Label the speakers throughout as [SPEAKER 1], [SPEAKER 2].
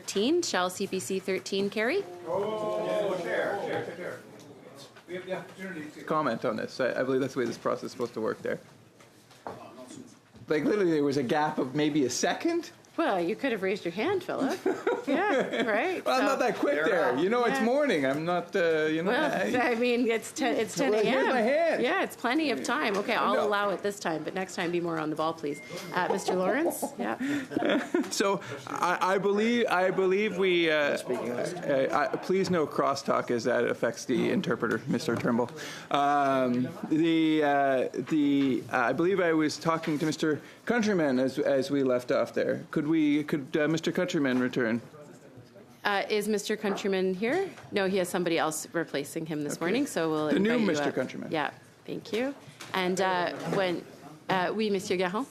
[SPEAKER 1] 13. Shall CPC 13 carry?
[SPEAKER 2] Chair. We have the opportunity to comment on this. I believe that's the way this process is supposed to work there. Like, literally, there was a gap of maybe a second.
[SPEAKER 1] Well, you could have raised your hand, Philip. Yeah, right.
[SPEAKER 2] Well, I'm not that quick there. You know, it's morning. I'm not,
[SPEAKER 1] Well, I mean, it's 10 a.m.
[SPEAKER 2] Here's my hand.
[SPEAKER 1] Yeah, it's plenty of time. Okay, I'll allow it this time, but next time be more on the ball, please. Mr. Lawrence? Yeah.
[SPEAKER 2] So I believe we, please no crosstalk as that affects the interpreter, Mr. Turnbull. I believe I was talking to Mr. Countryman as we left off there. Could Mr. Countryman return?
[SPEAKER 1] Is Mr. Countryman here? No, he has somebody else replacing him this morning, so we'll
[SPEAKER 2] the
[SPEAKER 1] invite
[SPEAKER 2] new
[SPEAKER 1] you
[SPEAKER 2] Mr.
[SPEAKER 1] up.
[SPEAKER 2] Countryman.
[SPEAKER 1] Yeah, thank you. And oui, Monsieur Garon?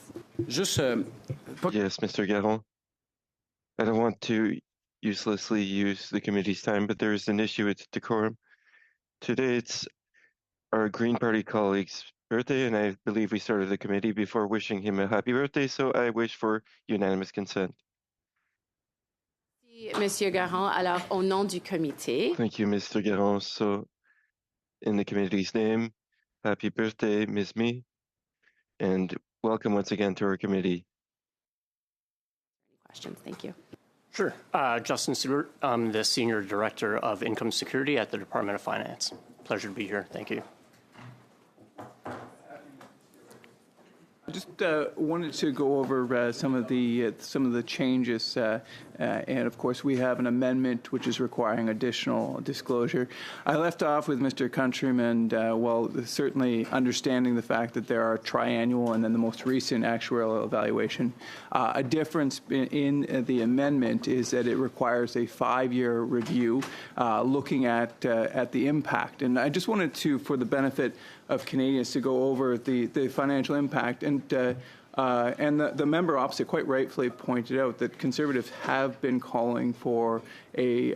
[SPEAKER 3] Yes, Mr. Garon. I don't want to uselessly use the committee's time, but there's an issue with decorum. Today it's our Green Party colleague's birthday, and I believe we started the committee before wishing him a happy birthday, so I wish for unanimous consent.
[SPEAKER 1] Monsieur Garon, alors au nom du comité.
[SPEAKER 3] Thank you, Mr. Garon. So, in the committee's name, happy birthday, Ms. Me, and welcome once again to our committee.
[SPEAKER 1] Questions, thank you.
[SPEAKER 4] Sure. Justin Stewart, I'm the Senior Director of Income Security at the Department of Finance. Pleasure to be here. Thank you.
[SPEAKER 2] I just wanted to go over some of the changes, and of course we have an amendment which is requiring additional disclosure. I left off with Mr. Countryman, while certainly understanding the fact that there are triennial and then the most recent actuarial evaluation. A difference in the amendment is that it requires a 5-year review looking at the impact. And I just wanted to, for the benefit of Canadians, to go over the financial impact. And the member opposite quite rightfully pointed out that Conservatives have been calling for a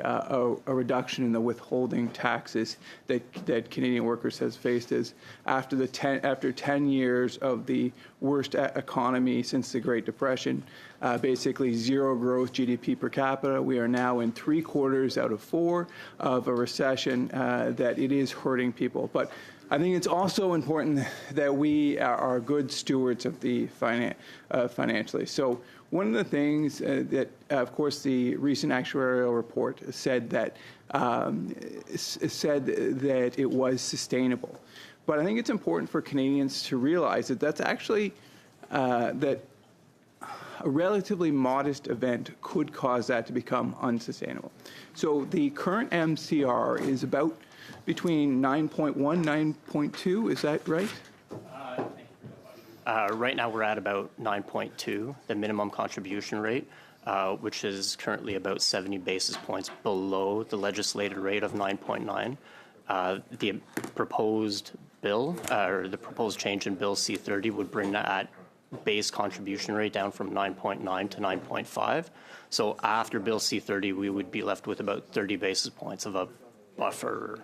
[SPEAKER 2] reduction in the withholding taxes that Canadian workers has faced as after 10 years of the worst economy since the Great Depression, basically zero growth GDP per capita. We are now in 3 quarters out of 4 of a recession that it is hurting people. But I think it's also important that we are good stewards of the financially. So one of the things that, of course, the recent actuarial report said that it was sustainable. But I think it's important for Canadians to realize that that's actually that a relatively modest event could cause that to become unsustainable. So the current MCR is about between 9.1, 9.2, is that right?
[SPEAKER 4] Right now we're at about 9.2, the minimum contribution rate, which is currently about 70 basis points below the legislated rate of 9.9. The proposed bill, or the proposed change in Bill C-30 would bring that base contribution rate down from 9.9 to 9.5. So after Bill C-30, we would be left with about 30 basis points of a buffer.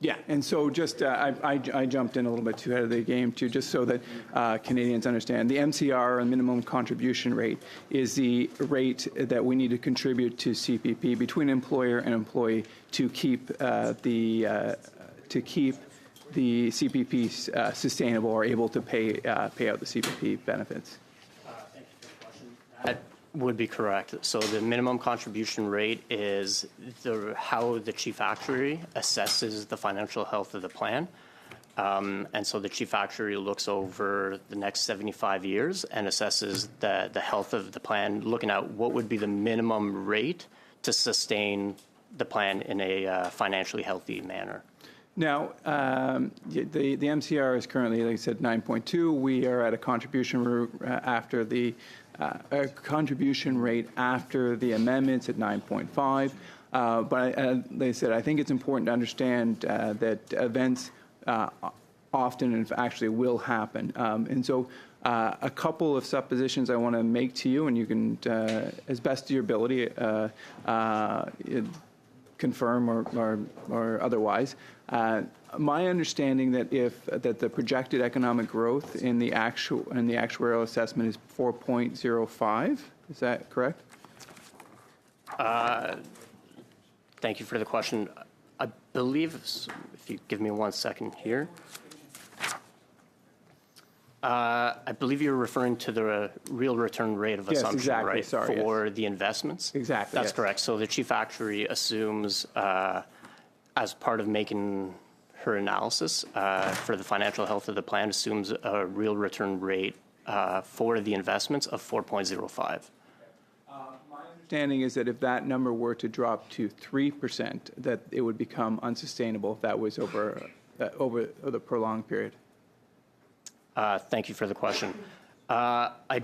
[SPEAKER 2] Yeah, and so just I jumped in a little bit too ahead of the game too, just so that Canadians understand. The MCR, or minimum contribution rate, is the rate that we need to contribute to CPP between employer and employee to keep the CPP sustainable or able to pay out the CPP benefits.
[SPEAKER 4] Thank you for the question. That would be correct. So the minimum contribution rate is how the chief actuary assesses the financial health of the plan. And so the chief actuary looks over the next 75 years and assesses the health of the plan, looking at what would be the minimum rate to sustain the plan in a financially healthy manner.
[SPEAKER 2] Now, the MCR is currently, like I said, 9.2. We are at a contribution rate after the amendments at 9.5. But like I said, I think it's important to understand that events often and actually will happen. And so a couple of suppositions I want to make to you, and you can, as best of your ability, confirm or otherwise. My understanding that that the projected economic growth in the actuarial assessment is 4.05. Is that correct?
[SPEAKER 4] Thank you for the question. I believe, if you give me 1 second here, I believe you're referring to the real return rate of
[SPEAKER 2] Yes,
[SPEAKER 4] assumption,
[SPEAKER 2] exactly.
[SPEAKER 4] right?
[SPEAKER 2] Sorry,
[SPEAKER 4] for the investments?
[SPEAKER 2] Exactly,
[SPEAKER 4] That's
[SPEAKER 2] yes.
[SPEAKER 4] correct. So the chief actuary assumes, as part of making her analysis for the financial health of the plan, assumes a real return rate for the investments of 4.05.
[SPEAKER 2] Understanding is that if that number were to drop to 3%, that it would become unsustainable if that was over the prolonged period.
[SPEAKER 4] Thank you for the question. I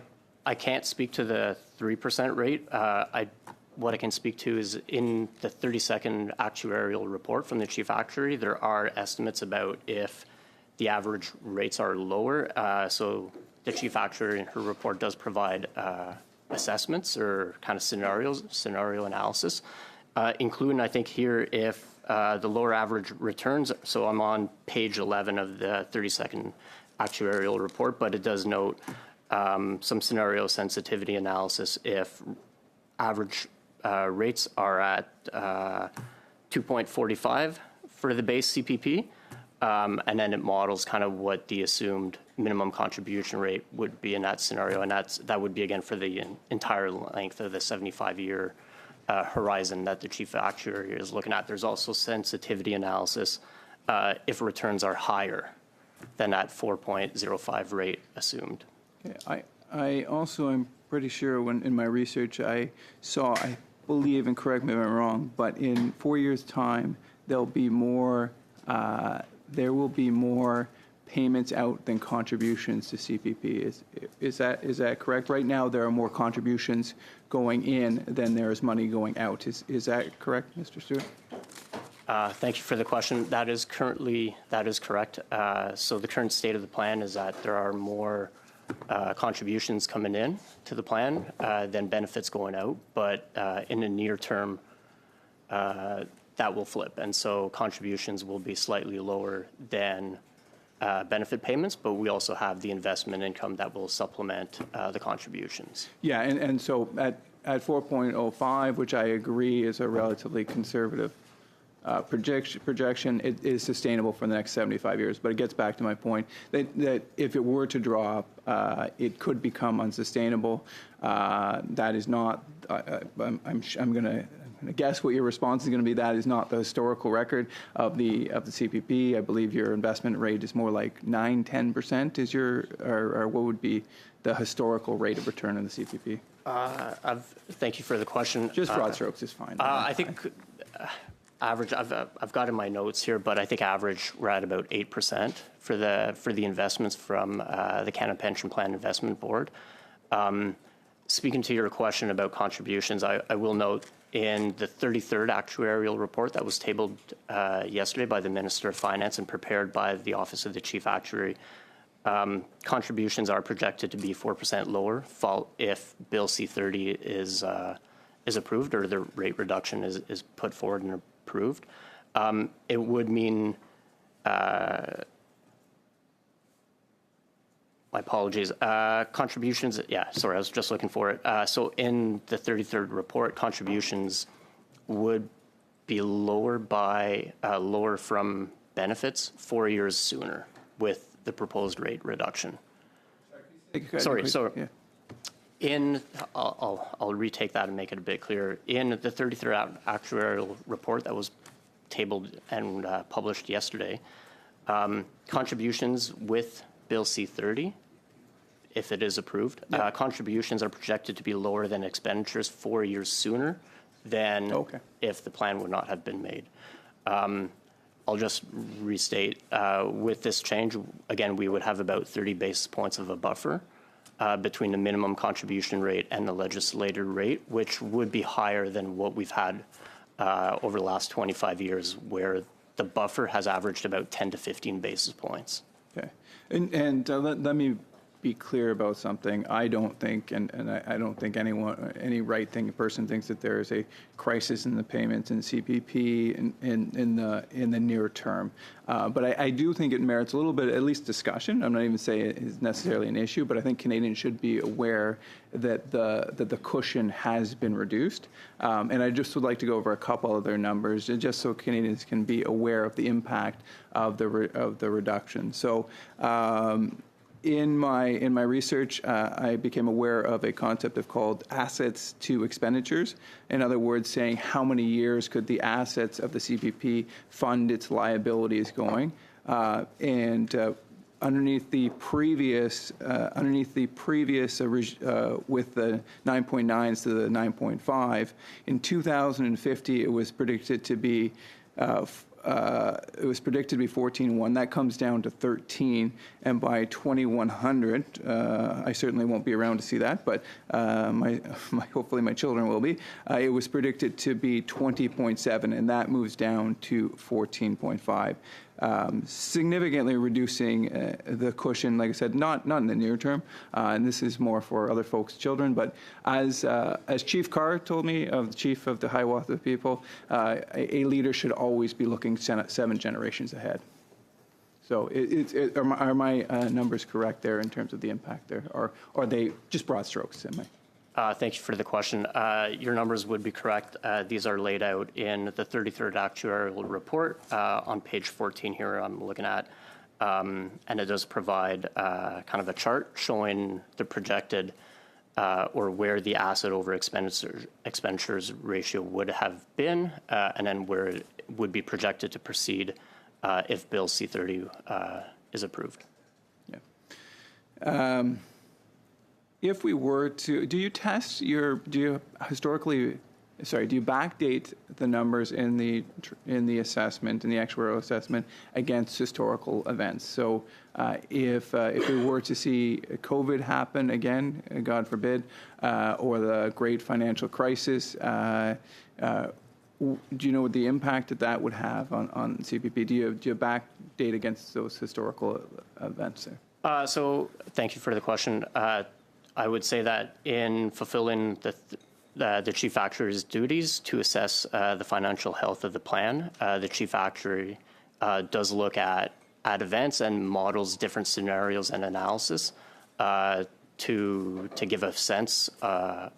[SPEAKER 4] can't speak to the 3% rate. What I can speak to is in the 32nd actuarial report from the chief actuary, there are estimates about if the average rates are lower. So the chief actuary in her report does provide assessments or kind of scenario analysis, including, I think here, if the lower average returns. So I'm on page 11 of the 32nd actuarial report, but it does note some scenario sensitivity analysis if average rates are at 2.45 for the base CPP, and then it models kind of what the assumed minimum contribution rate would be in that scenario, and that would be, again, for the entire length of the 75-year horizon that the chief actuary is looking at. There's also sensitivity analysis if returns are higher than that 4.05 rate assumed.
[SPEAKER 2] Okay. I also am pretty sure when in my research I saw, I believe, and correct me if I'm wrong, but in 4 years' time there will be more payments out than contributions to CPP. Is that correct? Right now there are more contributions going in than there is money going out. Is that correct, Mr. Stewart?
[SPEAKER 4] Thank you for the question. That is correct. So the current state of the plan is that there are more contributions coming in to the plan than benefits going out, but in the near term, that will flip, and so contributions will be slightly lower than benefit payments, but we also have the investment income that will supplement the contributions.
[SPEAKER 2] Yeah, and so at 4.05, which I agree is a relatively conservative projection, it is sustainable for the next 75 years. But it gets back to my point that if it were to drop, it could become unsustainable. That is not. I'm going to guess what your response is going to be. That is not the historical record of the CPP. I believe your investment rate is more like 9-10%. Is your or what would be the historical rate of return on the CPP?
[SPEAKER 4] Thank you for the question.
[SPEAKER 2] Just broad strokes is fine.
[SPEAKER 4] I think. Average, I've got in my notes here, but I think average we're at about 8% for the investments from the Canada Pension Plan Investment Board. Speaking to your question about contributions, I will note in the 33rd actuarial report that was tabled yesterday by the Minister of Finance and prepared by the Office of the Chief Actuary, contributions are projected to be 4% lower if Bill C-30 is approved or the rate reduction is put forward and approved. It would mean, my apologies, contributions, yeah, sorry, I was just looking for it. So in the 33rd report, contributions would be lower from benefits 4 years sooner with the proposed rate reduction. Sorry. I'll retake that and make it a bit clearer. In the 33rd actuarial report that was tabled and published yesterday, contributions with Bill C-30, if it is approved, contributions are projected to be lower than expenditures 4 years sooner than if the plan would not have been made. I'll just restate, with this change, again, we would have about 30 basis points of a buffer between the minimum contribution rate and the legislated rate, which would be higher than what we've had over the last 25 years, where the buffer has averaged about 10 to 15 basis points.
[SPEAKER 2] Okay. And let me be clear about something. I don't think, and I don't think any right-thinking person thinks that there is a crisis in the payments in CPP in the near term. But I do think it merits a little bit, at least discussion. I'm not even saying it is necessarily an issue, but I think Canadians should be aware that the cushion has been reduced. And I just would like to go over a couple of their numbers, just so Canadians can be aware of the impact of the reduction. So. In my research, I became aware of a concept called assets to expenditures. In other words, saying how many years could the assets of the CPP fund its liabilities going, underneath the previous with the 9.9s to the 9.5, in 2050 it was predicted to be. It was predicted to be 14.1. That comes down to 13, and by 2100, I certainly won't be around to see that, but hopefully my children will be. It was predicted to be 20.7, and that moves down to 14.5. Significantly reducing the cushion, like I said, not in the near term, and this is more for other folks' children. But as Chief Carr told me, the chief of the Hiawatha people, a leader should always be looking 7 generations ahead. So, are my numbers correct there in terms of the impact there, or are they just broad strokes?
[SPEAKER 4] Thank you for the question. Your numbers would be correct. These are laid out in the 33rd actuarial report on page 14 here I'm looking at. And it does provide kind of a chart showing the projected or where the asset over expenditures ratio would have been, and then where it would be projected to proceed if Bill C-30 is approved.
[SPEAKER 2] Yeah. If we were to, do you backdate the numbers in the assessment, in the actuarial assessment, against historical events? So if we were to see COVID happen again, God forbid, or the great financial crisis, do you know what the impact that would have on CPP? Do you backdate against those historical events there?
[SPEAKER 4] So thank you for the question. I would say that in fulfilling the chief actuary's duties to assess the financial health of the plan, the chief actuary does look at events and models different scenarios and analysis to give a sense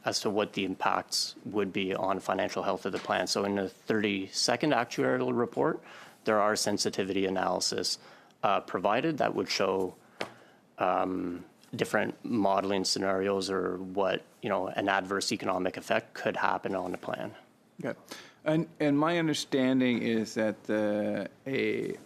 [SPEAKER 4] as to what the impacts would be on financial health of the plan. So in the 32nd actuarial report, there are sensitivity analysis provided that would show different modeling scenarios or what, an adverse economic effect could happen on the plan.
[SPEAKER 2] Okay. And my understanding is that a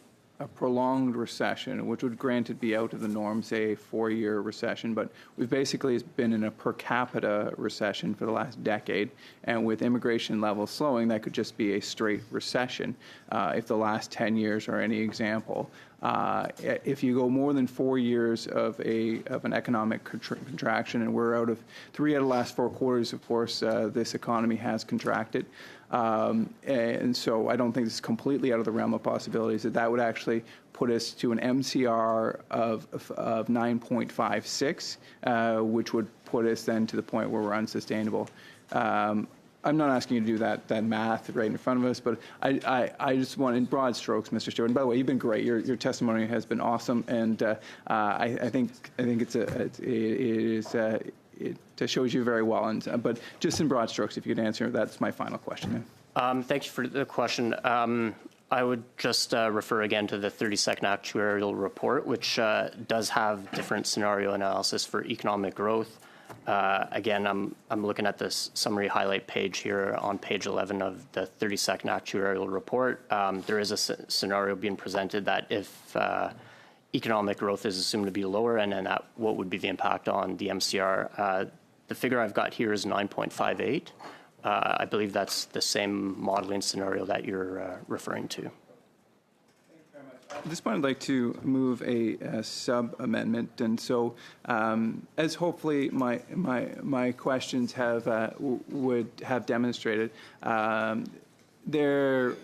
[SPEAKER 2] prolonged recession, which would granted be out of the norm, say a 4-year recession, but we've basically been in a per capita recession for the last decade, and with immigration levels slowing, that could just be a straight recession if the last 10 years are any example. If you go more than 4 years of an economic contraction, and we're out of 3 out of the last 4 quarters, of course, this economy has contracted. And so I don't think it's completely out of the realm of possibilities that would actually put us to an MCR of 9.56, which would put us then to the point where we're unsustainable. I'm not asking you to do that math right in front of us, but I just want, in broad strokes, Mr. Stewart. And by the way, you've been great. Your testimony has been awesome, and I think it shows you very well. But just in broad strokes, if you could answer, that's my final question.
[SPEAKER 4] Thank you for the question. I would just refer again to the 32nd actuarial report, which does have different scenario analysis for economic growth. Again, I'm looking at this summary highlight page here on page 11 of the 32nd actuarial report. There is a scenario being presented that if economic growth is assumed to be lower, and then what would be the impact on the MCR? The figure I've got here is 9.58. I believe that's the same modeling scenario that you're referring to.
[SPEAKER 2] At this point, I'd like to move a sub-amendment, and so as hopefully my questions would have demonstrated, there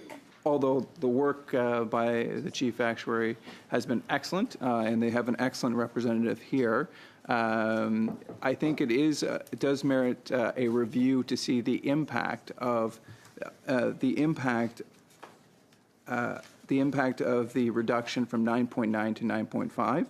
[SPEAKER 2] although the work by the chief actuary has been excellent, and they have an excellent representative here, I think it does merit a review to see the impact of the impact of the reduction from 9.9 to 9.5.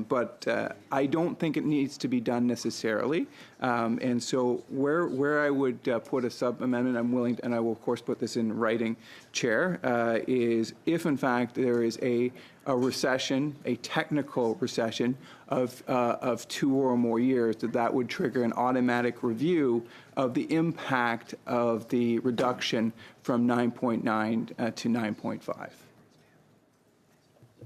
[SPEAKER 2] But I don't think it needs to be done necessarily. And so where I would put a sub-amendment, I'm willing, and I will, of course, put this in writing, Chair, is if, in fact, there is a recession, a technical recession of 2 or more years, that would trigger an automatic review of the impact of the reduction from 9.9 to 9.5.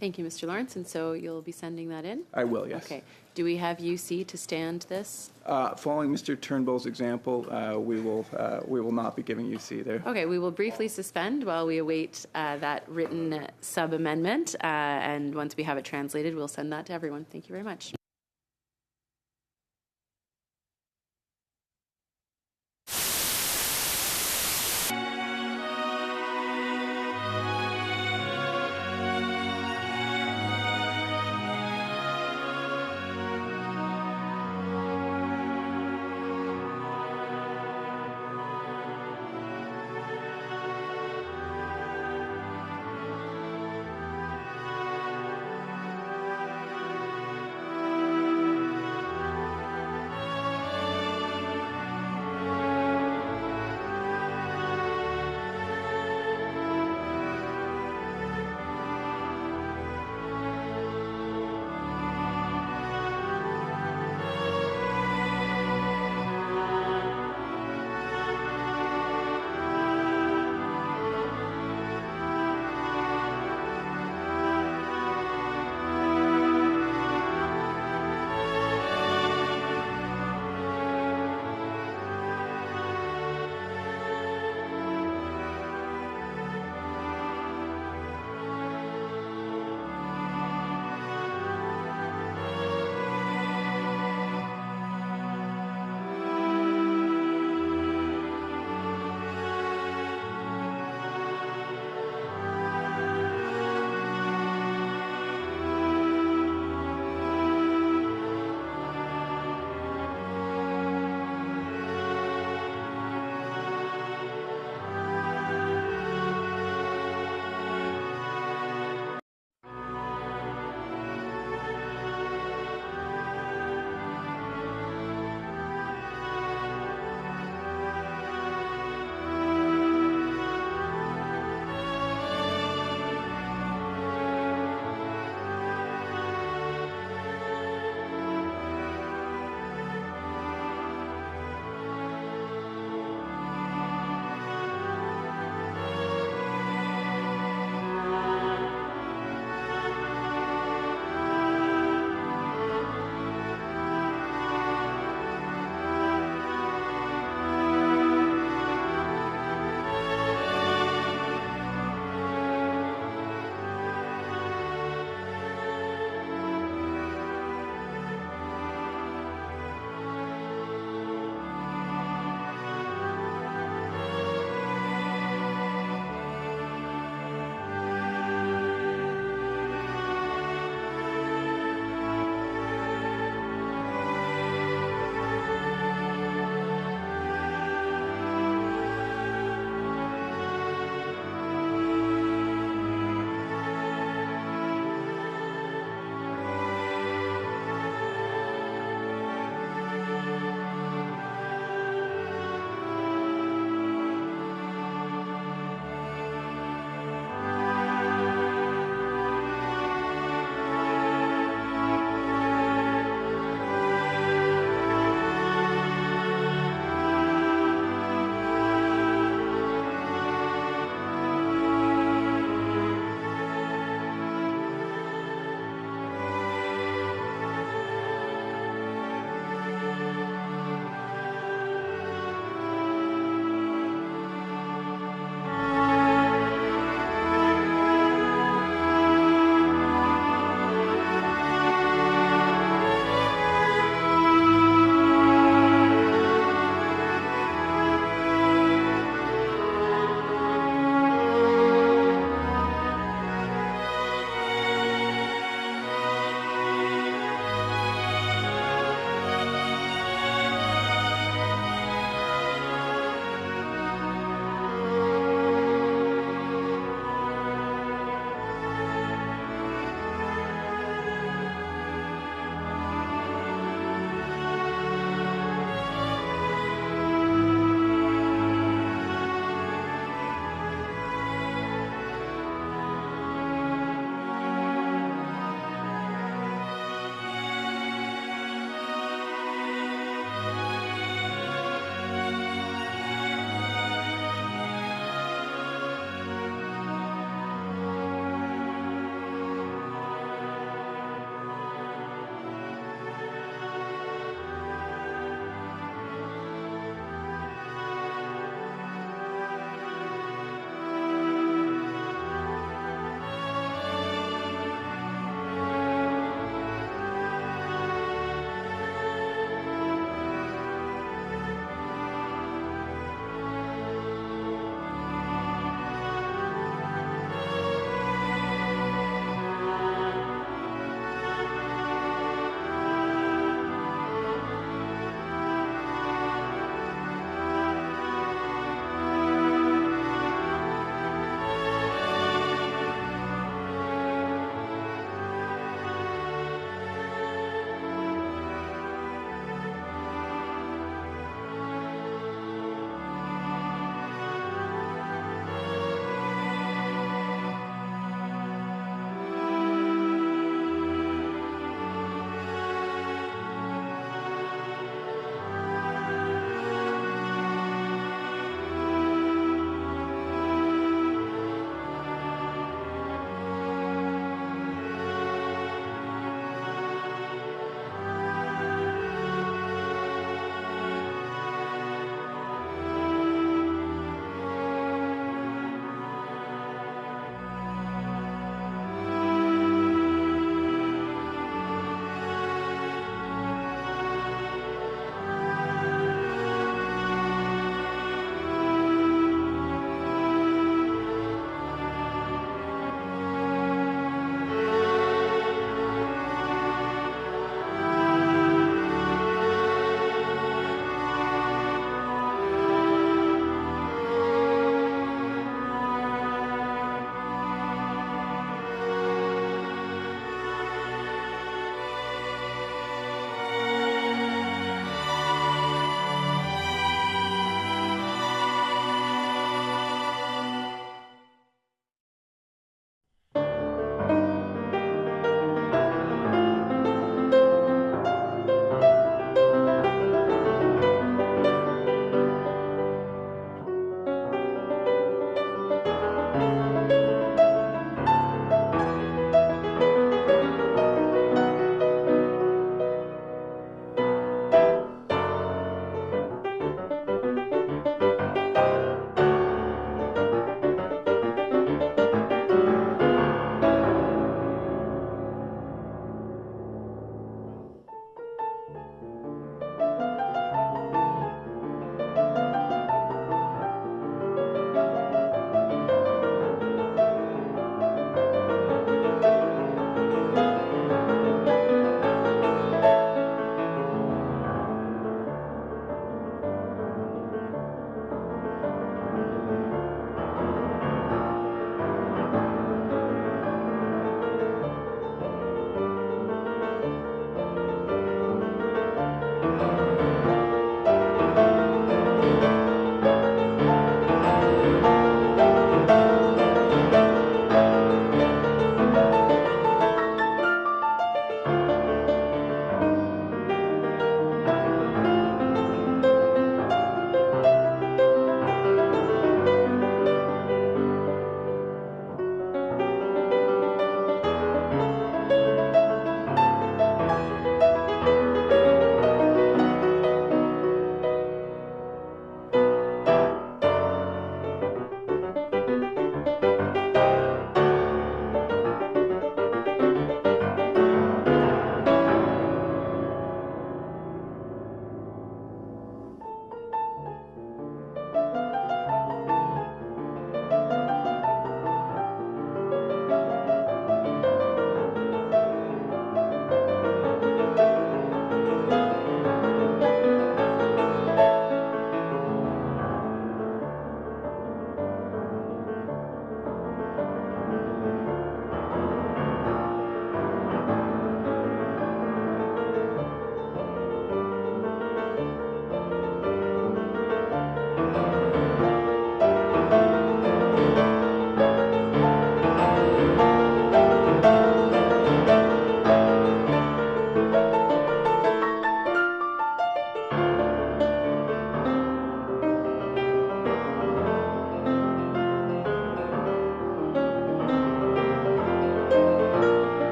[SPEAKER 1] Thank you, Mr. Lawrence. And so you'll be sending that in?
[SPEAKER 2] I will, yes.
[SPEAKER 1] Okay. Do we have UC to stand this?
[SPEAKER 2] Following Mr. Turnbull's example, we will not be giving UC there.
[SPEAKER 1] Okay, we will briefly suspend while we await that written sub-amendment. And once we have it translated, we'll send that to everyone. Thank you very much.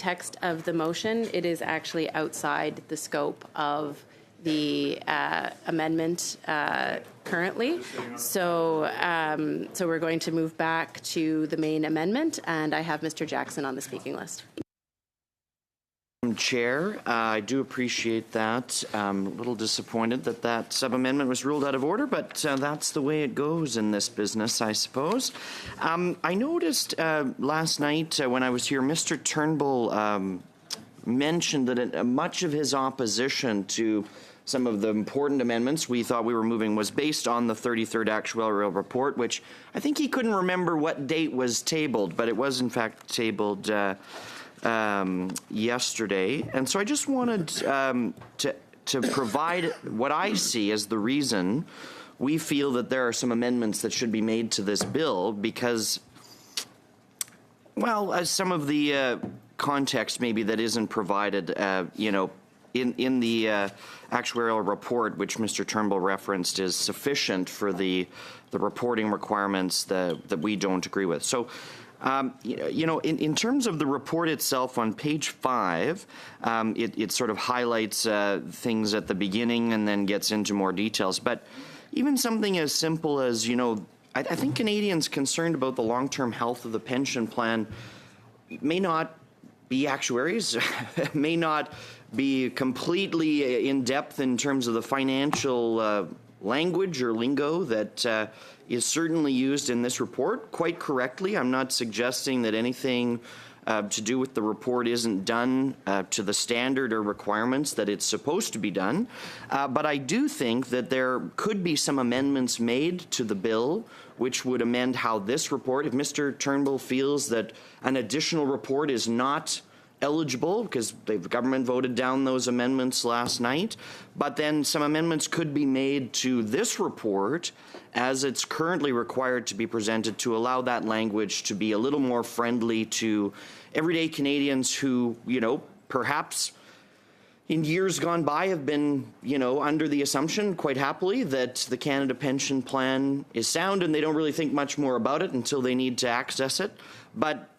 [SPEAKER 1] text of the motion, it is actually outside the scope of the amendment currently. So we're going to move back to the main amendment, and I have Mr. Jackson on the speaking list.
[SPEAKER 5] Chair, I do appreciate that. A little disappointed that that sub-amendment was ruled out of order, but that's the way it goes in this business, I suppose. I noticed last night when I was here, Mr. Turnbull mentioned that much of his opposition to some of the important amendments we thought we were moving was based on the 33rd actuarial report, which I think he couldn't remember what date was tabled, but it was in fact tabled yesterday. And so I just wanted to provide what I see as the reason we feel that there are some amendments that should be made to this bill because, well, as some of the context maybe that isn't provided, in the actuarial report, which Mr. Turnbull referenced, is sufficient for the reporting requirements that we don't agree with. So, in terms of the report itself, on page 5, it sort of highlights things at the beginning and then gets into more details. But even something as simple as, I think Canadians concerned about the long-term health of the pension plan may not be actuaries, may not be completely in depth in terms of the financial language or lingo that is certainly used in this report quite correctly. I'm not suggesting that anything to do with the report isn't done to the standard or requirements that it's supposed to be done. But I do think that there could be some amendments made to the bill which would amend how this report, if Mr. Turnbull feels that an additional report is not eligible, because the government voted down those amendments last night, but then some amendments could be made to this report as it's currently required to be presented to allow that language to be a little more friendly to everyday Canadians who, perhaps in years gone by have been, under the assumption quite happily that the Canada Pension Plan is sound and they don't really think much more about it until they need to access it. But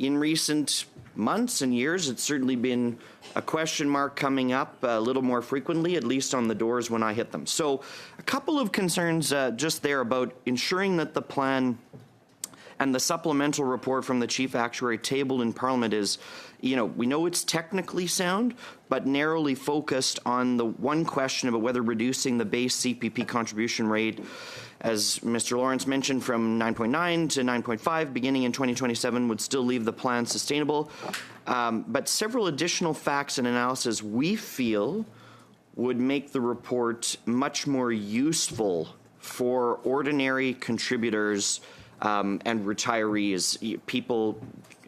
[SPEAKER 5] in recent months and years, it's certainly been a question mark coming up a little more frequently, at least on the doors when I hit them. So a couple of concerns just there about ensuring that the plan and the supplemental report from the chief actuary tabled in Parliament is, we know it's technically sound, but narrowly focused on the one question about whether reducing the base CPP contribution rate, as Mr. Lawrence mentioned, from 9.9 to 9.5 beginning in 2027 would still leave the plan sustainable. But several additional facts and analysis we feel would make the report much more useful for ordinary contributors and retirees, people,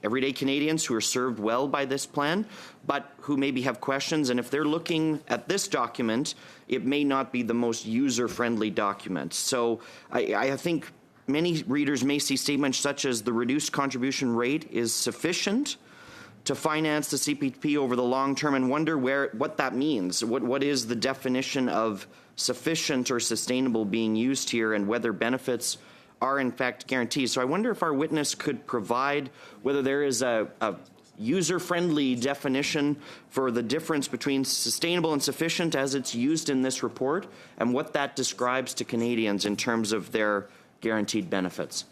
[SPEAKER 5] everyday Canadians who are served well by this plan, but who maybe have questions. And if they're looking at this document, it may not be the most user-friendly document. So I think many readers may see statements such as the reduced contribution rate is sufficient to finance the CPP over the long term and wonder what that means. What is the definition of sufficient or sustainable being used here, and whether benefits are in fact guaranteed. So I wonder if our witness could provide whether there is a user-friendly definition for the difference between sustainable and sufficient as it's used in this report, and what that describes to Canadians in terms of their guaranteed benefits.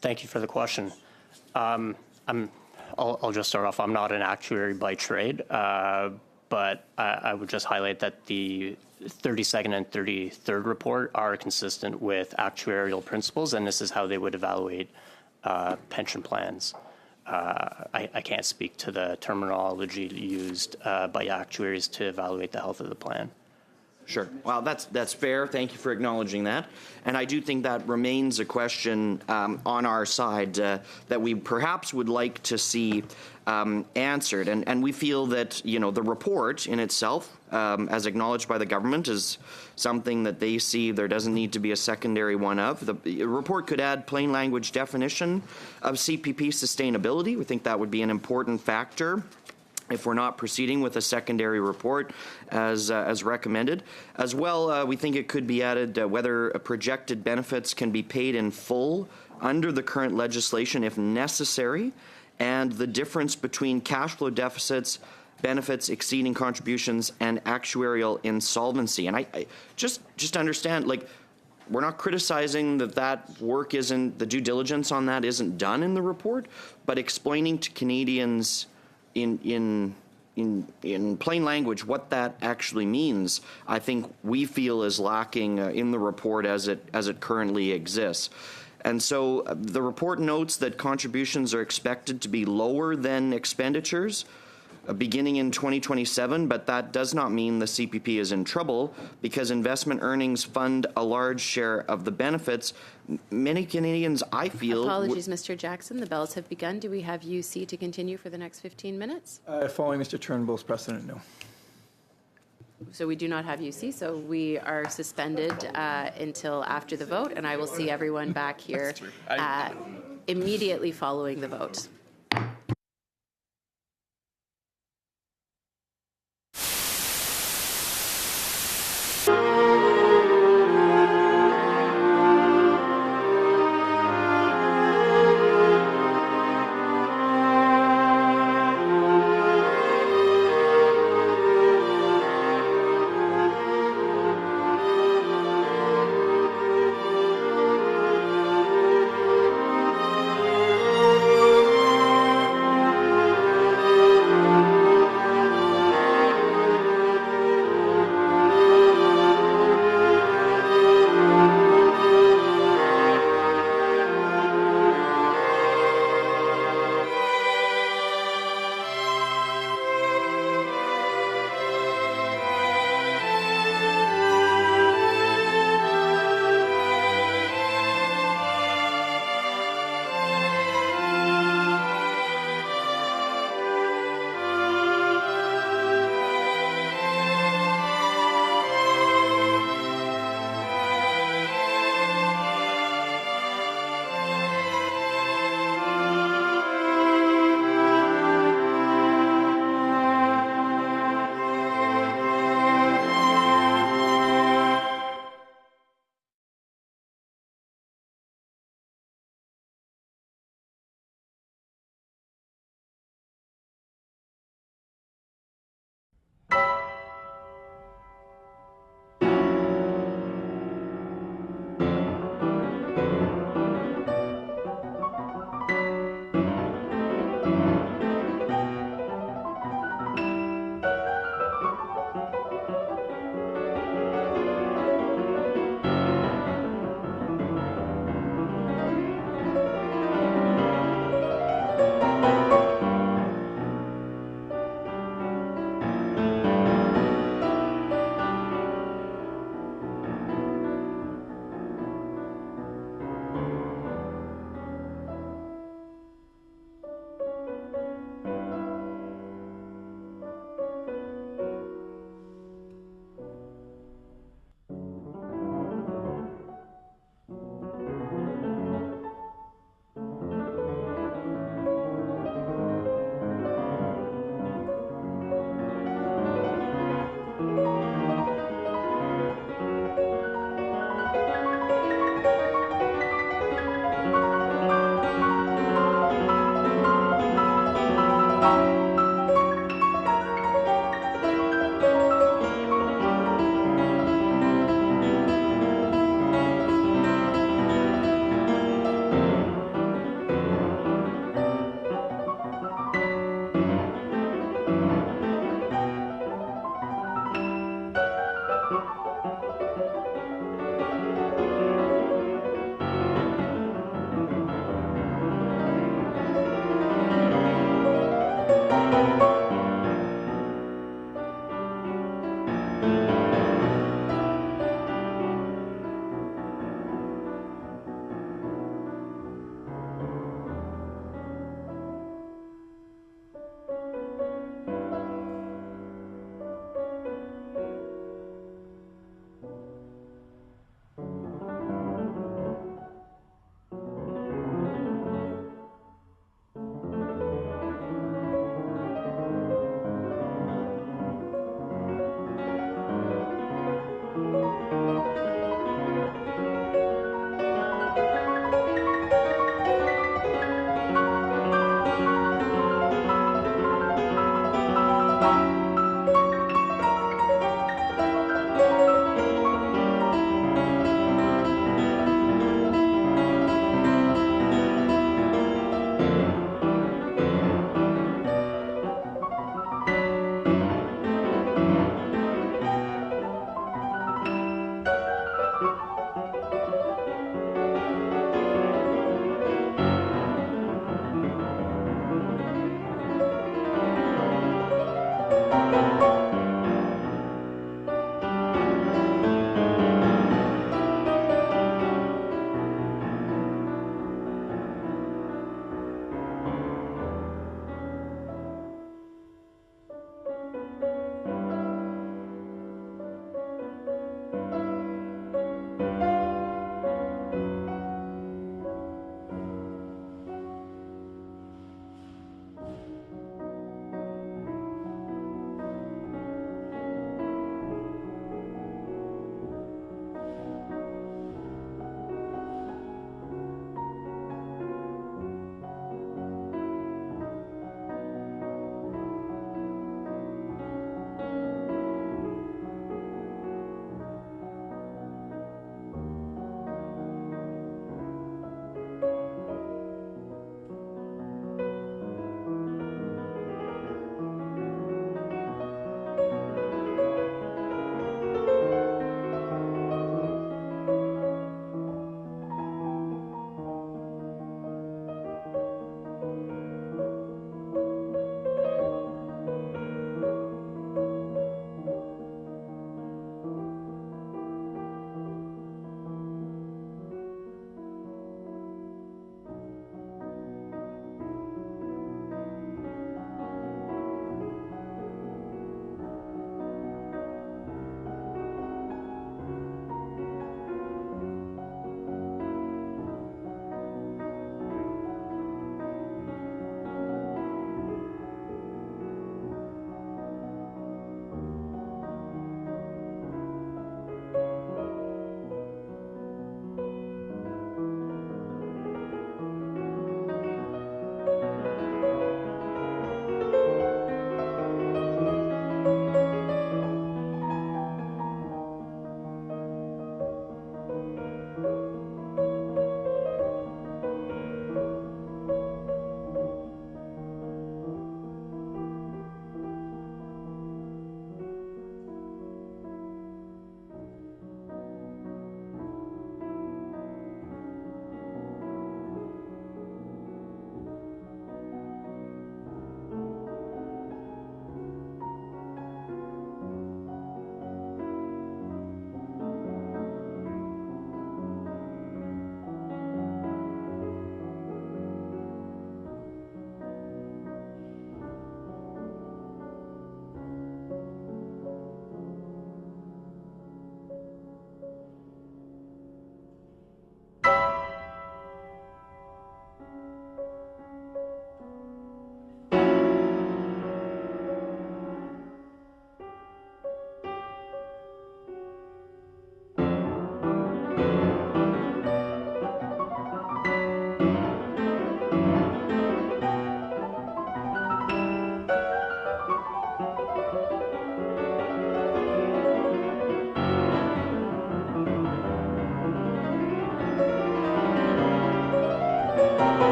[SPEAKER 4] Thank you for the question. I'll just start off. I'm not an actuary by trade, but I would just highlight that the 32nd and 33rd report are consistent with actuarial principles, and this is how they would evaluate pension plans. I can't speak to the terminology used by actuaries to evaluate the health of the plan.
[SPEAKER 5] Sure. Well, that's fair. Thank you for acknowledging that. And I do think that remains a question on our side that we perhaps would like to see answered. And we feel that, the report in itself, as acknowledged by the government, is something that they see there doesn't need to be a secondary one of. The report could add plain language definition of CPP sustainability. We think that would be an important factor if we're not proceeding with a secondary report as recommended. As well, we think it could be added whether projected benefits can be paid in full under the current legislation if necessary, and the difference between cash flow deficits, benefits exceeding contributions, and actuarial insolvency. And I just understand, like, we're not criticizing that work isn't, the due diligence on that isn't done in the report, but explaining to Canadians in plain language what that actually means, I think we feel is lacking in the report as it currently exists. And so the report notes that contributions are expected to be lower than expenditures beginning in 2027, but that does not mean the CPP is in trouble because investment earnings fund a large share of the benefits. Many Canadians, I feel...
[SPEAKER 1] Apologies, Mr. Jackson. The bells have begun. Do we have UC to continue for the next 15 minutes?
[SPEAKER 2] Following Mr. Turnbull's precedent, no.
[SPEAKER 1] So we do not have UC, so we are suspended until after the vote, and I will see everyone back here immediately following the vote.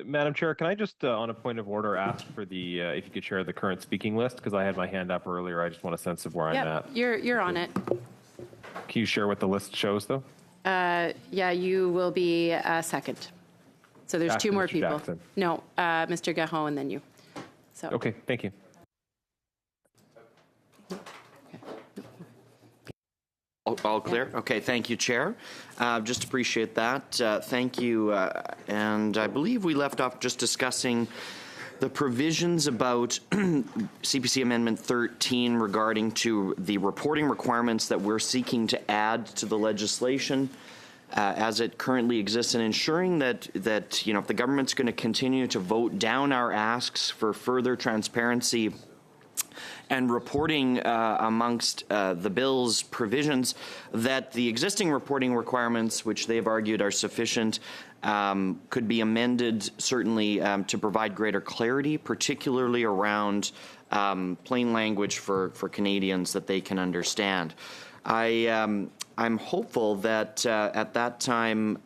[SPEAKER 6] Madam Chair, can I just, on a point of order, ask for the if you could share the current speaking list, because I had my hand up earlier. I just want a sense of where I'm
[SPEAKER 1] Yep,
[SPEAKER 6] at.
[SPEAKER 1] you're on it.
[SPEAKER 6] Can you share what the list shows, though?
[SPEAKER 1] Yeah, you will be second. So there's
[SPEAKER 6] After
[SPEAKER 1] two more
[SPEAKER 6] Mr.
[SPEAKER 1] people.
[SPEAKER 6] Jackson.
[SPEAKER 1] No, Mr. Gajon and then you. So
[SPEAKER 6] Okay, thank you.
[SPEAKER 5] All clear? Okay, thank you, Chair. Just appreciate that. Thank you. And I believe we left off just discussing the provisions about CPC Amendment 13 regarding to the reporting requirements that we're seeking to add to the legislation as it currently exists, and ensuring that you know, if the government's going to continue to vote down our asks for further transparency and reporting amongst the bill's provisions, that the existing reporting requirements, which they've argued are sufficient, could be amended certainly to provide greater clarity, particularly around plain language for Canadians that they can understand. I'm hopeful that at that time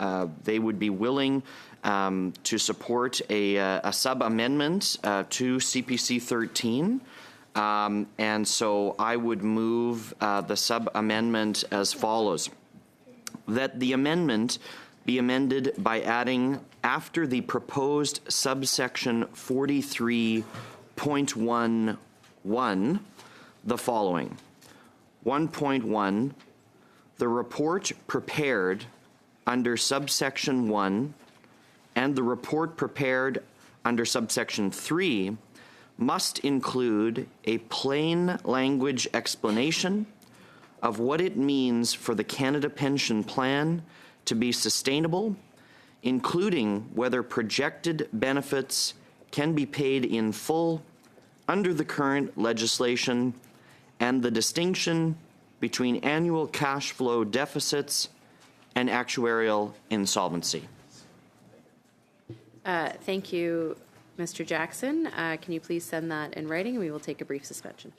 [SPEAKER 5] they would be willing to support a sub-amendment to CPC 13. And so I would move the sub-amendment as follows: that the amendment be amended by adding, after the proposed subsection 43.11, the following. 1.1, the report prepared under subsection 1 and the report prepared under subsection 3 must include a plain language explanation of what it means for the Canada Pension Plan to be sustainable, including whether projected benefits can be paid in full under the current legislation, and the distinction between annual cash flow deficits and actuarial insolvency.
[SPEAKER 1] thank you, Mr. Jackson. Can you please send that in writing, and we will take a brief suspension.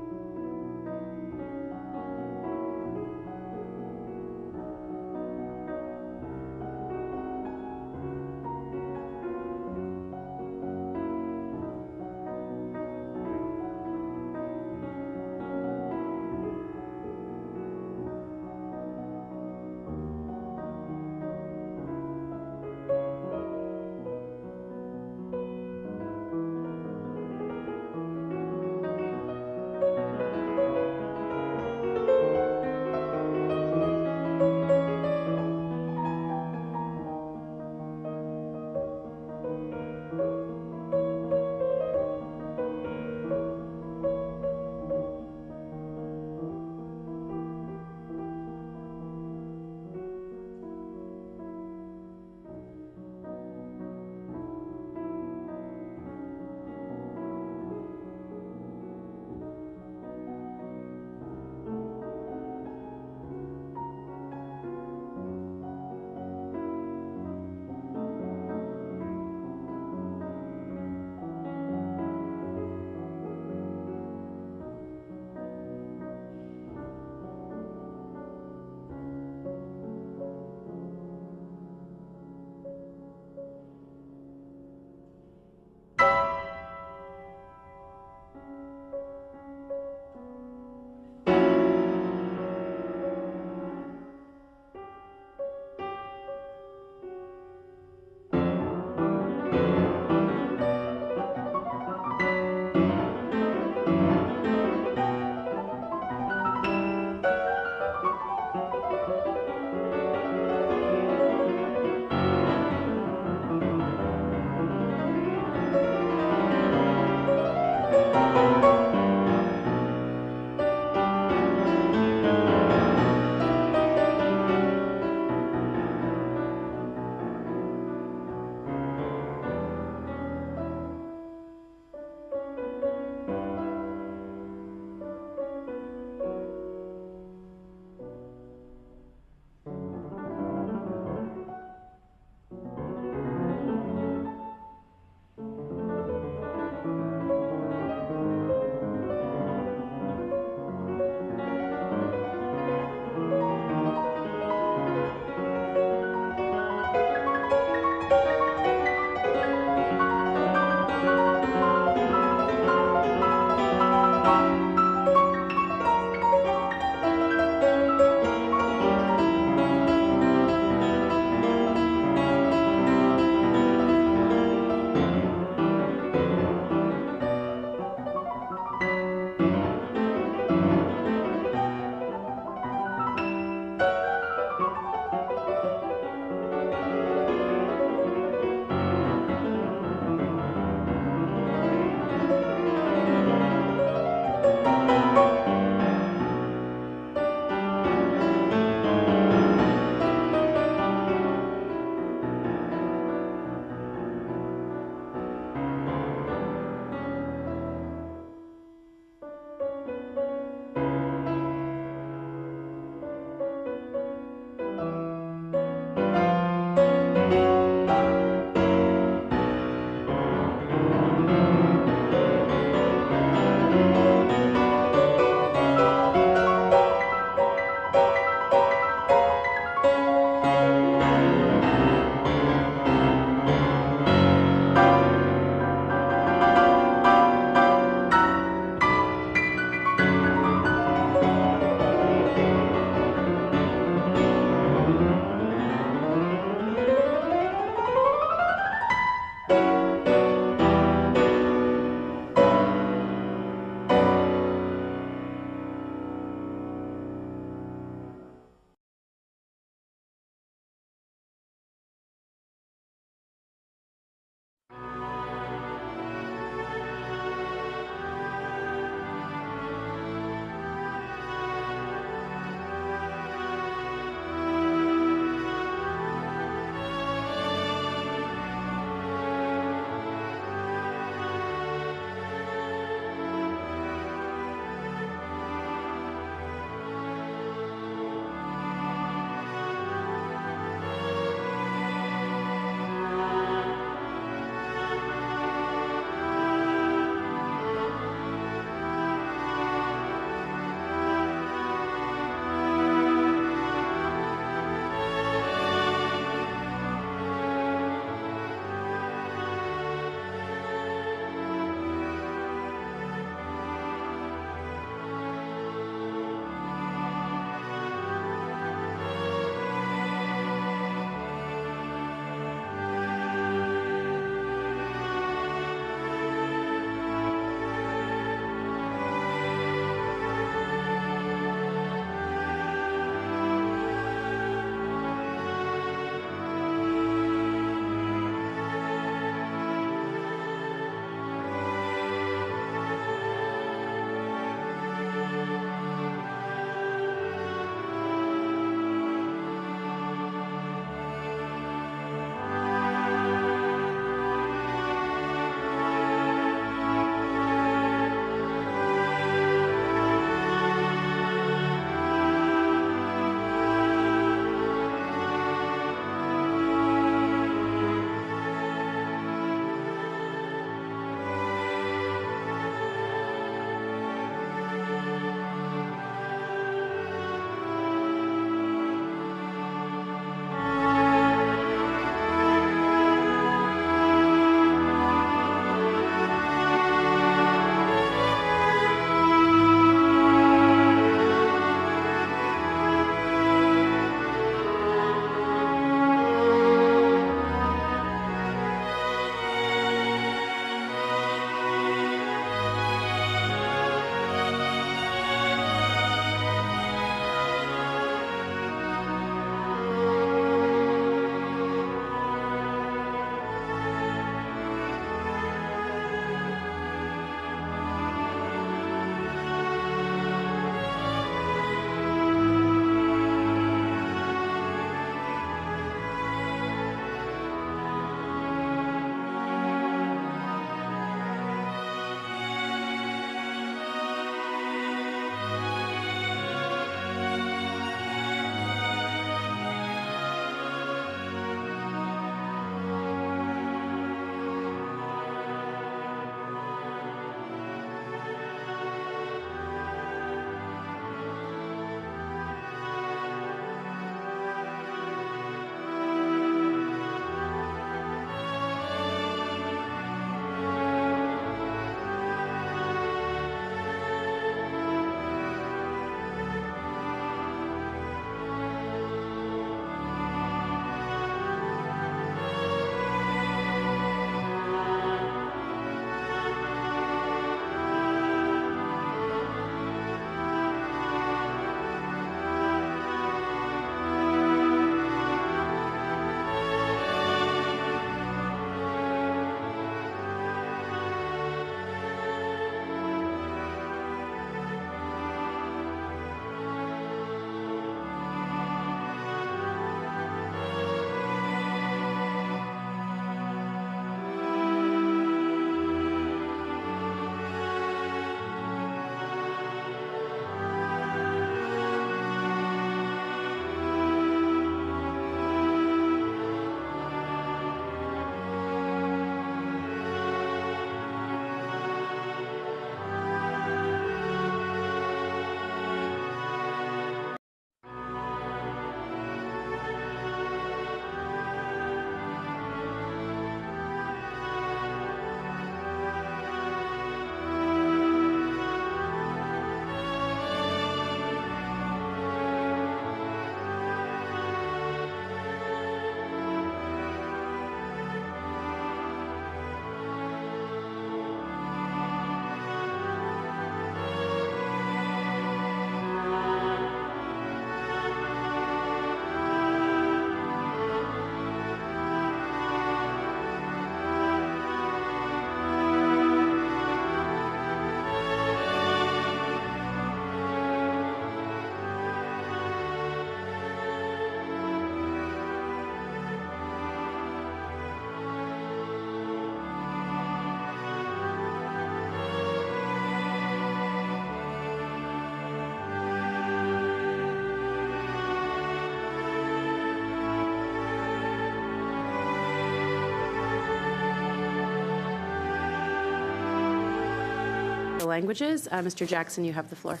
[SPEAKER 1] languages. Mr. Jackson, you have the floor.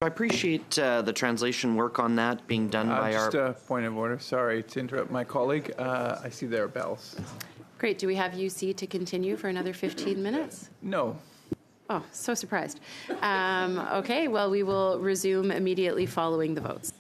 [SPEAKER 5] I appreciate the translation work on that being done by
[SPEAKER 2] Just
[SPEAKER 5] our...
[SPEAKER 2] a point of order. Sorry to interrupt my colleague. I see there are bells.
[SPEAKER 1] Great. Do we have UC to continue for another 15 minutes?
[SPEAKER 2] No.
[SPEAKER 1] Oh, so surprised. Okay, well, we will resume immediately following the votes.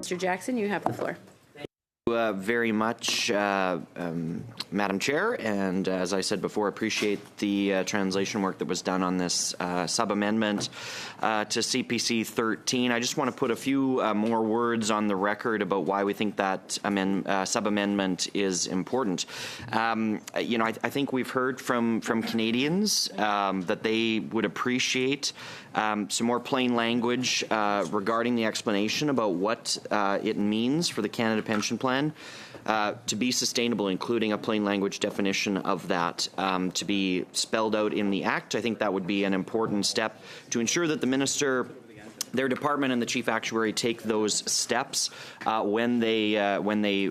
[SPEAKER 1] Mr. Jackson, you have the floor.
[SPEAKER 5] Very much, Madam Chair, and as I said before, appreciate the translation work that was done on this sub-amendment to CPC 13. I just want to put a few more words on the record about why we think that sub-amendment is important. You know, I think we've heard from Canadians that they would appreciate some more plain language regarding the explanation about what it means for the Canada Pension Plan to be sustainable, including a plain language definition of that to be spelled out in the Act. I think that would be an important step to ensure that the Minister their department and the chief actuary take those steps when they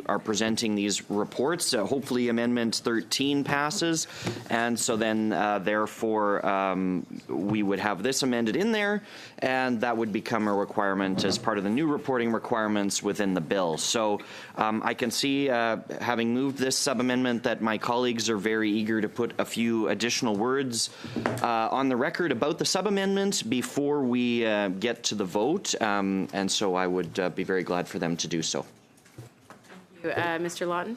[SPEAKER 5] are presenting these reports. Hopefully, Amendment 13 passes, and so then therefore we would have this amended in there, and that would become a requirement as part of the new reporting requirements within the bill. So I can see, having moved this sub-amendment, that my colleagues are very eager to put a few additional words on the record about the sub-amendment before we get to the vote, and so I would be very glad for them to do so.
[SPEAKER 1] Thank you. Mr. Lawton?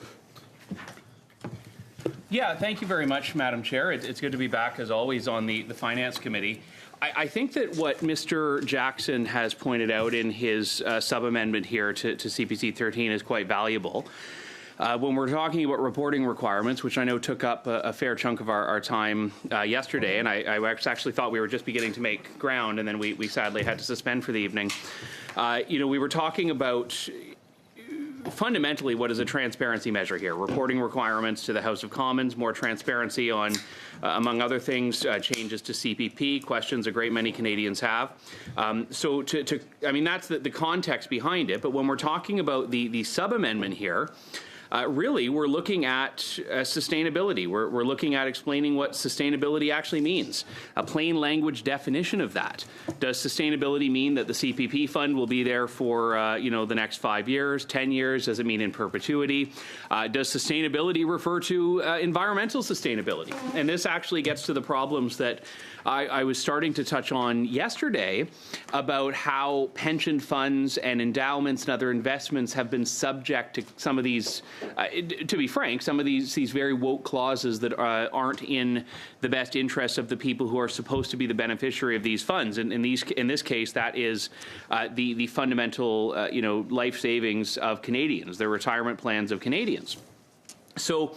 [SPEAKER 7] Yeah, thank you very much, Madam Chair. It's good to be back, as always, on the Finance Committee. I think that what Mr. Jackson has pointed out in his sub-amendment here to CPC 13 is quite valuable. When we're talking about reporting requirements, which I know took up a fair chunk of our time yesterday, and I actually thought we were just beginning to make ground, and then we sadly had to suspend for the evening. We were talking about fundamentally what is a transparency measure here. Reporting requirements to the House of Commons, more transparency on, among other things, changes to CPP, questions a great many Canadians have. So I mean, that's the context behind it, but when we're talking about the sub-amendment here, really, we're looking at sustainability. We're looking at explaining what sustainability actually means, a plain language definition of that. Does sustainability mean that the CPP fund will be there for the next 5 years, 10 years? Does it mean in perpetuity? Does sustainability refer to environmental sustainability? And this actually gets to the problems that I was starting to touch on yesterday about how pension funds and endowments and other investments have been subject to some of these, to be frank, some of these very woke clauses that aren't in the best interests of the people who are supposed to be the beneficiary of these funds. And in this case, that is the fundamental life savings of Canadians, the retirement plans of Canadians. So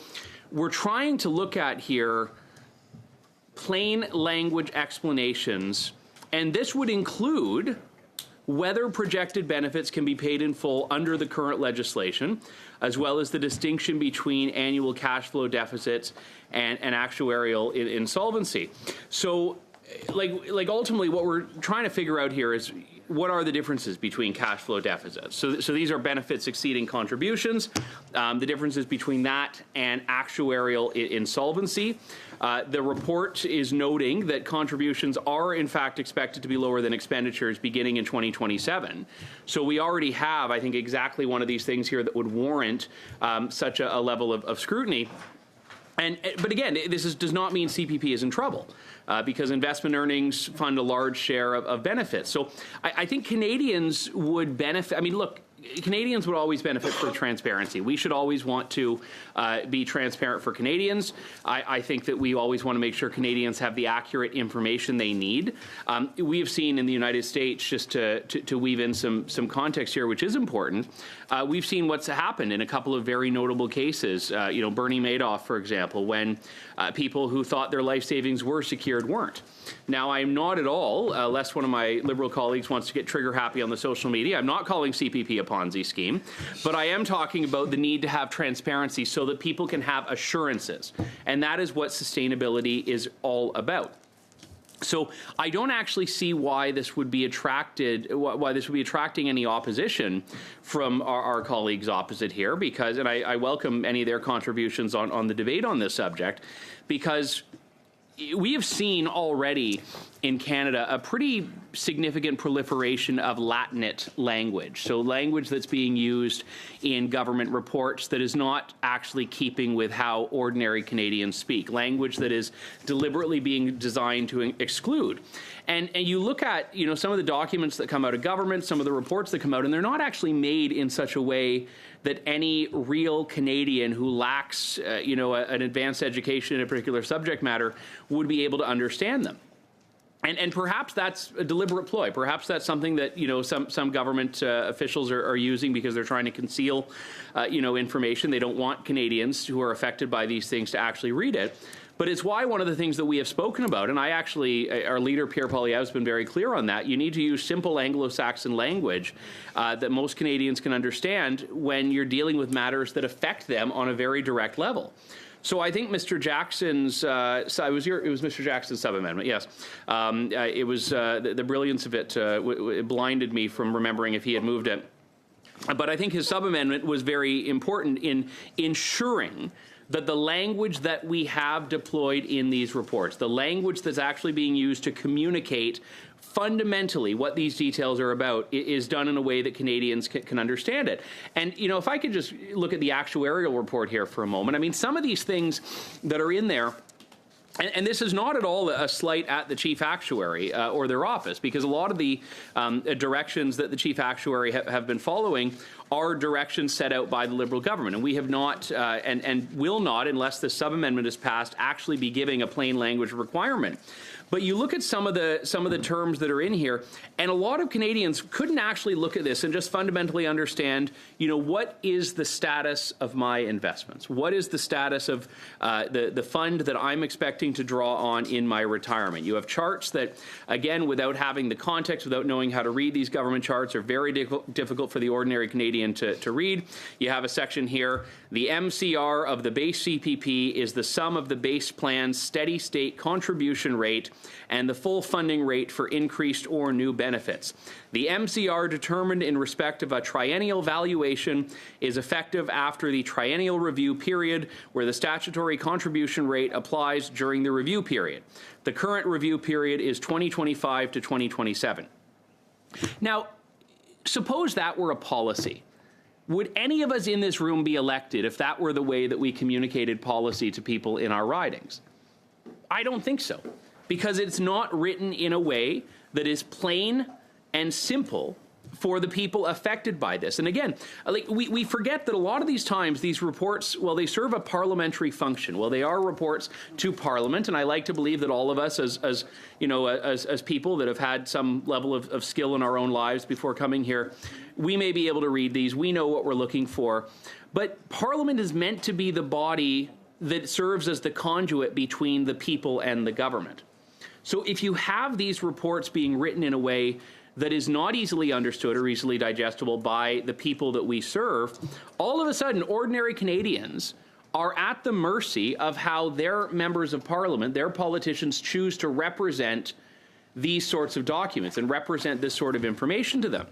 [SPEAKER 7] we're trying to look at here plain language explanations, and this would include whether projected benefits can be paid in full under the current legislation, as well as the distinction between annual cash flow deficits and actuarial insolvency. So, like ultimately, what we're trying to figure out here is what are the differences between cash flow deficits. So these are benefits exceeding contributions. The differences between that and actuarial insolvency. The report is noting that contributions are, in fact, expected to be lower than expenditures beginning in 2027. So we already have, I think, exactly one of these things here that would warrant such a level of scrutiny. But again, this does not mean CPP is in trouble, because investment earnings fund a large share of benefits. So I think Canadians would benefit. I mean, look, Canadians would always benefit from transparency. We should always want to be transparent for Canadians. I think that we always want to make sure Canadians have the accurate information they need. We have seen in the United States, just to weave in some context here, which is important, we've seen what's happened in a couple of very notable cases. Bernie Madoff, for example, when people who thought their life savings were secured weren't. Now, I'm not at all, lest one of my Liberal colleagues wants to get trigger happy on the social media, I'm not calling CPP a Ponzi scheme, but I am talking about the need to have transparency so that people can have assurances. And that is what sustainability is all about. So I don't actually see why this would be attracting any opposition from our colleagues opposite here, because, and I welcome any of their contributions on the debate on this subject, because we have seen already in Canada a pretty significant proliferation of Latinate language. So language that's being used in government reports that is not actually keeping with how ordinary Canadians speak. Language that is deliberately being designed to exclude. And you look at, some of the documents that come out of government, some of the reports that come out, and they're not actually made in such a way that any real Canadian who lacks, an advanced education in a particular subject matter would be able to understand them. And perhaps that's a deliberate ploy. Perhaps that's something that, some government officials are using because they're trying to conceal, information. They don't want Canadians who are affected by these things to actually read it. But it's why one of the things that we have spoken about, and our leader, Pierre Poilievre, has been very clear on that, you need to use simple Anglo-Saxon language that most Canadians can understand when you're dealing with matters that affect them on a very direct level. So I think Mr. Jackson's, it was Mr. Jackson's sub-amendment, yes. It was the brilliance of it, it blinded me from remembering if he had moved it. But I think his sub-amendment was very important in ensuring that the language that we have deployed in these reports, the language that's actually being used to communicate fundamentally what these details are about, is done in a way that Canadians can understand it. And, you know, if I could just look at the actuarial report here for a moment, I mean, some of these things that are in there, and this is not at all a slight at the chief actuary or their office, because a lot of the directions that the chief actuary have been following are directions set out by the Liberal government. And we have not, and will not, unless the sub-amendment is passed, actually be giving a plain language requirement. But you look at some of the terms that are in here, and a lot of Canadians couldn't actually look at this and just fundamentally understand, you know, what is the status of my investments? What is the status of the fund that I'm expecting to draw on in my retirement? You have charts that, again, without having the context, without knowing how to read these government charts, are very difficult for the ordinary Canadian to read. You have a section here. The MCR of the base CPP is the sum of the base plan's steady state contribution rate and the full funding rate for increased or new benefits. The MCR determined in respect of a triennial valuation is effective after the triennial review period, where the statutory contribution rate applies during the review period. The current review period is 2025 to 2027. Now, suppose that were a policy. Would any of us in this room be elected if that were the way that we communicated policy to people in our ridings? I don't think so, because it's not written in a way that is plain and simple for the people affected by this. And again, like we forget that a lot of these times, these reports, well, they serve a parliamentary function. Well, they are reports to Parliament, and I like to believe that all of us as people that have had some level of skill in our own lives before coming here, we may be able to read these. We know what we're looking for. But Parliament is meant to be the body that serves as the conduit between the people and the government. So if you have these reports being written in a way that is not easily understood or easily digestible by the people that we serve, all of a sudden ordinary Canadians are at the mercy of how their members of Parliament, their politicians, choose to represent these sorts of documents and represent this sort of information to them.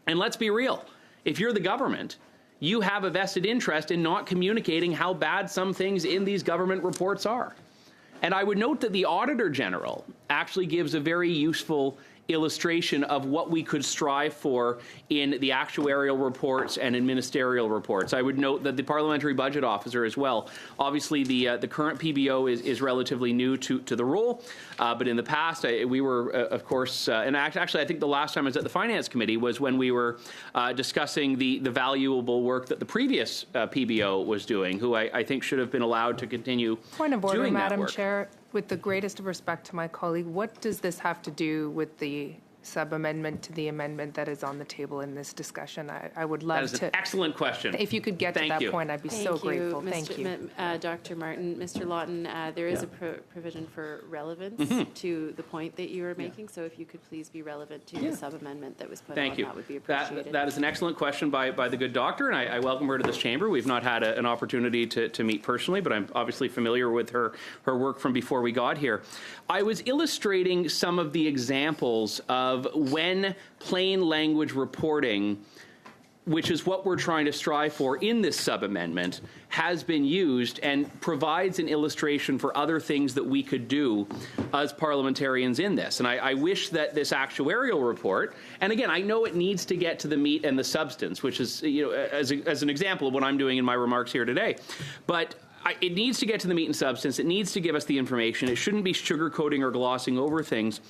[SPEAKER 7] And let's be real, if you're the government, you have a vested interest in not communicating how bad some things in these government reports are. And I would note that the Auditor General actually gives a very useful illustration of what we could strive for in the actuarial reports and in ministerial reports. I would note that the Parliamentary Budget Officer as well. Obviously, the current PBO is relatively new to the role, but in the past, we were, of course, and actually, I think the last time I was at the Finance Committee was when we were discussing the valuable work that the previous PBO was doing, who I think should have been allowed to continue
[SPEAKER 8] Point of order,
[SPEAKER 7] doing that
[SPEAKER 8] Madam
[SPEAKER 7] work.
[SPEAKER 8] Chair. With the greatest of respect to my colleague, what does this have to do with the sub-amendment to the amendment that is on the table in this discussion? I would love to.
[SPEAKER 7] That is an excellent question.
[SPEAKER 8] If you could get to that point, I'd be so grateful. Thank you.
[SPEAKER 1] Dr. Martin. Mr. Lawton, there is a provision for relevance to the point that you were making, so if you could please be relevant to the sub-amendment that was put on, that would be appreciated.
[SPEAKER 7] That is an excellent question by the good doctor, and I welcome her to this chamber. We've not had an opportunity to meet personally, but I'm obviously familiar with her work from before we got here. I was illustrating some of the examples of when plain language reporting, which is what we're trying to strive for in this sub-amendment, has been used and provides an illustration for other things that we could do as parliamentarians in this. And I wish that this actuarial report, and again, I know it needs to get to the meat and the substance, which is, as an example of what I'm doing in my remarks here today, but it needs to get to the meat and substance. It needs to give us the information. It shouldn't be sugarcoating or glossing over things.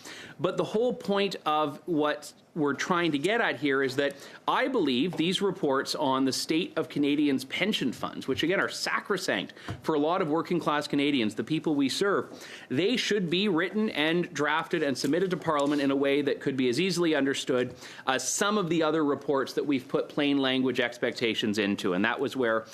[SPEAKER 7] But the whole point of what we're trying to get at here is that I believe these reports on the state of Canadians' pension funds, which again are sacrosanct for a lot of working class Canadians, the people we serve, they should be written and drafted and submitted to Parliament in a way that could be as easily understood as some of the other reports that we've put plain language expectations into. And that was where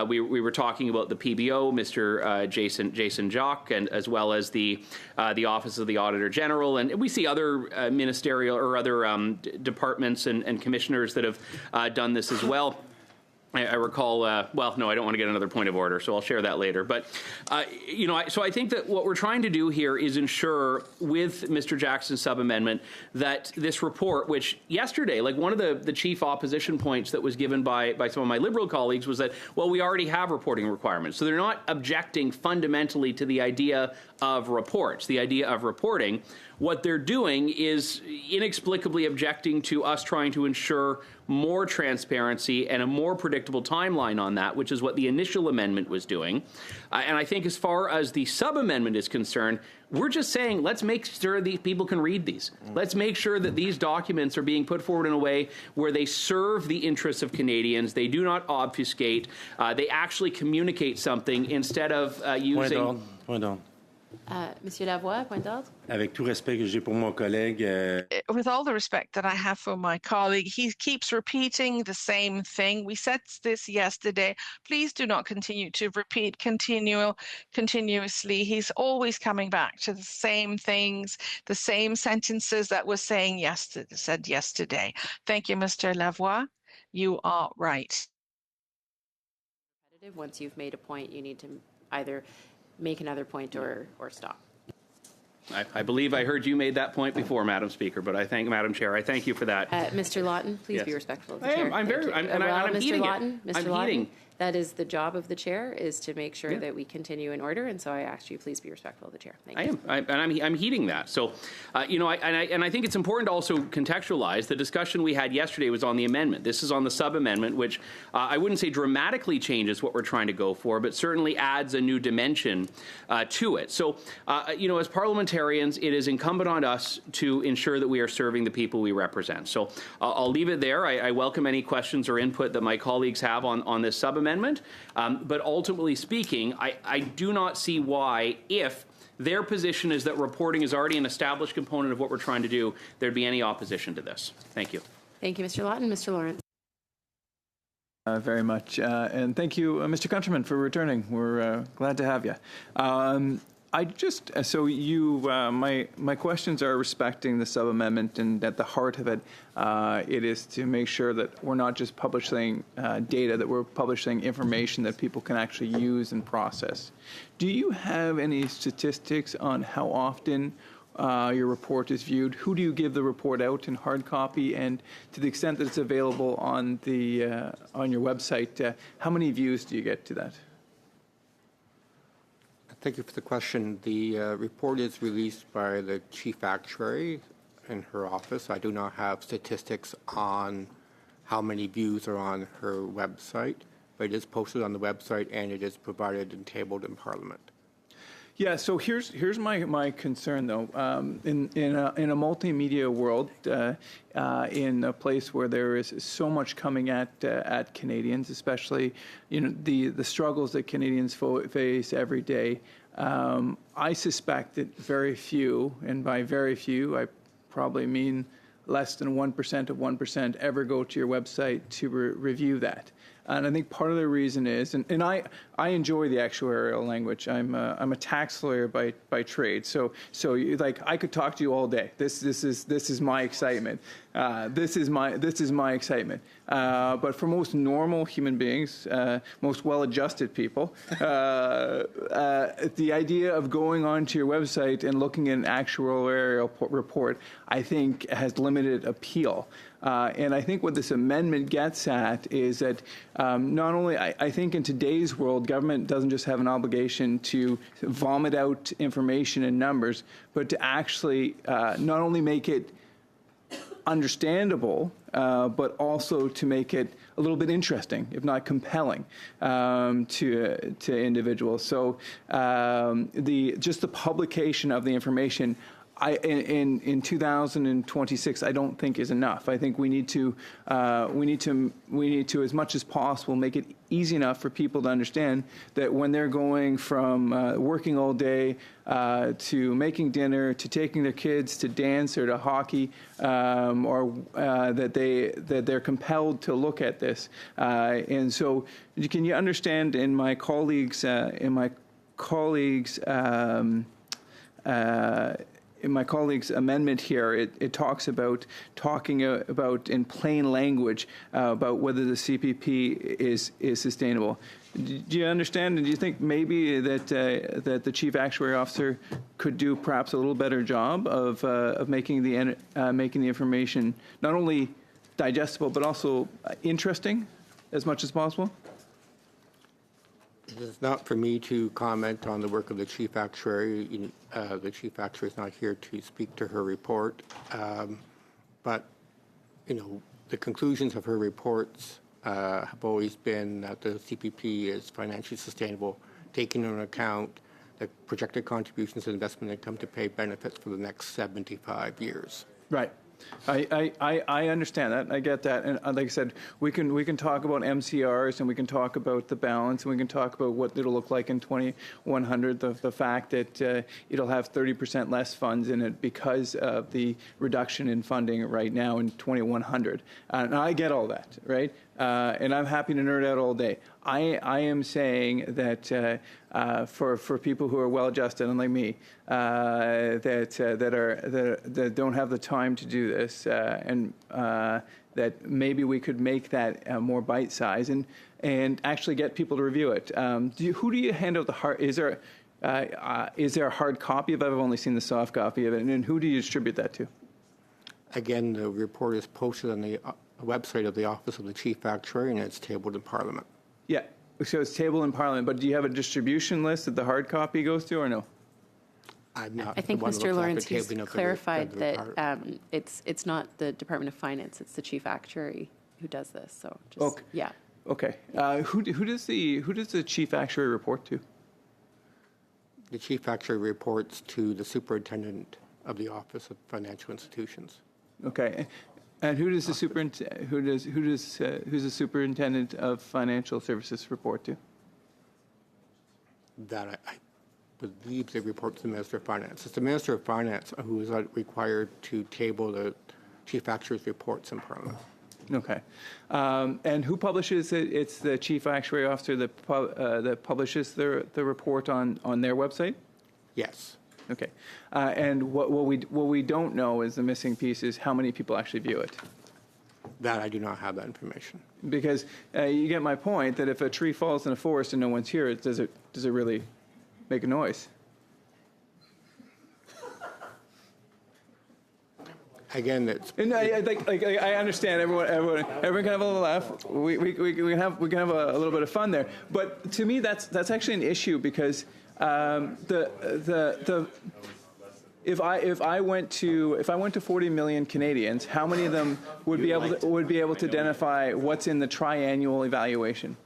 [SPEAKER 7] we were talking about the PBO, Mr. Jason Jock, and as well as the Office of the Auditor General. And we see other ministerial or other departments and commissioners that have done this as well. I recall, well, no, I don't want to get another point of order, so I'll share that later. But, so I think that what we're trying to do here is ensure with Mr. Jackson's sub-amendment that this report, which yesterday, like one of the chief opposition points that was given by some of my Liberal colleagues was that, well, we already have reporting requirements. So they're not objecting fundamentally to the idea of reports, the idea of reporting. What they're doing is inexplicably objecting to us trying to ensure more transparency and a more predictable timeline on that, which is what the initial amendment was doing. And I think as far as the sub-amendment is concerned, we're just saying, let's make sure these people can read these. Let's make sure that these documents are being put forward in a way where they serve the interests of Canadians. They do not obfuscate. They actually communicate something instead of using...
[SPEAKER 9] Point on.
[SPEAKER 1] Monsieur Lavoie, point d'ordre.
[SPEAKER 9] Avec tout respect que j'ai pour mon collègue.
[SPEAKER 10] With all the respect that I have for my colleague, he keeps repeating the same thing. We said this yesterday. Please do not continue to repeat continuously. He's always coming back to the same things, the same sentences that was said yesterday. Thank you, Mr. Lavoie. You are right.
[SPEAKER 1] Once you've made a point, you need to either make another point or stop.
[SPEAKER 7] I believe I heard you made that point before, Madam Speaker, but Madam Chair, I thank you for that.
[SPEAKER 1] Mr. Lawton, please be respectful of the chair.
[SPEAKER 7] I'm
[SPEAKER 1] Mr.
[SPEAKER 7] heeding
[SPEAKER 1] Lawton,
[SPEAKER 7] it.
[SPEAKER 1] Mr. Lawton, that is the job of the chair, is to make sure
[SPEAKER 7] Yeah.
[SPEAKER 1] that we continue in order, and so I ask you please be respectful of the chair. Thank you.
[SPEAKER 7] I'm heeding that. So, I think it's important to also contextualize the discussion we had yesterday was on the amendment. This is on the sub-amendment, which I wouldn't say dramatically changes what we're trying to go for, but certainly adds a new dimension to it. So, as parliamentarians, it is incumbent on us to ensure that we are serving the people we represent. So, I'll leave it there. I welcome any questions or input that my colleagues have on this sub-amendment. But ultimately speaking, I do not see why, if their position is that reporting is already an established component of what we're trying to do, there'd be any opposition to this. Thank you.
[SPEAKER 1] Thank you, Mr. Lawton. Mr. Lawrence.
[SPEAKER 2] Very much. And thank you, Mr. Countryman, for returning. We're glad to have you. My questions are respecting the sub-amendment, and at the heart of it, it is to make sure that we're not just publishing data, that we're publishing information that people can actually use and process. Do you have any statistics on how often your report is viewed? Who do you give the report out in hard copy? And to the extent that it's available on your website, how many views do you get to that?
[SPEAKER 11] Thank you for the question. The report is released by the chief actuary in her office. I do not have statistics on how many views are on her website, but it is posted on the website and it is provided and tabled in Parliament.
[SPEAKER 2] Yeah, so here's my concern though. In a multimedia world, in a place where there is so much coming at Canadians, especially the struggles that Canadians face every day, I suspect that very few, and by very few I probably mean less than 1% of 1%, ever go to your website to review that. And I think part of the reason is, and I enjoy the actuarial language. I'm a tax lawyer by trade, so like I could talk to you all day. This is my excitement. This is my excitement. But for most normal human beings, most well-adjusted people, the idea of going onto your website and looking at an actuarial report, I think, has limited appeal. And I think what this amendment gets at is that not only, I think in today's world, government doesn't just have an obligation to vomit out information and numbers, but to actually not only make it understandable, but also to make it a little bit interesting, if not compelling, to individuals. So just the publication of the information, in 2026, I don't think is enough. I think we need to, as much as possible, make it easy enough for people to understand that when they're going from working all day to making dinner to taking their kids to dance or to hockey, or that they're compelled to look at this. And so, can you understand in my colleagues' in my colleague's amendment here, it talks about talking about in plain language about whether the CPP is sustainable. Do you understand? And do you think maybe that the chief actuary officer could do perhaps a little better job of making the information not only digestible but also interesting as much as possible?
[SPEAKER 11] It is not for me to comment on the work of the chief actuary. The chief actuary is not here to speak to her report. But, the conclusions of her reports have always been that the CPP is financially sustainable, taking into account the projected contributions and investment income to pay benefits for the next 75 years.
[SPEAKER 2] Right. I understand that. I get that. And like I said, we can talk about MCRs and we can talk about the balance and we can talk about what it'll look like in 2100, the fact that it'll have 30% less funds in it because of the reduction in funding right now in 2100. And I get all that, right? And I'm happy to nerd out all day. I am saying that for people who are well-adjusted, unlike me, that don't have the time to do this, and that maybe we could make that more bite-sized and actually get people to review it. Who do you hand out the hard? Is there a hard copy of it? I've only seen the soft copy of it, and who do you distribute that to?
[SPEAKER 11] Again, the report is posted on the website of the Office of the Chief Actuary, and it's tabled in Parliament.
[SPEAKER 2] Yeah, so it's tabled in Parliament, but do you have a distribution list that the hard copy goes to, or no?
[SPEAKER 11] I'm not.
[SPEAKER 1] I think Mr. Lawrence has clarified that
[SPEAKER 11] report.
[SPEAKER 1] it's not the Department of Finance, it's the chief actuary who does this. So just,
[SPEAKER 2] Okay.
[SPEAKER 1] yeah.
[SPEAKER 2] Okay. Who does the chief actuary report to?
[SPEAKER 11] The chief actuary reports to the superintendent of the Office of Financial Institutions.
[SPEAKER 2] Okay. And who does the who's the superintendent of financial services report to?
[SPEAKER 11] That I believe they report to the Minister of Finance. It's the Minister of Finance who is required to table the chief actuary's reports in Parliament.
[SPEAKER 2] Okay. And who publishes it? It's the chief actuary officer that publishes the report on their website?
[SPEAKER 11] Yes.
[SPEAKER 2] Okay. And what we don't know is the missing piece is how many people actually view it.
[SPEAKER 11] That I do not have that information.
[SPEAKER 2] Because you get my point that if a tree falls in a forest and no one's here, does it really make a noise?
[SPEAKER 11] Again, it's.
[SPEAKER 2] And I understand everyone can have a little laugh. We can have a little bit of fun there. But to me, that's actually an issue because if I went to 40 million Canadians, how many of them would be able to identify what's in the triannual evaluation?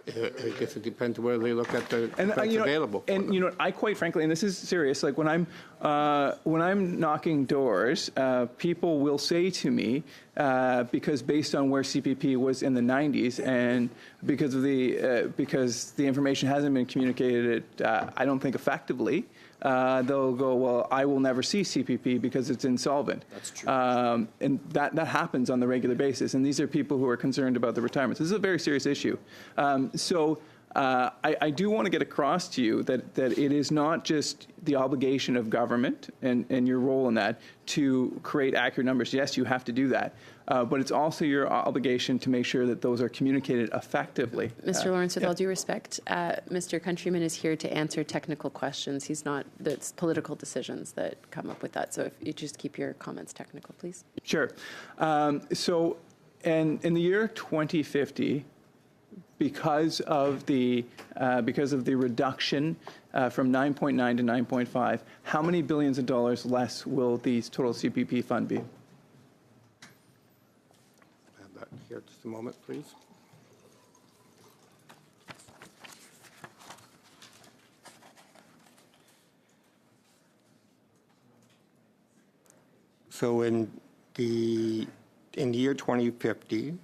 [SPEAKER 11] I guess it depends whether they look at the that's available.
[SPEAKER 2] And I quite frankly, and this is serious, like when I'm knocking doors, people will say to me, because based on where CPP was in the 90s, and because the information hasn't been communicated, I don't think effectively. They'll go, well, I will never see CPP because it's insolvent.
[SPEAKER 5] That's true.
[SPEAKER 2] And that happens on the regular basis. And these are people who are concerned about the retirements. This is a very serious issue. So I do want to get across to you that it is not just the obligation of government and your role in that to create accurate numbers. Yes, you have to do that. But it's also your obligation to make sure that those are communicated effectively.
[SPEAKER 1] Mr. Lawrence, with all due respect, Mr. Countryman is here to answer technical questions. He's not, it's political decisions that come up with that. So if you just keep your comments technical, please.
[SPEAKER 2] Sure. So in the year 2050, because of the reduction from 9.9 to 9.5, how many billions of dollars less will the total CPP fund be?
[SPEAKER 11] Here, just a moment, please. So in the year 2050,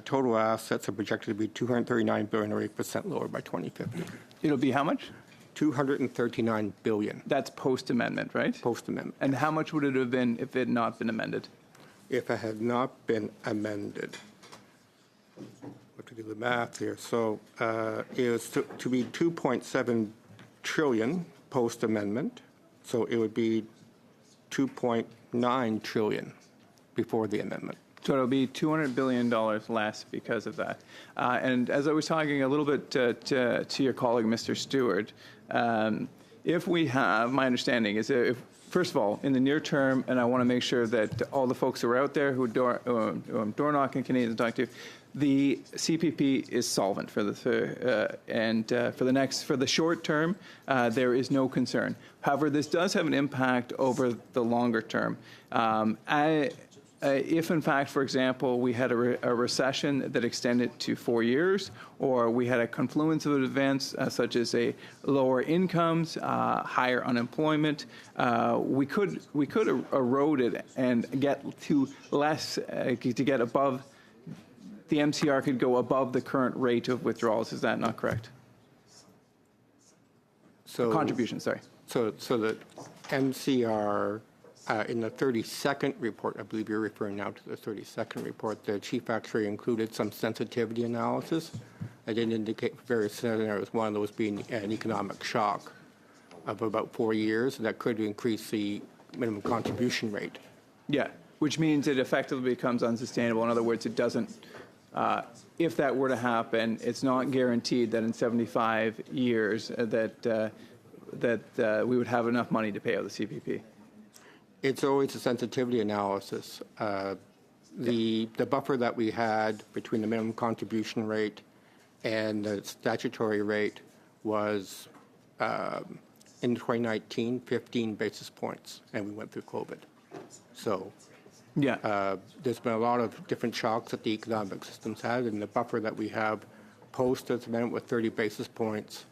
[SPEAKER 11] total assets are projected to be $239 billion, or 8% lower by 2050.
[SPEAKER 2] It'll be how much?
[SPEAKER 11] $239 billion.
[SPEAKER 2] That's post-amendment, right?
[SPEAKER 11] Post-amendment.
[SPEAKER 2] And how much would it have been if it had not been amended?
[SPEAKER 11] If it had not been amended, what to do the math here? So it was to be 2.7 trillion post-amendment. So it would be 2.9 trillion before the amendment.
[SPEAKER 2] So it'll be $200 billion less because of that. And as I was talking a little bit to your colleague, Mr. Stewart, if we have, my understanding is that if, first of all, in the near term, and I want to make sure that all the folks who are out there who I'm door knocking Canadians talk to, the CPP is solvent for the for the short term. There is no concern. However, this does have an impact over the longer term. If, in fact, for example, we had a recession that extended to 4 years, or we had a confluence of events such as a lower incomes, higher unemployment, we could erode it and get to less to get above. The MCR could go above the current rate of withdrawals. Is that not correct?
[SPEAKER 11] So
[SPEAKER 2] contribution, sorry.
[SPEAKER 11] So the MCR. In the 32nd report, I believe you're referring now to the 32nd report, the chief actuary included some sensitivity analysis. I did indicate various scenarios, one of those being an economic shock of about 4 years that could increase the minimum contribution rate.
[SPEAKER 2] Yeah, which means it effectively becomes unsustainable. In other words, it doesn't, if that were to happen, it's not guaranteed that in 75 years that we would have enough money to pay out the CPP.
[SPEAKER 11] It's always a sensitivity analysis. The buffer that we had between the minimum contribution rate and the statutory rate was, in 2019, 15 basis points, and we went through COVID. So
[SPEAKER 2] yeah,
[SPEAKER 11] there's been a lot of different shocks that the economic system's had, and the buffer that we have post this amendment with 30 basis points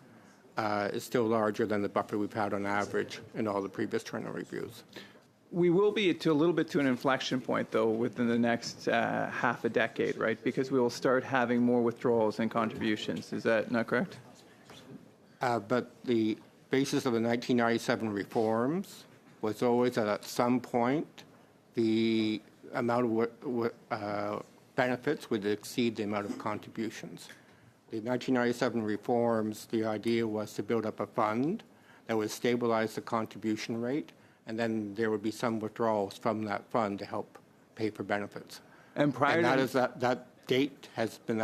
[SPEAKER 11] is still larger than the buffer we've had on average in all the previous triennial reviews.
[SPEAKER 2] We will be to a little bit to an inflection point, though, within the next half a decade, right? Because we will start having more withdrawals and contributions. Is that not correct?
[SPEAKER 11] But the basis of the 1997 reforms was always that at some point the amount of benefits would exceed the amount of contributions. The 1997 reforms, the idea was to build up a fund that would stabilize the contribution rate, and then there would be some withdrawals from that fund to help pay for benefits.
[SPEAKER 2] And prior
[SPEAKER 11] and
[SPEAKER 2] to
[SPEAKER 11] that date has been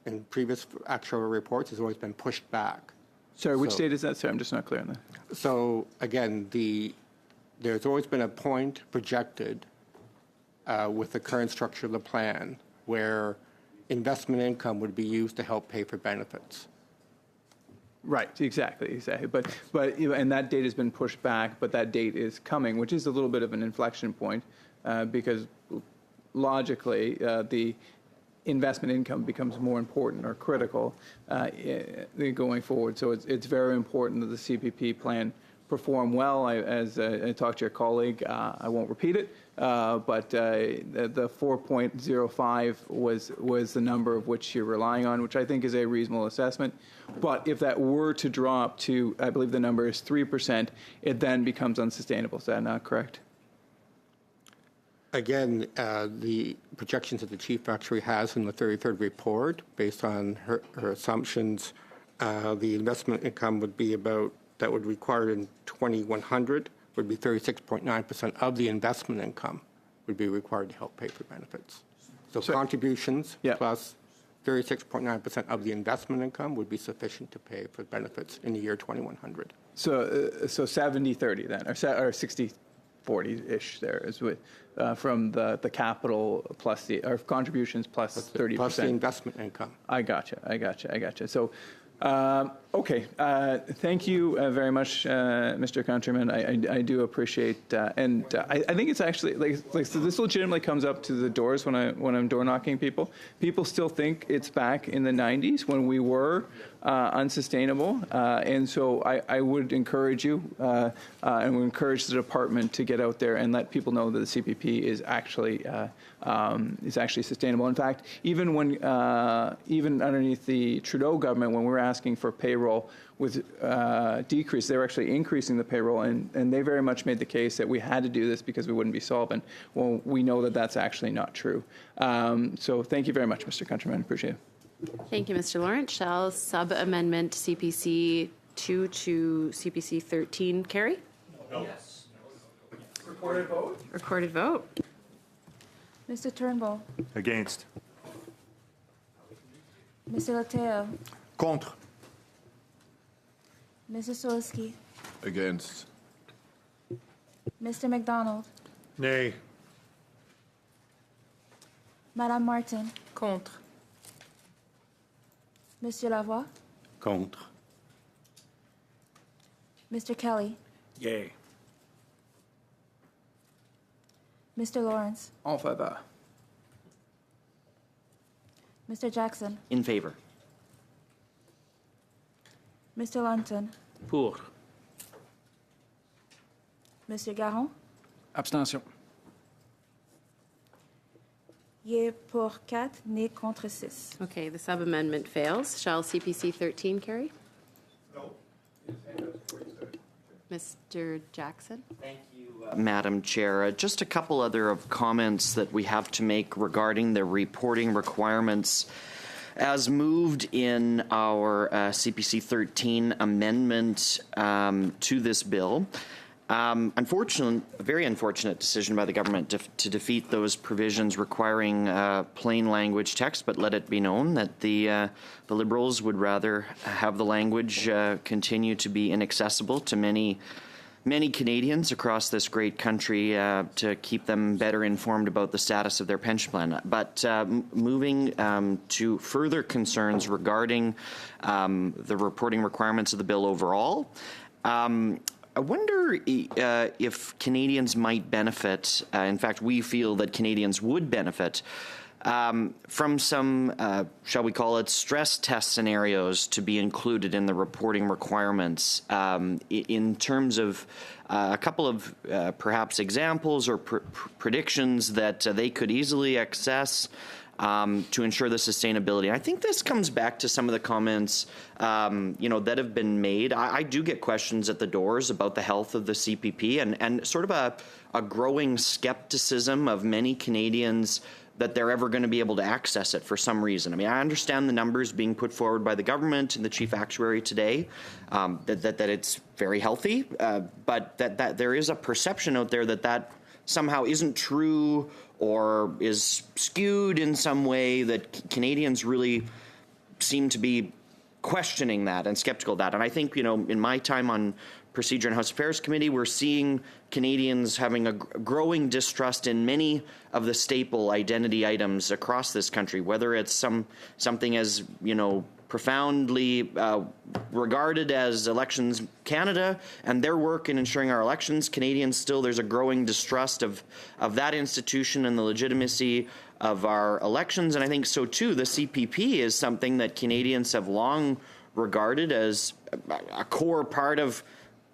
[SPEAKER 11] in previous actual reports has always been pushed back.
[SPEAKER 2] Sorry, which date is that? Sorry, I'm just not clear on that.
[SPEAKER 11] So again, there's always been a point projected with the current structure of the plan where investment income would be used to help pay for benefits.
[SPEAKER 2] Right, exactly. But and that date has been pushed back, but that date is coming, which is a little bit of an inflection point because logically the investment income becomes more important or critical going forward. So it's very important that the CPP plan perform well. As I talked to your colleague, I won't repeat it, but the 4.05 was the number of which you're relying on, which I think is a reasonable assessment. But if that were to drop to, I believe the number is 3%, it then becomes unsustainable. Is that not correct?
[SPEAKER 11] Again, the projections that the chief actuary has in the 33rd report, based on her assumptions, the investment income would be about, that would require in 2100 would be 36.9% of the investment income would be required to help pay for benefits. So contributions plus 36.9% of the investment income would be sufficient to pay for benefits in the year 2100.
[SPEAKER 2] So 70-30 then, or 60-40-ish there is with from the capital plus the contributions plus 30%.
[SPEAKER 11] Plus the investment income.
[SPEAKER 2] I gotcha. So Okay. Thank you very much, Mr. Countryman. I do appreciate, and I think it's actually so this legitimately comes up to the doors when I'm door knocking people. People still think it's back in the 90s when we were unsustainable, and so I would encourage you and would encourage the department to get out there and let people know that the CPP is actually sustainable. In fact, even when even underneath the Trudeau government, when we were asking for payroll with decrease, they were actually increasing the payroll, and they very much made the case that we had to do this because we wouldn't be solvent. Well, we know that that's actually not true. So thank you very much, Mr. Countryman. Appreciate it.
[SPEAKER 1] Thank you, Mr. Lawrence. Shall sub-amendment CPC 2 to CPC 13 carry?
[SPEAKER 12] No. Yes. Recorded vote?
[SPEAKER 1] Recorded vote.
[SPEAKER 13] Mr. Turnbull.
[SPEAKER 12] Against.
[SPEAKER 13] Mr. Lateo.
[SPEAKER 12] Contre.
[SPEAKER 13] Mr. Soliski.
[SPEAKER 12] Against.
[SPEAKER 13] Mr. McDonald.
[SPEAKER 12] Nay.
[SPEAKER 13] Madame Martin.
[SPEAKER 8] Contre.
[SPEAKER 13] Monsieur Lavoie.
[SPEAKER 9] Contre.
[SPEAKER 13] Mr. Kelly.
[SPEAKER 12] Yay.
[SPEAKER 13] Mr. Lawrence.
[SPEAKER 2] En faveur.
[SPEAKER 13] Mr. Jackson.
[SPEAKER 5] In favor.
[SPEAKER 13] Mr. Lunton.
[SPEAKER 7] Pour.
[SPEAKER 13] Monsieur Garon.
[SPEAKER 2] Abstention.
[SPEAKER 13] Yé pour 4, né contre 6.
[SPEAKER 1] Okay, the sub-amendment fails. Shall CPC 13 carry?
[SPEAKER 12] No.
[SPEAKER 1] Mr. Jackson?
[SPEAKER 5] Madam Chair, just a couple other of comments that we have to make regarding the reporting requirements as moved in our CPC 13 amendment to this bill. Unfortunately, a very unfortunate decision by the government to defeat those provisions requiring plain language text, but let it be known that the Liberals would rather have the language continue to be inaccessible to many Canadians across this great country to keep them better informed about the status of their pension plan. But moving to further concerns regarding the reporting requirements of the bill overall, I wonder if Canadians might benefit, in fact, we feel that Canadians would benefit from some, shall we call it, stress test scenarios to be included in the reporting requirements in terms of a couple of perhaps examples or predictions that they could easily access to ensure the sustainability. I think this comes back to some of the comments, that have been made. I do get questions at the doors about the health of the CPP and sort of a growing skepticism of many Canadians that they're ever going to be able to access it for some reason. I mean, I understand the numbers being put forward by the government and the chief actuary today, that it's very healthy, but that there is a perception out there that somehow isn't true or is skewed in some way, that Canadians really seem to be questioning that and skeptical of that. And I think, in my time on Procedure and House Affairs Committee, we're seeing Canadians having a growing distrust in many of the staple identity items across this country, whether it's something as, profoundly regarded as Elections Canada and their work in ensuring our elections. Canadians still, there's a growing distrust of that institution and the legitimacy of our elections. And I think so too, the CPP is something that Canadians have long regarded as a core part of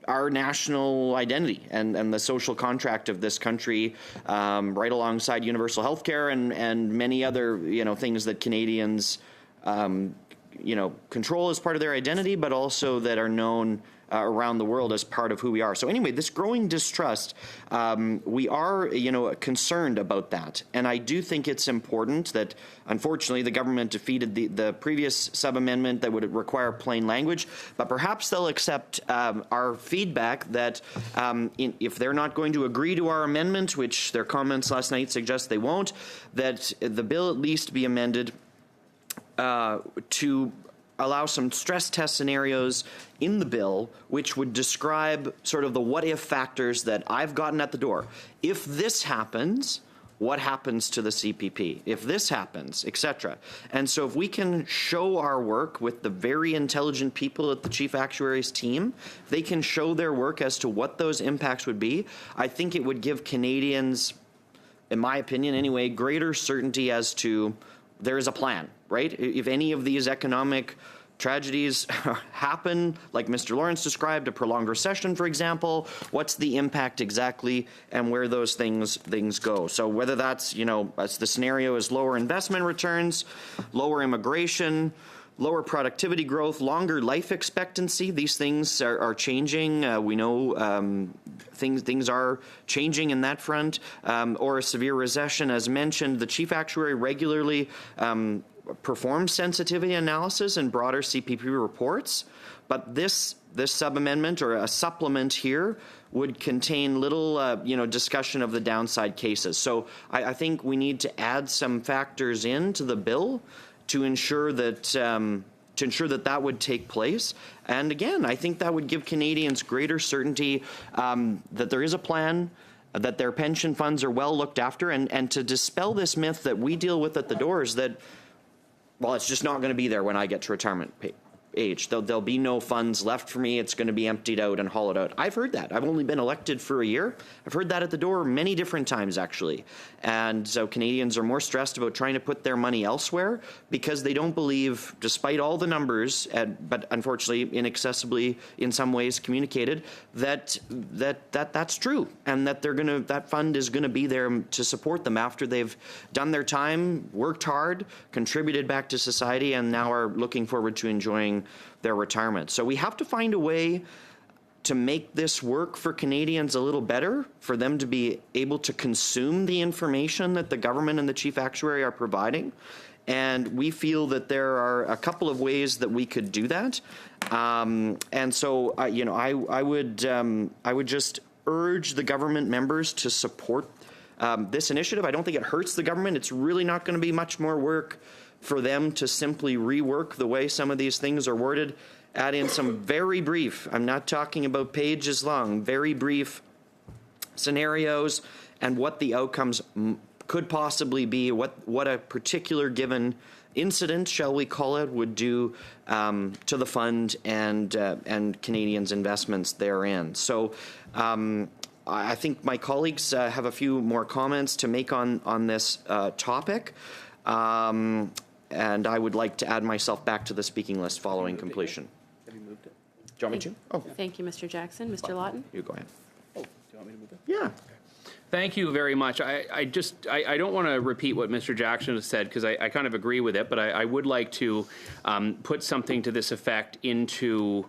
[SPEAKER 5] our national identity and the social contract of this country, right alongside universal health care and many other, things that Canadians control as part of their identity, but also that are known around the world as part of who we are. So anyway, this growing distrust, we are, concerned about that. And I do think it's important that, unfortunately, the government defeated the previous sub-amendment that would require plain language, but perhaps they'll accept our feedback that if they're not going to agree to our amendment, which their comments last night suggest they won't, that the bill at least be amended to allow some stress test scenarios in the bill, which would describe sort of the what-if factors that I've gotten at the door. If this happens, what happens to the CPP if this happens, etc. And so if we can show our work with the very intelligent people at the Chief Actuary's team, they can show their work as to what those impacts would be, I think it would give Canadians, in my opinion anyway, greater certainty as to there is a plan, right? If any of these economic tragedies happen, like Mr. Lawrence described, a prolonged recession, for example, what's the impact exactly and where those things go? So whether that's, as the scenario is lower investment returns, lower immigration, lower productivity growth, longer life expectancy, these things are changing. We know things are changing in that front, or a severe recession. As mentioned, the Chief Actuary regularly perform sensitivity analysis in broader CPP reports, but this sub-amendment or a supplement here would contain little, discussion of the downside cases. So I think we need to add some factors into the bill to ensure that that would take place. And again, I think that would give Canadians greater certainty that there is a plan, that their pension funds are well looked after, and to dispel this myth that we deal with at the doors that, well, it's just not going to be there when I get to retirement age. There'll be no funds left for me. It's going to be emptied out and hollowed out. I've heard that. I've only been elected for a year. I've heard that at the door many different times, actually. And so Canadians are more stressed about trying to put their money elsewhere because they don't believe, despite all the numbers, but unfortunately inaccessibly in some ways communicated, that's true, and that that fund is going to be there to support them after they've done their time, worked hard, contributed back to society, and now are looking forward to enjoying their retirement. So we have to find a way to make this work for Canadians a little better, for them to be able to consume the information that the government and the Chief Actuary are providing. And we feel that there are a couple of ways that we could do that. And so, I would just urge the government members to support this initiative. I don't think it hurts the government. It's really not going to be much more work for them to simply rework the way some of these things are worded, add in some very brief, I'm not talking about pages long, very brief scenarios and what the outcomes could possibly be, what a particular given incident, shall we call it, would do to the fund and Canadians' investments therein. So I think my colleagues have a few more comments to make on this topic. And I would like to add myself back to the speaking list following completion.
[SPEAKER 7] Have you moved it?
[SPEAKER 5] Do you want me to? Oh,
[SPEAKER 1] Thank you, Mr. Jackson. Mr. Lawton?
[SPEAKER 5] you go ahead.
[SPEAKER 7] Oh, do you want me to move it?
[SPEAKER 5] Yeah.
[SPEAKER 7] Thank you very much. I don't want to repeat what Mr. Jackson has said because I kind of agree with it, but I would like to put something to this effect into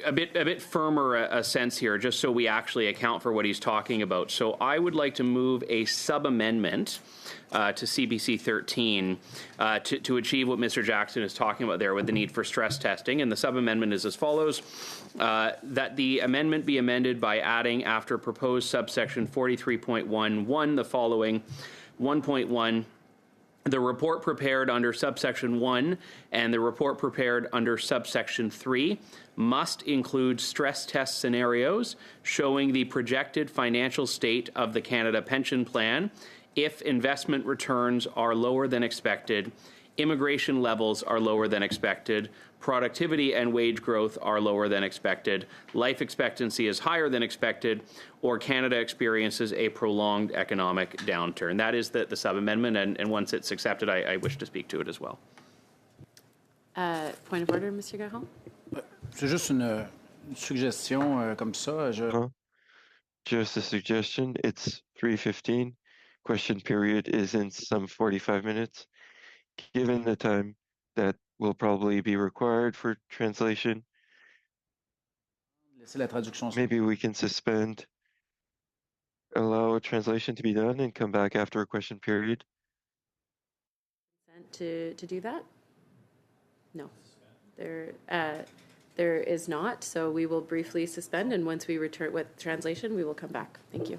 [SPEAKER 7] a bit firmer a sense here, just so we actually account for what he's talking about. So I would like to move a sub-amendment to CBC 13 to achieve what Mr. Jackson is talking about there with the need for stress testing. And the sub-amendment is as follows, that the amendment be amended by adding after proposed subsection 43.11 the following: 1.1, the report prepared under subsection 1 and the report prepared under subsection 3 must include stress test scenarios showing the projected financial state of the Canada Pension Plan if investment returns are lower than expected, immigration levels are lower than expected, productivity and wage growth are lower than expected, life expectancy is higher than expected, or Canada experiences a prolonged economic downturn. That is the sub-amendment, and once it's accepted, I wish to speak to it as well.
[SPEAKER 1] Point of order, Mr. Garon?
[SPEAKER 14] C'est juste une suggestion comme ça.
[SPEAKER 3] Just a suggestion. It's 3:15. Question period is in some 45 minutes. Given the time that will probably be required for translation,
[SPEAKER 14] Laissez la traduction.
[SPEAKER 3] maybe we can suspend, allow a translation to be done, and come back after a question period.
[SPEAKER 1] Consent to do that? No. There is not, so we will briefly suspend, and once we return with translation, we will come back. Thank you.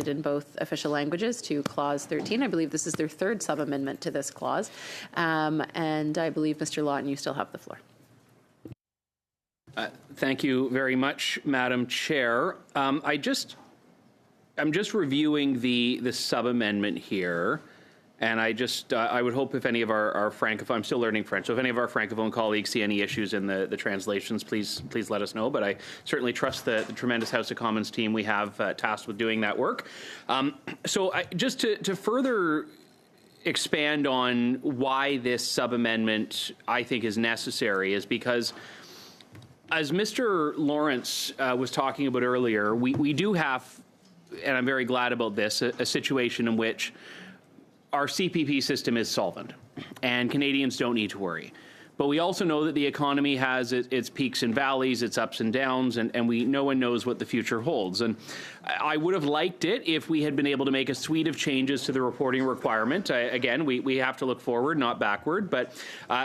[SPEAKER 1] In both official languages to Clause 13. I believe this is their third sub-amendment to this clause. And I believe, Mr. Lawton, you still have the floor.
[SPEAKER 7] Thank you very much, Madam Chair. I'm just reviewing the sub-amendment here. And I would hope if any of our Francophone, I'm still learning French, so if any of our Francophone colleagues see any issues in the translations, please let us know. But I certainly trust the tremendous House of Commons team we have tasked with doing that work. Just to further expand on why this sub-amendment, I think, is necessary is because, as Mr. Lawrence was talking about earlier, we do have, and I'm very glad about this, a situation in which our CPP system is solvent, and Canadians don't need to worry. But we also know that the economy has its peaks and valleys, its ups and downs, and no one knows what the future holds. And I would have liked it if we had been able to make a suite of changes to the reporting requirement. Again, we have to look forward, not backward. But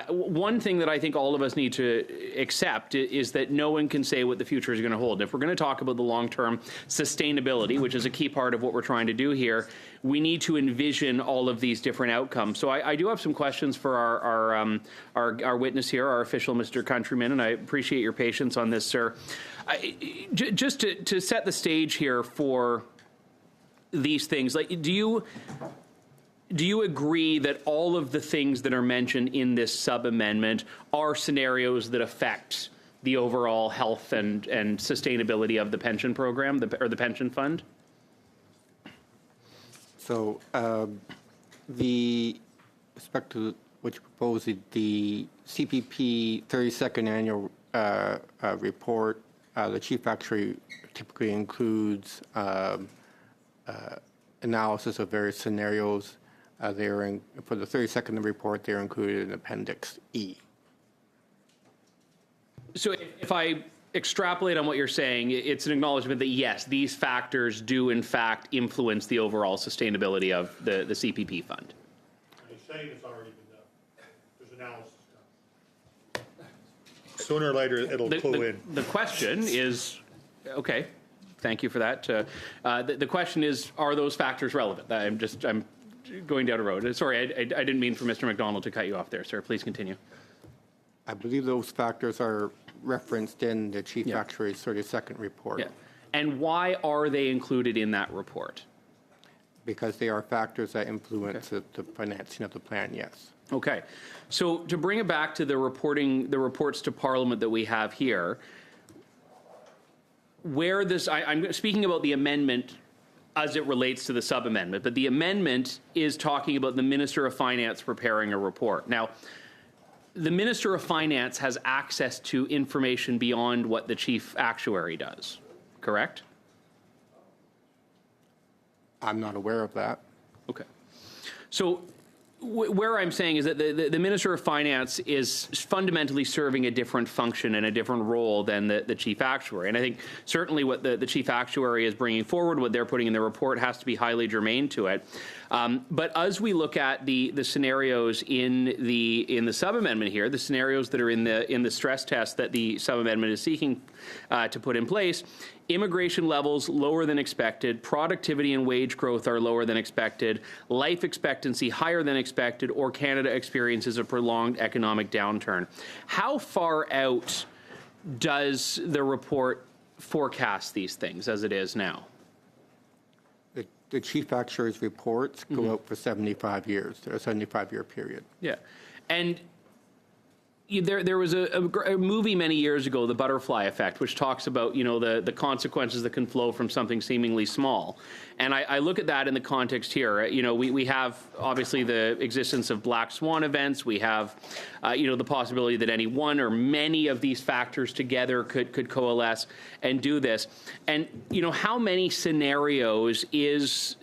[SPEAKER 7] one thing that I think all of us need to accept is that no one can say what the future is going to hold. If we're going to talk about the long-term sustainability, which is a key part of what we're trying to do here, we need to envision all of these different outcomes. So I do have some questions for our witness here, our official, Mr. Countryman, and I appreciate your patience on this, sir. Just to set the stage here for these things, like, do you agree that all of the things that are mentioned in this sub-amendment are scenarios that affect the overall health and sustainability of the pension program, or the pension fund?
[SPEAKER 11] So, respect to what you propose, the CPP 32nd annual report, the chief actuary typically includes analysis of various scenarios. For the 32nd report, they're included in Appendix E.
[SPEAKER 7] So if I extrapolate on what you're saying, it's an acknowledgement that, yes, these factors do, in fact, influence the overall sustainability of the CPP fund.
[SPEAKER 12] He's saying it's already been done. There's analysis done. Sooner or later, it'll clue in.
[SPEAKER 7] The question is, okay, Thank you for that. The question is, are those factors relevant? I'm going down a road. Sorry, I didn't mean for Mr. McDonald to cut you off there, sir. Please continue.
[SPEAKER 11] I believe those factors are referenced in the Chief Actuary's 32nd report.
[SPEAKER 7] Yeah. And why are they included in that report?
[SPEAKER 11] Because they are factors that influence the financing of the plan, yes.
[SPEAKER 7] Okay. So to bring it back to the reports to Parliament that we have here, where this, I'm speaking about the amendment as it relates to the sub-amendment, but the amendment is talking about the Minister of Finance preparing a report. Now, the Minister of Finance has access to information beyond what the Chief Actuary does, correct?
[SPEAKER 11] I'm not aware of that.
[SPEAKER 7] Okay. So where I'm saying is that the Minister of Finance is fundamentally serving a different function and a different role than the Chief Actuary. And I think certainly what the Chief Actuary is bringing forward, what they're putting in the report, has to be highly germane to it. But as we look at the scenarios in the sub-amendment here, the scenarios that are in the stress test that the sub-amendment is seeking to put in place, immigration levels lower than expected, productivity and wage growth are lower than expected, life expectancy higher than expected, or Canada experiences a prolonged economic downturn. How far out does the report forecast these things as it is now?
[SPEAKER 11] The Chief Actuary's reports go out for 75 years, a 75-year period.
[SPEAKER 7] Yeah. And there was a movie many years ago, The Butterfly Effect, which talks about, the consequences that can flow from something seemingly small. And I look at that in the context here. We have, obviously, the existence of black swan events. We have, the possibility that any one or many of these factors together could coalesce and do this. And, how many scenarios is,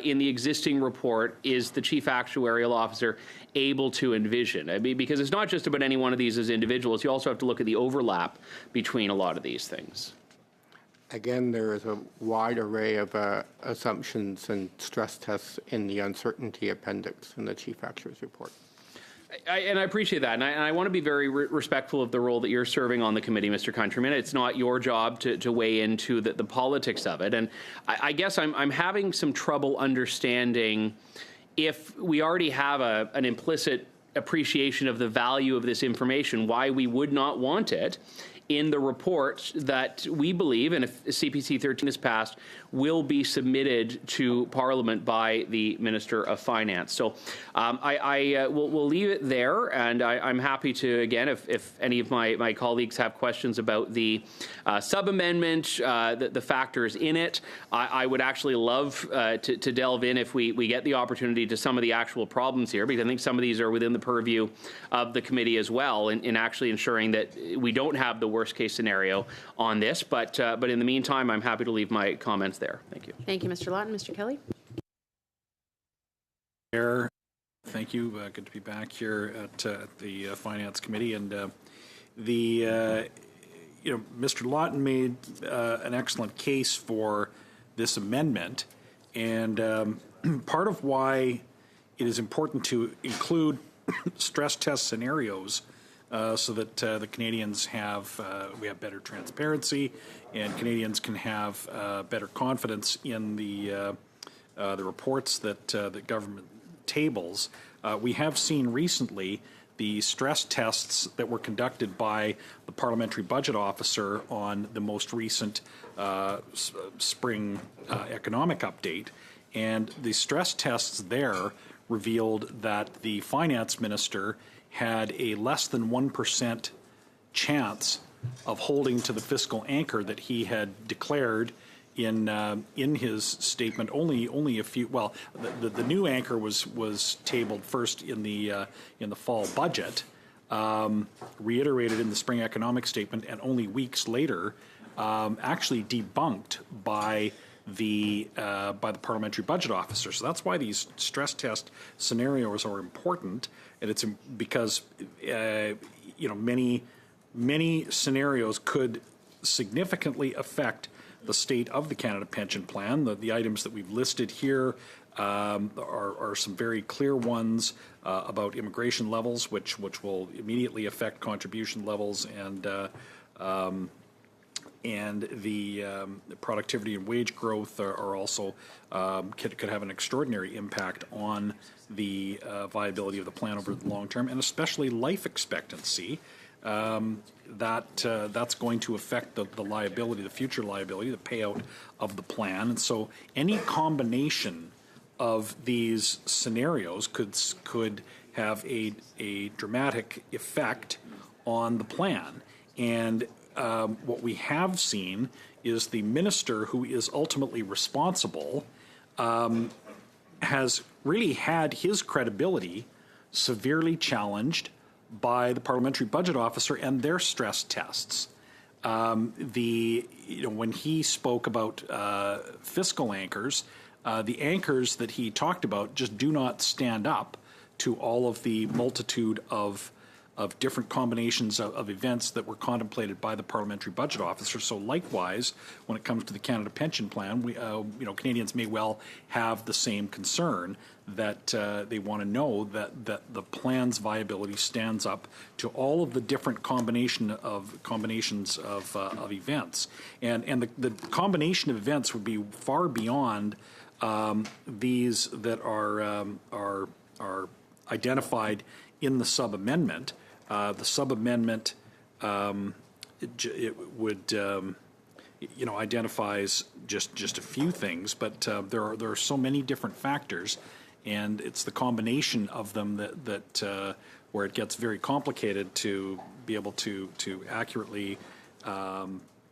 [SPEAKER 7] in the existing report, is the Chief Actuarial Officer able to envision? I mean, because it's not just about any one of these as individuals. You also have to look at the overlap between a lot of these things.
[SPEAKER 11] Again, there is a wide array of assumptions and stress tests in the uncertainty appendix in the Chief Actuary's report.
[SPEAKER 7] And I appreciate that. And I want to be very respectful of the role that you're serving on the committee, Mr. Countryman. It's not your job to weigh into the politics of it. And I guess I'm having some trouble understanding if we already have an implicit appreciation of the value of this information, why we would not want it in the report that we believe, and if CPC 13 is passed, will be submitted to Parliament by the Minister of Finance. So we'll leave it there, and I'm happy to, again, if any of my colleagues have questions about the sub-amendment, the factors in it, I would actually love to delve in, if we get the opportunity, to some of the actual problems here, because I think some of these are within the purview of the committee as well, in actually ensuring that we don't have the worst case scenario on this. But in the meantime, I'm happy to leave my comments there. Thank you.
[SPEAKER 1] Thank you, Mr. Lawton. Mr. Kelly?
[SPEAKER 15] Chair, thank you. Good to be back here at the Finance Committee. And Mr. Lawton made an excellent case for this amendment. And part of why it is important to include stress test scenarios so that the Canadians we have better transparency, and Canadians can have better confidence in the reports that the government tables. We have seen recently the stress tests that were conducted by the Parliamentary Budget Officer on the most recent spring economic update, and the stress tests there revealed that the Finance Minister had a less than 1% chance of holding to the fiscal anchor that he had declared in his statement. Only a few. Well, the new anchor was tabled first in the fall budget, reiterated in the spring economic statement, and only weeks later, actually debunked by the Parliamentary Budget Officer. So that's why these stress test scenarios are important, and it's because many scenarios could significantly affect the state of the Canada Pension Plan. The items that we've listed here are some very clear ones about immigration levels, which will immediately affect contribution levels and the productivity and wage growth are also could have an extraordinary impact on the viability of the plan over the long term, and especially life expectancy. That's going to affect the liability, the future liability, the payout of the plan. And so any combination of these scenarios could have a dramatic effect on the plan. And what we have seen is the minister who is ultimately responsible has really had his credibility severely challenged by the parliamentary budget officer and their stress tests. When he spoke about fiscal anchors, the anchors that he talked about just do not stand up to all of the multitude of different combinations of events that were contemplated by the parliamentary budget officer. So likewise, when it comes to the Canada Pension Plan, Canadians may well have the same concern that they want to know that the plan's viability stands up to all of the different combinations of events, and the combination of events would be far beyond these that are identified in the sub-amendment. The sub-amendment identifies just a few things, but there are so many different factors, and it's the combination of them that where it gets very complicated to be able to accurately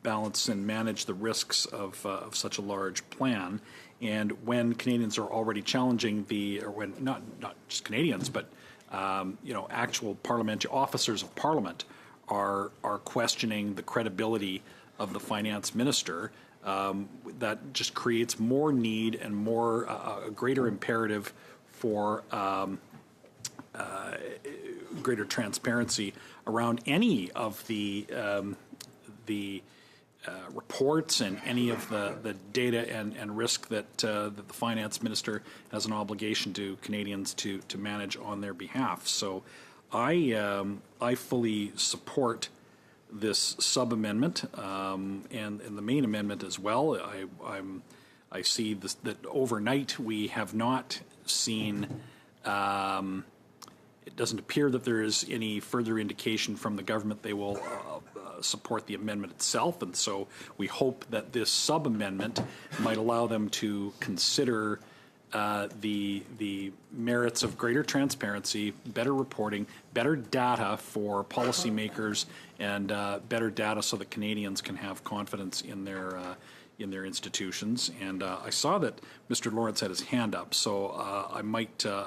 [SPEAKER 15] balance and manage the risks of such a large plan. And when Canadians are already challenging or when not just Canadians, but actual parliamentary officers of Parliament are questioning the credibility of the finance minister, that just creates more need and more a greater imperative for greater transparency around any of the reports and any of the data and risk that the finance minister has an obligation to Canadians to manage on their behalf. So I fully support this sub-amendment and the main amendment as well. I see this, that overnight we have not seen it doesn't appear that there is any further indication from the government they will support the amendment itself, and so we hope that this sub-amendment might allow them to consider the merits of greater transparency, better reporting, better data for policymakers, and better data so that Canadians can have confidence in their institutions. And I saw that Mr. Lawrence had his hand up, so I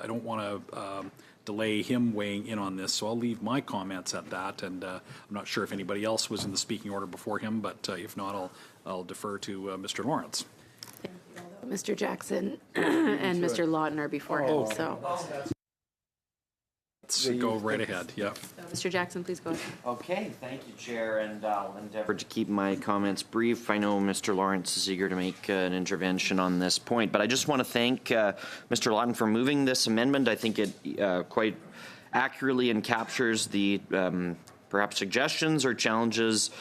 [SPEAKER 15] don't want to delay him weighing in on this, so I'll leave my comments at that. And I'm not sure if anybody else was in the speaking order before him, but if not, I'll defer to Mr. Lawrence.
[SPEAKER 1] Mr. Jackson and Mr. Lawton are before him, so.
[SPEAKER 15] Let's go right ahead, yeah.
[SPEAKER 1] Mr. Jackson, please go ahead.
[SPEAKER 5] Okay, thank you, Chair, and I'll endeavor to keep my comments brief. I know Mr. Lawrence is eager to make an intervention on this point, but I just want to thank Mr. Lawton for moving this amendment. I think it quite accurately encaptures the perhaps suggestions or challenges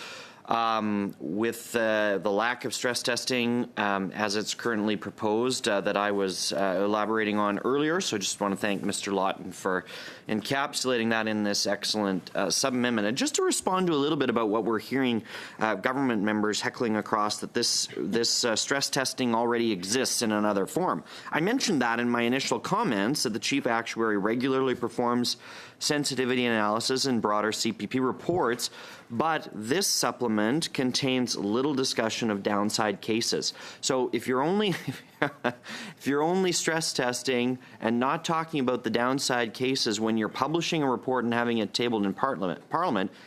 [SPEAKER 5] with the lack of stress testing as it's currently proposed that I was elaborating on earlier. So I just want to thank Mr. Lawton for encapsulating that in this excellent sub-amendment. And just to respond to a little bit about what we're hearing government members heckling across, that this stress testing already exists in another form. I mentioned that in my initial comments, that the Chief Actuary regularly performs sensitivity analysis and broader CPP reports, but this supplement contains little discussion of downside cases. So if you're only stress testing and not talking about the downside cases when you're publishing a report and having it tabled in Parliament,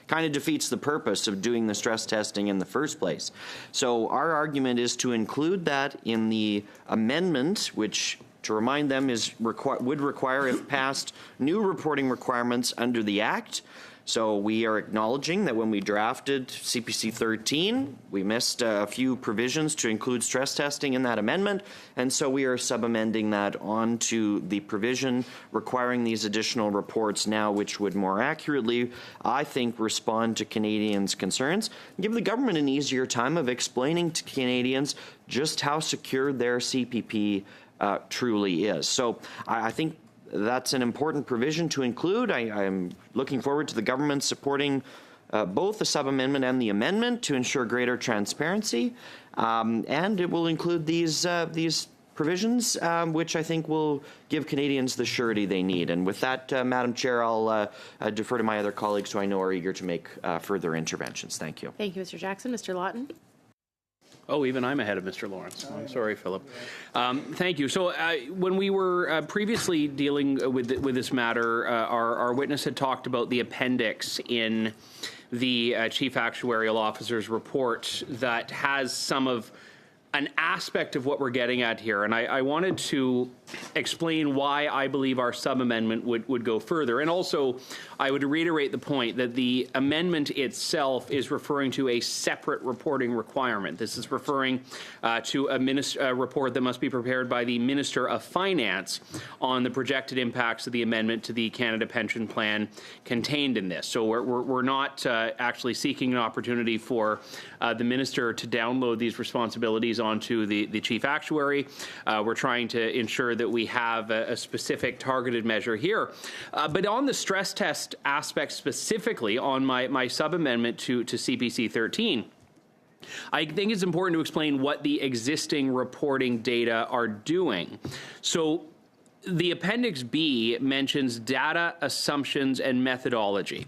[SPEAKER 5] kind of defeats the purpose of doing the stress testing in the first place. So our argument is to include that in the amendment, which, to remind them, would require, if passed, new reporting requirements under the Act, So we are acknowledging that when we drafted CPC 13, we missed a few provisions to include stress testing in that amendment, and so we are sub-amending that onto the provision requiring these additional reports now, which would more accurately, I think, respond to Canadians' concerns, give the government an easier time of explaining to Canadians just how secure their CPP truly is. So I think that's an important provision to include. I'm looking forward to the government supporting both the sub-amendment and the amendment to ensure greater transparency, and it will include these provisions, which I think will give Canadians the surety they need. And with that, Madam Chair, I'll defer to my other colleagues who I know are eager to make further interventions. Thank you.
[SPEAKER 1] Thank you, Mr. Jackson. Mr. Lawton?
[SPEAKER 7] Oh, even I'm ahead of Mr. Lawrence. I'm sorry, Philip. Thank you. So when we were previously dealing with this matter, our witness had talked about the appendix in the Chief Actuarial Officer's report that has some of an aspect of what we're getting at here, and I wanted to explain why I believe our sub-amendment would go further. And also, I would reiterate the point that the amendment itself is referring to a separate reporting requirement. This is referring to a report that must be prepared by the Minister of Finance on the projected impacts of the amendment to the Canada Pension Plan contained in this. So we're not actually seeking an opportunity for the Minister to download these responsibilities onto the Chief Actuary. We're trying to ensure that we have a specific targeted measure here. But on the stress test aspect specifically, on my sub-amendment to CPC 13, I think it's important to explain what the existing reporting data are doing. So the Appendix B mentions data, assumptions, and methodology.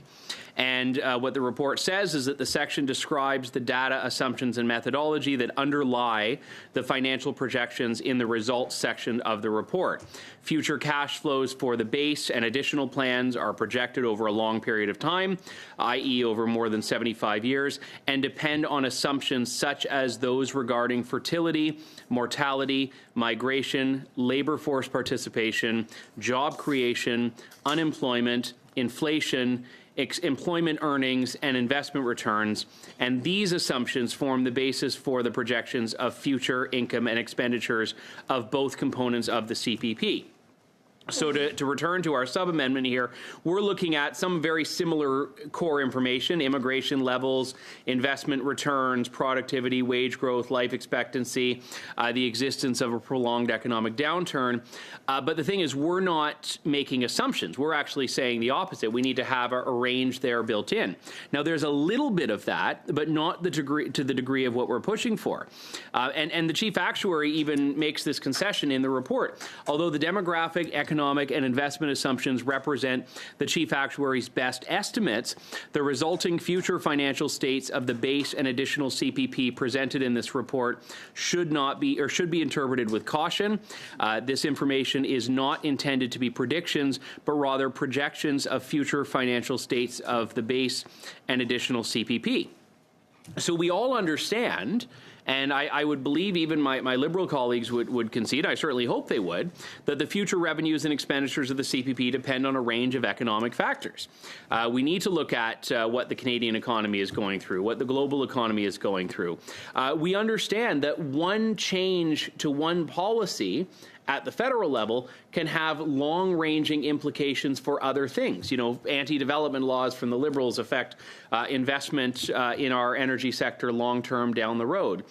[SPEAKER 7] And what the report says is that the section describes the data, assumptions, and methodology that underlie the financial projections in the results section of the report. Future cash flows for the base and additional plans are projected over a long period of time, i.e. over more than 75 years, and depend on assumptions such as those regarding fertility, mortality, migration, labor force participation, job creation, unemployment, inflation, employment earnings, and investment returns, and these assumptions form the basis for the projections of future income and expenditures of both components of the CPP. So to return to our sub-amendment here, we're looking at some very similar core information: immigration levels, investment returns, productivity, wage growth, life expectancy, the existence of a prolonged economic downturn. But the thing is, we're not making assumptions. We're actually saying the opposite. We need to have a range there built in. Now, there's a little bit of that, but not to the degree of what we're pushing for. And the Chief Actuary even makes this concession in the report. Although the demographic, economic, and investment assumptions represent the Chief Actuary's best estimates, the resulting future financial states of the base and additional CPP presented in this report should be interpreted with caution. This information is not intended to be predictions, but rather projections of future financial states of the base and additional CPP. So we all understand, and I would believe even my Liberal colleagues would concede, I certainly hope they would, that the future revenues and expenditures of the CPP depend on a range of economic factors. We need to look at what the Canadian economy is going through, what the global economy is going through. We understand that one change to one policy at the federal level can have long-ranging implications for other things. You know, anti-development laws from the Liberals affect investment in our energy sector long-term down the road.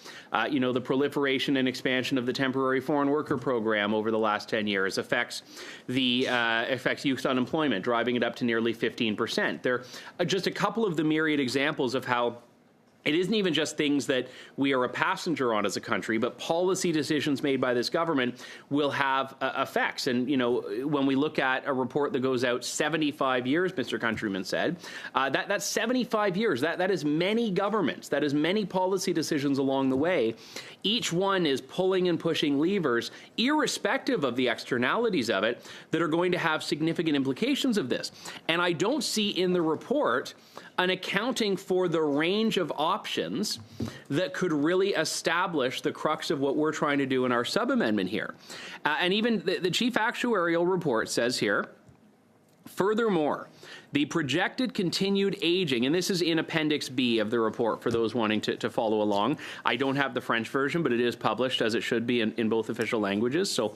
[SPEAKER 7] You know, the proliferation and expansion of the temporary foreign worker program over the last 10 years affects youth unemployment, driving it up to nearly 15%. There are just a couple of the myriad examples of how it isn't even just things that we are a passenger on as a country, but policy decisions made by this government will have effects. And, you know, when we look at a report that goes out 75 years, Mr. Countryman said, that's 75 years. That is many governments. That is many policy decisions along the way. Each one is pulling and pushing levers, irrespective of the externalities of it, that are going to have significant implications of this. And I don't see in the report an accounting for the range of options that could really establish the crux of what we're trying to do in our sub-amendment here. And even the Chief Actuarial report says here Furthermore, the projected continued aging, and this is in Appendix B of the report for those wanting to follow along. I don't have the French version, but it is published, as it should be, in both official languages, so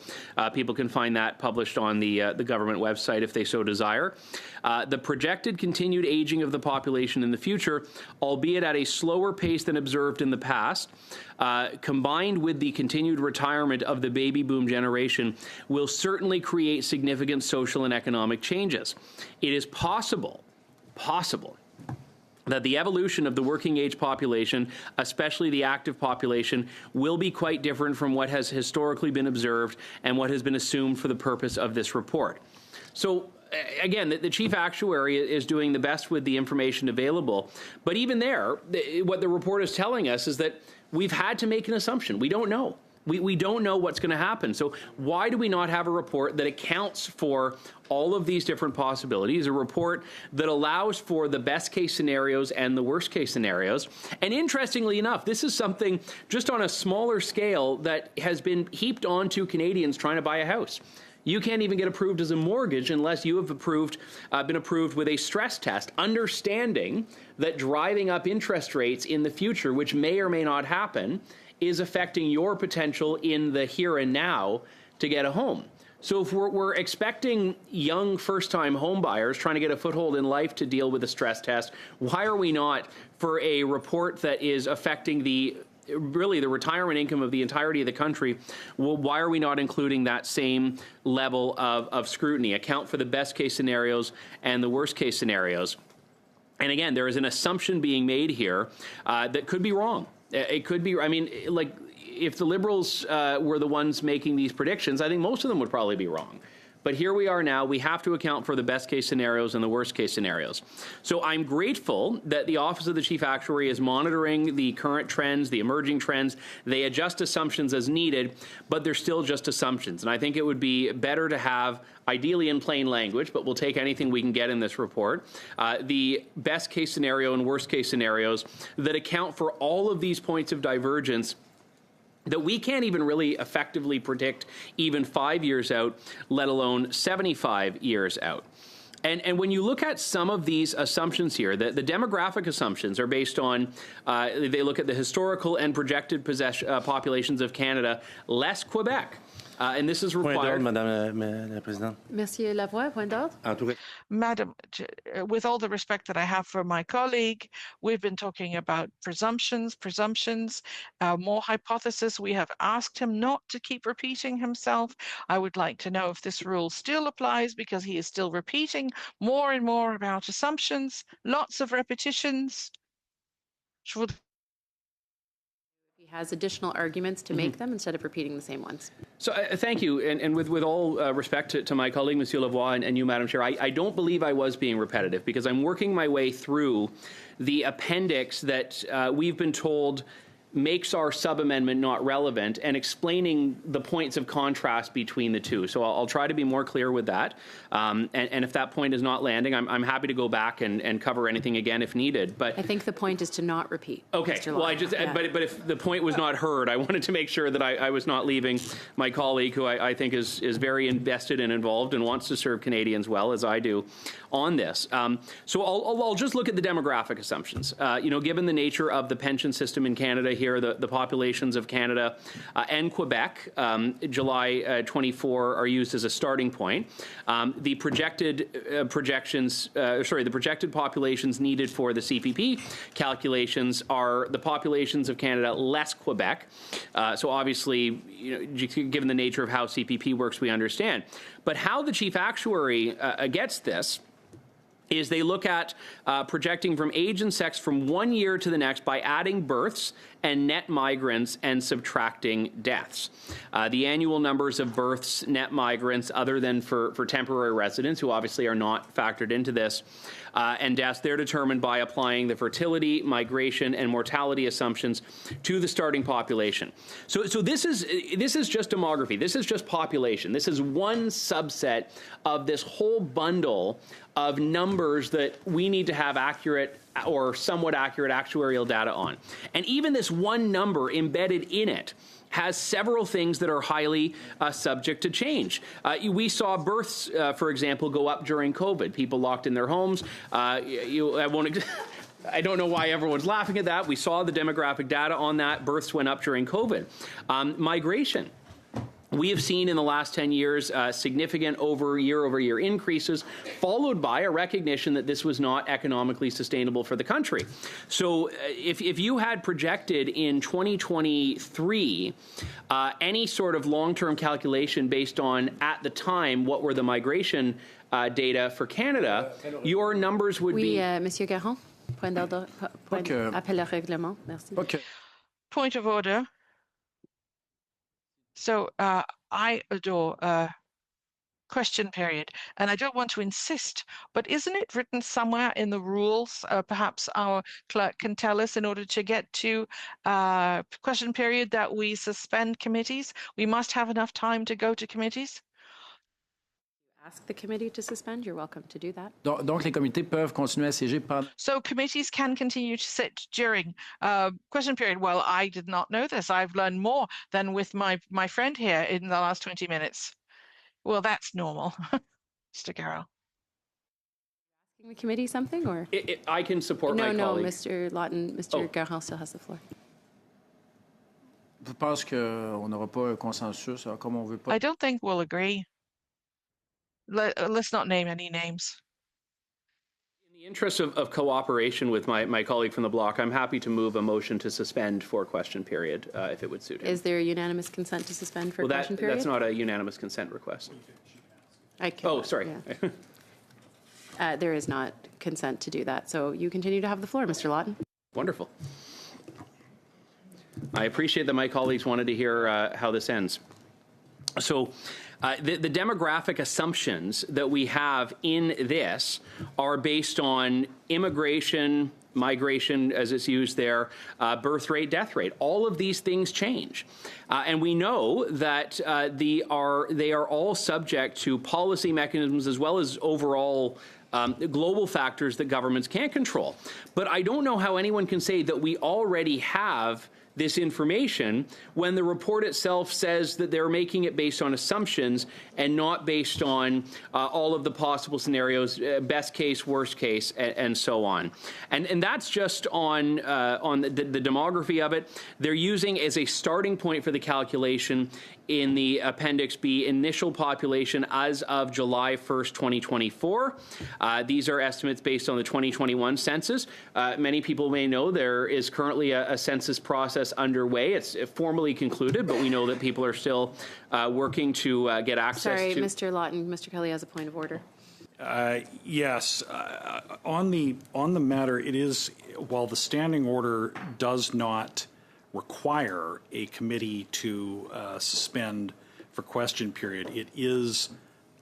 [SPEAKER 7] people can find that published on the government website if they so desire. The projected continued aging of the population in the future, albeit at a slower pace than observed in the past, combined with the continued retirement of the baby boom generation, will certainly create significant social and economic changes. It is possible that the evolution of the working age population, especially the active population, will be quite different from what has historically been observed and what has been assumed for the purpose of this report. So again, the chief actuary is doing the best with the information available. But even there, what the report is telling us is that we've had to make an assumption. We don't know. We don't know what's going to happen. So why do we not have a report that accounts for all of these different possibilities, a report that allows for the best case scenarios and the worst case scenarios? And interestingly enough, this is something just on a smaller scale that has been heaped onto Canadians trying to buy a house. You can't even get approved as a mortgage unless you have been approved with a stress test, understanding that driving up interest rates in the future, which may or may not happen, is affecting your potential in the here and now to get a home. So if we're expecting young first-time home buyers trying to get a foothold in life to deal with a stress test, why are we not for a report that is affecting really the retirement income of the entirety of the country? Well, why are we not including that same level of scrutiny, account for the best case scenarios and the worst case scenarios? And again, there is an assumption being made here that could be wrong. It could be, I mean, like, if the Liberals were the ones making these predictions, I think most of them would probably be wrong. But here we are now. We have to account for the best case scenarios and the worst case scenarios. So I'm grateful that the Office of the Chief Actuary is monitoring the current trends, the emerging trends. They adjust assumptions as needed, but they're still just assumptions. And I think it would be better to have, ideally in plain language, but we'll take anything we can get in this report, the best case scenario and worst case scenarios that account for all of these points of divergence that we can't even really effectively predict even 5 years out, let alone 75 years out. And when you look at some of these assumptions here, the demographic assumptions are based on, they look at the historical and projected populations of Canada, less Quebec. And this is required.
[SPEAKER 9] Madame la Présidente.
[SPEAKER 1] Merci Lavoie, point d'ordre.
[SPEAKER 10] Madam, with all the respect that I have for my colleague, we've been talking about presumptions, more hypothesis. We have asked him not to keep repeating himself. I would like to know if this rule still applies, because he is still repeating more and more about assumptions, lots of repetitions.
[SPEAKER 1] He has additional arguments to make them instead of repeating the same ones.
[SPEAKER 7] So thank you, and with all respect to my colleague, Monsieur Lavoie, and you, Madam Chair, I don't believe I was being repetitive, because I'm working my way through the appendix that we've been told makes our sub-amendment not relevant, and explaining the points of contrast between the two. So I'll try to be more clear with that. And if that point is not landing, I'm happy to go back and cover anything again if needed. But
[SPEAKER 1] I think the point is to not repeat.
[SPEAKER 7] Okay.
[SPEAKER 1] Mr.
[SPEAKER 7] Well,
[SPEAKER 1] Lavoie.
[SPEAKER 7] but if the point was not heard, I wanted to make sure that I was not leaving my colleague, who I think is very invested and involved and wants to serve Canadians well, as I do, on this. So I'll just look at the demographic assumptions. Given the nature of the pension system in Canada here, the populations of Canada and Quebec, July 24, are used as a starting point. The projected the projected populations needed for the CPP calculations are the populations of Canada less Quebec. So obviously, given the nature of how CPP works, we understand. But how the chief actuary gets this is they look at projecting from age and sex from 1 year to the next by adding births and net migrants and subtracting deaths. The annual numbers of births, net migrants, other than for temporary residents, who obviously are not factored into this, and deaths, they're determined by applying the fertility, migration, and mortality assumptions to the starting population. So this is just demography. This is just population. This is one subset of this whole bundle of numbers that we need to have accurate or somewhat accurate actuarial data on. And even this one number embedded in it has several things that are highly subject to change. We saw births, for example, go up during COVID. People locked in their homes. I don't know why everyone's laughing at that. We saw the demographic data on that. Births went up during COVID. Migration. We have seen in the last 10 years significant year-over-year increases, followed by a recognition that this was not economically sustainable for the country. So if you had projected in 2023 any sort of long-term calculation based on, at the time, what were the migration data for Canada, your numbers would be...
[SPEAKER 1] Monsieur Garon, point d'ordre, appel au règlement. Merci.
[SPEAKER 10] Point of order. So I adore question period, and I don't want to insist, but isn't it written somewhere in the rules? Perhaps our clerk can tell us, in order to get to question period, that we suspend committees. We must have enough time to go to committees.
[SPEAKER 1] Ask the committee to suspend. You're welcome to do that.
[SPEAKER 14] Donc, les comités peuvent continuer à siéger pendant...
[SPEAKER 10] So committees can continue to sit during question period. Well, I did not know this. I've learned more than with my friend here in the last 20 minutes. Well, that's normal. Mr. Garrow.
[SPEAKER 1] Asking the committee something, or?
[SPEAKER 7] I can support my colleague.
[SPEAKER 1] No, Mr. Lawton. Mr. Garron still has the floor.
[SPEAKER 14] Je pense qu'on n'aura pas un consensus, comme on veut pas...
[SPEAKER 10] I don't think we'll agree. Let's not name any names.
[SPEAKER 7] In the interest of cooperation with my colleague from the bloc, I'm happy to move a motion to suspend for question period, if it would suit him.
[SPEAKER 1] Is there unanimous consent to suspend for question period?
[SPEAKER 7] That's not a unanimous consent request. Sorry.
[SPEAKER 1] Yeah. There is not consent to do that, so you continue to have the floor, Mr. Lawton.
[SPEAKER 7] Wonderful. I appreciate that my colleagues wanted to hear how this ends. So the demographic assumptions that we have in this are based on immigration, migration, as it's used there, birth rate, death rate. All of these things change. And we know that they are all subject to policy mechanisms as well as overall global factors that governments can't control. But I don't know how anyone can say that we already have this information when the report itself says that they're making it based on assumptions and not based on all of the possible scenarios, best case, worst case, and so on. And that's just on the demography of it. They're using as a starting point for the calculation in the Appendix B initial population as of July 1st, 2024. These are estimates based on the 2021 census. Many people may know there is currently a census process underway. It's formally concluded, but we know that people are still working to get access
[SPEAKER 1] Sorry,
[SPEAKER 7] to...
[SPEAKER 1] Mr. Lawton. Mr. Kelly has a point of order.
[SPEAKER 15] Yes. On the matter, it is, while the standing order does not require a committee to suspend for question period, it is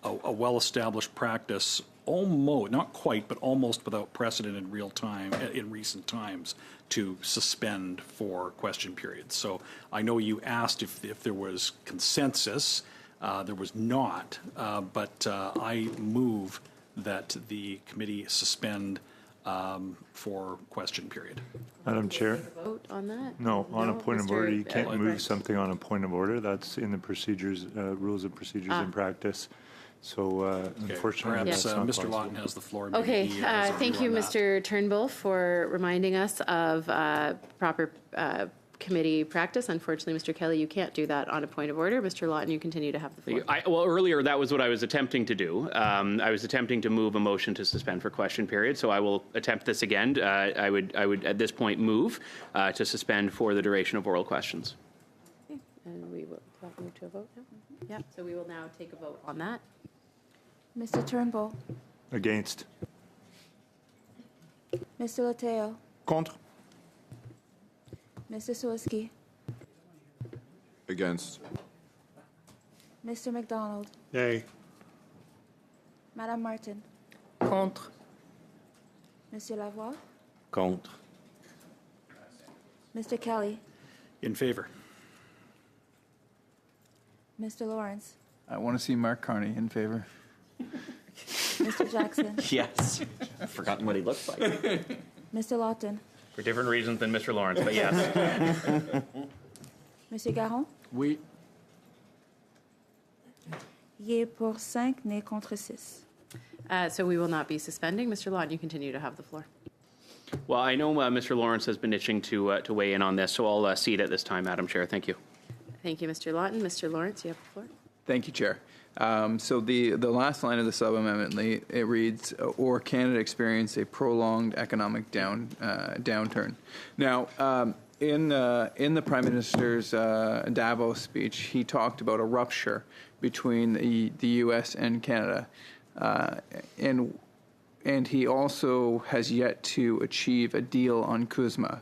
[SPEAKER 15] a well-established practice, almost, not quite, but almost without precedent in recent times, to suspend for question periods. So I know you asked if there was consensus. There was not, but I move that the committee suspend for question period.
[SPEAKER 16] Madam Chair?
[SPEAKER 1] Vote on that?
[SPEAKER 16] No, on a point of order. You can't move
[SPEAKER 1] Brent.
[SPEAKER 16] something on a point of order. That's in the procedures, rules of procedures and practice. So unfortunately,
[SPEAKER 15] perhaps
[SPEAKER 16] that's not
[SPEAKER 15] Mr.
[SPEAKER 16] possible.
[SPEAKER 15] Lawton has the floor. Maybe
[SPEAKER 1] Okay,
[SPEAKER 15] he has a
[SPEAKER 1] thank
[SPEAKER 15] view
[SPEAKER 1] you,
[SPEAKER 15] on that.
[SPEAKER 1] Mr. Turnbull, for reminding us of proper committee practice. Unfortunately, Mr. Kelly, you can't do that on a point of order. Mr. Lawton, you continue to have the floor.
[SPEAKER 7] Well, earlier that was what I was attempting to do. I was attempting to move a motion to suspend for question period, so I will attempt this again. I would at this point move to suspend for the duration of oral questions.
[SPEAKER 1] Okay. And we will move to a vote now? Yeah, so we will now take a vote on that.
[SPEAKER 13] Mr. Turnbull,
[SPEAKER 16] Against.
[SPEAKER 13] Mr. Lateo,
[SPEAKER 9] Contre.
[SPEAKER 13] Mr. Sawicki,
[SPEAKER 9] Against.
[SPEAKER 13] Mr. McDonald,
[SPEAKER 9] Yay.
[SPEAKER 13] Madame Martin,
[SPEAKER 8] Contre.
[SPEAKER 13] Monsieur Lavoie,
[SPEAKER 9] Contre.
[SPEAKER 13] Mr. Kelly,
[SPEAKER 15] In favor.
[SPEAKER 13] Mr. Lawrence,
[SPEAKER 2] I want to see Mark Carney in favor.
[SPEAKER 13] Mr. Jackson,
[SPEAKER 5] Yes. I've forgotten what he looks like.
[SPEAKER 13] Mr. Lawton,
[SPEAKER 7] For different reasons than Mr. Lawrence, but yes.
[SPEAKER 13] Monsieur Garon,
[SPEAKER 14] Oui.
[SPEAKER 13] Yé pour 5, né contre 6.
[SPEAKER 1] So we will not be suspending. Mr. Lawton, you continue to have the floor.
[SPEAKER 7] Well, I know Mr. Lawrence has been itching to weigh in on this, so I'll cede at this time, Madam Chair. Thank you.
[SPEAKER 1] Thank you, Mr. Lawton. Mr. Lawrence, you have the floor.
[SPEAKER 2] Thank you, Chair. So the last line of the sub-amendment, it reads, or Canada experienced a prolonged economic downturn. Now, in the Prime Minister's Davos speech, he talked about a rupture between the U.S. and Canada. And he also has yet to achieve a deal on CUSMA.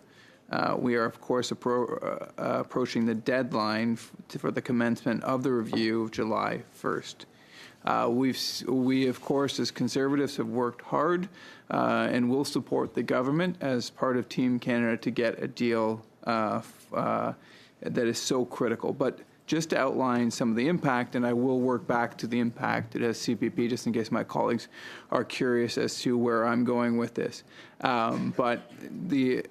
[SPEAKER 2] We are, of course, approaching the deadline for the commencement of the review of July 1st. We, of course, as Conservatives, have worked hard and will support the government as part of Team Canada to get a deal that is so critical. But just to outline some of the impact, and I will work back to the impact as CPP, just in case my colleagues are curious as to where I'm going with this. But the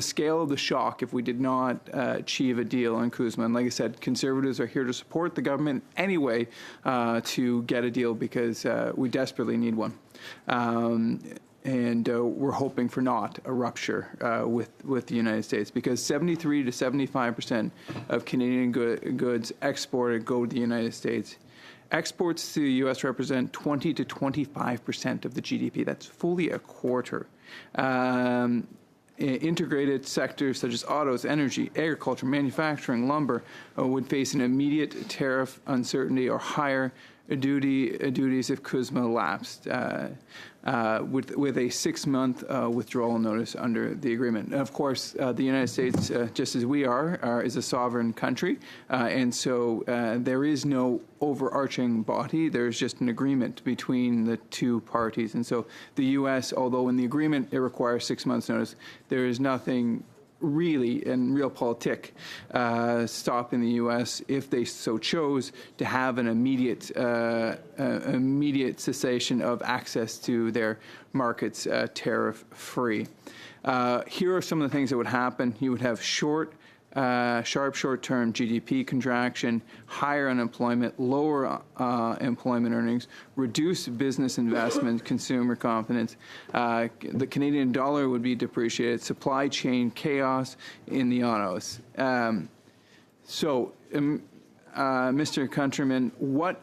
[SPEAKER 2] scale of the shock if we did not achieve a deal on CUSMA, and like I said, Conservatives are here to support the government anyway to get a deal because we desperately need one. And we're hoping for not a rupture with the United States, because 73 to 75% of Canadian goods exported go to the United States. Exports to the U.S. represent 20 to 25% of the GDP. That's fully a quarter. Integrated sectors such as autos, energy, agriculture, manufacturing, lumber would face an immediate tariff uncertainty or higher duties if CUSMA lapsed, with a 6-month withdrawal notice under the agreement. And of course, the United States, just as we are, is a sovereign country, and so there is no overarching body. There's just an agreement between the two parties. And so the U.S., although in the agreement it requires 6 months' notice, there is nothing really in realpolitik stopping the U.S., if they so chose, to have an immediate cessation of access to their markets tariff-free. Here are some of the things that would happen. You would have sharp short-term GDP contraction, higher unemployment, lower employment earnings, reduced business investment, consumer confidence. The Canadian dollar would be depreciated, supply chain chaos in the autos. Mr. Countryman, what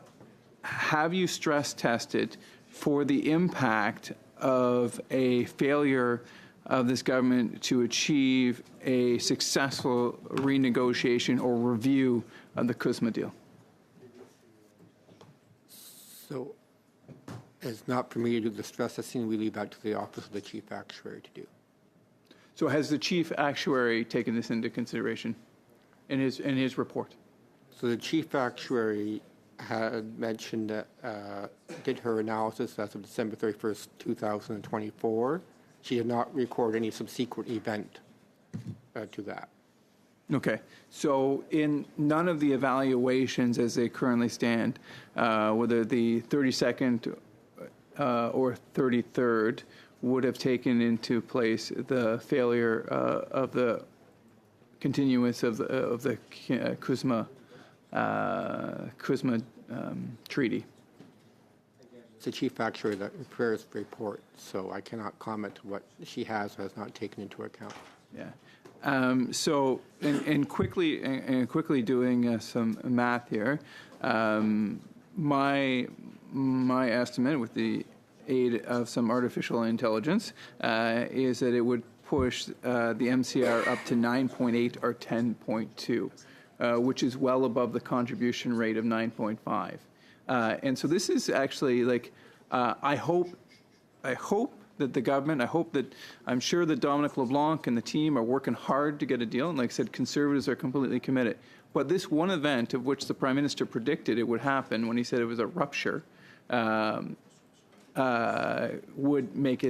[SPEAKER 2] have you stress tested for the impact of a failure of this government to achieve a successful renegotiation or review of the CUSMA deal?
[SPEAKER 11] So it's not for me to do the stress testing. We leave that to the Office of the Chief Actuary to do.
[SPEAKER 2] So has the Chief Actuary taken this into consideration in his report?
[SPEAKER 11] So the Chief Actuary had mentioned that did her analysis as of December 31st, 2024. She did not record any subsequent event to that.
[SPEAKER 2] Okay. So in none of the evaluations as they currently stand, whether the 32nd or 33rd would have taken into place the failure of the continuance of the CUSMA treaty.
[SPEAKER 11] It's the Chief Actuary that prepares the report, so I cannot comment what she has or has not taken into account.
[SPEAKER 2] Yeah. So, quickly doing some math here, my estimate, with the aid of some artificial intelligence, is that it would push the MCR up to 9.8 or 10.2, which is well above the contribution rate of 9.5. And so this is actually I hope that the government, I'm sure that Dominic LeBlanc and the team are working hard to get a deal. And like I said, Conservatives are completely committed. But this one event of which the Prime Minister predicted it would happen when he said it was a rupture, would make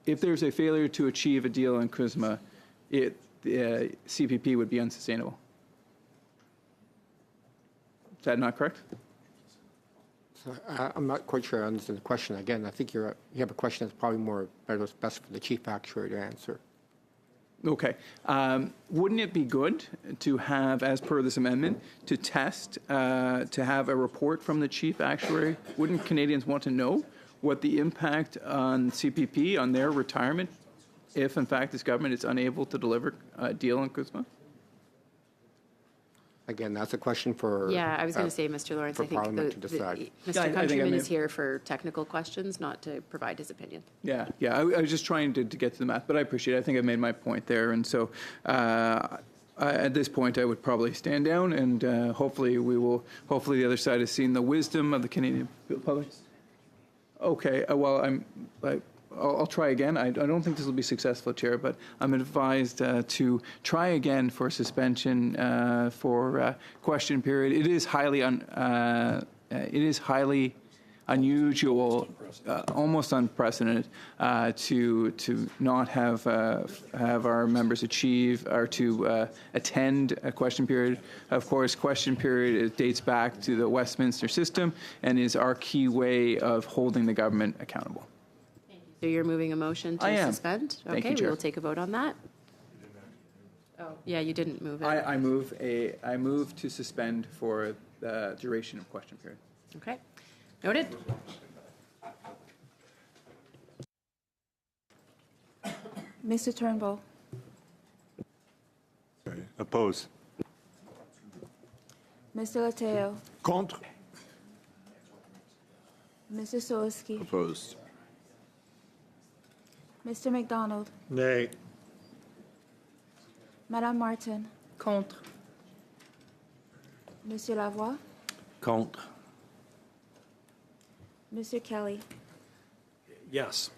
[SPEAKER 2] if there's a failure to achieve a deal on CUSMA, CPP would be unsustainable. Is that not correct?
[SPEAKER 11] So I'm not quite sure I understand the question. Again, I think you have a question that's probably best for the Chief Actuary to answer.
[SPEAKER 2] Okay. Wouldn't it be good to have, as per this amendment, to test, to have a report from the chief actuary? Wouldn't Canadians want to know what the impact on CPP, on their retirement, if in fact this government is unable to deliver a deal on CUSMA?
[SPEAKER 11] Again, that's a question for.
[SPEAKER 1] Yeah, I was going to say, Mr. Lawrence,
[SPEAKER 11] for
[SPEAKER 1] I think
[SPEAKER 11] Parliament to decide.
[SPEAKER 1] Mr. Countryman is here for technical questions, not to provide his opinion.
[SPEAKER 2] Yeah. I was just trying to get to the math, but I appreciate it. I think I made my point there. And so at this point, I would probably stand down, and hopefully the other side has seen the wisdom of the Canadian public. Okay, well, I'll try again. I don't think this will be successful, Chair, but I'm advised to try again for suspension for question period. It is highly unusual, almost unprecedented, to not have our members achieve or to attend a question period. Of course, question period dates back to the Westminster system and is our key way of holding the government accountable.
[SPEAKER 1] So you're moving a motion
[SPEAKER 2] I
[SPEAKER 1] to
[SPEAKER 2] am.
[SPEAKER 1] suspend?
[SPEAKER 2] Thank
[SPEAKER 1] Okay,
[SPEAKER 2] you,
[SPEAKER 1] we
[SPEAKER 2] Chair.
[SPEAKER 1] will take a vote on that. Oh, yeah, you didn't move it.
[SPEAKER 2] I move to suspend for the duration of question period.
[SPEAKER 1] Okay, noted.
[SPEAKER 13] Mr. Turnbull,
[SPEAKER 16] Oppose.
[SPEAKER 13] Mr. Lateo,
[SPEAKER 9] Contre.
[SPEAKER 13] Mr. Soski,
[SPEAKER 9] Opposed.
[SPEAKER 13] Mr. McDonald,
[SPEAKER 9] Nay.
[SPEAKER 13] Madame Martin,
[SPEAKER 8] Contre.
[SPEAKER 13] Monsieur Lavoie,
[SPEAKER 9] Contre.
[SPEAKER 13] Mr. Kelly,
[SPEAKER 15] Yes.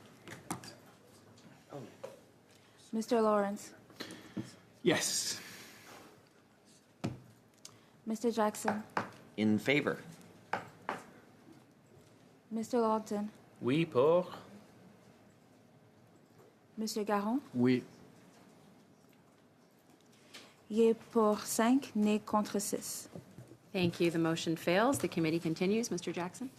[SPEAKER 13] Mr. Lawrence,
[SPEAKER 2] Yes.
[SPEAKER 13] Mr. Jackson,
[SPEAKER 5] In favor.
[SPEAKER 13] Mr. Lawton,
[SPEAKER 7] Oui pour.
[SPEAKER 13] Monsieur Garon,
[SPEAKER 14] Oui.
[SPEAKER 13] il est pour 5, né contre 6.
[SPEAKER 1] Thank you. The motion fails. The committee continues. Mr. Jackson?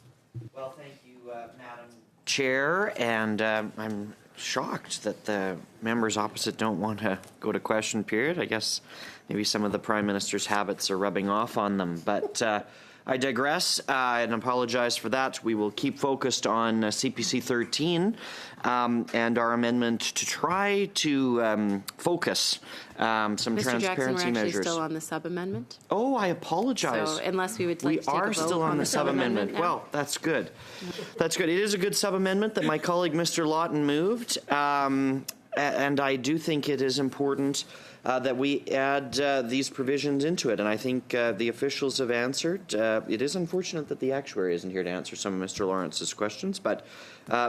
[SPEAKER 5] Well, thank you, Madam Chair, and I'm shocked that the members opposite don't want to go to question period. I guess maybe some of the Prime Minister's habits are rubbing off on them, but I digress and apologize for that. We will keep focused on CPC 13 and our amendment to try to focus some
[SPEAKER 1] Mr. Jackson, we're
[SPEAKER 5] transparency
[SPEAKER 1] actually
[SPEAKER 5] measures.
[SPEAKER 1] still on the sub-amendment.
[SPEAKER 5] Oh, I apologize.
[SPEAKER 1] So unless we would like to take a vote
[SPEAKER 5] We are still on the sub-amendment.
[SPEAKER 1] now.
[SPEAKER 5] Well, that's good. That's good. It is a good sub-amendment that my colleague Mr. Lawton moved, and I do think it is important that we add these provisions into it, and I think the officials have answered. It is unfortunate that the actuary isn't here to answer some of Mr. Lawrence's questions, but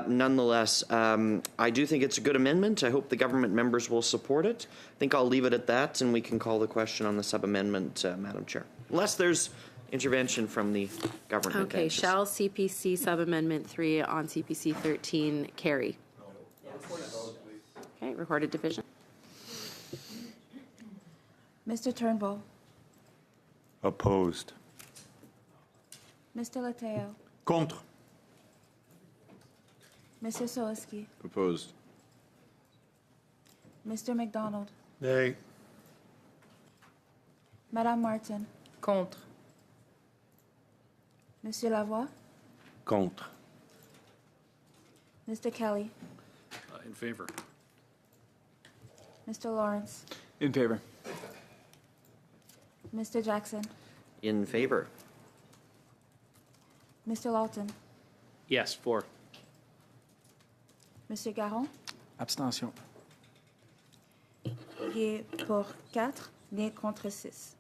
[SPEAKER 5] nonetheless, I do think it's a good amendment. I hope the government members will support it. I think I'll leave it at that, and we can call the question on the sub-amendment, Madam Chair. Unless there's intervention from the government.
[SPEAKER 1] Okay,
[SPEAKER 5] benches.
[SPEAKER 1] shall CPC sub-amendment 3 on CPC 13 carry? Okay, recorded division.
[SPEAKER 13] Mr. Turnbull,
[SPEAKER 16] Opposed.
[SPEAKER 13] Mr. Lateo,
[SPEAKER 9] Contre.
[SPEAKER 13] Mr. Soski,
[SPEAKER 9] Opposed.
[SPEAKER 13] Mr. McDonald,
[SPEAKER 9] Nay.
[SPEAKER 13] Madame Martin,
[SPEAKER 8] Contre.
[SPEAKER 13] Monsieur Lavoie,
[SPEAKER 9] Contre.
[SPEAKER 13] Mr. Kelly,
[SPEAKER 15] In favor.
[SPEAKER 13] Mr. Lawrence,
[SPEAKER 2] In favor.
[SPEAKER 13] Mr. Jackson,
[SPEAKER 5] In favor.
[SPEAKER 13] Mr. Lawton,
[SPEAKER 7] Yes, for.
[SPEAKER 13] Monsieur Garon,
[SPEAKER 14] Abstention.
[SPEAKER 13] il est pour 4, né contre 6.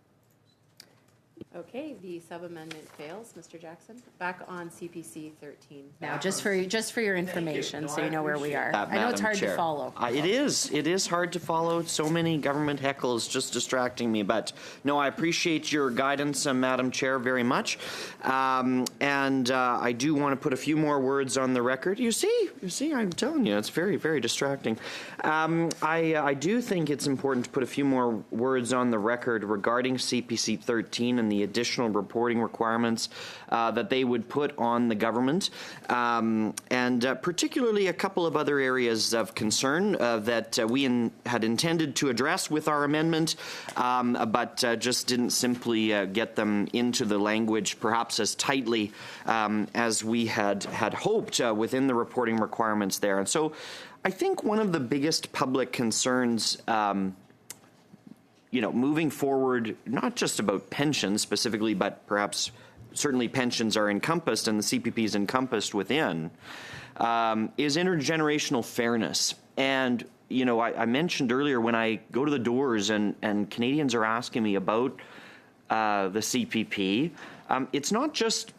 [SPEAKER 1] Okay, the sub-amendment fails. Mr. Jackson, back on CPC 13. Now, just for your information, so you know where we are. I know it's
[SPEAKER 5] Madam
[SPEAKER 1] hard
[SPEAKER 5] Chair.
[SPEAKER 1] to follow.
[SPEAKER 5] It is hard to follow. So many government heckles just distracting me. But no, I appreciate your guidance, Madam Chair, very much. And I do want to put a few more words on the record. You see, I'm telling you, it's very, very distracting. I do think it's important to put a few more words on the record regarding CPC 13 and and the additional reporting requirements that they would put on the government, and particularly a couple of other areas of concern that we had intended to address with our amendment, but just didn't simply get them into the language perhaps as tightly as we had hoped within the reporting requirements there. And so I think one of the biggest public concerns moving forward, not just about pensions specifically, but perhaps certainly pensions are encompassed and the CPP is encompassed within, is intergenerational fairness. And, I mentioned earlier when I go to the doors and Canadians are asking me about the CPP, it's not just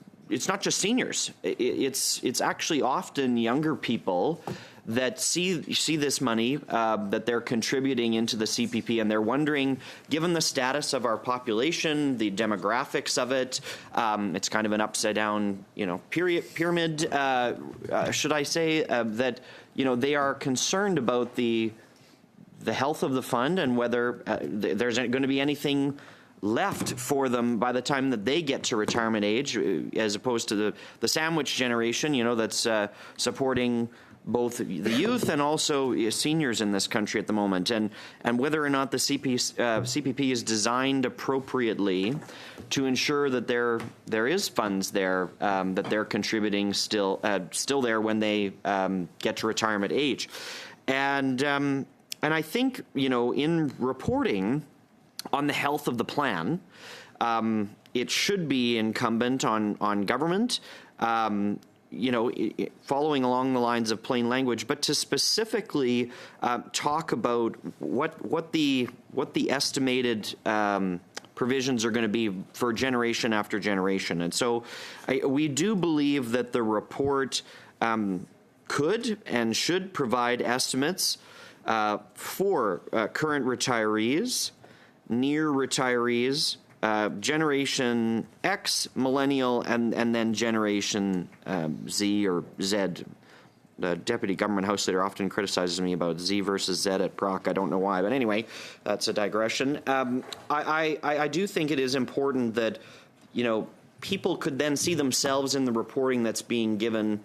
[SPEAKER 5] seniors. It's actually often younger people that see this money that they're contributing into the CPP, and they're wondering, given the status of our population, the demographics of it, it's kind of an upside down, pyramid, should I say, that they are concerned about the health of the fund and whether there's going to be anything left for them by the time that they get to retirement age, as opposed to the sandwich generation, that's supporting both the youth and also seniors in this country at the moment, and whether or not the CPP is designed appropriately to ensure that there is funds there that they're contributing still there when they get to retirement age, and I think in reporting on the health of the plan, it should be incumbent on government. Following along the lines of plain language, but to specifically talk about what the estimated provisions are going to be for generation after generation. And so we do believe that the report could and should provide estimates for current retirees, near retirees, Generation X, Millennial, and then Generation Z or Z. The Deputy Government House Leader often criticizes me about Z versus Z at Proc. I don't know why, but anyway, that's a digression. I do think it is important that, people could then see themselves in the reporting that's being given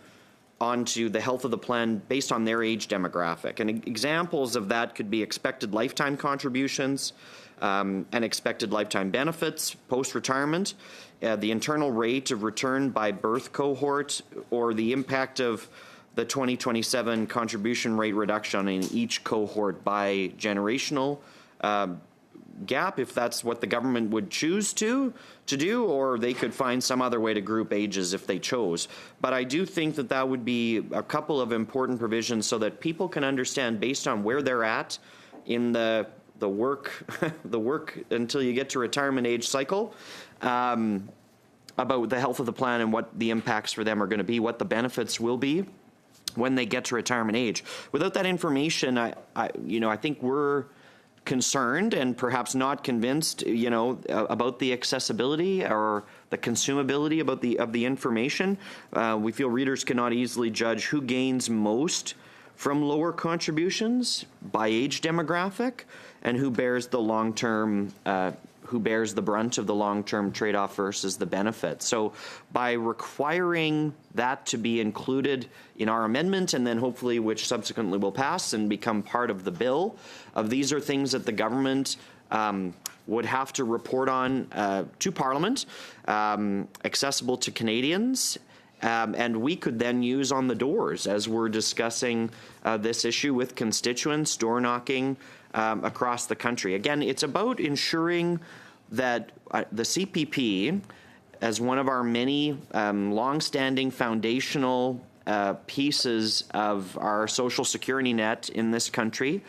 [SPEAKER 5] onto the health of the plan based on their age demographic. And examples of that could be expected lifetime contributions, and expected lifetime benefits post-retirement, the internal rate of return by birth cohort, or the impact of the 2027 contribution rate reduction in each cohort by generational gap, if that's what the government would choose to do, or they could find some other way to group ages if they chose. But I do think that would be a couple of important provisions so that people can understand, based on where they're at in the work until you get to retirement age cycle, about the health of the plan and what the impacts for them are going to be, what the benefits will be when they get to retirement age. Without that information, I think we're concerned and perhaps not convinced, about the accessibility or the consumability of the information. We feel readers cannot easily judge who gains most from lower contributions by age demographic, and who bears the long-term, who bears the brunt of the long-term trade-off versus the benefit. So by requiring that to be included in our amendment, and then hopefully which subsequently will pass and become part of the bill, these are things that the government would have to report on to Parliament, accessible to Canadians, and we could then use on the doors as we're discussing this issue with constituents, door knocking across the country. Again, it's about ensuring that the CPP, as one of our many long-standing foundational pieces of our social security net in this country,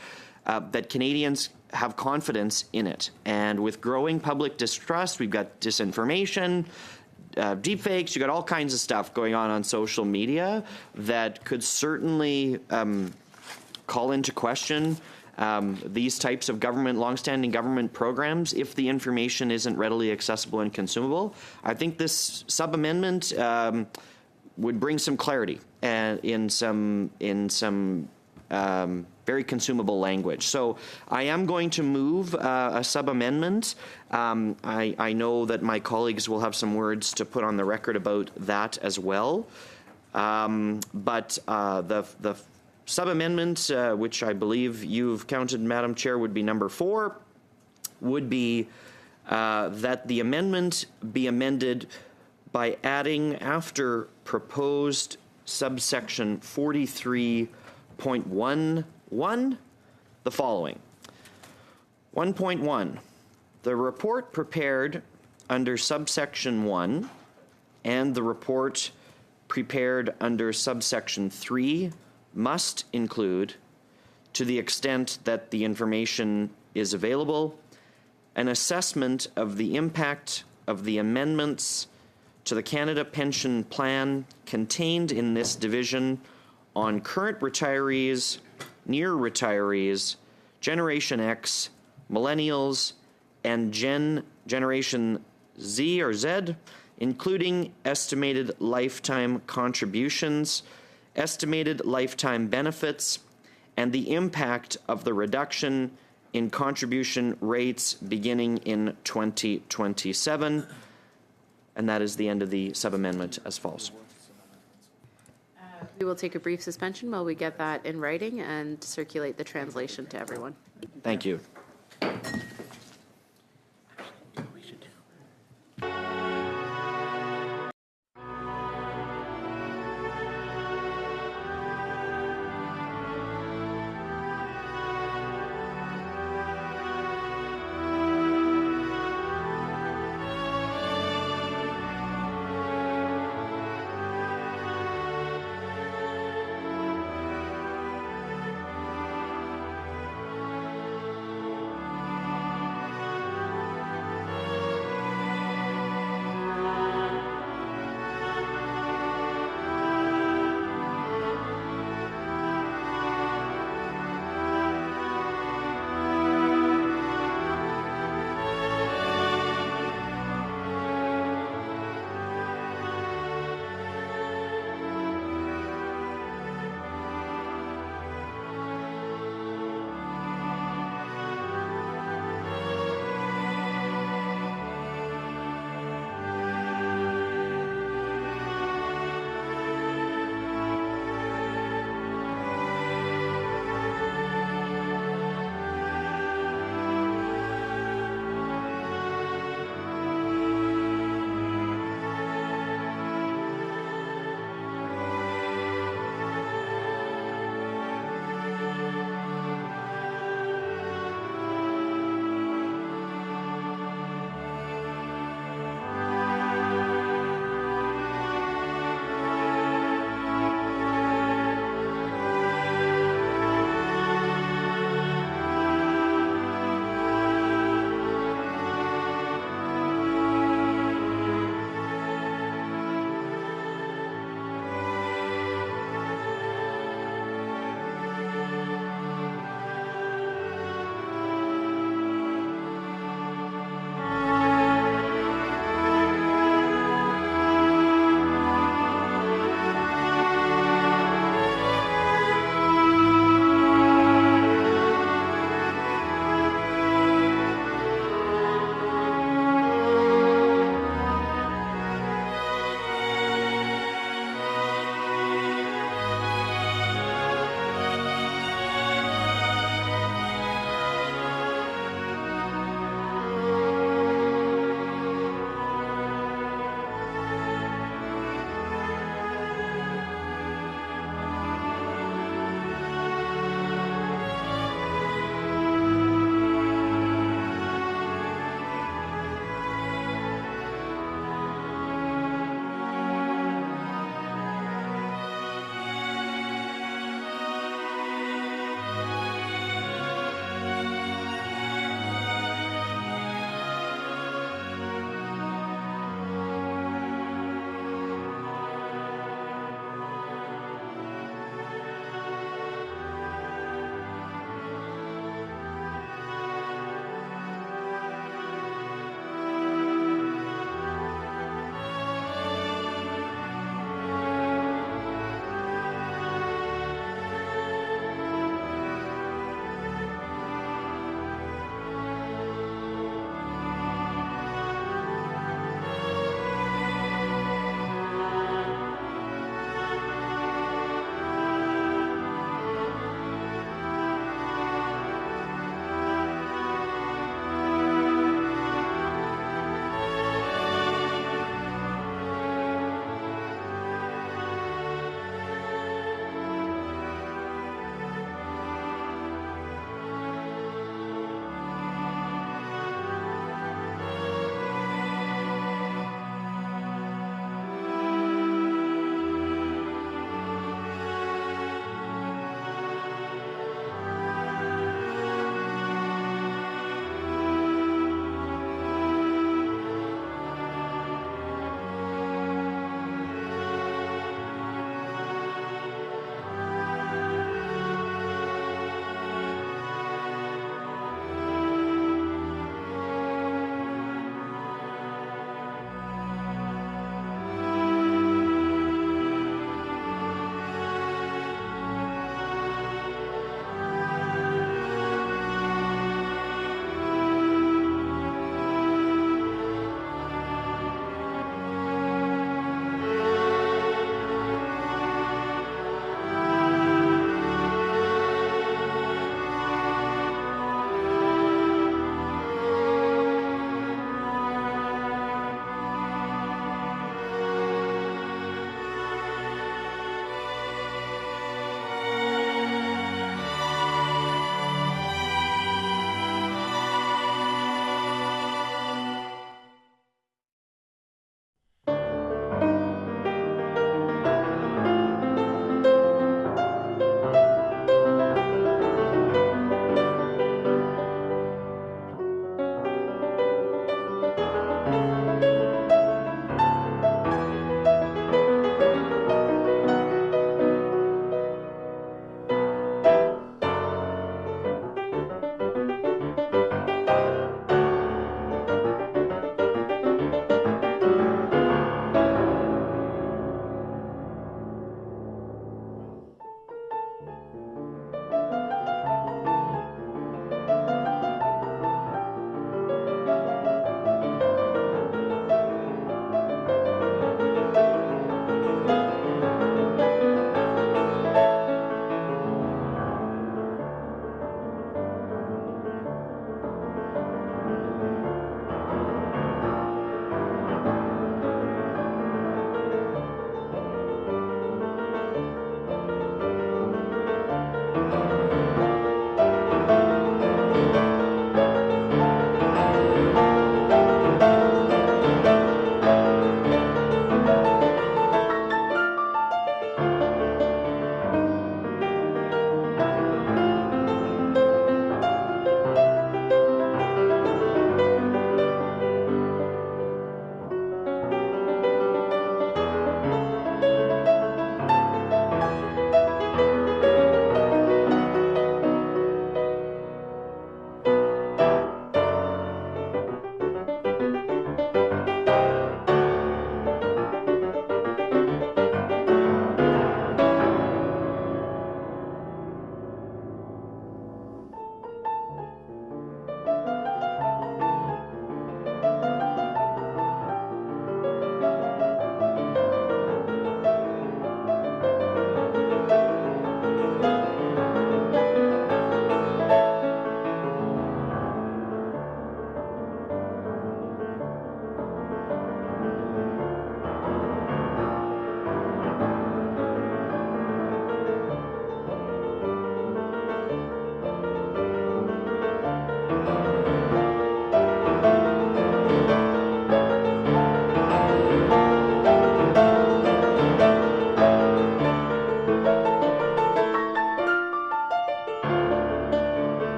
[SPEAKER 5] that Canadians have confidence in it. And with growing public distrust, we've got disinformation, deepfakes, you got all kinds of stuff going on social media that could certainly call into question these types of longstanding government programs if the information isn't readily accessible and consumable. I think this sub-amendment would bring some clarity in some very consumable language. So I am going to move a sub-amendment. I know that my colleagues will have some words to put on the record about that as well. But the sub-amendment, which I believe you've counted, Madam Chair, would be number 4, would be that the amendment be amended by adding after proposed subsection 43.11 the following. 1.1, the report prepared under subsection 1 and the report prepared under subsection 3 must include, to the extent that the information is available, an assessment of the impact of the amendments to the Canada Pension Plan contained in this division on current retirees, near retirees, Generation X, Millennials, and Generation Z or Z, including estimated lifetime contributions, estimated lifetime benefits, and the impact of the reduction in contribution rates beginning in 2027. And that is the end of the sub-amendment as follows.
[SPEAKER 1] We will take a brief suspension while we get that in writing and circulate the translation to everyone.
[SPEAKER 5] Thank you.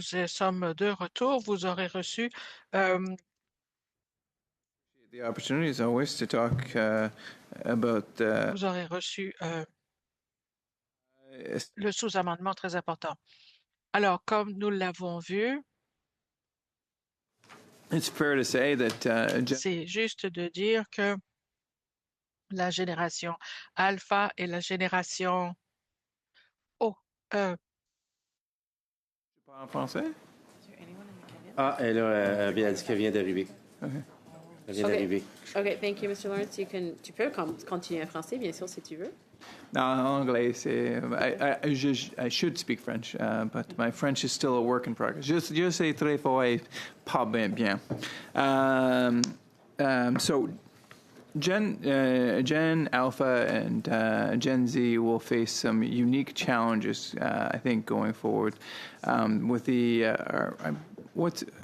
[SPEAKER 10] nous sommes de retour. Vous aurez reçu
[SPEAKER 2] The opportunity is always to talk about
[SPEAKER 10] vous aurez reçu le sous-amendement très important. Alors, comme nous l'avons vu,
[SPEAKER 2] it's fair to say that
[SPEAKER 10] c'est juste de dire que la génération alpha et la génération O.
[SPEAKER 2] en français?
[SPEAKER 9] Ah, elle vient dit qu'elle vient d'arriver. Elle vient d'arriver.
[SPEAKER 1] Okay, thank you, Mr. Lawrence. Tu peux continuer en français, bien sûr, si tu veux.
[SPEAKER 2] Non, en anglais, c'est. I should speak French, but my French is still a work in progress. Je sais très fort et pas bien. So, Gen Alpha and Gen Z will face some unique challenges, I think, going forward. With the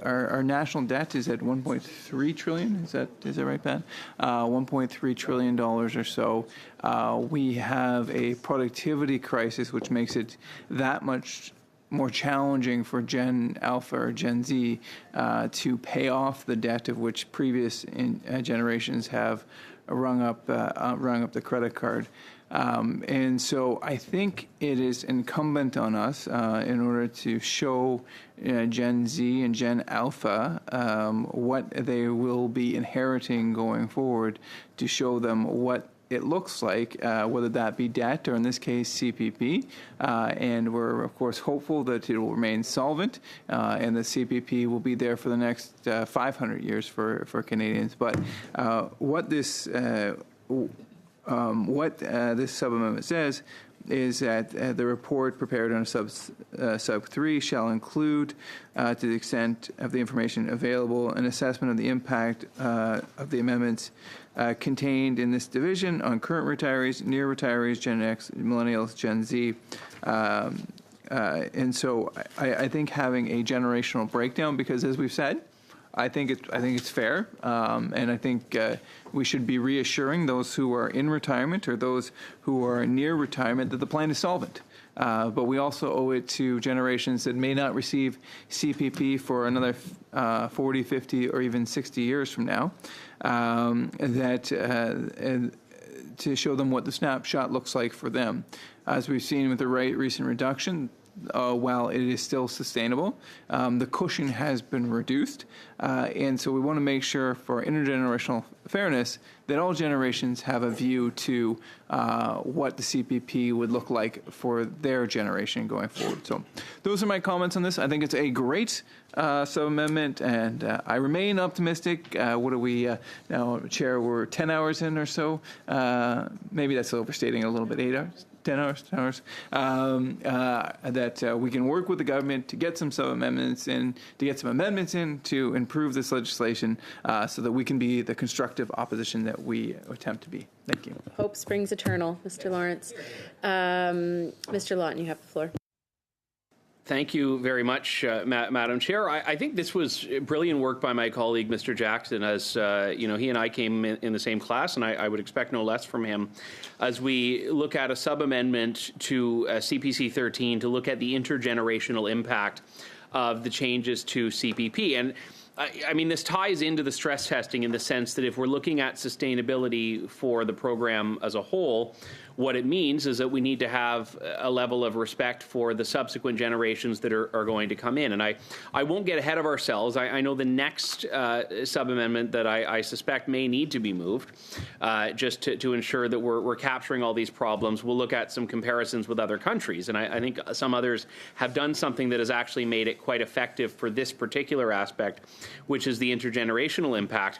[SPEAKER 2] our national debt is at 1.3 trillion. Is that right, Ben? 1.3 trillion dollars or so. We have a productivity crisis, which makes it that much more challenging for Gen Alpha or Gen Z to pay off the debt of which previous generations have rung up the credit card. And so I think it is incumbent on us in order to show Gen Z and Gen Alpha what they will be inheriting going forward, to show them what it looks like, whether that be debt or in this case CPP, and we're of course hopeful that it will remain solvent and the CPP will be there for the next 500 years for Canadians. But what this sub-amendment says is that the report prepared on sub 3 shall include, to the extent of the information available, an assessment of the impact of the amendments contained in this division on current retirees, near retirees, Gen X, millennials, Gen Z. And so I think having a generational breakdown, because as we've said, I think it's fair, and I think we should be reassuring those who are in retirement or those who are near retirement that the plan is solvent. But we also owe it to generations that may not receive CPP for another 40, 50, or even 60 years from now, to show them what the snapshot looks like for them. As we've seen with the recent reduction, while it is still sustainable, the cushion has been reduced. And so we want to make sure for intergenerational fairness that all generations have a view to what the CPP would look like for their generation going forward. So those are my comments on this. I think it's a great sub-amendment, and I remain optimistic. What are we now, Chair? We're 10 hours in or so. Maybe that's overstating a little bit, 8 hours. 10 hours, that we can work with the government to get some sub-amendments in, to get some amendments in to improve this legislation so that we can be the constructive opposition that we attempt to be. Thank you.
[SPEAKER 1] Hope springs eternal, Mr. Lawrence. Mr. Lawton, you have the floor.
[SPEAKER 7] Thank you very much, Madam Chair. I think this was brilliant work by my colleague, Mr. Jackson, as he and I came in the same class, and I would expect no less from him as we look at a sub-amendment to CPC 13 to look at the intergenerational impact of the changes to CPP. And I mean, this ties into the stress testing in the sense that if we're looking at sustainability for the program as a whole, what it means is that we need to have a level of respect for the subsequent generations that are going to come in. And I won't get ahead of ourselves. I know the next sub-amendment that I suspect may need to be moved just to ensure that we're capturing all these problems. We'll look at some comparisons with other countries. And I think some others have done something that has actually made it quite effective for this particular aspect, which is the intergenerational impact.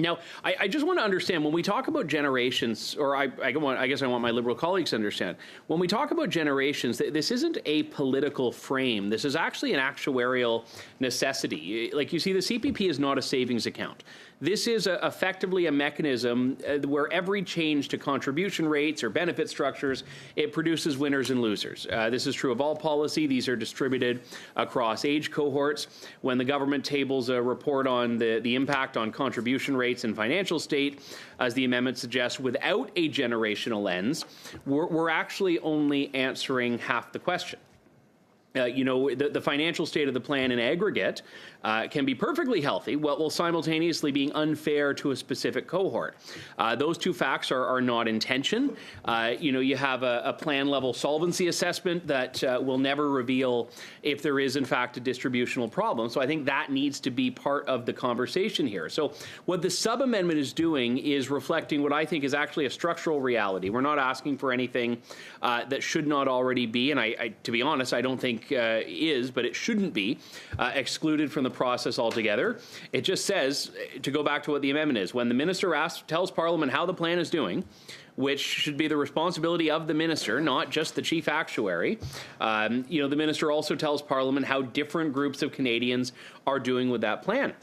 [SPEAKER 7] Now, I just want to understand, when we talk about generations, or I guess I want my Liberal colleagues to understand, when we talk about generations, this isn't a political frame. This is actually an actuarial necessity. Like you see, the CPP is not a savings account. This is effectively a mechanism where every change to contribution rates or benefit structures, it produces winners and losers. This is true of all policy. These are distributed across age cohorts. When the government tables a report on the impact on contribution rates and financial state, as the amendment suggests, without a generational lens, we're actually only answering half the question. The financial state of the plan in aggregate can be perfectly healthy while simultaneously being unfair to a specific cohort. Those two facts are not in tension. You have a plan level solvency assessment that will never reveal if there is in fact a distributional problem. So I think that needs to be part of the conversation here. So what the sub-amendment is doing is reflecting what I think is actually a structural reality. We're not asking for anything that should not already be, and I to be honest, I don't think is, but it shouldn't be, excluded from the process altogether. It just says, to go back to what the amendment is, when the minister tells Parliament how the plan is doing, which should be the responsibility of the minister, not just the chief actuary. The minister also tells Parliament how different groups of Canadians are doing with that plan.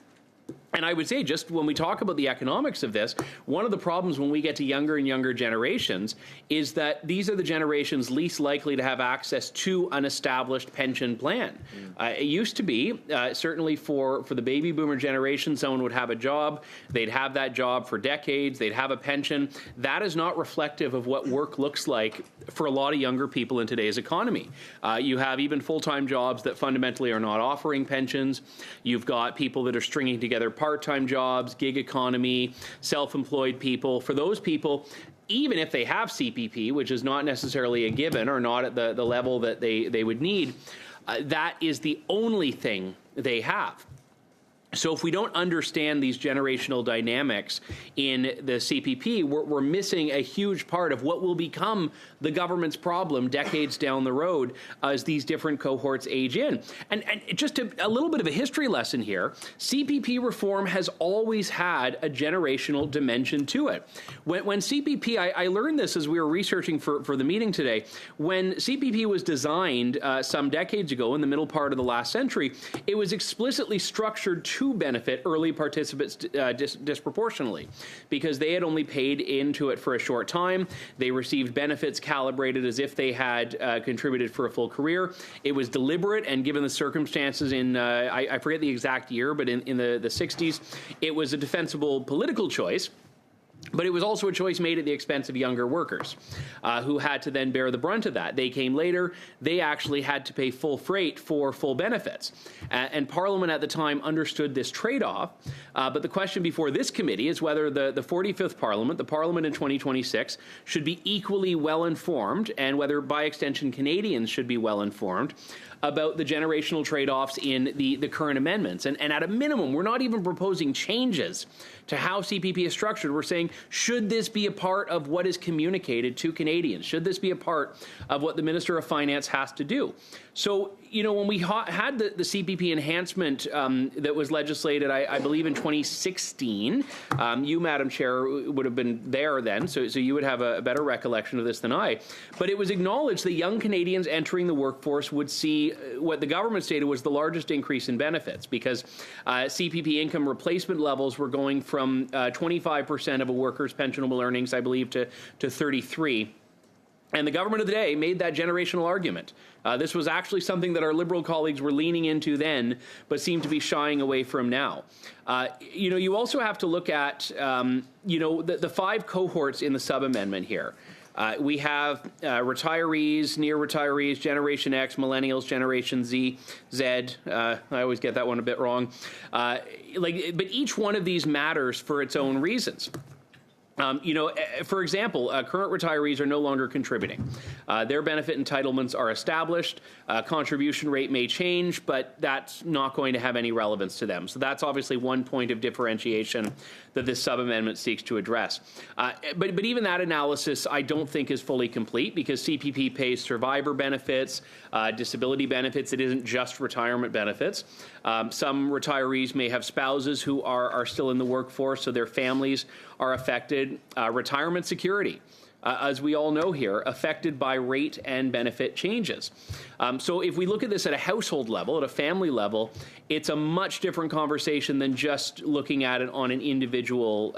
[SPEAKER 7] And I would say, just when we talk about the economics of this, one of the problems when we get to younger and younger generations is that these are the generations least likely to have access to an established pension plan. It used to be, certainly for the baby boomer generation, someone would have a job, they'd have that job for decades, they'd have a pension. That is not reflective of what work looks like for a lot of younger people in today's economy. You have even full-time jobs that fundamentally are not offering pensions. You've got people that are stringing together part-time jobs, gig economy, self-employed people. For those people, even if they have CPP, which is not necessarily a given or not at the level that they would need, that is the only thing they have. So if we don't understand these generational dynamics in the CPP, we're missing a huge part of what will become the government's problem decades down the road as these different cohorts age in. And just a little bit of a history lesson here, CPP reform has always had a generational dimension to it. When CPP, I learned this as we were researching for the meeting today, when CPP was designed some decades ago in the middle part of the last century, it was explicitly structured to benefit early participants disproportionately because they had only paid into it for a short time. They received benefits calibrated as if they had contributed for a full career. It was deliberate, and given the circumstances in, I forget the exact year, but in the 60s, it was a defensible political choice. But it was also a choice made at the expense of younger workers who had to then bear the brunt of that. They came later. They actually had to pay full freight for full benefits. And Parliament at the time understood this trade-off. But the question before this committee is whether the 45th Parliament, the Parliament in 2026, should be equally well-informed, and whether, by extension, Canadians should be well-informed about the generational trade-offs in the current amendments. And at a minimum, we're not even proposing changes to how CPP is structured. We're saying, should this be a part of what is communicated to Canadians? Should this be a part of what the Minister of Finance has to do? So, when we had the CPP enhancement that was legislated, I believe in 2016, you, Madam Chair, would have been there then, so you would have a better recollection of this than I. But it was acknowledged that young Canadians entering the workforce would see what the government stated was the largest increase in benefits, because CPP income replacement levels were going from 25% of a worker's pensionable earnings, I believe, to 33%. And the government of the day made that generational argument. This was actually something that our Liberal colleagues were leaning into then, but seem to be shying away from now. You also have to look at, the 5 cohorts in the sub-amendment here. We have retirees, near retirees, Generation X, Millennials, Generation Z. I always get that one a bit wrong. But each one of these matters for its own reasons. For example, current retirees are no longer contributing. Their benefit entitlements are established. Contribution rate may change, but that's not going to have any relevance to them. So that's obviously one point of differentiation that this sub-amendment seeks to address. But even that analysis, I don't think is fully complete, because CPP pays survivor benefits, disability benefits. It isn't just retirement benefits. Some retirees may have spouses who are still in the workforce, so their families are affected. Retirement security, as we all know here, affected by rate and benefit changes. So if we look at this at a household level, at a family level, it's a much different conversation than just looking at it on an individual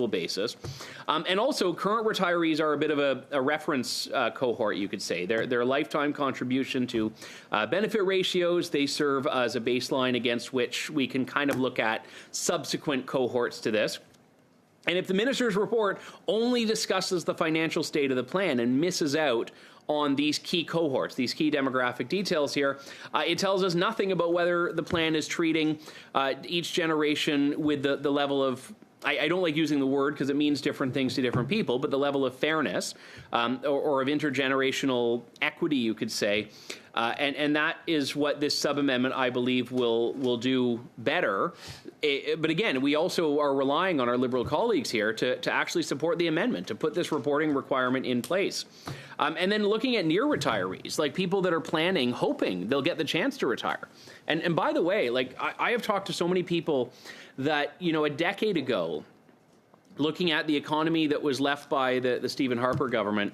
[SPEAKER 7] basis. And also, current retirees are a bit of a reference cohort, you could say. Their lifetime contribution to benefit ratios, they serve as a baseline against which we can kind of look at subsequent cohorts to this. And if the minister's report only discusses the financial state of the plan and misses out on these key cohorts, these key demographic details here, it tells us nothing about whether the plan is treating each generation with the level of, I don't like using the word because it means different things to different people, but the level of fairness or of intergenerational equity, you could say. And that is what this sub-amendment, I believe, will do better. But again, we also are relying on our Liberal colleagues here to actually support the amendment, to put this reporting requirement in place. And then looking at near retirees, like people that are planning, hoping they'll get the chance to retire. And by the way, like I have talked to so many people that, you know, a decade ago, looking at the economy that was left by the Stephen Harper government,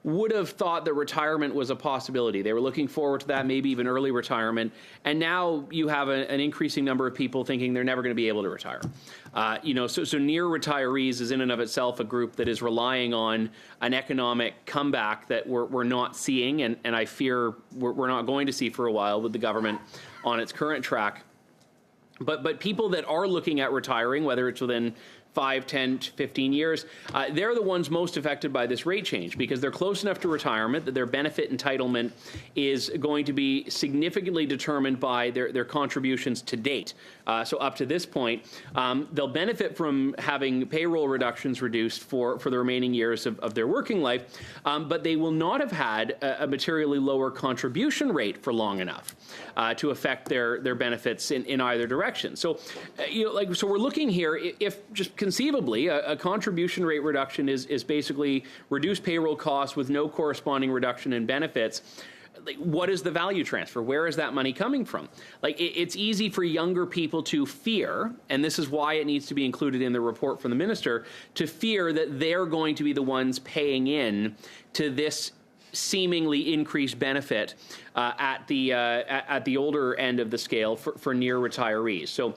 [SPEAKER 7] would have thought that retirement was a possibility. They were looking forward to that, maybe even early retirement. And now you have an increasing number of people thinking they're never going to be able to retire. You know, so near retirees is in and of itself a group that is relying on an economic comeback that we're not seeing, and I fear we're not going to see for a while with the government on its current track. But people that are looking at retiring, whether it's within 5, 10, 15 years, they're the ones most affected by this rate change because they're close enough to retirement that their benefit entitlement is going to be significantly determined by their contributions to date. So up to this point, they'll benefit from having payroll reductions reduced for the remaining years of their working life, but they will not have had a materially lower contribution rate for long enough to affect their benefits in either direction. So, you know, so we're looking here, if just conceivably a contribution rate reduction is basically reduced payroll costs with no corresponding reduction in benefits. Like, what is the value transfer? Where is that money coming from? Like, it's easy for younger people to fear, and this is why it needs to be included in the report from the minister, to fear that they're going to be the ones paying in to this seemingly increased benefit at the older end of the scale for near retirees. So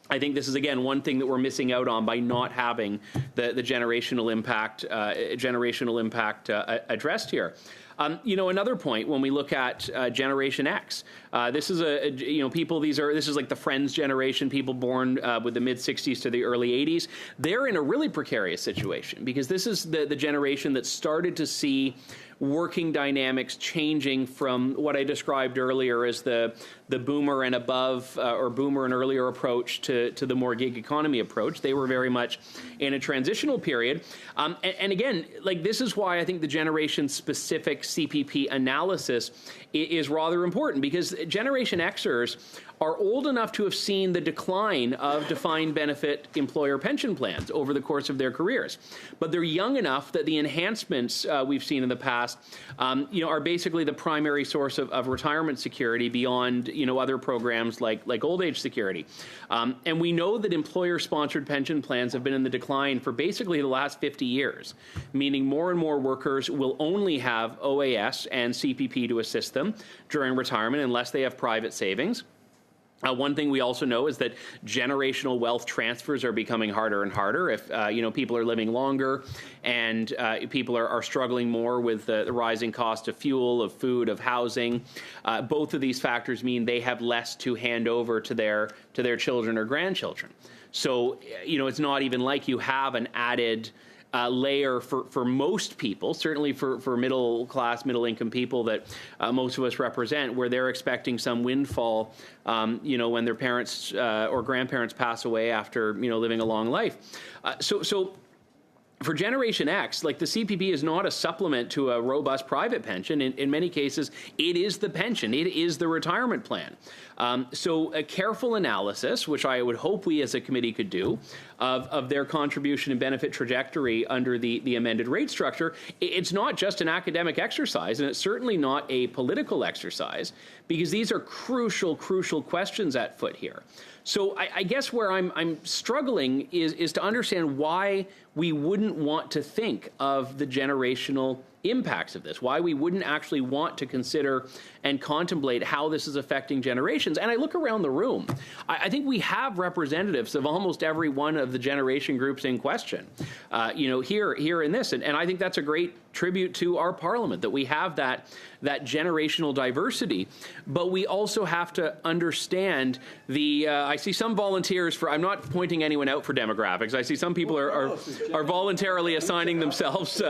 [SPEAKER 7] I think this is, again, one thing that we're missing out on by not having the generational impact addressed here. You know, another point when we look at Generation X, this is this is like the Friends generation, people born with the mid 60s to the early 80s. They're in a really precarious situation because this is the generation that started to see working dynamics changing from what I described earlier as the boomer and above or boomer and earlier approach to the more gig economy approach. They were very much in a transitional period. And again, like, this is why I think the generation-specific CPP analysis is rather important, because Generation Xers are old enough to have seen the decline of defined benefit employer pension plans over the course of their careers. But they're young enough that the enhancements we've seen in the past, are basically the primary source of retirement security beyond, other programs like old age security. And we know that employer-sponsored pension plans have been in the decline for basically the last 50 years, meaning more and more workers will only have OAS and CPP to assist them during retirement unless they have private savings. One thing we also know is that generational wealth transfers are becoming harder and harder. If people are living longer and people are struggling more with the rising cost of fuel, of food, of housing, both of these factors mean they have less to hand over to their children or grandchildren. So it's not even like you have an added layer for most people, certainly for middle class, middle income people that most of us represent, where they're expecting some windfall, when their parents or grandparents pass away after, living a long life. So for Generation X, like, the CPP is not a supplement to a robust private pension. In many cases, it is the pension. It is the retirement plan. So a careful analysis, which I would hope we as a committee could do, of their contribution and benefit trajectory under the amended rate structure, it's not just an academic exercise, and it's certainly not a political exercise, because these are crucial questions at foot here. So I guess where I'm struggling is to understand why we wouldn't want to think of the generational impacts of this, why we wouldn't actually want to consider and contemplate how this is affecting generations. And I look around the room. I think we have representatives of almost every one of the generation groups in question, here in this. And I think that's a great tribute to our parliament, that we have that generational diversity. But we also have to understand I see some volunteers for, I'm not pointing anyone out for demographics. I see some people are voluntarily assigning themselves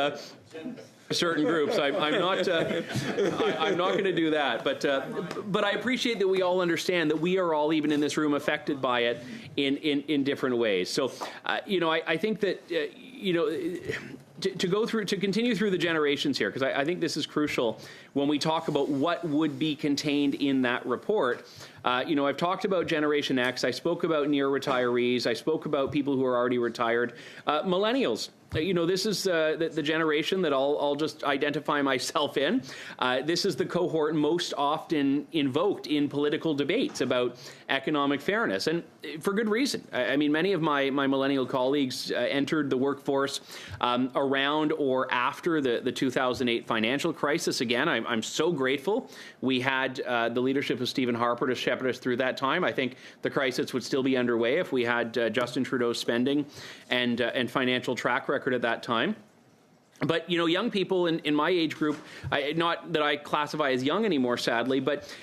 [SPEAKER 7] certain groups. I'm not I'm not going to do that. But I appreciate that we all understand that we are all, even in this room, affected by it in different ways. So, I think that, to continue through the generations here, because I think this is crucial when we talk about what would be contained in that report. I've talked about Generation X. I spoke about near retirees. I spoke about people who are already retired. Millennials. This is the generation that I'll just identify myself in. This is the cohort most often invoked in political debates about economic fairness, and for good reason. I mean, many of my millennial colleagues entered the workforce around or after the 2008 financial crisis. Again, I'm so grateful we had the leadership of Stephen Harper to shepherd us through that time. I think the crisis would still be underway if we had Justin Trudeau's spending and financial track record at that time. But, young people in my age group, not that I classify as young anymore, sadly, but,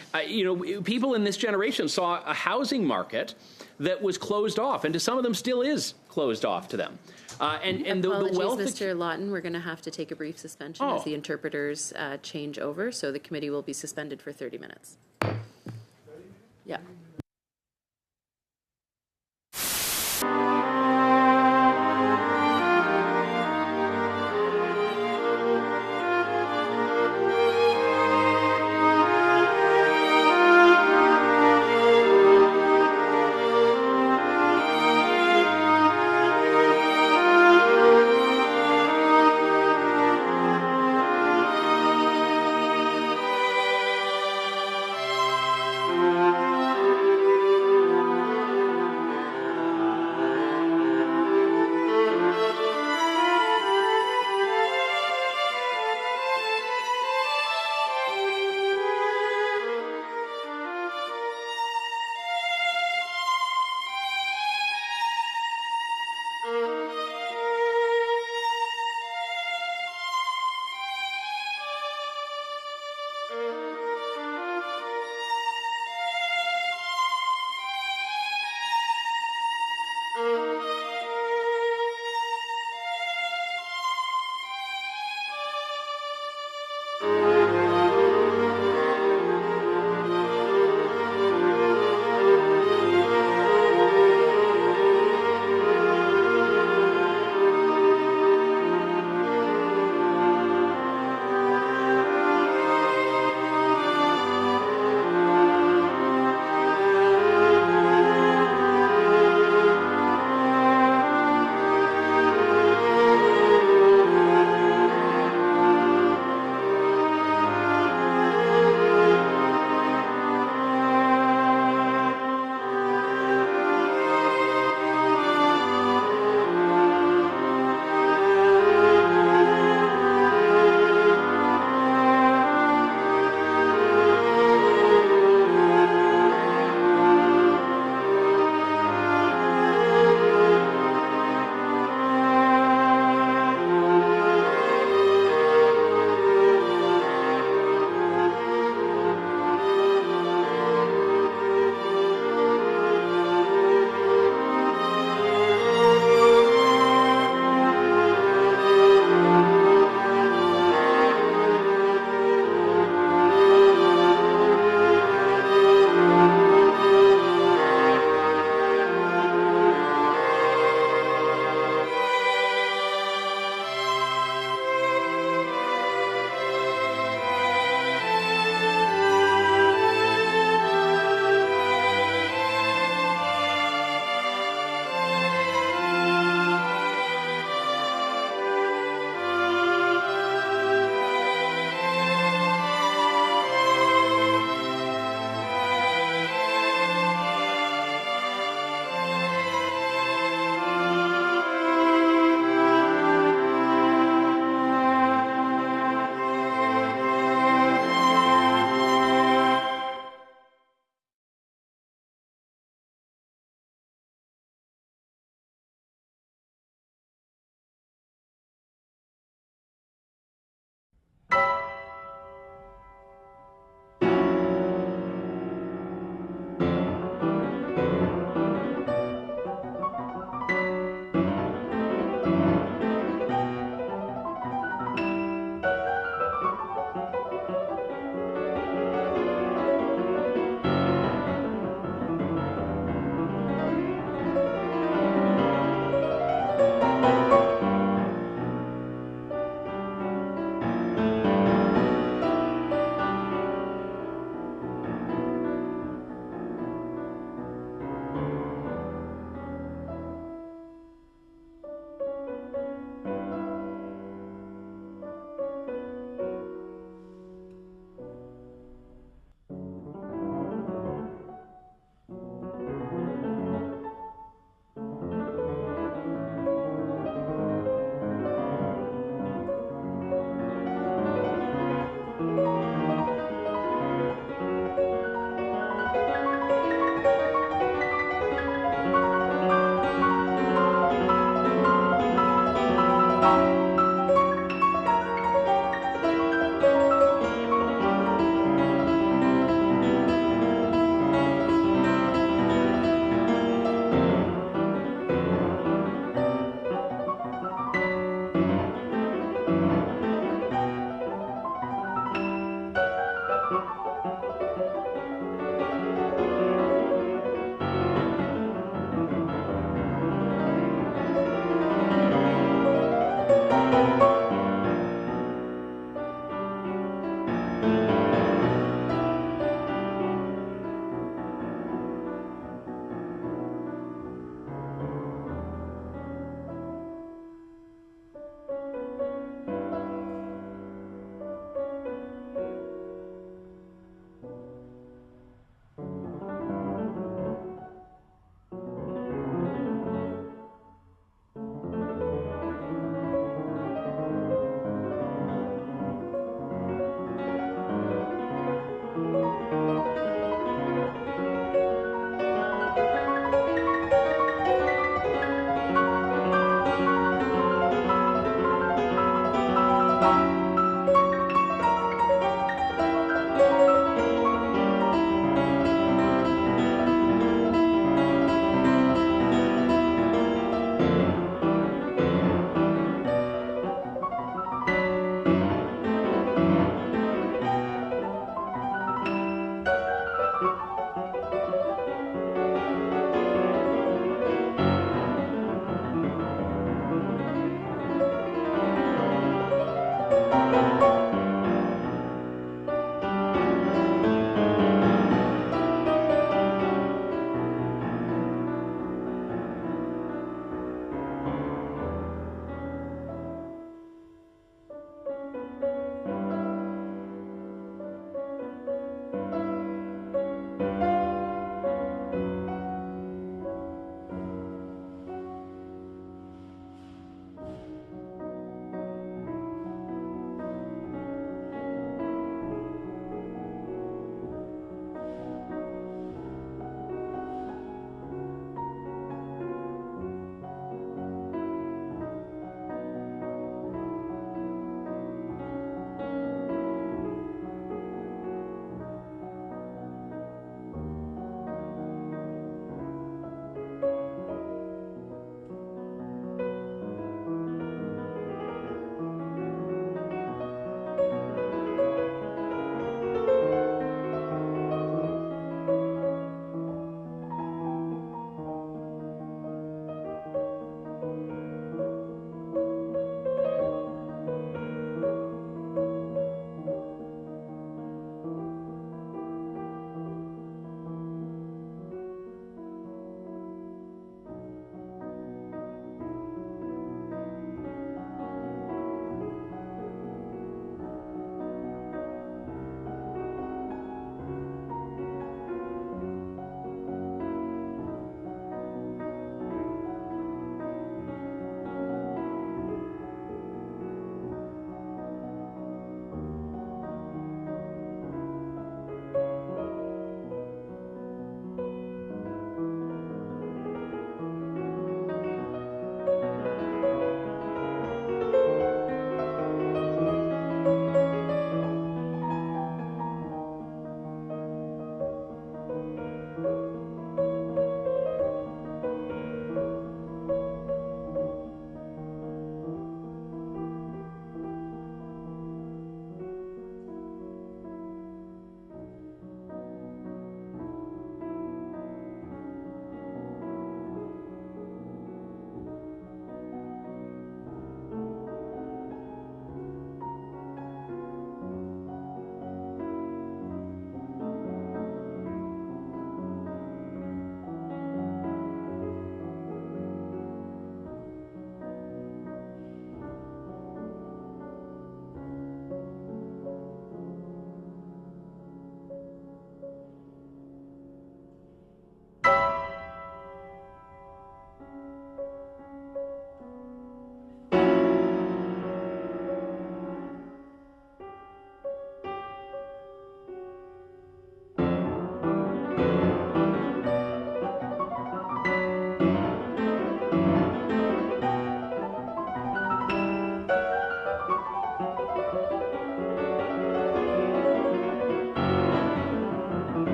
[SPEAKER 7] people in this generation saw a housing market that was closed off, and to some of them still is closed off to them. And the wealth...
[SPEAKER 1] Mr. Lawton, we're going to have to take a brief suspension as the interpreters change over, so the committee will be suspended for 30 minutes. Yeah.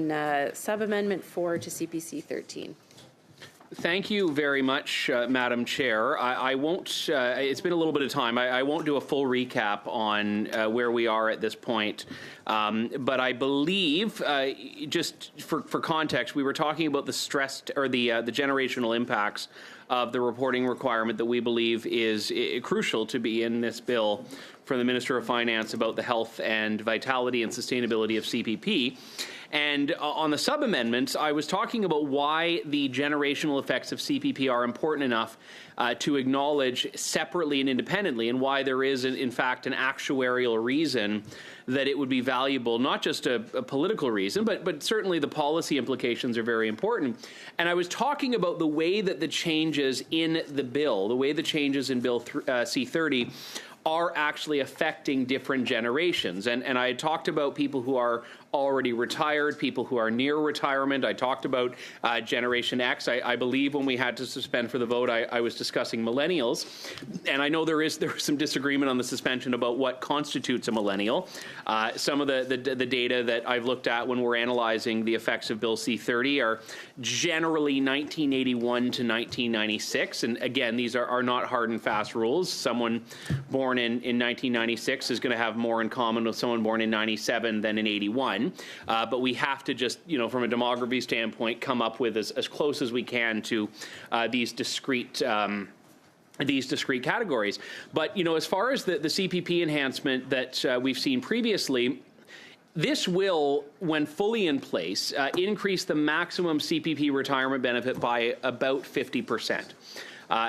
[SPEAKER 1] on sub-amendment 4 to CPC 13.
[SPEAKER 7] Thank you very much, Madam Chair. I won't, it's been a little bit of time. I won't do a full recap on where we are at this point. But I believe, just for context, we were talking about the stressed or the generational impacts of the reporting requirement that we believe is crucial to be in this bill from the Minister of Finance about the health and vitality and sustainability of CPP. And on the sub-amendments, I was talking about why the generational effects of CPP are important enough to acknowledge separately and independently, and why there is, in fact, an actuarial reason that it would be valuable, not just a political reason, but certainly the policy implications are very important. And I was talking about the way that the changes in the bill, the way the changes in Bill C-30 are actually affecting different generations. And I had talked about people who are already retired, people who are near retirement. I talked about Generation X. I believe when we had to suspend for the vote, I was discussing millennials. And I know there was some disagreement on the suspension about what constitutes a millennial. Some of the data that I've looked at when we're analyzing the effects of Bill C-30 are generally 1981 to 1996. And again, these are not hard and fast rules. Someone born in 1996 is going to have more in common with someone born in 97 than in 81. But we have to just, from a demography standpoint, come up with as close as we can to these discrete categories. But, as far as the CPP enhancement that we've seen previously, this will, when fully in place, increase the maximum CPP retirement benefit by about 50%.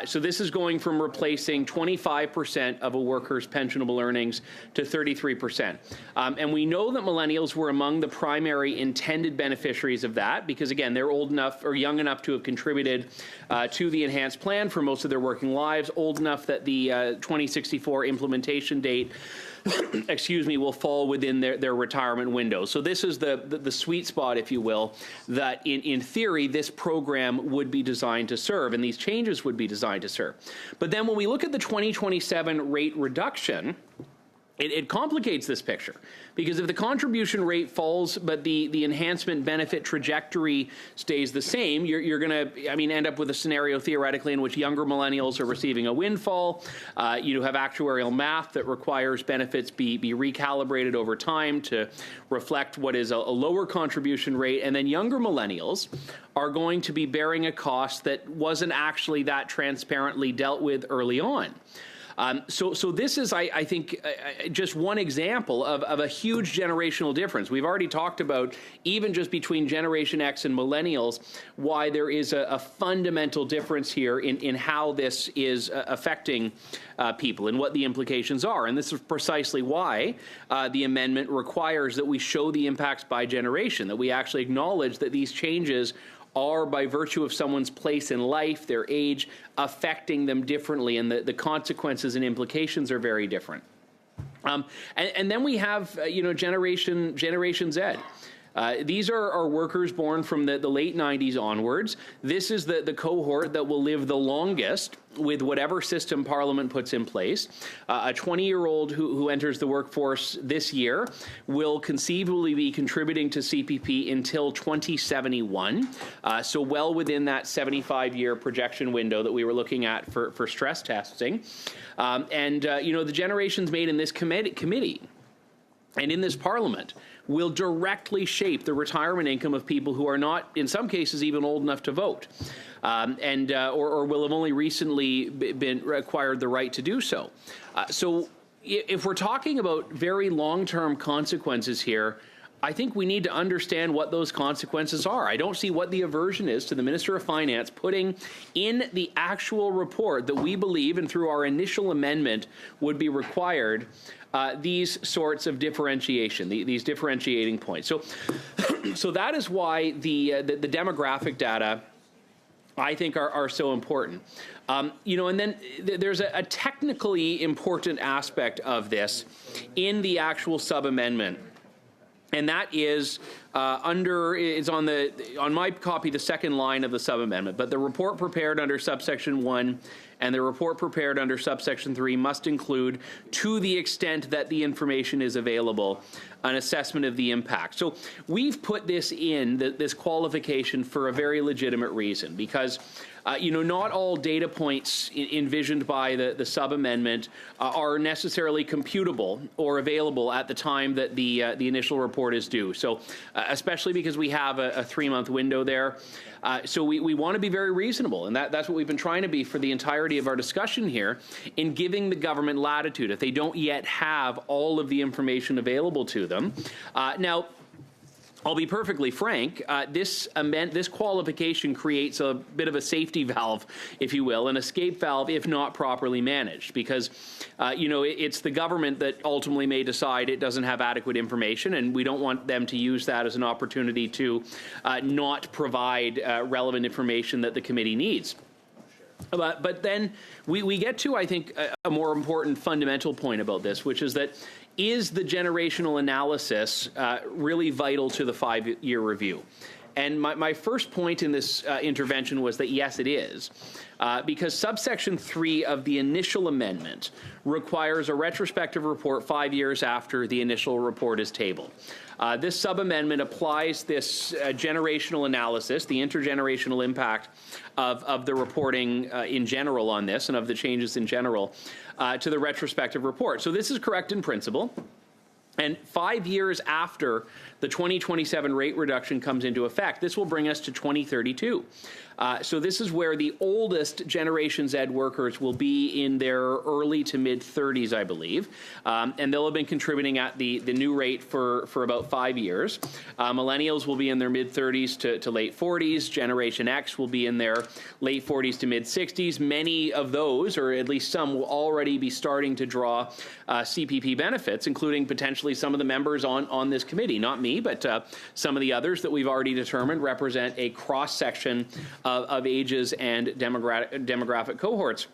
[SPEAKER 7] So this is going from replacing 25% of a worker's pensionable earnings to 33%. And we know that millennials were among the primary intended beneficiaries of that because, again, they're old enough or young enough to have contributed to the enhanced plan for most of their working lives, old enough that the 2064 implementation date will fall within their retirement window. So this is the sweet spot, if you will, that in theory this program would be designed to serve, and these changes would be designed to serve. But then when we look at the 2027 rate reduction, it complicates this picture, because if the contribution rate falls but the enhancement benefit trajectory stays the same, you're going to, end up with a scenario theoretically in which younger millennials are receiving a windfall. You have actuarial math that requires benefits be recalibrated over time to reflect what is a lower contribution rate, and then younger millennials are going to be bearing a cost that wasn't actually that transparently dealt with early on. So this is, I think, just one example of a huge generational difference. We've already talked about, even just between Generation X and millennials, why there is a fundamental difference here in how this is affecting people and what the implications are. And this is precisely why the amendment requires that we show the impacts by generation, that we actually acknowledge that these changes are, by virtue of someone's place in life, their age, affecting them differently, and the consequences and implications are very different. And then we have, Generation Z. These are workers born from the late 90s onwards. This is the cohort that will live the longest with whatever system Parliament puts in place. A 20-year-old who enters the workforce this year will conceivably be contributing to CPP until 2071, so well within that 75-year projection window that we were looking at for stress testing. The generations made in this committee and in this Parliament will directly shape the retirement income of people who are not, in some cases, even old enough to vote, or will have only recently been acquired the right to do so. So if we're talking about very long-term consequences here, I think we need to understand what those consequences are. I don't see what the aversion is to the Minister of Finance putting in the actual report that we believe, and through our initial amendment, would be required these sorts of differentiation, these differentiating points. So that is why the demographic data, I think, are so important. And then there's a technically important aspect of this in the actual sub-amendment. And that is is on my copy, the second line of the sub-amendment. But the report prepared under subsection 1 and the report prepared under subsection 3 must include, to the extent that the information is available, an assessment of the impact. So we've put this in, this qualification, for a very legitimate reason, because not all data points envisioned by the sub-amendment are necessarily computable or available at the time that the initial report is due. So especially because we have a 3-month window there. So we want to be very reasonable, and that's what we've been trying to be for the entirety of our discussion here, in giving the government latitude if they don't yet have all of the information available to them. Now, I'll be perfectly frank, this qualification creates a bit of a safety valve, if you will, an escape valve if not properly managed, because, it's the government that ultimately may decide it doesn't have adequate information, and we don't want them to use that as an opportunity to not provide relevant information that the committee needs. But then we get to, I think, a more important fundamental point about this, which is that is the generational analysis really vital to the 5-year review? And my first point in this intervention was that yes, it is, because subsection 3 of the initial amendment requires a retrospective report 5 years after the initial report is tabled. This sub-amendment applies this generational analysis, the intergenerational impact of the reporting in general on this and of the changes in general to the retrospective report. So this is correct in principle. And 5 years after the 2027 rate reduction comes into effect, this will bring us to 2032. So this is where the oldest Generation Z workers will be in their early to mid-30s, I believe. And they'll have been contributing at the new rate for about 5 years. Millennials will be in their mid-30s to late 40s. Generation X will be in their late 40s to mid-60s. Many of those, or at least some, will already be starting to draw CPP benefits, including potentially some of the members on this committee. Not me, but some of the others that we've already determined represent a cross-section of ages and demographic cohorts.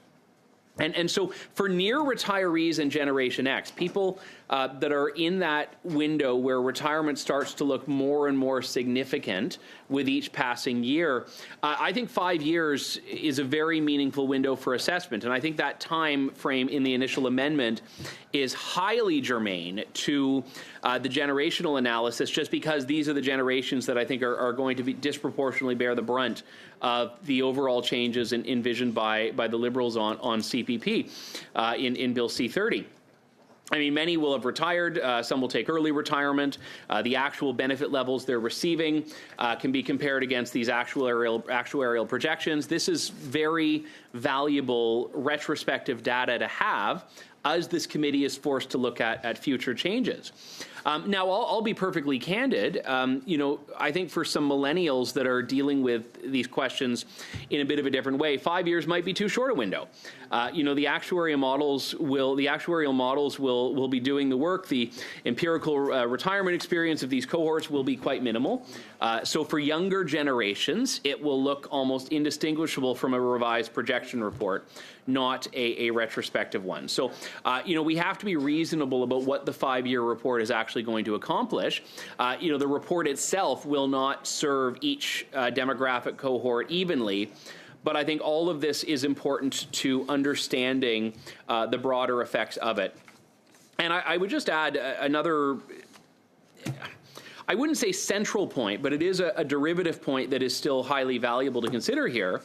[SPEAKER 7] And so for near retirees and Generation X, people that are in that window where retirement starts to look more and more significant with each passing year, I think 5 years is a very meaningful window for assessment. And I think that time frame in the initial amendment is highly germane to the generational analysis, just because these are the generations that I think are going to be disproportionately bear the brunt of the overall changes envisioned by the Liberals on CPP in Bill C-30. I mean, many will have retired. Some will take early retirement. The actual benefit levels they're receiving can be compared against these actuarial projections. This is very valuable retrospective data to have as this committee is forced to look at future changes. Now, I'll be perfectly candid. I think for some millennials that are dealing with these questions in a bit of a different way, 5 years might be too short a window. The actuarial models will be doing the work. The empirical retirement experience of these cohorts will be quite minimal. So for younger generations, it will look almost indistinguishable from a revised projection report, not a retrospective one. So, we have to be reasonable about what the 5-year report is actually going to accomplish. The report itself will not serve each demographic cohort evenly, but I think all of this is important to understanding the broader effects of it. And I would just add another, I wouldn't say central point, but it is a derivative point that is still highly valuable to consider here.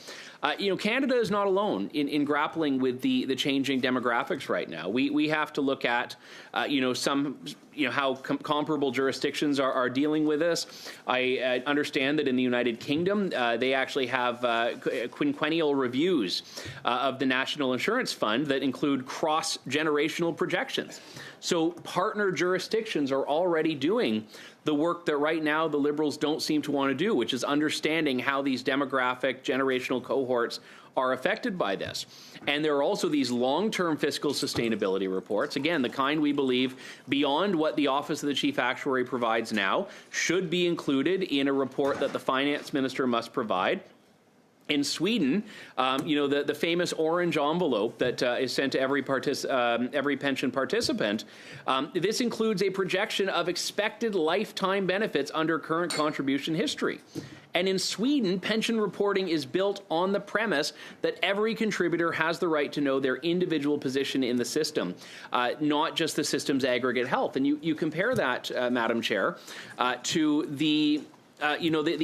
[SPEAKER 7] Canada is not alone in grappling with the changing demographics right now. We have to look at, how comparable jurisdictions are dealing with this. I understand that in the United Kingdom, they actually have quinquennial reviews of the National Insurance Fund that include cross-generational projections. So partner jurisdictions are already doing the work that right now the Liberals don't seem to want to do, which is understanding how these demographic generational cohorts are affected by this. And there are also these long-term fiscal sustainability reports, again, the kind we believe beyond what the Office of the Chief Actuary provides now, should be included in a report that the Finance Minister must provide. In Sweden, the famous orange envelope that is sent to every pension participant, this includes a projection of expected lifetime benefits under current contribution history. And in Sweden, pension reporting is built on the premise that every contributor has the right to know their individual position in the system, not just the system's aggregate health. And you compare that, Madam Chair, to the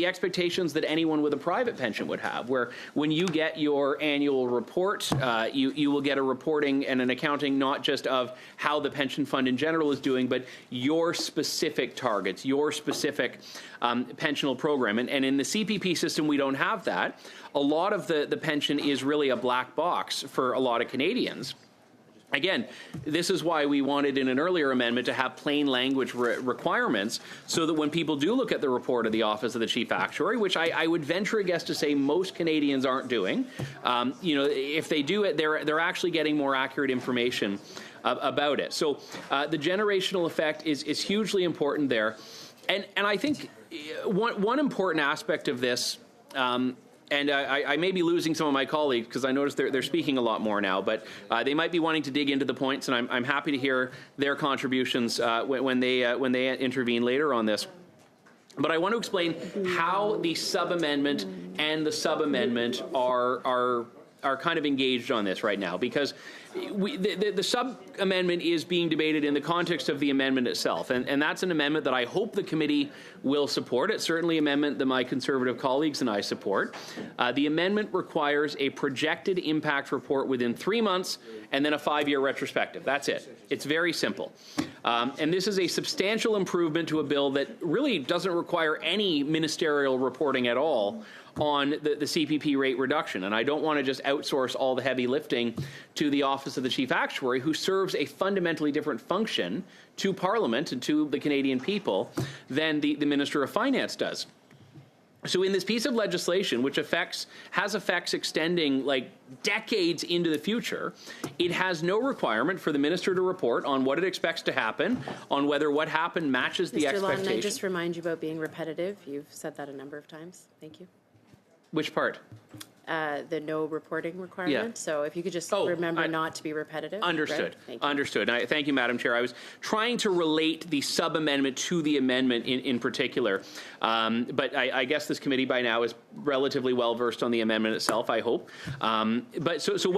[SPEAKER 7] expectations that anyone with a private pension would have, where when you get your annual report, you will get a reporting and an accounting not just of how the pension fund in general is doing, but your specific targets, your specific pensional program. And in the CPP system, we don't have that. A lot of the pension is really a black box for a lot of Canadians. Again, this is why we wanted in an earlier amendment to have plain language requirements so that when people do look at the report of the Office of the Chief Actuary, which I would venture a guess to say most Canadians aren't doing, if they do it, they're actually getting more accurate information about it. So the generational effect is hugely important there. And I think one important aspect of this, and I may be losing some of my colleagues because I noticed they're speaking a lot more now, but they might be wanting to dig into the points, and I'm happy to hear their contributions when they intervene later on this. But I want to explain how the sub-amendment and the sub-amendment are kind of engaged on this right now, because the sub-amendment is being debated in the context of the amendment itself, and that's an amendment that I hope the committee will support. It's certainly an amendment that my Conservative colleagues and I support. The amendment requires a projected impact report within 3 months and then a 5-year retrospective. That's it. It's very simple. And this is a substantial improvement to a bill that really doesn't require any ministerial reporting at all on the CPP rate reduction. And I don't want to just outsource all the heavy lifting to the Office of the Chief Actuary, who serves a fundamentally different function to Parliament and to the Canadian people than the Minister of Finance does. So in this piece of legislation, which has effects extending like decades into the future, it has no requirement for the minister to report on what it expects to happen, on whether what happened matches the expectation.
[SPEAKER 1] Mr. Lawton, I just remind you about being repetitive. You've said that a number of times. Thank you.
[SPEAKER 7] Which part?
[SPEAKER 1] The no reporting requirement.
[SPEAKER 7] Yeah.
[SPEAKER 1] So if you could just remember not to be repetitive.
[SPEAKER 7] Understood.
[SPEAKER 1] Right? Thank you.
[SPEAKER 7] Understood. Thank you, Madam Chair. I was trying to relate the sub-amendment to the amendment in particular. But I guess this committee by now is relatively well versed on the amendment itself, I hope. But so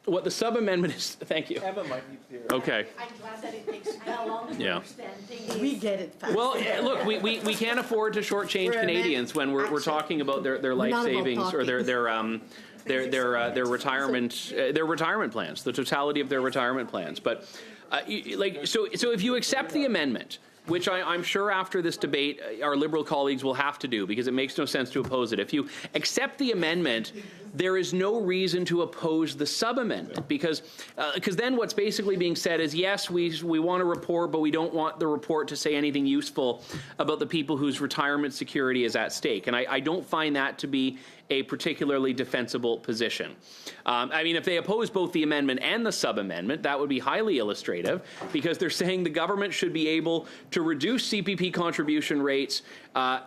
[SPEAKER 7] what the sub-amendment is, thank you.
[SPEAKER 2] Emma might be clear.
[SPEAKER 7] Okay.
[SPEAKER 17] I'm glad that it takes that long to understand things. We get it fast.
[SPEAKER 7] Well, look, we can't afford to shortchange Canadians when we're talking about their life savings or their retirement plans, the totality of their retirement plans. But so if you accept the amendment, which I'm sure after this debate our Liberal colleagues will have to do because it makes no sense to oppose it. If you accept the amendment, there is no reason to oppose the sub-amendment because then what's basically being said is, yes, we want a report, but we don't want the report to say anything useful about the people whose retirement security is at stake. And I don't find that to be a particularly defensible position. I mean, if they oppose both the amendment and the sub-amendment, that would be highly illustrative because they're saying the government should be able to reduce CPP contribution rates,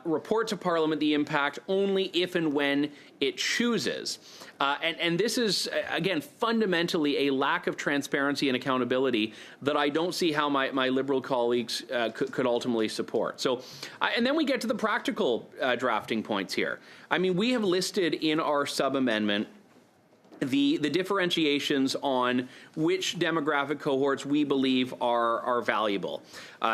[SPEAKER 7] report to Parliament the impact only if and when it chooses. And this is, again, fundamentally a lack of transparency and accountability that I don't see how my Liberal colleagues could ultimately support. So, and then we get to the practical drafting points here. I mean, we have listed in our sub-amendment the differentiations on which demographic cohorts we believe are valuable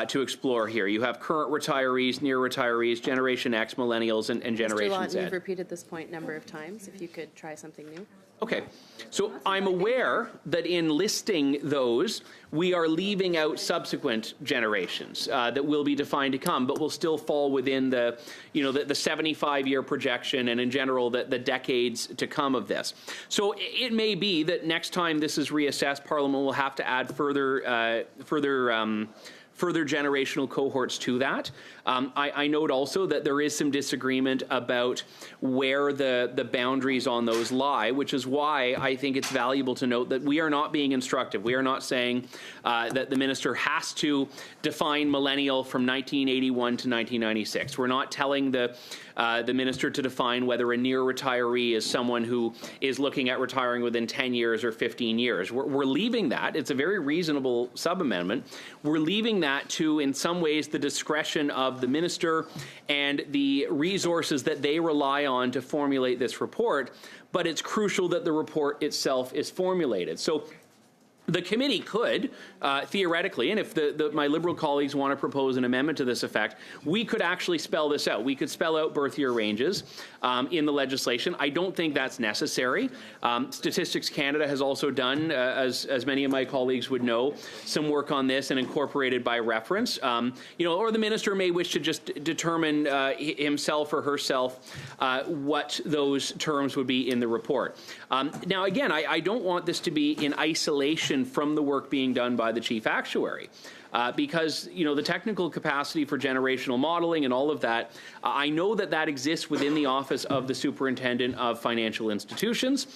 [SPEAKER 7] to explore here. You have current retirees, near retirees, Generation X, Millennials, and Generation
[SPEAKER 1] Mr. Lawton,
[SPEAKER 7] Z.
[SPEAKER 1] you've repeated this point a number of times. If you could try something new.
[SPEAKER 7] Okay, so I'm aware that in listing those, we are leaving out subsequent generations that will be defined to come, but will still fall within the 75-year projection and in general the decades to come of this. So it may be further generational cohorts to that. I note also that there is some disagreement about where the boundaries on those lie, which is why I think it's valuable to note that we are not being instructive. We are not saying that the minister has to define millennial from 1981 to 1996. We're not telling the minister to define whether a near retiree is someone who is looking at retiring within 10 years or 15 years. We're leaving that. It's a very reasonable sub-amendment. We're leaving that to, in some ways, the discretion of the minister and the resources that they rely on to formulate this report, but it's crucial that the report itself is formulated. So the committee could, theoretically, and if my Liberal colleagues want to propose an amendment to this effect, we could actually spell this out. We could spell out birth year ranges in the legislation. I don't think that's necessary. Statistics Canada has also done, as many of my colleagues would know, some work on this and incorporated by reference. Or the minister may wish to just determine himself or herself what those terms would be in the report. Now, again, I don't want this to be in isolation from the work being done by the chief actuary. Because, the technical capacity for generational modeling and all of that, I know that exists within the office of the superintendent of financial institutions.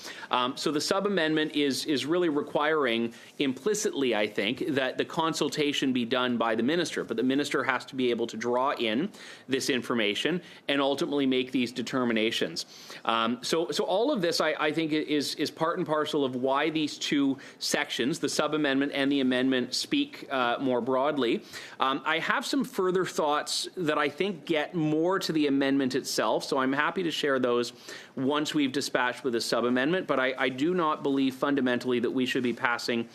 [SPEAKER 7] So the sub-amendment is really requiring implicitly, I think, that the consultation be done by the minister. But the minister has to be able to draw in this information and ultimately make these determinations. So all of this, I think, is part and parcel of why these two sections, the sub-amendment and the amendment, speak more broadly. I have some further thoughts that I think get more to the amendment itself, so I'm happy to share those once we've dispatched with a sub-amendment, but I do not believe fundamentally that we should be passing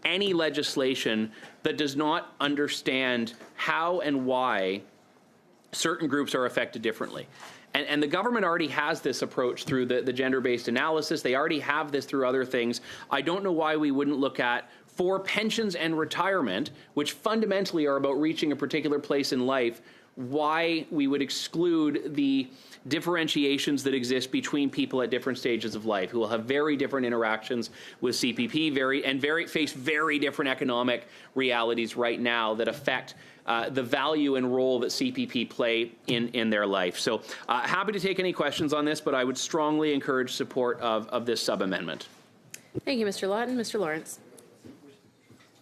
[SPEAKER 7] any legislation that does not understand how and why certain groups are affected differently. And the government already has this approach through the gender-based analysis. They already have this through other things. I don't know why we wouldn't look at, for pensions and retirement, which fundamentally are about reaching a particular place in life, why we would exclude the differentiations that exist between people at different stages of life who will have very different interactions with CPP, face very different economic realities right now that affect the value and role that CPP play in their life. So happy to take any questions on this, but I would strongly encourage support of this sub-amendment.
[SPEAKER 1] Thank you, Mr. Lawton. Mr. Lawrence.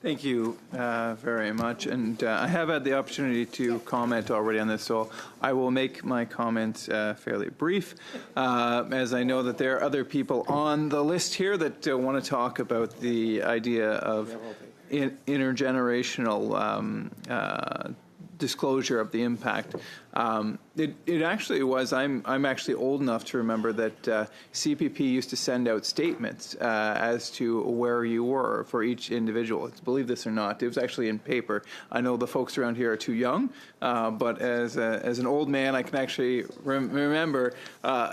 [SPEAKER 2] Thank you very much. And I have had the opportunity to comment already on this, so I will make my comments fairly brief, as I know that there are other people on the list here that want to talk about the idea of intergenerational disclosure of the impact. It actually was, I'm actually old enough to remember that CPP used to send out statements as to where you were for each individual. Believe this or not, it was actually in paper. I know the folks around here are too young, but as an old man, I can actually remember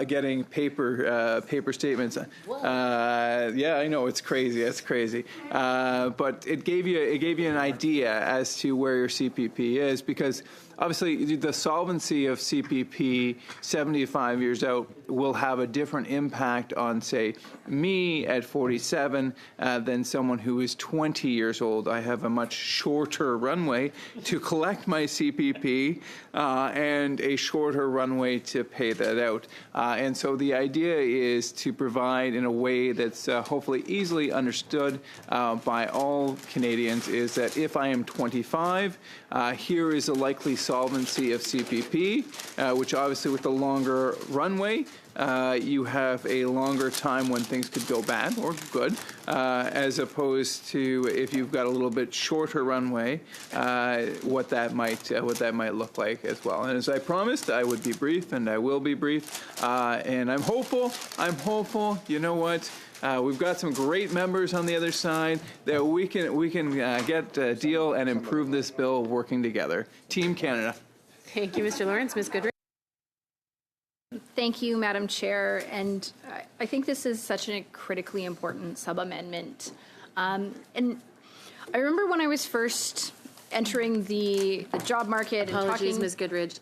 [SPEAKER 2] getting paper statements. Yeah, I know, it's crazy. It's crazy. But it gave you an idea as to where your CPP is, because obviously, the solvency of CPP 75 years out will have a different impact on, say, me at 47 than someone who is 20 years old. I have a much shorter runway to collect my CPP and a shorter runway to pay that out. And so the idea is to provide in a way that's hopefully easily understood by all Canadians, is that if I am 25, here is a likely solvency of CPP, which obviously with the longer runway, you have a longer time when things could go bad or good, as opposed to if you've got a little bit shorter runway, what that might look like as well. And as I promised, I would be brief, and I will be brief. And I'm hopeful. You know what? We've got some great members on the other side that we can get a deal and improve this bill working together. Team Canada.
[SPEAKER 1] Thank you, Mr. Lawrence. Ms. Goodrich.
[SPEAKER 18] Thank you, Madam Chair. And I think this is such a critically important sub-amendment. And I remember when I was first entering the job market and
[SPEAKER 1] Apologies,
[SPEAKER 18] talking...
[SPEAKER 1] Ms. Goodrich.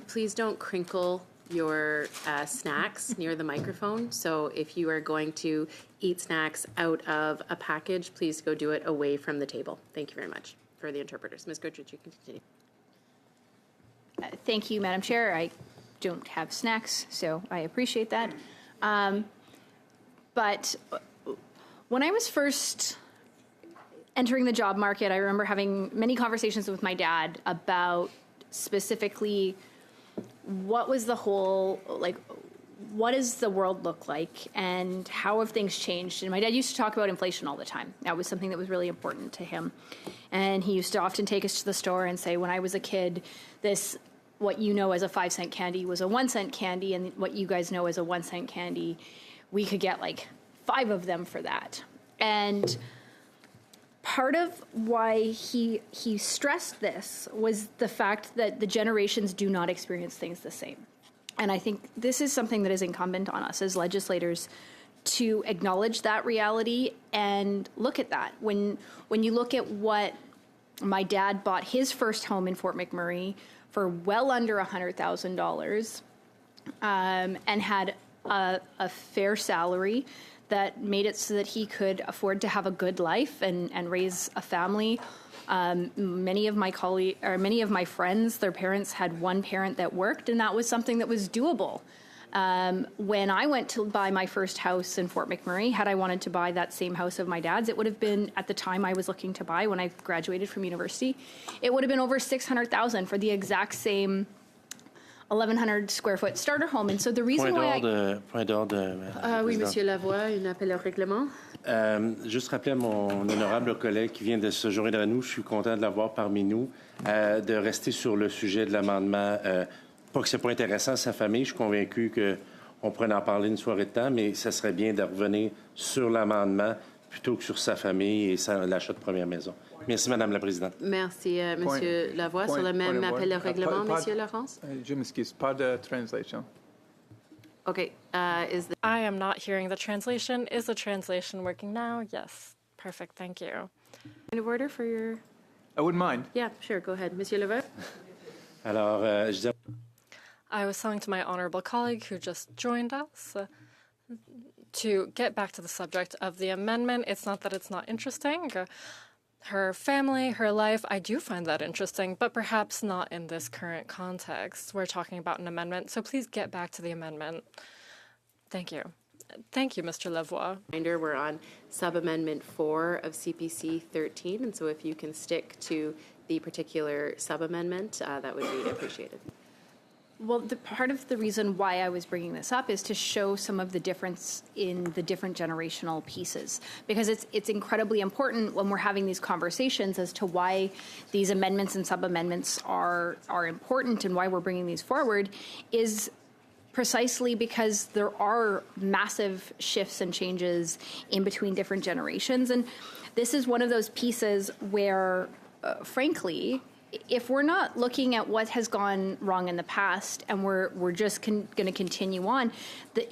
[SPEAKER 1] Please don't crinkle your snacks near the microphone. So if you are going to eat snacks out of a package, please go do it away from the table. Thank you very much. for the interpreters. Ms. Goodrich, you can continue.
[SPEAKER 18] Thank you, Madam Chair. I don't have snacks, so I appreciate that. But when I was first entering the job market, I remember having many conversations with my dad about specifically what was the whole, like, what does the world look like and how have things changed? And my dad used to talk about inflation all the time. That was something that was really important to him. And he used to often take us to the store and say, when I was a kid, this, what you know as a 5-cent candy was a 1-cent candy, and what you guys know as a 1-cent candy, we could get like 5 of them for that. And part of why he stressed this was the fact that the generations do not experience things the same. And I think this is something that is incumbent on us as legislators to acknowledge that reality and look at that. When you look at what my dad bought his first home in Fort McMurray for well under $100,000 and had a fair salary that made it so that he could afford to have a good life and raise a family. Many of my friends, their parents had one parent that worked, and that was something that was doable. When I went to buy my first house in Fort McMurray, had I wanted to buy that same house of my dad's, it would have been, at the time I was looking to buy when I graduated from university, it would have been over $600,000 for the exact same 1,100 square foot starter home. And so the reason why
[SPEAKER 9] Point d'ordre,
[SPEAKER 1] oui, Monsieur Lavoie, un appel au règlement.
[SPEAKER 9] Juste rappeler à mon honorable collègue qui vient de se joindre à nous, je suis content de l'avoir parmi nous, de rester sur le sujet de l'amendement. Pas que ce n'est pas intéressant, sa famille, je suis convaincu qu'on pourrait en parler une soirée de temps, mais ça serait bien de revenir sur l'amendement plutôt que sur sa famille et l'achat de première maison. Merci, Madame la Présidente.
[SPEAKER 1] Merci, Monsieur Lavoie. Sur le même appel au règlement, Monsieur Laurence?
[SPEAKER 2] Je m'excuse, pas de translation.
[SPEAKER 1] Okay,
[SPEAKER 19] I am not hearing the translation. Is the translation working now? Yes. Perfect, thank you.
[SPEAKER 1] Point of order for your...
[SPEAKER 2] I wouldn't mind.
[SPEAKER 1] Yeah, sure, go ahead. Monsieur Lavoie?
[SPEAKER 9] Alors, je dis...
[SPEAKER 19] I was telling to my honorable colleague who just joined us to get back to the subject of the amendment. It's not that it's not interesting. Her family, her life, I do find that interesting, but perhaps not in this current context. We're talking about an amendment, so please get back to the amendment. Thank you. Thank you, Mr. Lavoie.
[SPEAKER 1] Reminder, we're on sub-amendment 4 of CPC 13, and so if you can stick to the particular sub-amendment, that would be appreciated.
[SPEAKER 18] Well, part of the reason why I was bringing this up is to show some of the difference in the different generational pieces, because it's incredibly important when we're having these conversations as to why these amendments and sub-amendments are important and why we're bringing these forward is precisely because there are massive shifts and changes in between different generations. And this is one of those pieces where, frankly, if we're not looking at what has gone wrong in the past and we're just going to continue on,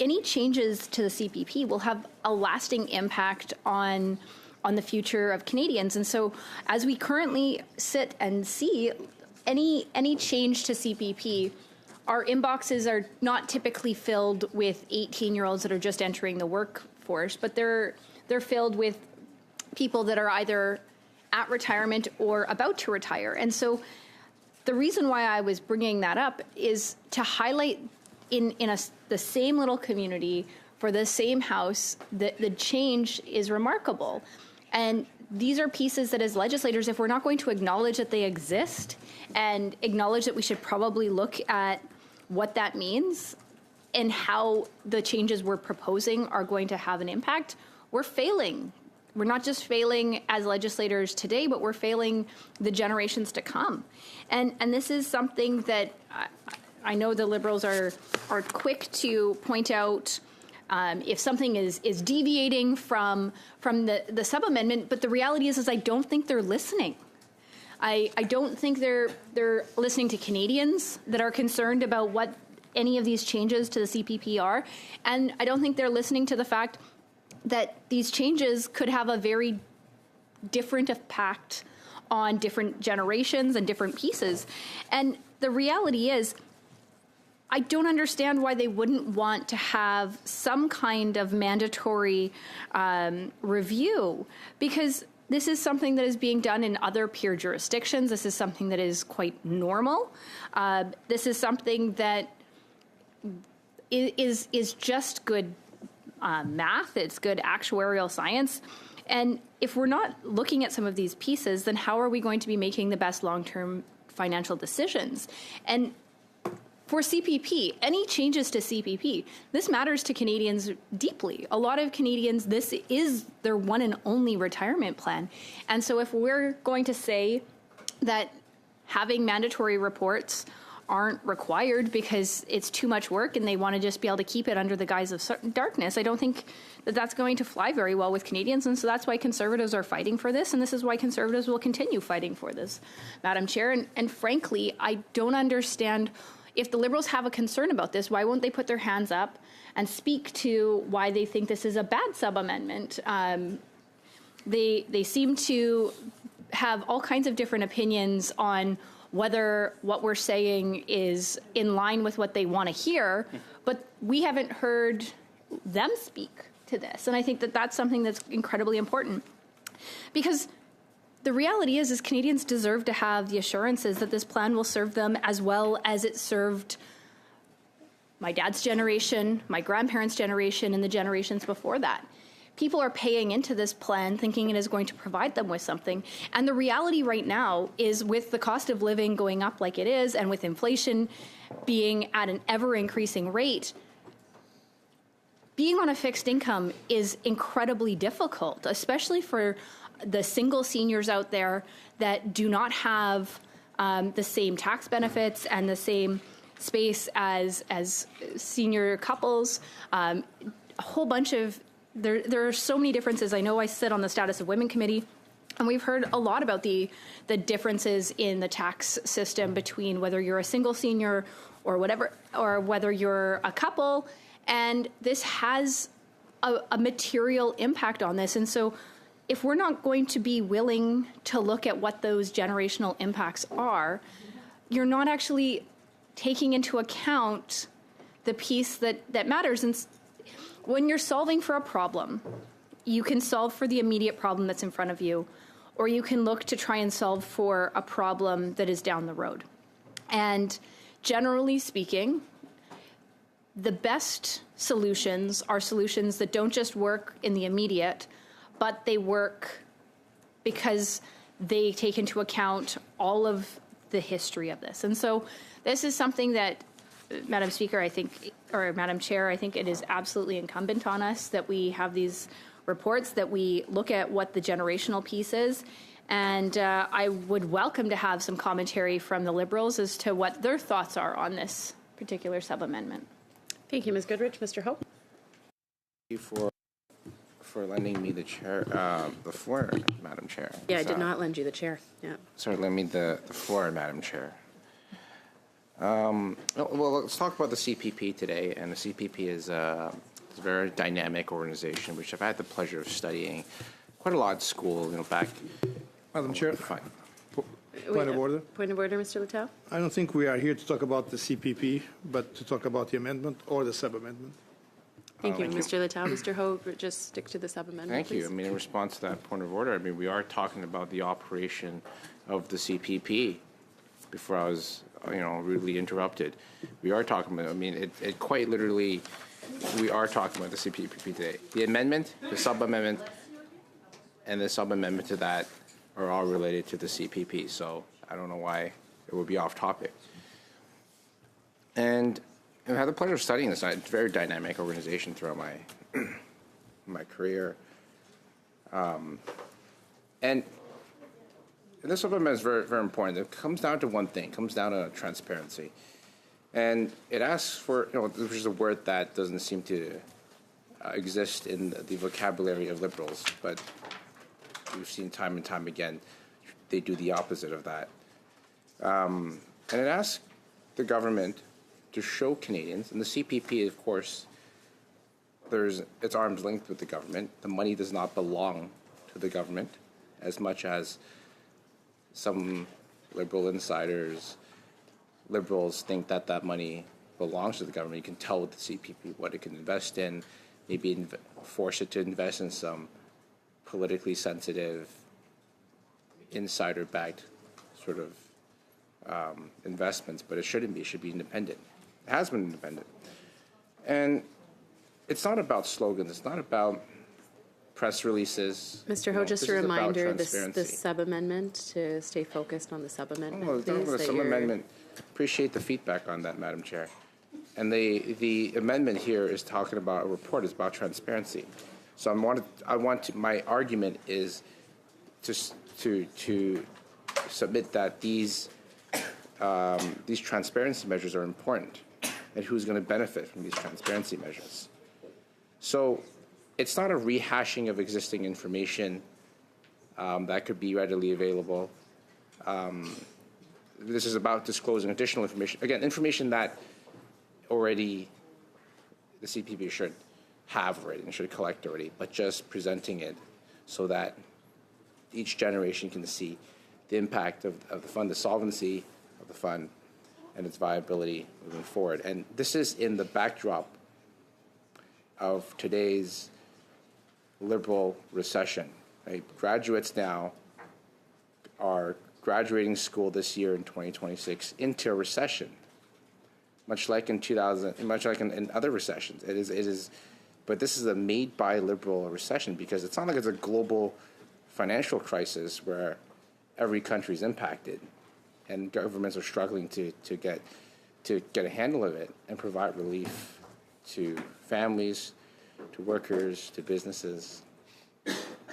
[SPEAKER 18] any changes to the CPP will have a lasting impact on the future of Canadians. And so as we currently sit and see, any change to CPP, our inboxes are not typically filled with 18-year-olds that are just entering the workforce, but they're filled with people that are either at retirement or about to retire. And so the reason why I was bringing that up is to highlight in the same little community for the same house, the change is remarkable. And these are pieces that as legislators, if we're not going to acknowledge that they exist and acknowledge that we should probably look at what that means and how the changes we're proposing are going to have an impact, we're failing. We're not just failing as legislators today, but we're failing the generations to come. And this is something that I know the Liberals are quick to point out if something is deviating from the sub-amendment, but the reality is I don't think they're listening. I don't think they're listening to Canadians that are concerned about what any of these changes to the CPP are, and I don't think they're listening to the fact that these changes could have a very different impact on different generations and different pieces. And the reality is, I don't understand why they wouldn't want to have some kind of mandatory review, because this is something that is being done in other peer jurisdictions. This is something that is quite normal. This is something that is just good math. It's good actuarial science. And if we're not looking at some of these pieces, then how are we going to be making the best long-term financial decisions? And for CPP, any changes to CPP, this matters to Canadians deeply. A lot of Canadians, this is their one and only retirement plan. And so if we're going to say that having mandatory reports aren't required because it's too much work and they want to just be able to keep it under the guise of darkness, I don't think that that's going to fly very well with Canadians. And so that's why Conservatives are fighting for this. And this is why Conservatives will continue fighting for this, Madam Chair. And frankly, I don't understand. If the Liberals have a concern about this, why won't they put their hands up and speak to why they think this is a bad sub-amendment? They seem to have all kinds of different opinions on whether what we're saying is in line with what they want to hear, but we haven't heard them speak to this. And I think that that's something that's incredibly important, because the reality is Canadians deserve to have the assurances that this plan will serve them as well as it served my dad's generation, my grandparents' generation, and the generations before that. People are paying into this plan thinking it is going to provide them with something. And the reality right now is, with the cost of living going up like it is, and with inflation being at an ever-increasing rate, being on a fixed income is incredibly difficult, especially for the single seniors out there that do not have the same tax benefits and the same space as senior couples. A whole bunch of, there are so many differences. I know I sit on the Status of Women Committee, and we've heard a lot about the differences in the tax system between whether you're a single senior or whatever, or whether you're a couple. And this has a material impact on this. And so if we're not going to be willing to look at what those generational impacts are, you're not actually taking into account the piece that matters. And when you're solving for a problem, you can solve for the immediate problem that's in front of you, or you can look to try and solve for a problem that is down the road. And generally speaking, the best solutions are solutions that don't just work in the immediate, but they work because they take into account all of the history of this. And so this is something that, Madam Speaker, I think, or Madam Chair, I think it is absolutely incumbent on us that we have these reports, that we look at what the generational piece is. And I would welcome to have some commentary from the Liberals as to what their thoughts are on this particular sub-amendment.
[SPEAKER 1] Thank you, Ms. Goodrich. Mr. Hope.
[SPEAKER 20] Thank you for lending me the floor, Madam Chair.
[SPEAKER 1] Yeah, I did not lend you the chair. Yeah.
[SPEAKER 20] Sorry, lend me the floor, Madam Chair. Well, let's talk about the CPP today. And the CPP is a very dynamic organization, which I've had the pleasure of studying quite a lot at school. Back.
[SPEAKER 12] Madam Chair.
[SPEAKER 20] Fine.
[SPEAKER 12] Point of order.
[SPEAKER 1] Point of order, Mr. Littell.
[SPEAKER 12] I don't think we are here to talk about the CPP, but to talk about the amendment or the sub-amendment.
[SPEAKER 1] Thank you, Mr. Littell. Mr. Ho, just stick to the sub-amendment,
[SPEAKER 20] Thank
[SPEAKER 1] please.
[SPEAKER 20] you. I mean, in response to that point of order, we are talking about the operation of the CPP. Before I was, rudely interrupted, we are talking about. It quite literally, we are talking about the CPP today. The amendment, the sub-amendment, and the sub-amendment to that are all related to the CPP. So I don't know why it would be off topic. And I've had the pleasure of studying this. It's a very dynamic organization throughout my career. And this supplement is very, very important. It comes down to one thing. It comes down to transparency. And it asks for, which is a word that doesn't seem to exist in the vocabulary of Liberals, but we've seen time and time again they do the opposite of that. And it asks the government to show Canadians, and the CPP, of course, it's arm's length with the government. The money does not belong to the government as much as some Liberal insiders, Liberals think that money belongs to the government. You can tell with the CPP what it can invest in, maybe force it to invest in some politically sensitive insider-backed sort of investments, but it shouldn't be. It should be independent. It has been independent. And it's not about slogans. It's not about press releases.
[SPEAKER 1] Mr. Ho, just a reminder, the sub-amendment, to stay focused on the sub-amendment, please.
[SPEAKER 20] The sub-amendment, appreciate the feedback on that, Madam Chair. And the amendment here is talking about a report, is about transparency. So my argument is just to submit that these transparency measures are important, and who's going to benefit from these transparency measures. So it's not a rehashing of existing information that could be readily available. This is about disclosing additional information. Again, information that already the CPP should have already and should collect already, but just presenting it so that each generation can see the impact of the fund, the solvency of the fund, and its viability moving forward. And this is in the backdrop of today's liberal recession. Right? Graduates now are graduating school this year in 2026 into a recession, much like in in other recessions. It is, but this is a made by liberal recession because it's not like it's a global financial crisis where every country is impacted and governments are struggling to get a handle of it and provide relief to families, to workers, to businesses.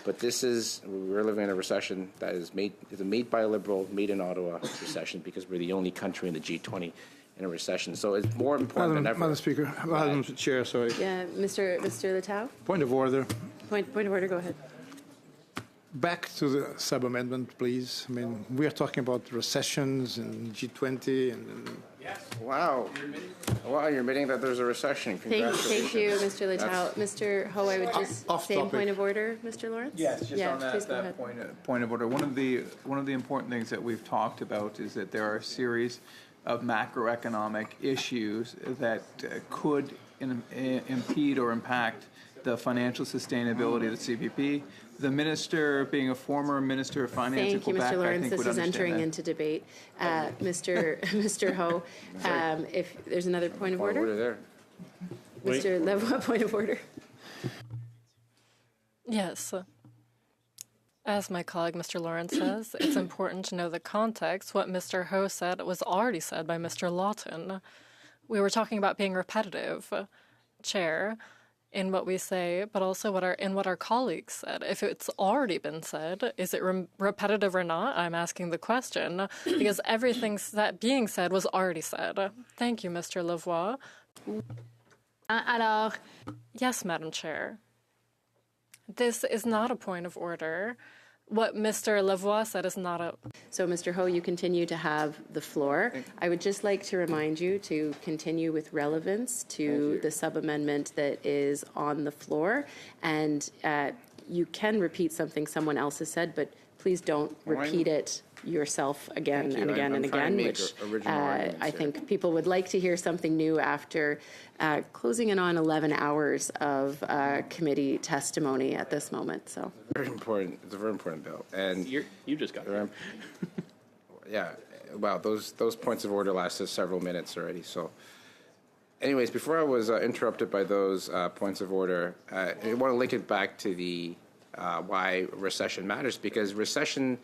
[SPEAKER 20] But we're living in a recession that is a made by a liberal, made in Ottawa recession because we're the only country in the G20 in a recession. So it's more important than ever.
[SPEAKER 12] Madam Speaker, Madam Chair, sorry.
[SPEAKER 1] Yeah, Mr. Letao?
[SPEAKER 12] Point of order.
[SPEAKER 1] Point of order, go ahead.
[SPEAKER 12] Back to the sub-amendment, please. I mean, we are talking about recessions and G20 and
[SPEAKER 20] yes. Wow, you're admitting that there's a recession.
[SPEAKER 1] Thank you, Mr. Letao. Mr. Ho, I would just same point of order, Mr. Lawrence?
[SPEAKER 2] Yes, just on that point of order. One of the important things that we've talked about is that there are a series of macroeconomic issues that could impede or impact the financial sustainability of the CPP. The minister, being a former minister of finance in Quebec,
[SPEAKER 1] Mr. Lawrence. This is entering
[SPEAKER 2] that.
[SPEAKER 1] Into debate. Mr. Ho, if there's another point of order.
[SPEAKER 20] There.
[SPEAKER 1] Mr. Levois, point of order.
[SPEAKER 19] Yes. As my colleague Mr. Lawrence says, it's important to know the context. What Mr. Ho said was already said by Mr. Lawton. We were talking about being repetitive, Chair, in what we say, but also what our colleagues said. If it's already been said, is it repetitive or not? I'm asking the question because everything that being said was already said. Thank you, Mr. Levois.
[SPEAKER 18] Alors,
[SPEAKER 19] yes, Madam Chair. This is not a point of order. What Mr. Levois said is not a...
[SPEAKER 1] So, Mr. Ho, you continue to have the floor. I would just like to remind you to continue with relevance to the sub-amendment that is on the floor. And you can repeat something someone else has said, but please don't repeat it yourself again and again and again, which I think people would like to hear something new after closing in on 11 hours of committee testimony at this moment. So
[SPEAKER 20] very important. It's a very important bill, and
[SPEAKER 7] you just got
[SPEAKER 20] there. Yeah, wow. Those points of order lasted several minutes already. So, anyways, before I was interrupted by those points of order, I want to link it back to the why recession matters, because recession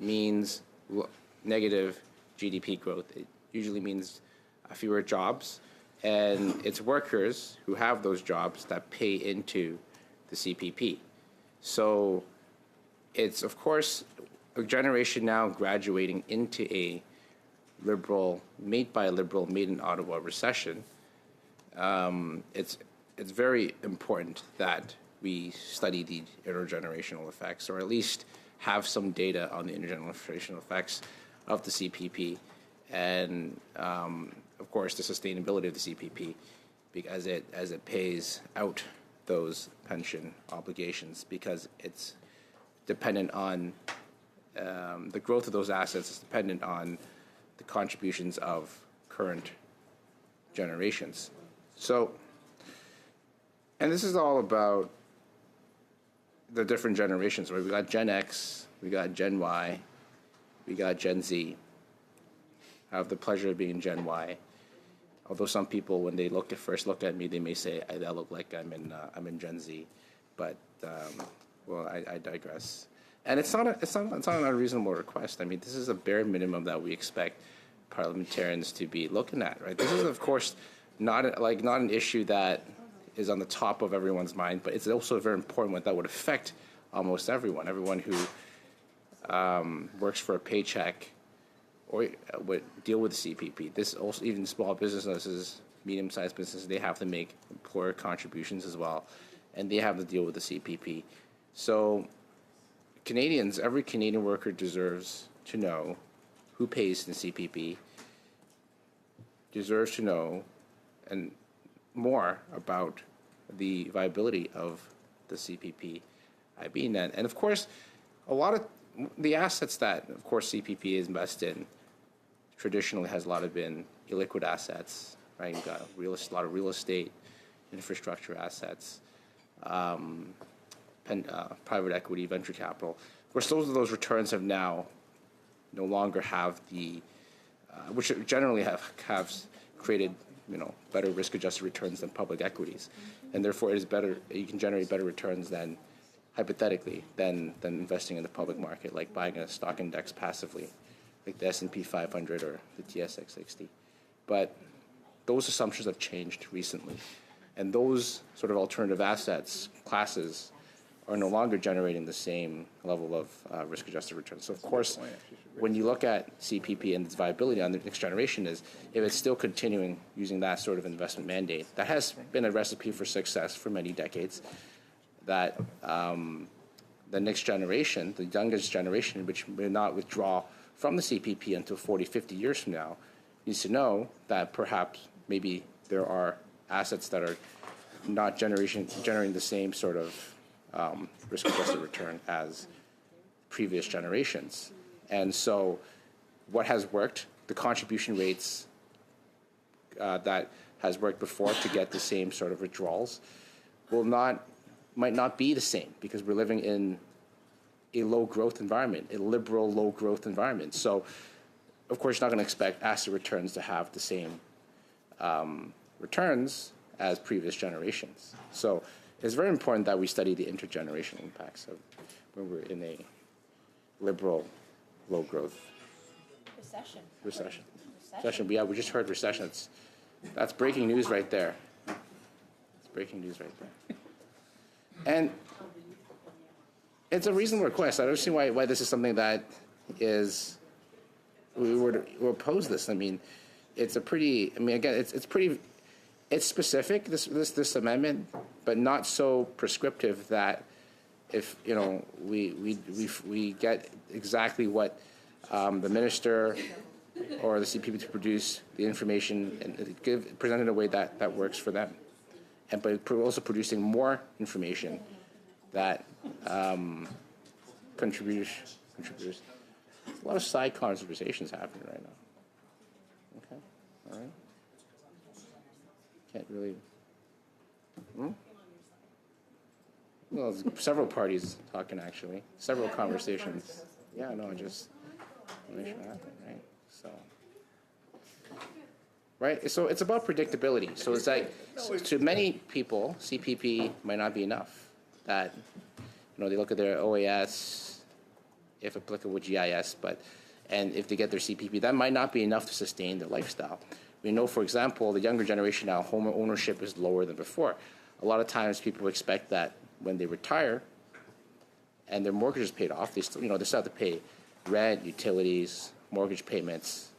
[SPEAKER 20] means negative GDP growth. It usually means fewer jobs, and it's workers who have those jobs that pay into the CPP. So it's, of course, a generation now graduating into a liberal, made by a liberal, made in Ottawa recession. It's very important that we study the intergenerational effects, or at least have some data on the intergenerational effects of the CPP, and of course the sustainability of the CPP, because as it pays out those pension obligations, because it's dependent on the growth of those assets is dependent on the contributions of current generations. So, and this is all about the different generations, right? We got Gen X, we got Gen Y, we got Gen Z. I have the pleasure of being Gen Y. Although some people, when they first look at me, they may say I look like I'm in Gen Z, but well, I digress. And it's not an unreasonable request. I mean, this is a bare minimum that we expect parliamentarians to be looking at, right? This is, of course, not an issue that is on the top of everyone's mind, but it's also a very important one that would affect almost everyone who works for a paycheck or would deal with the CPP. This also, even small businesses, medium-sized businesses, they have to make employer contributions as well, and they have to deal with the CPP. So Canadians, every Canadian worker deserves to know who pays the CPP, deserves to know and more about the viability of the CPP being that. And of course, a lot of the assets that, of course, CPP is invested in traditionally has a lot of been illiquid assets, right? You've got a lot of real estate, infrastructure assets, private equity, venture capital. Of course, those returns have now no longer have the, which generally have created, better risk-adjusted returns than public equities, and therefore it is better. You can generate better returns than, hypothetically, than investing in the public market, like buying a stock index passively, like the S&P 500 or the TSX 60. But those assumptions have changed recently, and those sort of alternative assets classes are no longer generating the same level of risk-adjusted returns. So, of course, when you look at CPP and its viability on the next generation is, if it's still continuing using that sort of investment mandate, that has been a recipe for success for many decades, that the next generation, the youngest generation, which may not withdraw from the CPP until 40, 50 years from now, needs to know that perhaps maybe there are assets that are not generating the same sort of risk-adjusted return as previous generations. And so what has worked, the contribution rates that has worked before to get the same sort of withdrawals might not be the same, because we're living in a low-growth environment, a liberal low-growth environment. So, of course, you're not going to expect asset returns to have the same returns as previous generations. So it's very important that we study the intergenerational impacts of when we're in a liberal, low-growth recession. Yeah, we just heard recession. That's breaking news right there. It's breaking news right there. And it's a reasonable request. I don't see why this is something that is we would oppose this. I mean, it's a pretty. I mean, again, it's specific, this amendment, but not so prescriptive that if we get exactly what the minister or the CPP to produce the information and present in a way that works for them, but also producing more information that contributes. There's a lot of side conversations happening right now. Okay, all right. Can't really. Well, there's several parties talking, actually. Several conversations. Yeah, no, just make sure it happens, right? So, right? So it's about predictability. So it's like, to many people, CPP might not be enough. That, they look at their OAS, if applicable GIS, and if they get their CPP, that might not be enough to sustain their lifestyle. We know, for example, the younger generation now, home ownership is lower than before. A lot of times people expect that when they retire and their mortgage is paid off, they still have to pay rent, utilities, mortgage payments,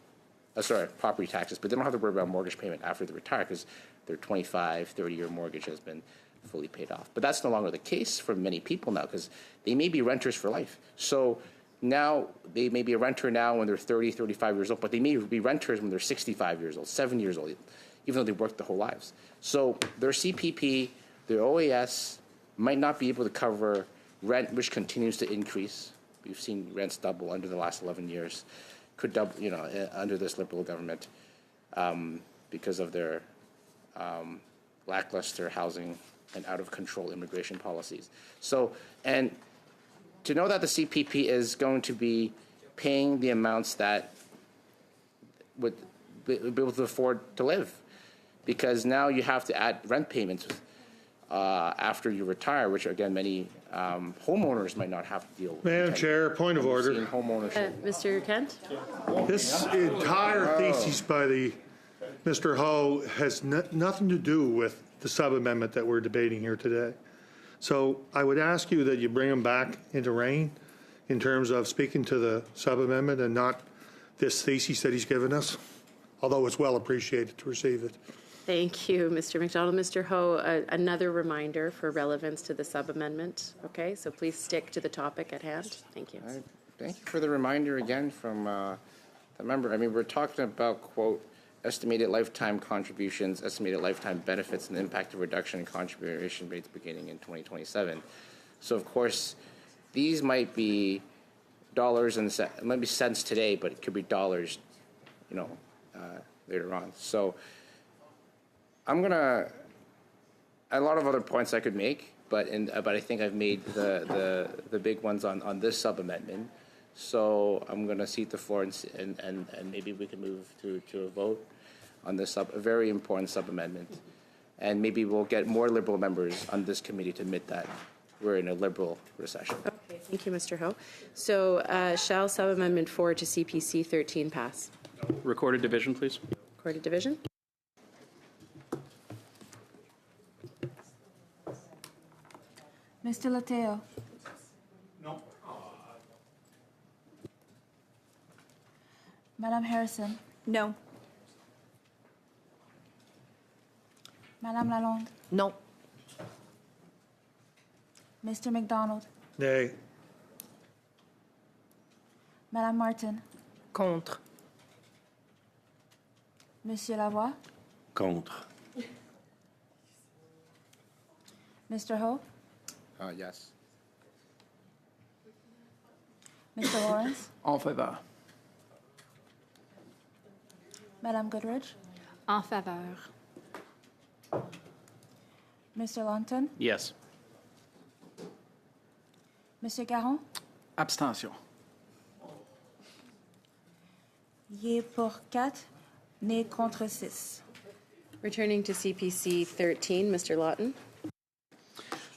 [SPEAKER 20] property taxes, but they don't have to worry about mortgage payment after they retire because their 25, 30-year mortgage has been fully paid off. But that's no longer the case for many people now, because they may be renters for life. So now they may be a renter now when they're 30, 35 years old, but they may be renters when they're 65 years old, 7 years old, even though they worked their whole lives. So their CPP, their OAS might not be able to cover rent, which continues to increase. We've seen rents double under the last 11 years, could double, under this Liberal government, because of their lackluster housing and out of control immigration policies. So, and to know that the CPP is going to be paying the amounts that would be able to afford to live, because now you have to add rent payments after you retire, which again many homeowners might not have to deal with.
[SPEAKER 21] Madam Chair, point of order.
[SPEAKER 1] Mr. Kent?
[SPEAKER 21] This entire thesis by Mr. Ho has nothing to do with the sub-amendment that we're debating here today. So I would ask you that you bring him back into rein in terms of speaking to the sub-amendment and not this thesis that he's given us, although it's well appreciated to receive it.
[SPEAKER 1] Thank you, Mr. McDonald. Mr. Ho, another reminder for relevance to the sub-amendment. Okay, so please stick to the topic at hand. Thank you.
[SPEAKER 20] Thank you for the reminder again from the member. I mean, we're talking about, quote, estimated lifetime contributions, estimated lifetime benefits, and the impact of reduction in contribution rates beginning in 2027. So, of course, these might be dollars and it might be cents today, but it could be dollars, later on. So, I'm gonna. A lot of other points I could make, but I think I've made the big ones on this sub amendment. So I'm gonna cede the floor and maybe we can move to a vote on this a very important sub amendment, and maybe we'll get more Liberal members on this committee to admit that we're in a Liberal recession.
[SPEAKER 1] Okay, thank you, Mr. Ho. So shall sub amendment 4 to CPC 13 pass?
[SPEAKER 7] Recorded division, please.
[SPEAKER 1] Recorded division.
[SPEAKER 13] Mr. Lateo.
[SPEAKER 15] No.
[SPEAKER 13] Madame Harrison.
[SPEAKER 17] No.
[SPEAKER 13] Madame Lalonde.
[SPEAKER 17] No.
[SPEAKER 13] Mr. McDonald.
[SPEAKER 21] Nay.
[SPEAKER 13] Madame Martin.
[SPEAKER 8] Contre.
[SPEAKER 13] Monsieur Lavoie.
[SPEAKER 9] Contre.
[SPEAKER 13] Mr. Ho.
[SPEAKER 20] Yes.
[SPEAKER 13] Mr. Lawrence.
[SPEAKER 14] En faveur.
[SPEAKER 13] Madame Goodridge.
[SPEAKER 18] En faveur.
[SPEAKER 13] Mr. Longton.
[SPEAKER 7] Yes.
[SPEAKER 13] Monsieur Garon.
[SPEAKER 14] Abstention.
[SPEAKER 13] Yé pour 4, né contre 6.
[SPEAKER 1] Returning to CPC 13, Mr. Lawton.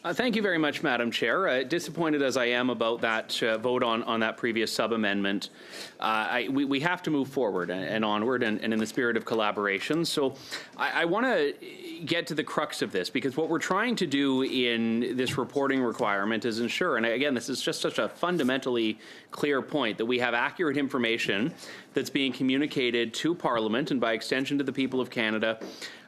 [SPEAKER 7] Thank you very much, Madam Chair. Disappointed as I am about that vote on that previous sub-amendment, we have to move forward and onward and in the spirit of collaboration. So I want to get to the crux of this, because what we're trying to do in this reporting requirement is ensure, and again, this is just such a fundamentally clear point, that we have accurate information that's being communicated to Parliament and by extension to the people of Canada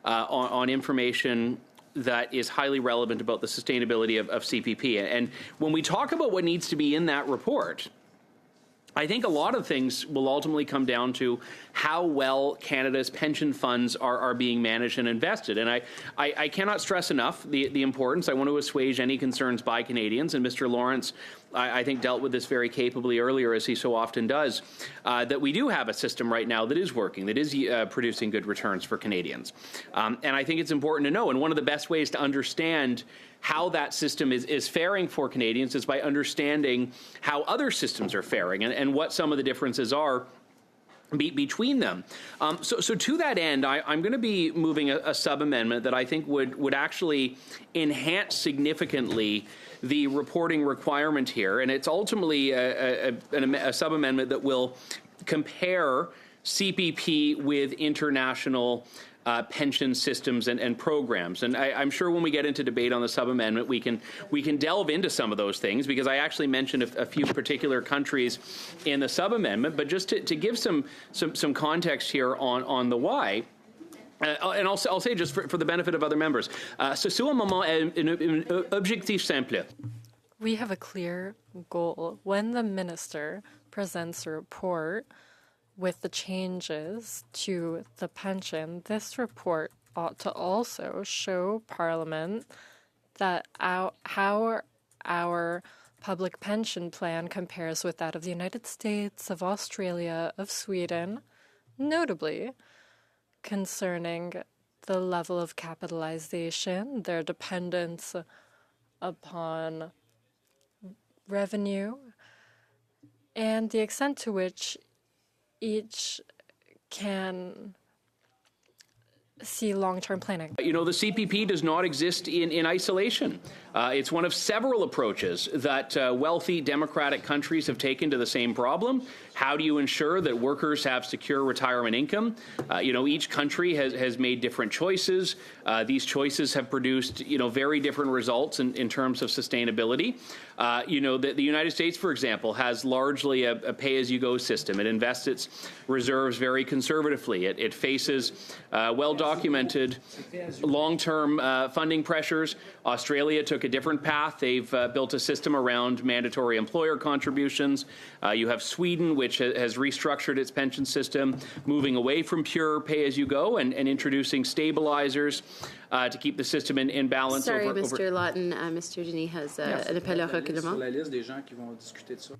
[SPEAKER 7] on information that is highly relevant about the sustainability of CPP. And when we talk about what needs to be in that report, I think a lot of things will ultimately come down to how well Canada's pension funds are being managed and invested. And I cannot stress enough the importance. I want to assuage any concerns by Canadians, and Mr. Lawrence, I think, dealt with this very capably earlier, as he so often does, that we do have a system right now that is working, that is producing good returns for Canadians. And I think it's important to know, and one of the best ways to understand how that system is faring for Canadians is by understanding how other systems are faring and what some of the differences are between them. So to that end, I'm going to be moving a sub-amendment that I think would actually enhance significantly the reporting requirement here. And it's ultimately a sub-amendment that will compare CPP with international pension systems and programs. And I'm sure when we get into debate on the sub-amendment, we can delve into some of those things, because I actually mentioned a few particular countries in the sub-amendment. But just to give some context here on the why, and I'll say just for the benefit of other members, c'est un moment un objectif simple.
[SPEAKER 19] We have a clear goal. When the minister presents a report with the changes to the pension, this report ought to also show Parliament that how our public pension plan compares with that of the United States, of Australia, of Sweden, notably concerning the level of capitalization, their dependence upon revenue, and the extent to which each can see long-term planning.
[SPEAKER 7] You know, the CPP does not exist in isolation. It's one of several approaches that wealthy democratic countries have taken to the same problem. How do you ensure that workers have secure retirement income? You know, each country has made different choices. These choices have produced, you know, very different results in terms of sustainability. You know, the United States, for example, has largely a pay-as-you-go system. It invests its reserves very conservatively. It faces well-documented long-term funding pressures. Australia took a different path. They've built a system around mandatory employer contributions. You have Sweden, which has restructured its pension system, moving away from pure pay-as-you-go and introducing stabilizers to keep the system in balance.
[SPEAKER 1] Sorry, Mr. Lawton. Mr. Denis has an appel au recueillement.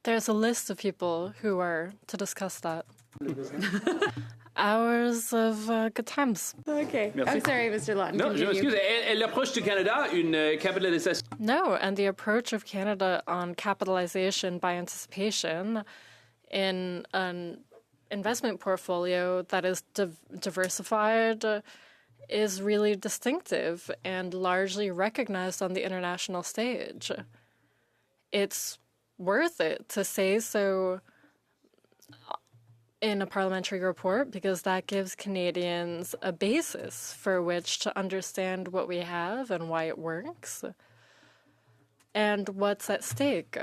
[SPEAKER 19] There's a list of people who are to discuss that. Hours of good times.
[SPEAKER 1] Okay.
[SPEAKER 7] Merci.
[SPEAKER 1] I'm sorry, Mr. Lawton.
[SPEAKER 7] No,
[SPEAKER 1] continue.
[SPEAKER 7] excuse. L'approche du Canada, une capitalisation.
[SPEAKER 19] No, and the approach of Canada on capitalization by anticipation in an investment portfolio that is diversified is really distinctive and largely recognized on the international stage. It's worth it to say so in a parliamentary report because that gives Canadians a basis for which to understand what we have and why it works and what's at stake.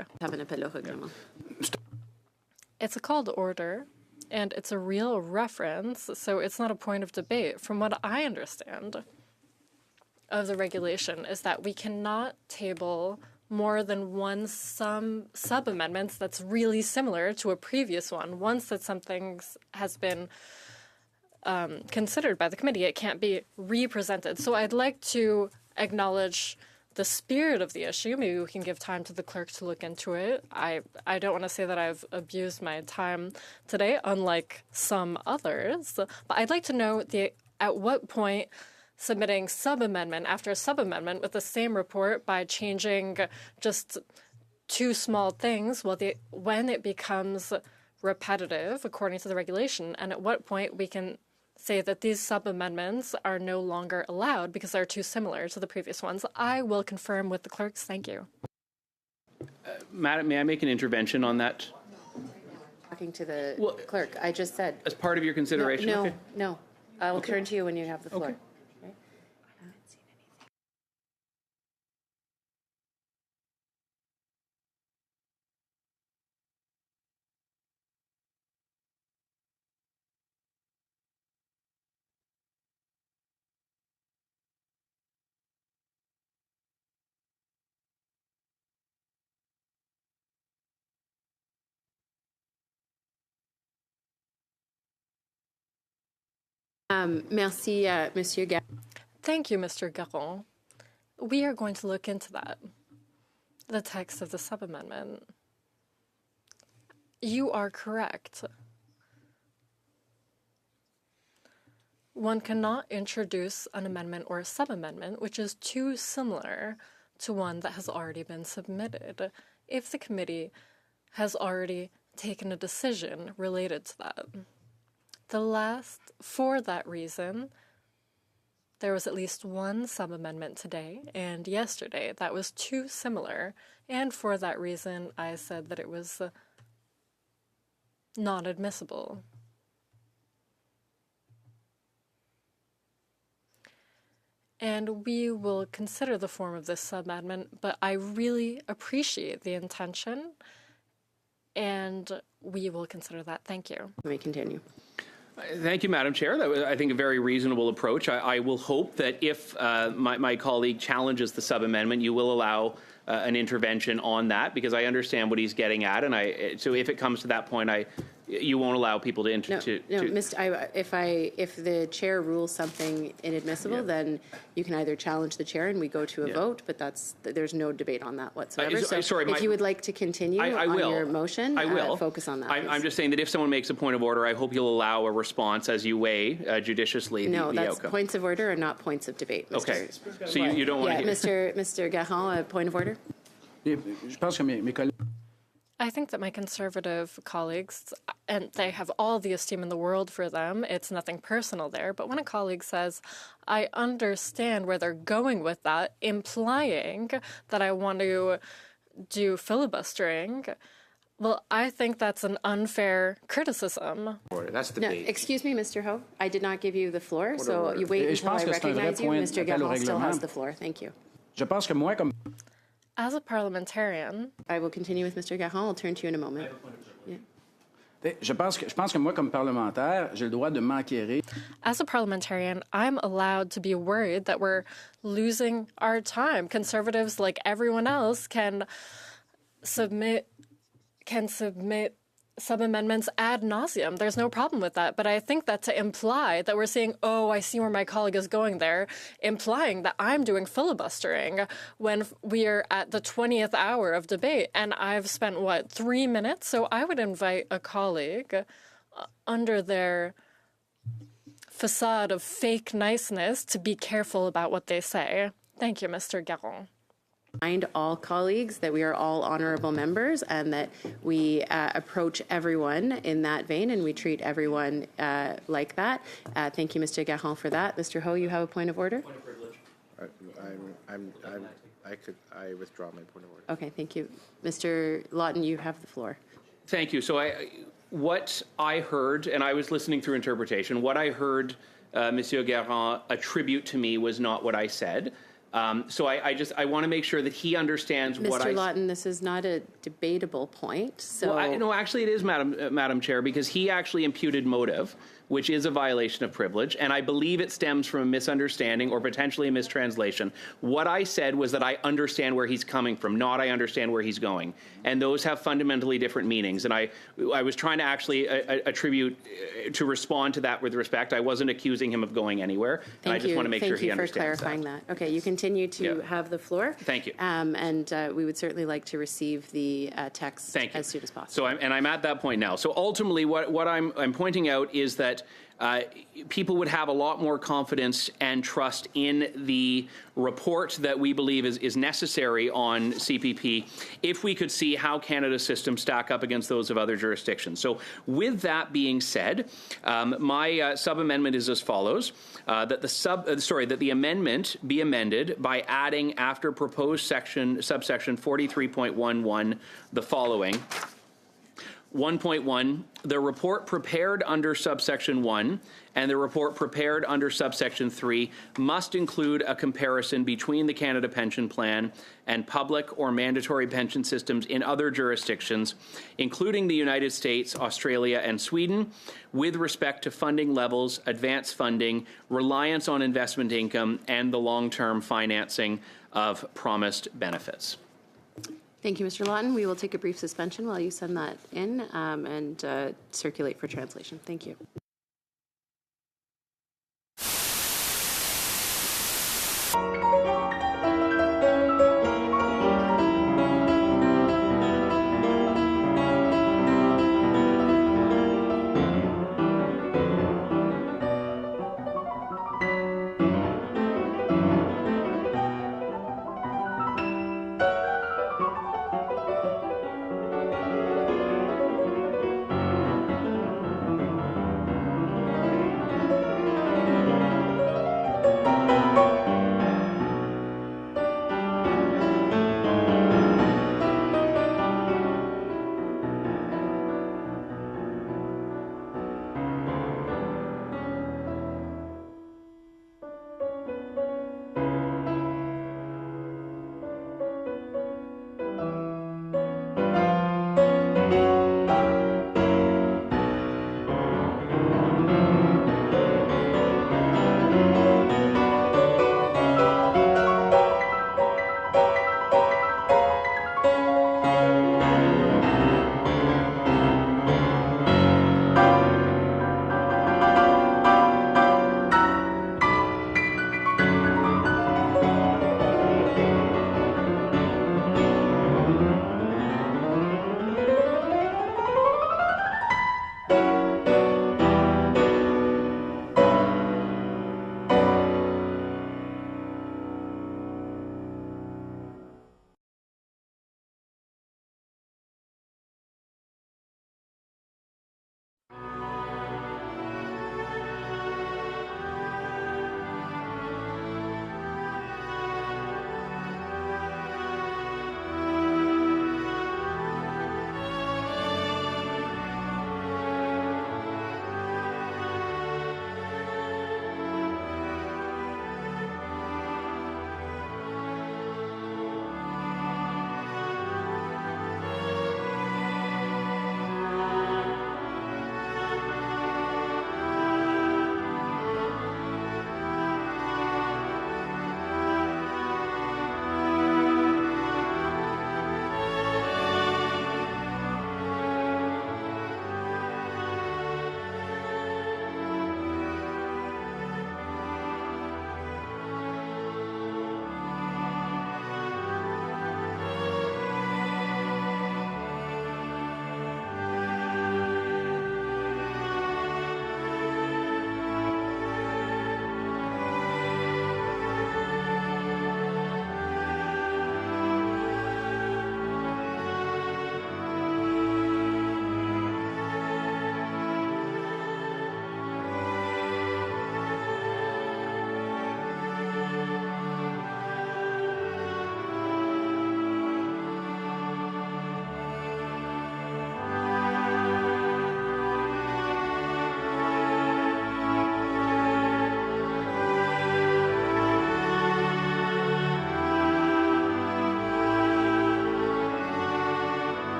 [SPEAKER 19] It's a call to order, and it's a real reference, so it's not a point of debate. From what I understand of the regulation is that we cannot table more than one sub-amendments that's really similar to a previous one. Once that something has been considered by the committee, it can't be re-presented. So I'd like to acknowledge the spirit of the issue. Maybe we can give time to the clerk to look into it. I don't want to say that I've abused my time today, unlike some others, but I'd like to know at what point submitting sub-amendment after sub-amendment with the same report by changing just two small things, when it becomes repetitive according to the regulation, and at what point we can say that these sub-amendments are no longer allowed because they're too similar to the previous ones. I will confirm with the clerks. Thank you.
[SPEAKER 7] Madam, may I make an intervention on that?
[SPEAKER 1] Talking to the clerk, I just said.
[SPEAKER 7] As part of your consideration?
[SPEAKER 1] No,
[SPEAKER 7] Okay.
[SPEAKER 1] no. I will turn to you when you have the floor.
[SPEAKER 7] Okay.
[SPEAKER 1] Merci, Monsieur Garon.
[SPEAKER 19] Thank you, Mr. Garon. We are going to look into that, the text of the sub-amendment. You are correct. One cannot introduce an amendment or a sub-amendment which is too similar to one that has already been submitted if the committee has already taken a decision related to that. For that reason, there was at least one sub-amendment today and yesterday that was too similar, and for that reason, I said that it was not admissible. And we will consider the form of this sub-amendment, but I really appreciate the intention, and we will consider that. Thank you.
[SPEAKER 1] Let me continue.
[SPEAKER 7] Thank you, Madam Chair. That was, I think, a very reasonable approach. I will hope that if my colleague challenges the sub-amendment, you will allow an intervention on that, because I understand what he's getting at. And so if it comes to that point, you won't allow people to
[SPEAKER 1] if the chair rules something inadmissible, then you can either challenge the chair and we go to a vote, but there's no debate on that whatsoever. If you would like to continue on your motion,
[SPEAKER 7] I will
[SPEAKER 1] focus on that.
[SPEAKER 7] I'm just saying that if someone makes a point of order, I hope you'll allow a response as you weigh judiciously the outcome.
[SPEAKER 1] Points of order are not points of debate. Mr.
[SPEAKER 7] Okay, so you don't want to hear.
[SPEAKER 1] Mr. Garand, a point of order.
[SPEAKER 19] I think that my conservative colleagues, and they have all the esteem in the world for them, it's nothing personal there, but when a colleague says, I understand where they're going with that, implying that I want to do filibustering, well, I think that's an unfair criticism.
[SPEAKER 20] That's debate.
[SPEAKER 1] No, excuse me, Mr. Ho. I did not give you the floor, so you wait until I recognize you. Mr. Garand still has the floor. Thank you.
[SPEAKER 19] As a parliamentarian,
[SPEAKER 1] I will continue with Mr. Garand. I'll turn to you in a moment.
[SPEAKER 19] As a parliamentarian, I'm allowed to be worried that we're losing our time. Conservatives, like everyone else, can submit sub-amendments ad nauseum. There's no problem with that. But I think that to imply that we're saying, oh, I see where my colleague is going there, implying that I'm doing filibustering when we are at the 20th hour of debate. And I've spent, 3 minutes? So I would invite a colleague under their facade of fake niceness to be careful about what they say. Thank you, Mr. Garand.
[SPEAKER 1] Remind all colleagues that we are all honorable members and that we approach everyone in that vein and we treat everyone like that. Thank you, Mr. Garand, for that. Mr. Ho, you have a point of order?
[SPEAKER 20] Point of privilege. I withdraw my point of order.
[SPEAKER 1] Okay, thank you. Mr. Lawton, you have the floor.
[SPEAKER 7] Thank you. So what I heard, and I was listening through interpretation, what I heard Monsieur Garand attribute to me was not what I said. So I want to make sure that he understands what I...
[SPEAKER 1] Mr. Lawton, this is not a debatable point. So
[SPEAKER 7] no, actually it is, Madam Chair, because he actually imputed motive, which is a violation of privilege, and I believe it stems from a misunderstanding or potentially a mistranslation. What I said was that I understand where he's coming from, not I understand where he's going, and those have fundamentally different meanings. And I was trying to actually to respond to that with respect. I wasn't accusing him of going anywhere, and I just want to make sure he understands that.
[SPEAKER 1] Thank you for clarifying that. Okay, you continue to have the floor.
[SPEAKER 7] Thank you.
[SPEAKER 1] And we would certainly like to receive the text as soon as possible.
[SPEAKER 7] So I'm at that point now. So ultimately, what I'm pointing out is that people would have a lot more confidence and trust in the report that we believe is necessary on CPP if we could see how Canada's systems stack up against those of other jurisdictions. So with that being said, my sub-amendment is as follows, that the amendment be amended by adding after proposed subsection 43.11 the following. 1.1, the report prepared under subsection 1 and the report prepared under subsection 3 must include a comparison between the Canada Pension Plan and public or mandatory pension systems in other jurisdictions, including the United States, Australia, and Sweden, with respect to funding levels, advance funding, reliance on investment income, and the long-term financing of promised benefits.
[SPEAKER 1] Thank you, Mr. Lawton. We will take a brief suspension while you send that in and circulate for translation. Thank you.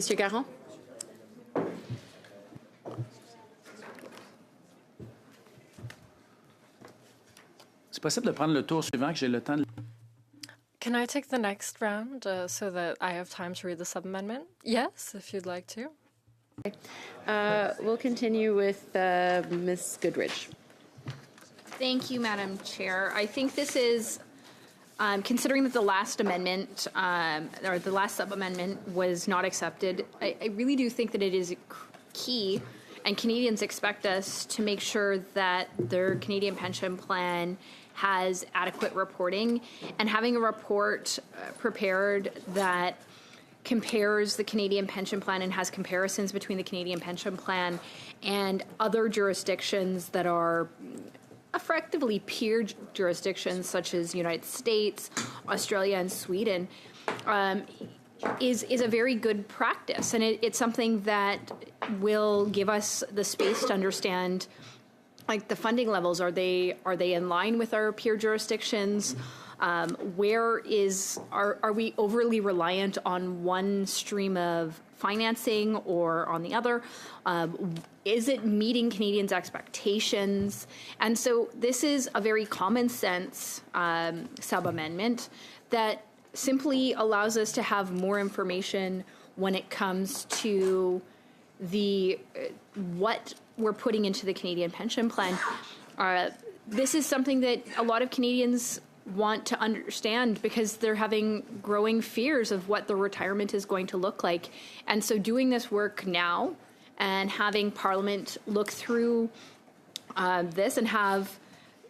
[SPEAKER 1] Monsieur Garon?
[SPEAKER 14] C'est possible de prendre le tour suivant que j'ai le temps de...
[SPEAKER 19] Can I take the next round so that I have time to read the sub-amendment? Yes, if you'd like to.
[SPEAKER 1] We'll continue with Ms. Goodrich.
[SPEAKER 18] Thank you, Madam Chair. I think this is, considering that the last amendment, or the last sub-amendment was not accepted, I really do think that it is key, and Canadians expect us to make sure that their Canadian pension plan has adequate reporting, and having a report prepared that compares the Canadian pension plan and has comparisons between the Canadian pension plan and other jurisdictions that are effectively peer jurisdictions such as United States, Australia, and Sweden is a very good practice, and it's something that will give us the space to understand, like, the funding levels. Are they in line with our peer jurisdictions? Are we overly reliant on one stream of financing or on the other? Is it meeting Canadians' expectations? And so this is a very common sense sub-amendment that simply allows us to have more information when it comes to what we're putting into the Canadian pension plan. This is something that a lot of Canadians want to understand because they're having growing fears of what their retirement is going to look like. And so doing this work now and having Parliament look through this and have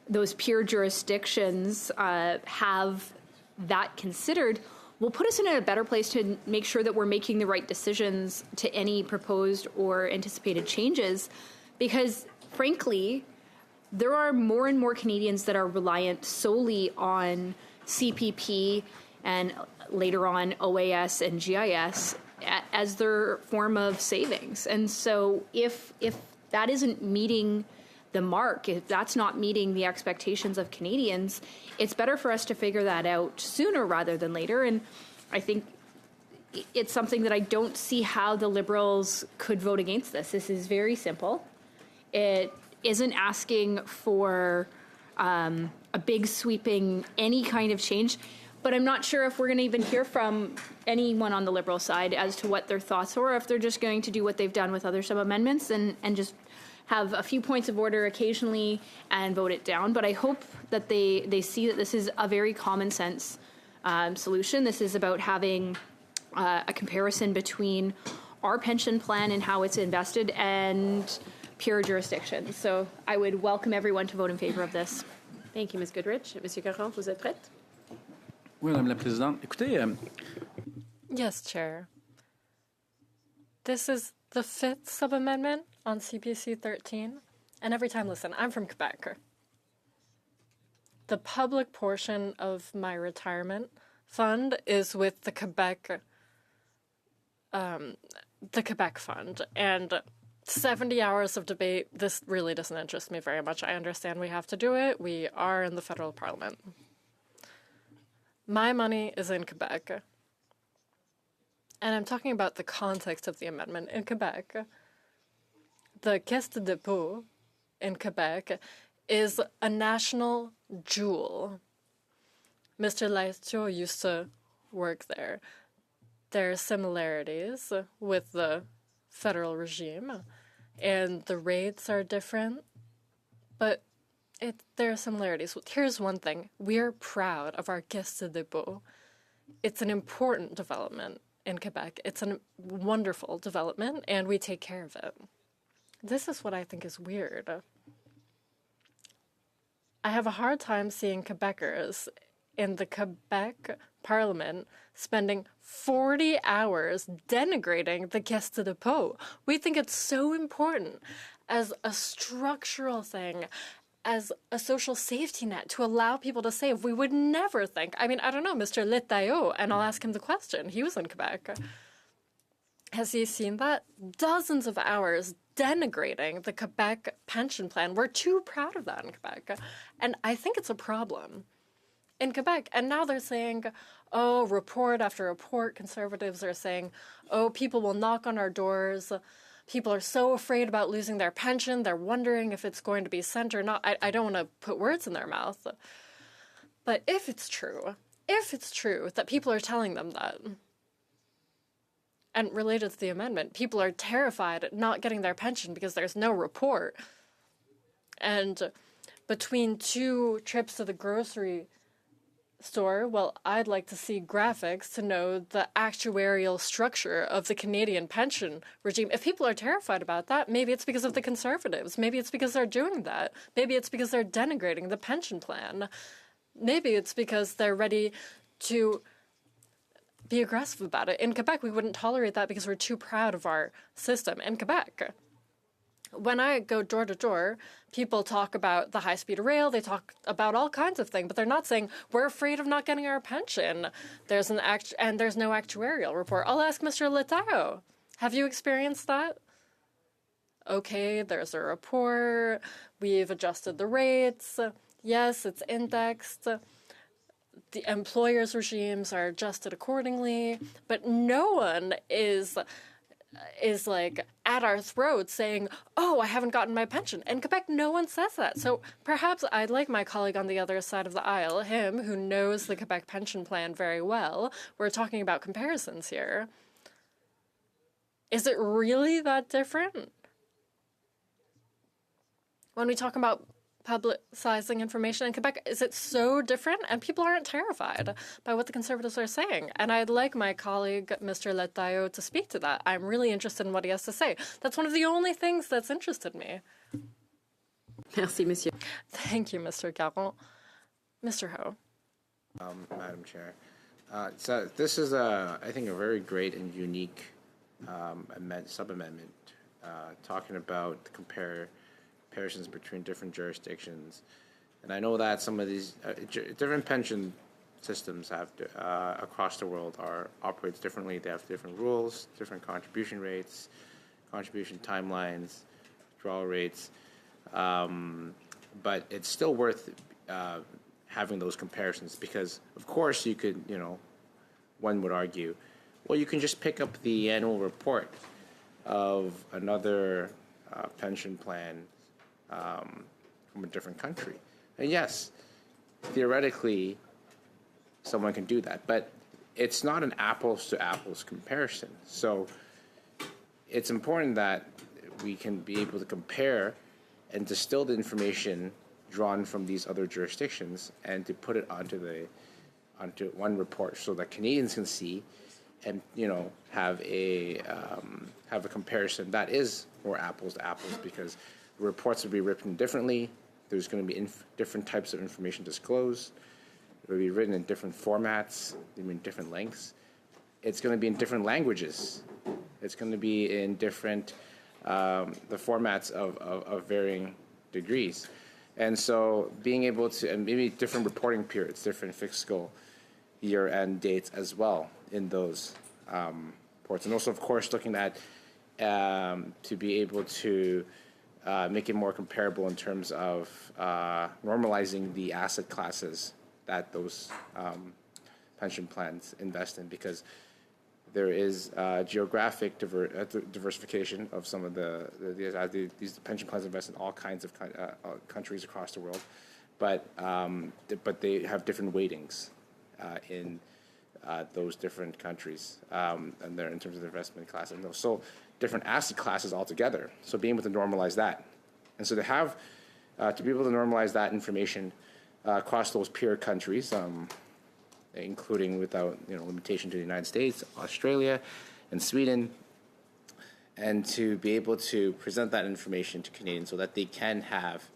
[SPEAKER 18] those peer jurisdictions have that considered will put us in a better place to make sure that we're making the right decisions to any proposed or anticipated changes. Because, frankly, there are more and more Canadians that are reliant solely on CPP and later on OAS and GIS as their form of savings. And so if that isn't meeting the mark, if that's not meeting the expectations of Canadians, it's better for us to figure that out sooner rather than later. And I think it's something that I don't see how the Liberals could vote against this. This is very simple. It isn't asking for a big sweeping any kind of change, but I'm not sure if we're going to even hear from anyone on the Liberal side as to what their thoughts are, or if they're just going to do what they've done with other sub-amendments and just have a few points of order occasionally and vote it down. But I hope that they see that this is a very common sense solution. This is about having a comparison between our pension plan and how it's invested and pure jurisdictions. So I would welcome everyone to vote in favor of this.
[SPEAKER 1] Thank you, Ms. Goodrich. Monsieur Caron, vous êtes prête?
[SPEAKER 14] Oui, Madame la Présidente. Écoutez,
[SPEAKER 19] Yes, Chair. This is the 5th sub-amendment on CPC 13. And every time, listen, I'm from Quebec. The public portion of my retirement fund is with the Quebec fund. And 70 hours of debate, this really doesn't interest me very much. I understand we have to do it. We are in the federal parliament. My money is in Quebec. And I'm talking about the context of the amendment. In Quebec, the Caisse de dépôt in Quebec is a national jewel. Mr. Laitio used to work there. There are similarities with the federal regime, and the rates are different, but there are similarities. Here's one thing. We are proud of our Caisse de dépôt. It's an important development in Quebec. It's a wonderful development, and we take care of it. This is what I think is weird. I have a hard time seeing Quebecers in the Quebec Parliament spending 40 hours denigrating the Caisse de dépôt. We think it's so important as a structural thing, as a social safety net to allow people to save. We would never think. I mean, I don't know, Mr. Letaillot, and I'll ask him the question. He was in Quebec. Has he seen that? Dozens of hours denigrating the Quebec pension plan. We're too proud of that in Quebec. And I think it's a problem in Quebec. And now they're saying, oh, report after report, conservatives are saying, oh, people will knock on our doors. People are so afraid about losing their pension. They're wondering if it's going to be sent or not. I don't want to put words in their mouth. But if it's true that people are telling them that, and related to the amendment, people are terrified at not getting their pension because there's no report. And between 2 trips to the grocery store, well, I'd like to see graphics to know the actuarial structure of the Canadian pension regime. If people are terrified about that, maybe it's because of the Conservatives. Maybe it's because they're doing that. Maybe it's because they're denigrating the pension plan. Maybe it's because they're ready to be aggressive about it. In Quebec, we wouldn't tolerate that because we're too proud of our system. In Quebec, when I go door to door, people talk about the high-speed rail. They talk about all kinds of things, but they're not saying we're afraid of not getting our pension. There's no actuarial report. I'll ask Mr. Letao. Have you experienced that? Okay, there's a report. We've adjusted the rates. Yes, it's indexed. The employers' regimes are adjusted accordingly, but no one is like at our throats saying, oh, I haven't gotten my pension. In Quebec, no one says that. So perhaps I'd like my colleague on the other side of the aisle, him who knows the Quebec pension plan very well. We're talking about comparisons here. Is it really that different? When we talk about publicizing information in Quebec, is it so different? And people aren't terrified by what the Conservatives are saying. And I'd like my colleague, Mr. Letayo, to speak to that. I'm really interested in what he has to say. That's one of the only things that's interested me.
[SPEAKER 1] Merci, monsieur.
[SPEAKER 19] Thank you, Mr. Caron. Mr. Ho.
[SPEAKER 20] Madam Chair. So this is, I think, a very great and unique sub-amendment talking about comparisons between different jurisdictions. And I know that some of these different pension systems have across the world operates differently. They have different rules, different contribution rates, contribution timelines, withdrawal rates. But it's still worth having those comparisons because, of course, you could, one would argue, well, you can just pick up the annual report of another pension plan from a different country. And yes, theoretically, someone can do that, but it's not an apples to apples comparison. So it's important that we can be able to compare and distill the information drawn from these other jurisdictions and to put it onto one report so that Canadians can see and have a comparison that is more apples to apples because the reports will be written differently. There's going to be different types of information disclosed. It will be written in different formats, in different lengths. It's going to be in different languages. It's going to be in different the formats of varying degrees. And so being able to, and maybe different reporting periods, different fiscal year-end dates as well in those reports. And also, of course, looking at to be able to make it more comparable in terms of normalizing the asset classes that those pension plans invest in, because there is geographic diversification of some of these pension plans invest in all kinds of countries across the world, but they have different weightings in those different countries, and they're in terms of their investment class, and so different asset classes altogether. So being able to normalize that, and so to be able to normalize that information across those peer countries, including without limitation to the United States, Australia, and Sweden, and to be able to present that information to Canadians so that they can have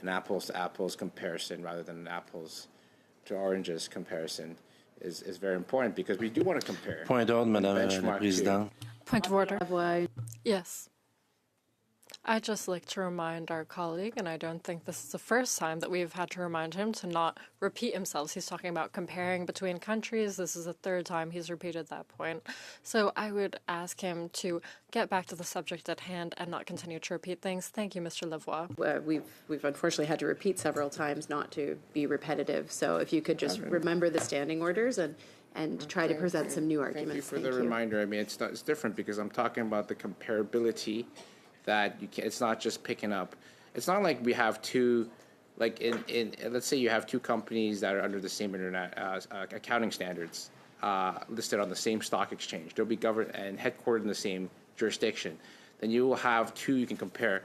[SPEAKER 20] an apples to apples comparison rather than an apples to oranges comparison is very important, because we do want to compare.
[SPEAKER 9] Point d'ordre, Madame la Présidente.
[SPEAKER 19] Point of order. Yes. I'd just like to remind our colleague, and I don't think this is the first time that we've had to remind him to not repeat himself. He's talking about comparing between countries. This is the third time he's repeated that point. So I would ask him to get back to the subject at hand and not continue to repeat things. Thank you, Mr. Lavoie.
[SPEAKER 1] We've unfortunately had to repeat several times not to be repetitive. So if you could just remember the standing orders and and try to present some new arguments.
[SPEAKER 20] Thank you for the reminder. I mean, it's different because I'm talking about the comparability that you can. It's not just picking up. It's not like we have two, like in let's say you have two companies that are under the same internet accounting standards listed on the same stock exchange. They'll be governed and headquartered in the same jurisdiction. Then you will have two you can compare.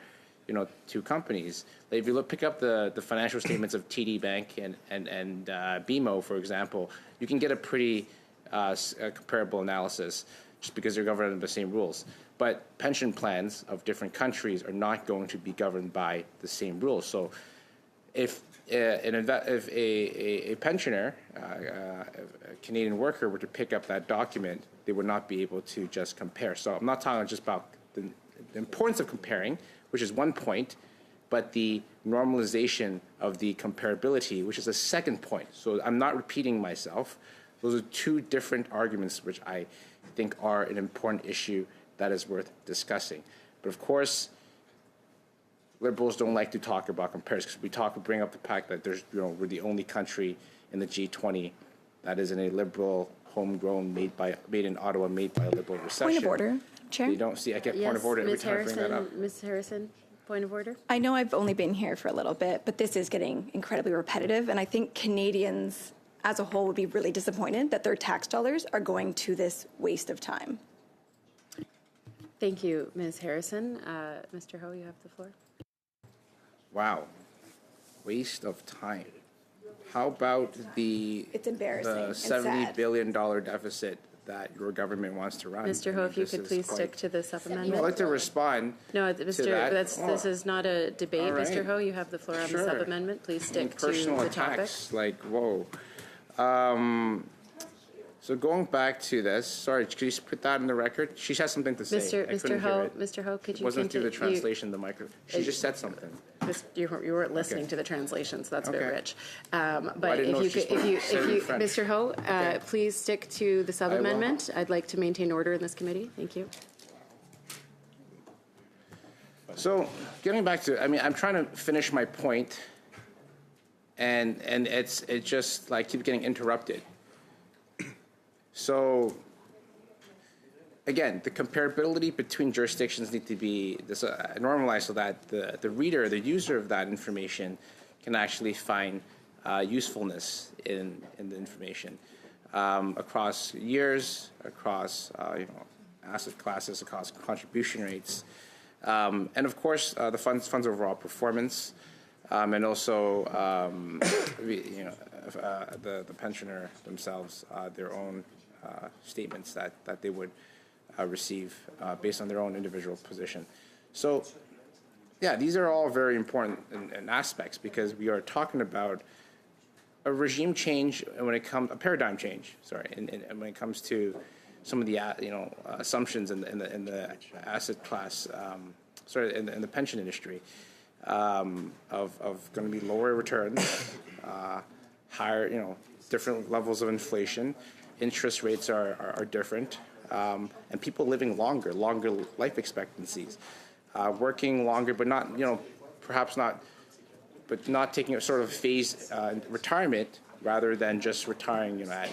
[SPEAKER 20] Two companies. Like if you pick up the financial statements of TD Bank and BMO, for example, you can get a pretty comparable analysis just because they're governed under the same rules. But pension plans of different countries are not going to be governed by the same rules. So if a pensioner, a Canadian worker, were to pick up that document, they would not be able to just compare. So I'm not talking just about the importance of comparing, which is one point, but the normalization of the comparability, which is a second point. So I'm not repeating myself. Those are two different arguments which I think are an important issue that is worth discussing. But of course, Liberals don't like to talk about comparisons because we bring up the fact that we're the only country in the G20 that is in a Liberal, homegrown, made in Ottawa, made by a Liberal recession.
[SPEAKER 4] Point of order, Chair.
[SPEAKER 20] You don't see. I get point of order every time I bring that up.
[SPEAKER 1] Ms. Harrison, point of order.
[SPEAKER 4] I know I've only been here for a little bit, but this is getting incredibly repetitive, and I think Canadians as a whole would be really disappointed that their tax dollars are going to this waste of time.
[SPEAKER 1] Thank you, Ms. Harrison. Mr. Ho, you have the floor.
[SPEAKER 20] Wow, waste of time. How about
[SPEAKER 4] It's embarrassing
[SPEAKER 20] the
[SPEAKER 4] and
[SPEAKER 20] $70
[SPEAKER 4] sad.
[SPEAKER 20] billion deficit that your government wants to run?
[SPEAKER 1] Mr. Ho, if you could please stick to the sub-amendment.
[SPEAKER 20] I'd like to respond.
[SPEAKER 1] No,
[SPEAKER 20] to
[SPEAKER 1] Mr.
[SPEAKER 20] that.
[SPEAKER 1] This is not a debate,
[SPEAKER 20] All right.
[SPEAKER 1] Mr. Ho. You have the floor on
[SPEAKER 20] Sure.
[SPEAKER 1] the sub-amendment. Please stick to
[SPEAKER 20] Personal
[SPEAKER 1] the topic.
[SPEAKER 20] attacks, like whoa. So going back to this, sorry, could you put that in the record? She has something to say.
[SPEAKER 1] Mr. Ho, could
[SPEAKER 20] It
[SPEAKER 1] you
[SPEAKER 20] wasn't through the
[SPEAKER 1] continue?
[SPEAKER 20] translation, the micro. She just said something.
[SPEAKER 1] You weren't listening
[SPEAKER 20] Okay.
[SPEAKER 1] to the translations. That's very
[SPEAKER 20] Okay.
[SPEAKER 1] rich.
[SPEAKER 20] I
[SPEAKER 1] But
[SPEAKER 20] didn't know
[SPEAKER 1] if
[SPEAKER 20] she
[SPEAKER 1] you,
[SPEAKER 20] spoke- said it in French.
[SPEAKER 1] Mr. Ho,
[SPEAKER 20] Okay.
[SPEAKER 1] please stick to the sub-amendment. I'd like to maintain order in this committee. Thank you.
[SPEAKER 20] So getting back to, I'm trying to finish my point, and it just like keeps getting interrupted. So again, the comparability between jurisdictions need to be normalized so that the reader, the user of that information, can actually find usefulness in the information across years, across asset classes, across contribution rates, and of course the fund's overall performance, and also the pensioner themselves, their own statements that they would receive based on their own individual position. So, yeah, these are all very important in aspects because we are talking about a regime change when it comes, a paradigm change. Sorry, and when it comes to some of the assumptions in the asset class, in the pension industry, of going to be lower returns, higher, different levels of inflation. Interest rates are different, and people living longer life expectancies, working longer, but not, perhaps not, but not taking a sort of phased retirement rather than just retiring, at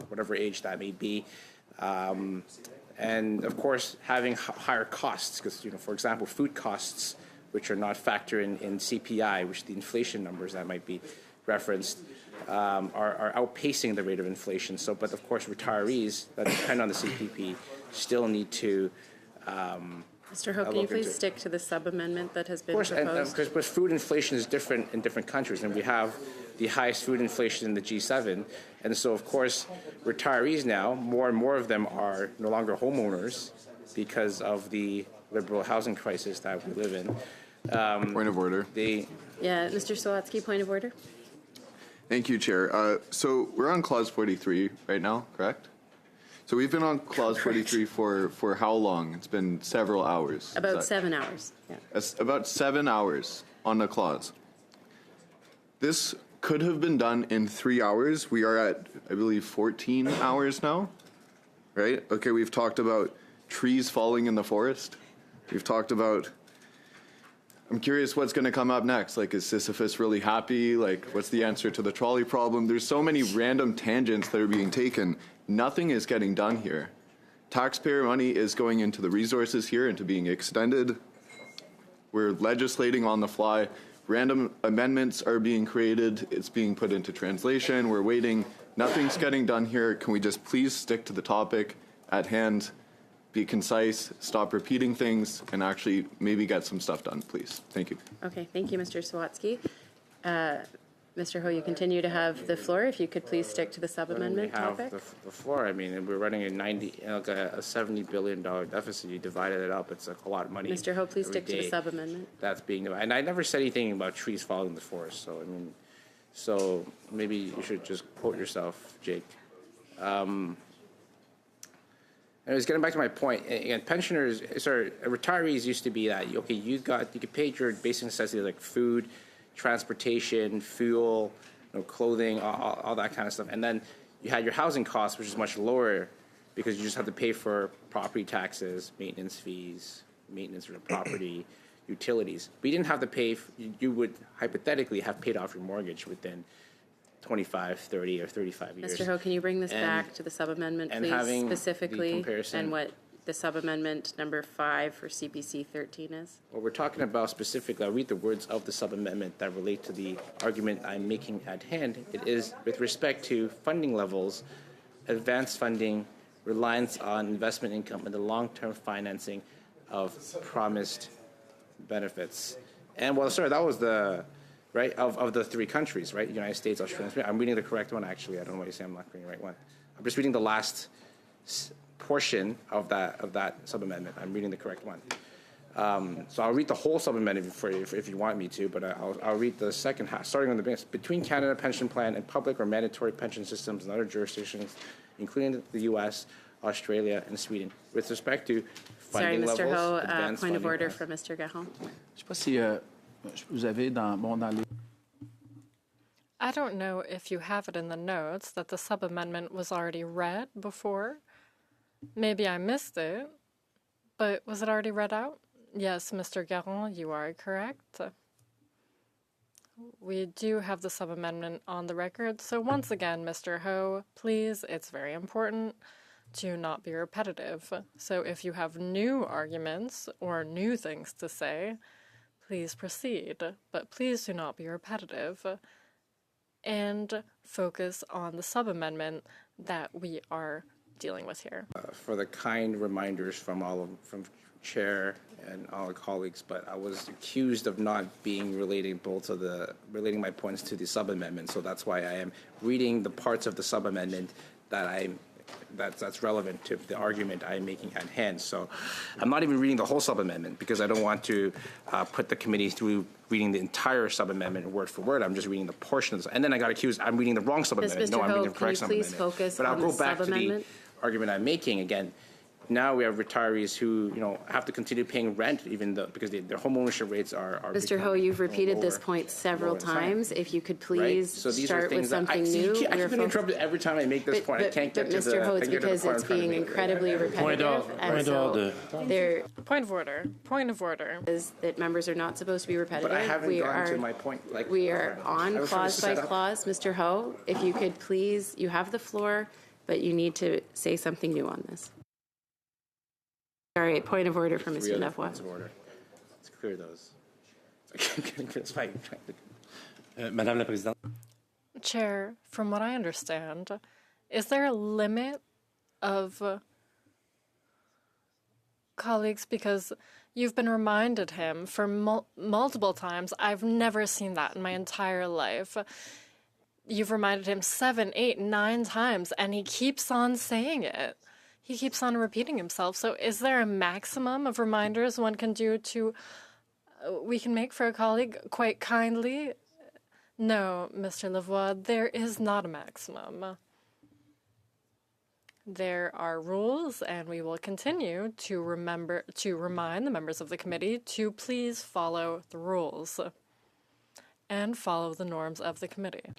[SPEAKER 20] whatever age that may be, and of course having higher costs because, for example, food costs, which are not factored in CPI, which the inflation numbers that might be referenced, are outpacing the rate of inflation. So, but of course, retirees that depend on the CPP still need to.
[SPEAKER 1] Mr. Ho, can you please stick to the sub-amendment that has been proposed?
[SPEAKER 20] Of course, because food inflation is different in different countries, and we have the highest food inflation in the G7, and so of course, retirees now, more and more of them are no longer homeowners because of the liberal housing crisis that we live in.
[SPEAKER 22] Point of order.
[SPEAKER 1] Yeah, Mr. Solotsky, point of order.
[SPEAKER 22] Thank you, Chair. So we're on Clause 43 right now, correct? So we've been on Clause 43 for how long? It's been several hours.
[SPEAKER 1] About 7 hours. Yeah.
[SPEAKER 22] That's about 7 hours on the clause. This could have been done in 3 hours. We are at, I believe, 14 hours now, right? Okay, we've talked about trees falling in the forest. We've talked about I'm curious what's going to come up next. Like, is Sisyphus really happy? Like, what's the answer to the trolley problem? There's so many random tangents that are being taken. Nothing is getting done here. Taxpayer money is going into the resources here, into being extended. We're legislating on the fly. Random amendments are being created. It's being put into translation. We're waiting. Nothing's getting done here. Can we just please stick to the topic at hand, be concise, stop repeating things, and actually maybe get some stuff done, please? Thank you.
[SPEAKER 1] Okay, thank you, Mr. Sawatsky. Mr. Ho, you continue to have the floor. If you could please stick to the sub-amendment topic.
[SPEAKER 20] The floor. I mean, we're running a $70 billion deficit. You divided it up. It's like a lot of money.
[SPEAKER 1] Mr. Ho, please stick to the sub-amendment.
[SPEAKER 20] That's being divided. And I never said anything about trees falling in the forest. So I mean, so maybe you should just quote yourself, Jake. And I was getting back to my point. Again, retirees used to be that you could pay your basic necessities like food, transportation, fuel, clothing, all that kind of stuff. And then you had your housing costs, which is much lower because you just have to pay for property taxes, maintenance fees, maintenance of the property, utilities. But you didn't have to pay, you would hypothetically have paid off your mortgage within 25, 30, or 35 years.
[SPEAKER 1] Mr. Ho, can you bring this back to the sub-amendment, please, specifically, and what the sub-amendment number 5 for CPC 13 is?
[SPEAKER 20] What we're talking about specifically, I'll read the words of the sub-amendment that relate to the argument I'm making at hand. It is with respect to funding levels, advanced funding, reliance on investment income, and the long-term financing of promised benefits. And well, sorry, that was the, right, of the 3 countries, right? United States, Australia. I'm reading the correct one, actually. I don't know why you say I'm not reading the right one. I'm just reading the last portion of that sub-amendment. I'm reading the correct one. So I'll read the whole sub-amendment for you if you want me to, but I'll read the second half, starting on the beginning. Between Canada Pension Plan and public or mandatory pension systems in other jurisdictions, including the U.S., Australia, and Sweden, with respect to funding levels.
[SPEAKER 1] Sorry, Mr. Ho, point of order from Mr. Garon.
[SPEAKER 14] Je sais pas si vous avez dans les...
[SPEAKER 19] I don't know if you have it in the notes that the sub-amendment was already read before. Maybe I missed it, but was it already read out? Yes, Mr. Garon, you are correct. We do have the sub-amendment on the record, so once again, Mr. Ho, please, it's very important to not be repetitive. So if you have new arguments or new things to say, please proceed, but please do not be repetitive and focus on the sub-amendment that we are dealing with here.
[SPEAKER 20] For the kind reminders from Chair and all the colleagues, but I was accused of not being relating my points to the sub-amendment, so that's why I am reading the parts of the sub-amendment that's relevant to the argument I'm making at hand. So I'm not even reading the whole sub-amendment because I don't want to put the committee through reading the entire sub-amendment word for word. I'm just reading the portion of this. And then I got accused I'm reading the wrong sub-amendment. No, I'm reading the correct sub-amendment.
[SPEAKER 1] Focus
[SPEAKER 20] but I'll
[SPEAKER 1] on
[SPEAKER 20] go
[SPEAKER 1] the
[SPEAKER 20] back to the
[SPEAKER 1] sub-amendment?
[SPEAKER 20] argument I'm making again. Now we have retirees who, have to continue paying rent even though because their home ownership rates are
[SPEAKER 1] Mr. Ho, you've repeated this point several times. If you could please
[SPEAKER 20] so these
[SPEAKER 1] start with something new.
[SPEAKER 20] I keep being interrupted every time I make this point. I can't get to the
[SPEAKER 1] Mr. Ho, it's because it's being incredibly repetitive. Point of order. Is that members are not supposed to be repetitive.
[SPEAKER 20] But I haven't gotten to my point.
[SPEAKER 1] We are on clause by clause. Mr. Ho, if you could please, you have the floor, but you need to say something new on this. All right, point of order from Mr. Lavoie.
[SPEAKER 20] Let's clear those.
[SPEAKER 9] Madame la Présidente.
[SPEAKER 19] Chair, from what I understand, is there a limit of colleagues? Because you've been reminded him for multiple times. I've never seen that in my entire life. You've reminded him 7, 8, 9 times, and he keeps on saying it. He keeps on repeating himself. So is there a maximum of reminders one can do we can make for a colleague quite kindly? No, Mr. Lavoie, there is not a maximum. There are rules, and we will continue to remind the members of the committee to please follow the rules and follow the norms of the committee.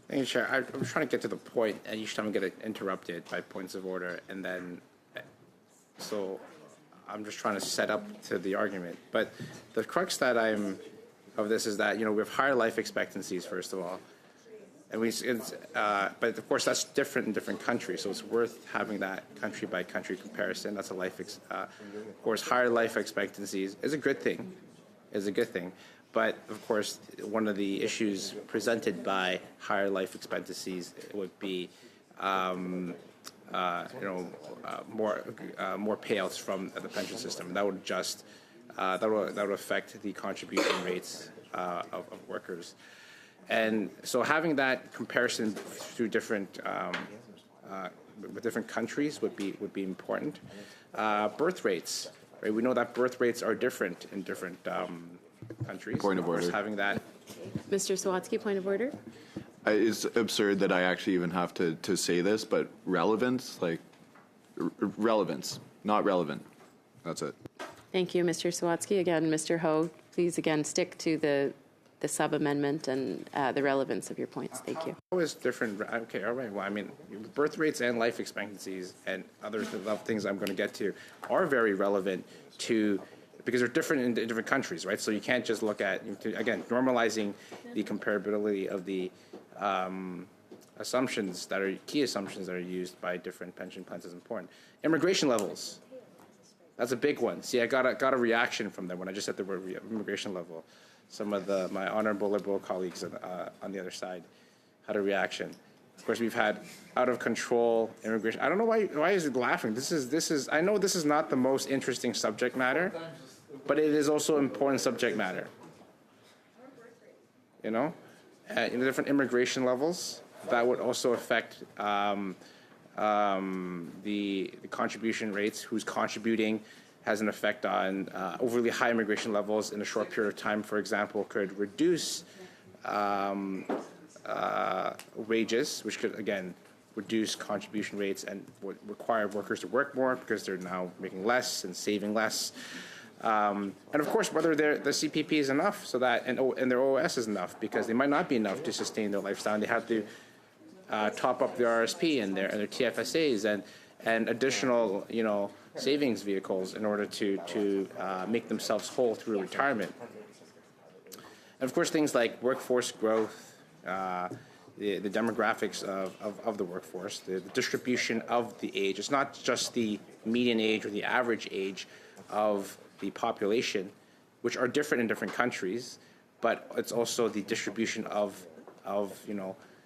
[SPEAKER 20] Thank you, Chair. I'm trying to get to the point, and each time I get interrupted by points of order, and then, so I'm just trying to set up to the argument. But the crux that of this is that, we have higher life expectancies, first of all. And but of course that's different in different countries, so it's worth having that country by country comparison. That's of course, higher life expectancies is a good thing, But of course, one of the issues presented by higher life expectancies would be, more payouts from the pension system. That would that would affect the contribution rates of workers. And so having that comparison through different with different countries would be important. Birth rates, right? We know that birth rates are different in different countries.
[SPEAKER 22] Point of order.
[SPEAKER 20] Having that.
[SPEAKER 1] Mr. Sawatsky, point of order.
[SPEAKER 22] It's absurd that I actually even have to say this, but relevance, relevance, not relevant. That's it.
[SPEAKER 1] Thank you, Mr. Sawatsky. Again, Mr. Ho, please again stick to the sub-amendment and the relevance of your points. Thank you.
[SPEAKER 20] Always different. Okay, all right. Well, I mean, birth rates and life expectancies and other things I'm going to get to are very relevant because they're different in different countries, right? So you can't just look at, again, normalizing the comparability of the key assumptions that are used by different pension plans is important. Immigration levels. That's a big one. See, I got a reaction from them when I just said the word immigration level. Some of my honorable Liberal colleagues on the other side had a reaction. Of course, we've had out of control immigration. I don't know why is it laughing. This is. I know this is not the most interesting subject matter, but it is also important subject matter. In the different immigration levels, that would also affect the contribution rates. Who's contributing has an effect on overly high immigration levels in a short period of time, for example, could reduce wages, which could, again, reduce contribution rates and would require workers to work more because they're now making less and saving less. And of course, whether the CPP is enough so that, and their OS is enough, because they might not be enough to sustain their lifestyle. And they have to top up their RSP and their TFSAs and additional, savings vehicles in order to make themselves whole through retirement. And of course, things like workforce growth, the demographics of the workforce, the distribution of the age. It's not just the median age or the average age of the population, which are different in different countries, but it's also the distribution of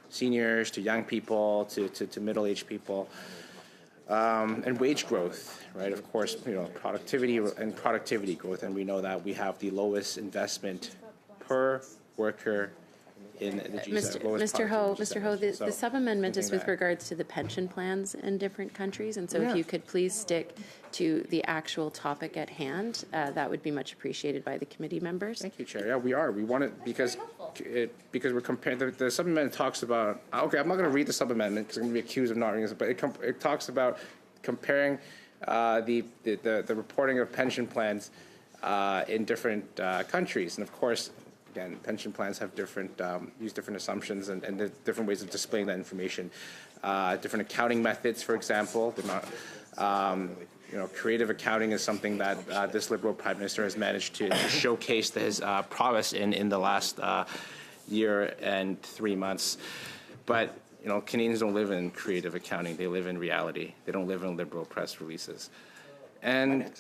[SPEAKER 20] seniors to young people to middle-aged people. And wage growth, right? Of course, productivity growth, and we know that we have the lowest investment per worker in the G7.
[SPEAKER 1] Mr. Ho, the sub-amendment is with regards to the pension plans in different countries, and so if you could please stick to the actual topic at hand, that would be much appreciated by the committee members.
[SPEAKER 20] Thank you, Chair. Yeah, we are. We want it because we're comparing. The sub-amendment talks about. Okay, I'm not going to read the sub-amendment because I'm going to be accused of not reading this, but it talks about comparing the reporting of pension plans in different countries, and of course. Again, pension plans have use different assumptions and different ways of displaying that information. Different accounting methods, for example. They're not, creative accounting is something that this Liberal Prime Minister has managed to showcase his prowess in the last year and 3 months. But, Canadians don't live in creative accounting. They live in reality. They don't live in Liberal press releases. And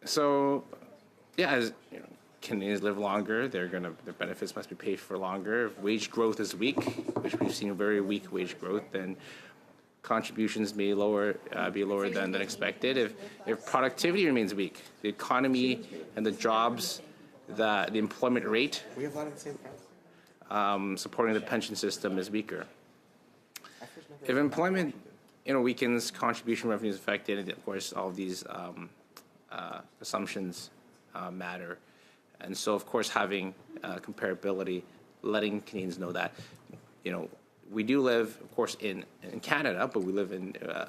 [SPEAKER 20] so, as Canadians live longer, their benefits must be paid for longer. If wage growth is weak, which we've seen very weak wage growth, then contributions may be lower than expected. If productivity remains weak, the economy and the jobs, the employment rate supporting the pension system is weaker. If employment weakens, contribution revenue is affected, and of course all of these assumptions matter. And so, of course, having comparability, letting Canadians know that, we do live, of course, in Canada, but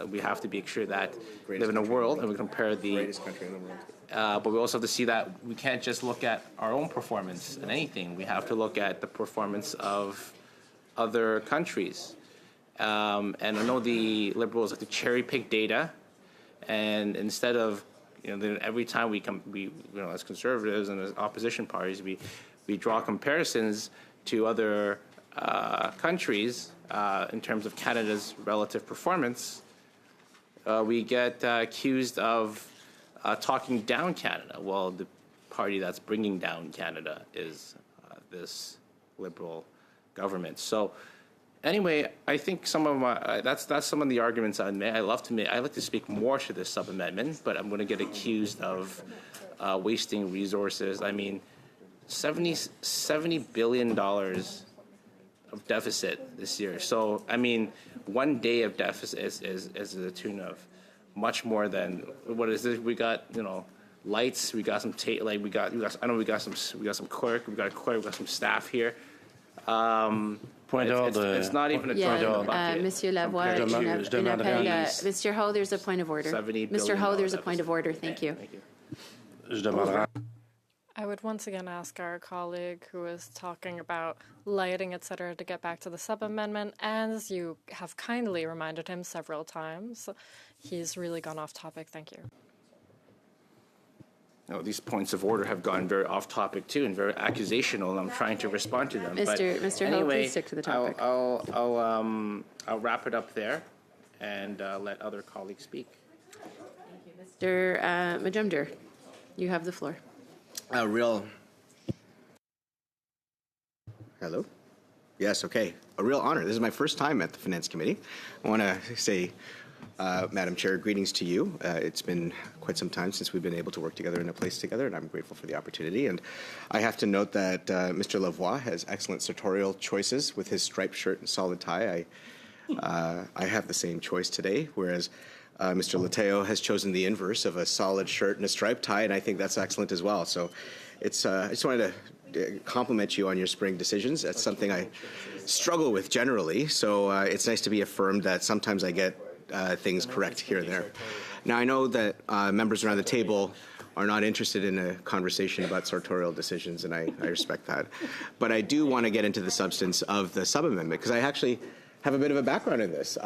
[SPEAKER 20] we have to be sure that we live in a world, and we compare the greatest country in the world. But we also have to see that we can't just look at our own performance in anything. We have to look at the performance of other countries. And I know the Liberals like to cherry pick data, and instead of then every time as conservatives and as opposition parties, we draw comparisons to other countries in terms of Canada's relative performance. We get accused of talking down Canada. Well, the party that's bringing down Canada is this Liberal government. So anyway, I think some of my that's some of the arguments I made. I like to speak more to this sub-amendment, but I'm going to get accused of wasting resources. I mean, $70 billion of deficit this year. So I mean, one day of deficit is to the tune of much more than what is this? We got lights. We got some we got some clerk. We got a clerk. We got some staff here. It's not even a drop in the bucket.
[SPEAKER 1] Monsieur Lavoie, Mr. Ho, there's a point of order. Mr. Ho, there's a point of order. Thank you.
[SPEAKER 19] I would once again ask our colleague who was talking about lighting, et cetera, to get back to the sub-amendment. As you have kindly reminded him several times, he's really gone off topic. Thank you.
[SPEAKER 20] No, these points of order have gone very off topic too and very accusational, and I'm trying to respond to them.
[SPEAKER 1] Mr.
[SPEAKER 20] Anyway,
[SPEAKER 1] Ho, please stick to the topic.
[SPEAKER 20] I'll wrap it up there and let other colleagues speak.
[SPEAKER 1] Mr. Majumder, you have the floor.
[SPEAKER 3] Hello? Yes, okay. A real honor. This is my first time at the Finance Committee. I want to say, Madam Chair, greetings to you. It's been quite some time since we've been able to work together in a place together, and I'm grateful for the opportunity. And I have to note that Mr. Lavoie has excellent sartorial choices with his striped shirt and solid tie. I have the same choice today, whereas Mr. Lateo has chosen the inverse of a solid shirt and a striped tie, and I think that's excellent as well. So I just wanted to compliment you on your spring decisions. That's something I struggle with generally, so it's nice to be affirmed that sometimes I get things correct here and there. Now, I know that members around the table are not interested in a conversation about sartorial decisions, and I respect that. But I do want to get into the substance of the sub-amendment, because I actually have a bit of a background in this.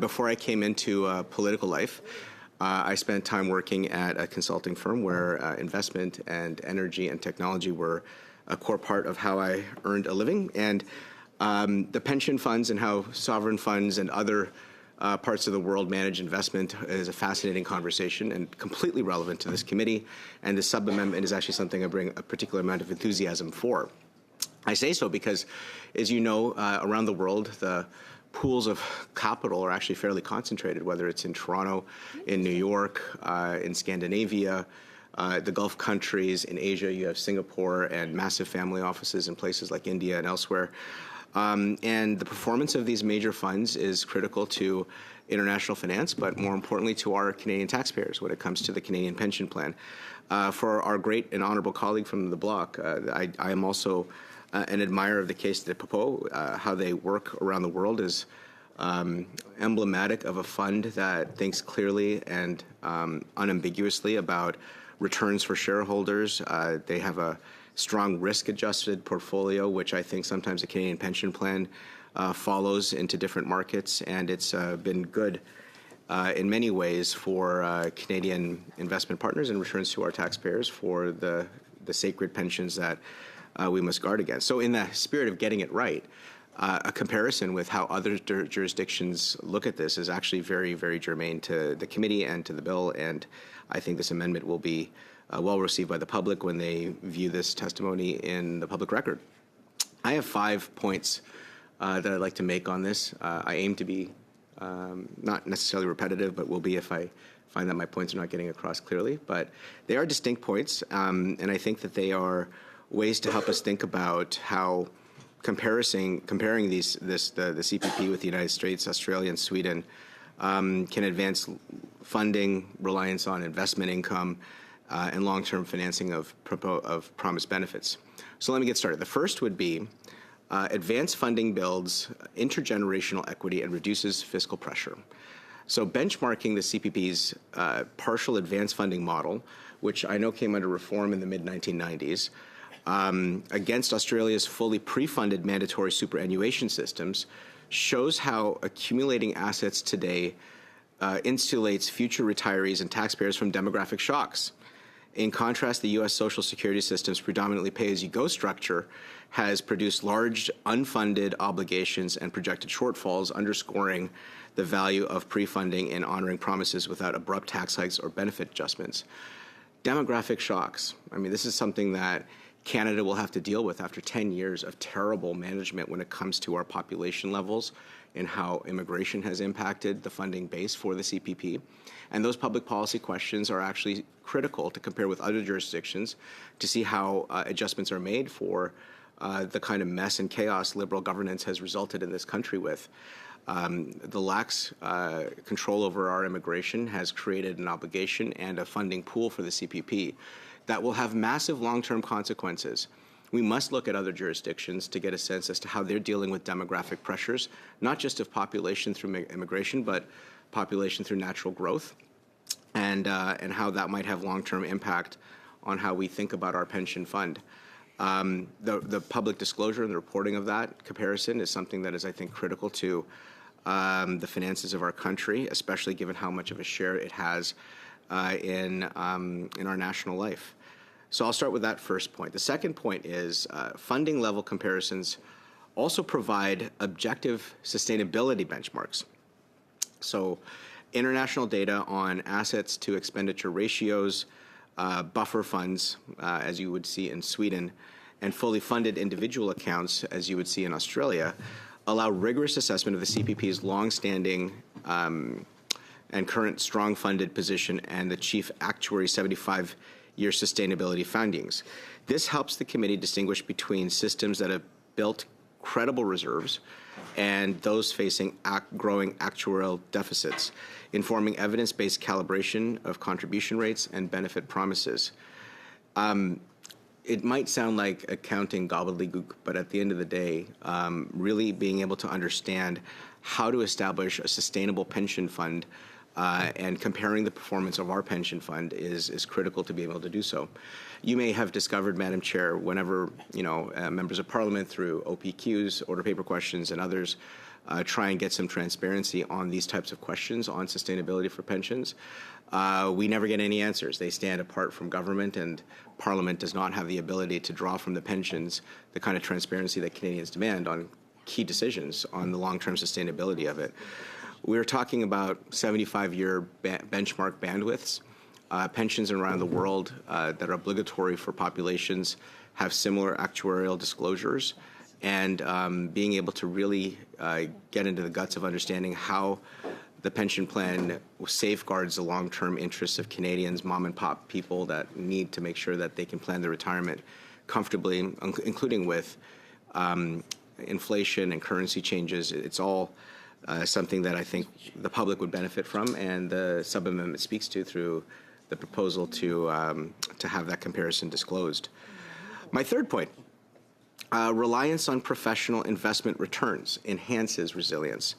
[SPEAKER 3] Before I came into political life, I spent time working at a consulting firm where investment and energy and technology were a core part of how I earned a living. And the pension funds and how sovereign funds and other parts of the world manage investment is a fascinating conversation and completely relevant to this committee. And the sub-amendment is actually something I bring a particular amount of enthusiasm for. I say so because, as you know, around the world, the pools of capital are actually fairly concentrated, whether it's in Toronto, in New York, in Scandinavia, the Gulf countries. In Asia, you have Singapore and massive family offices in places like India and elsewhere. And the performance of these major funds is critical to international finance, but more importantly to our Canadian taxpayers when it comes to the Canadian pension plan. For our great and honorable colleague from the bloc, I am also an admirer of the Caisse de dépôt. How they work around the world is emblematic of a fund that thinks clearly and unambiguously about returns for shareholders. They have a strong risk-adjusted portfolio, which I think sometimes the Canadian pension plan follows into different markets, and it's been good in many ways for Canadian investment partners and returns to our taxpayers for the sacred pensions that we must guard against. So in the spirit of getting it right, a comparison with how other jurisdictions look at this is actually very, very germane to the committee and to the bill, and I think this amendment will be well received by the public when they view this testimony in the public record. I have 5 points that I'd like to make on this. I aim to be not necessarily repetitive, but will be if I find that my points are not getting across clearly. But they are distinct points, and I think that they are ways to help us think about how comparing the CPP with the United States, Australia, and Sweden can advance funding, reliance on investment income, and long-term financing of promised benefits. So let me get started. The first would be advanced funding builds intergenerational equity and reduces fiscal pressure. So benchmarking the CPP's partial advance funding model, which I know came under reform in the mid-1990s, against Australia's fully pre-funded mandatory superannuation systems shows how accumulating assets today insulates future retirees and taxpayers from demographic shocks. In contrast, the U.S. Social Security system's predominantly pay-as-you-go structure has produced large unfunded obligations and projected shortfalls, underscoring the value of pre-funding and honoring promises without abrupt tax hikes or benefit adjustments. Demographic shocks. I mean, this is something that Canada will have to deal with after 10 years of terrible management when it comes to our population levels and how immigration has impacted the funding base for the CPP. And those public policy questions are actually critical to compare with other jurisdictions to see how adjustments are made for the kind of mess and chaos Liberal governance has resulted in this country with. The lax control over our immigration has created an obligation and a funding pool for the CPP that will have massive long-term consequences. We must look at other jurisdictions to get a sense as to how they're dealing with demographic pressures, not just of population through immigration, but population through natural growth, and how that might have long-term impact on how we think about our pension fund. The public disclosure and the reporting of that comparison is something that is, I think, critical to the finances of our country, especially given how much of a share it has in our national life. So I'll start with that first point. The second point is funding level comparisons also provide objective sustainability benchmarks. So international data on assets to expenditure ratios, buffer funds, as you would see in Sweden, and fully funded individual accounts, as you would see in Australia, allow rigorous assessment of the CPP's long-standing and current strong funded position and the chief actuary's 75-year sustainability findings. This helps the committee distinguish between systems that have built credible reserves and those facing growing actuarial deficits, informing evidence-based calibration of contribution rates and benefit promises. It might sound like accounting gobbledygook, but at the end of the day, really being able to understand how to establish a sustainable pension fund and comparing the performance of our pension fund is critical to be able to do so. You may have discovered, Madam Chair, whenever members of Parliament through OPQs, order paper questions, and others try and get some transparency on these types of questions on sustainability for pensions, we never get any answers. They stand apart from government, and Parliament does not have the ability to draw from the pensions the kind of transparency that Canadians demand on key decisions on the long-term sustainability of it. We're talking about 75-year benchmark bandwidths. Pensions around the world that are obligatory for populations have similar actuarial disclosures, and being able to really get into the guts of understanding how the pension plan safeguards the long-term interests of Canadians, mom-and-pop people that need to make sure that they can plan their retirement comfortably, including with inflation and currency changes. It's all something that I think the public would benefit from, and the sub-amendment speaks to through the proposal to have that comparison disclosed. My third point, reliance on professional investment returns enhances resilience.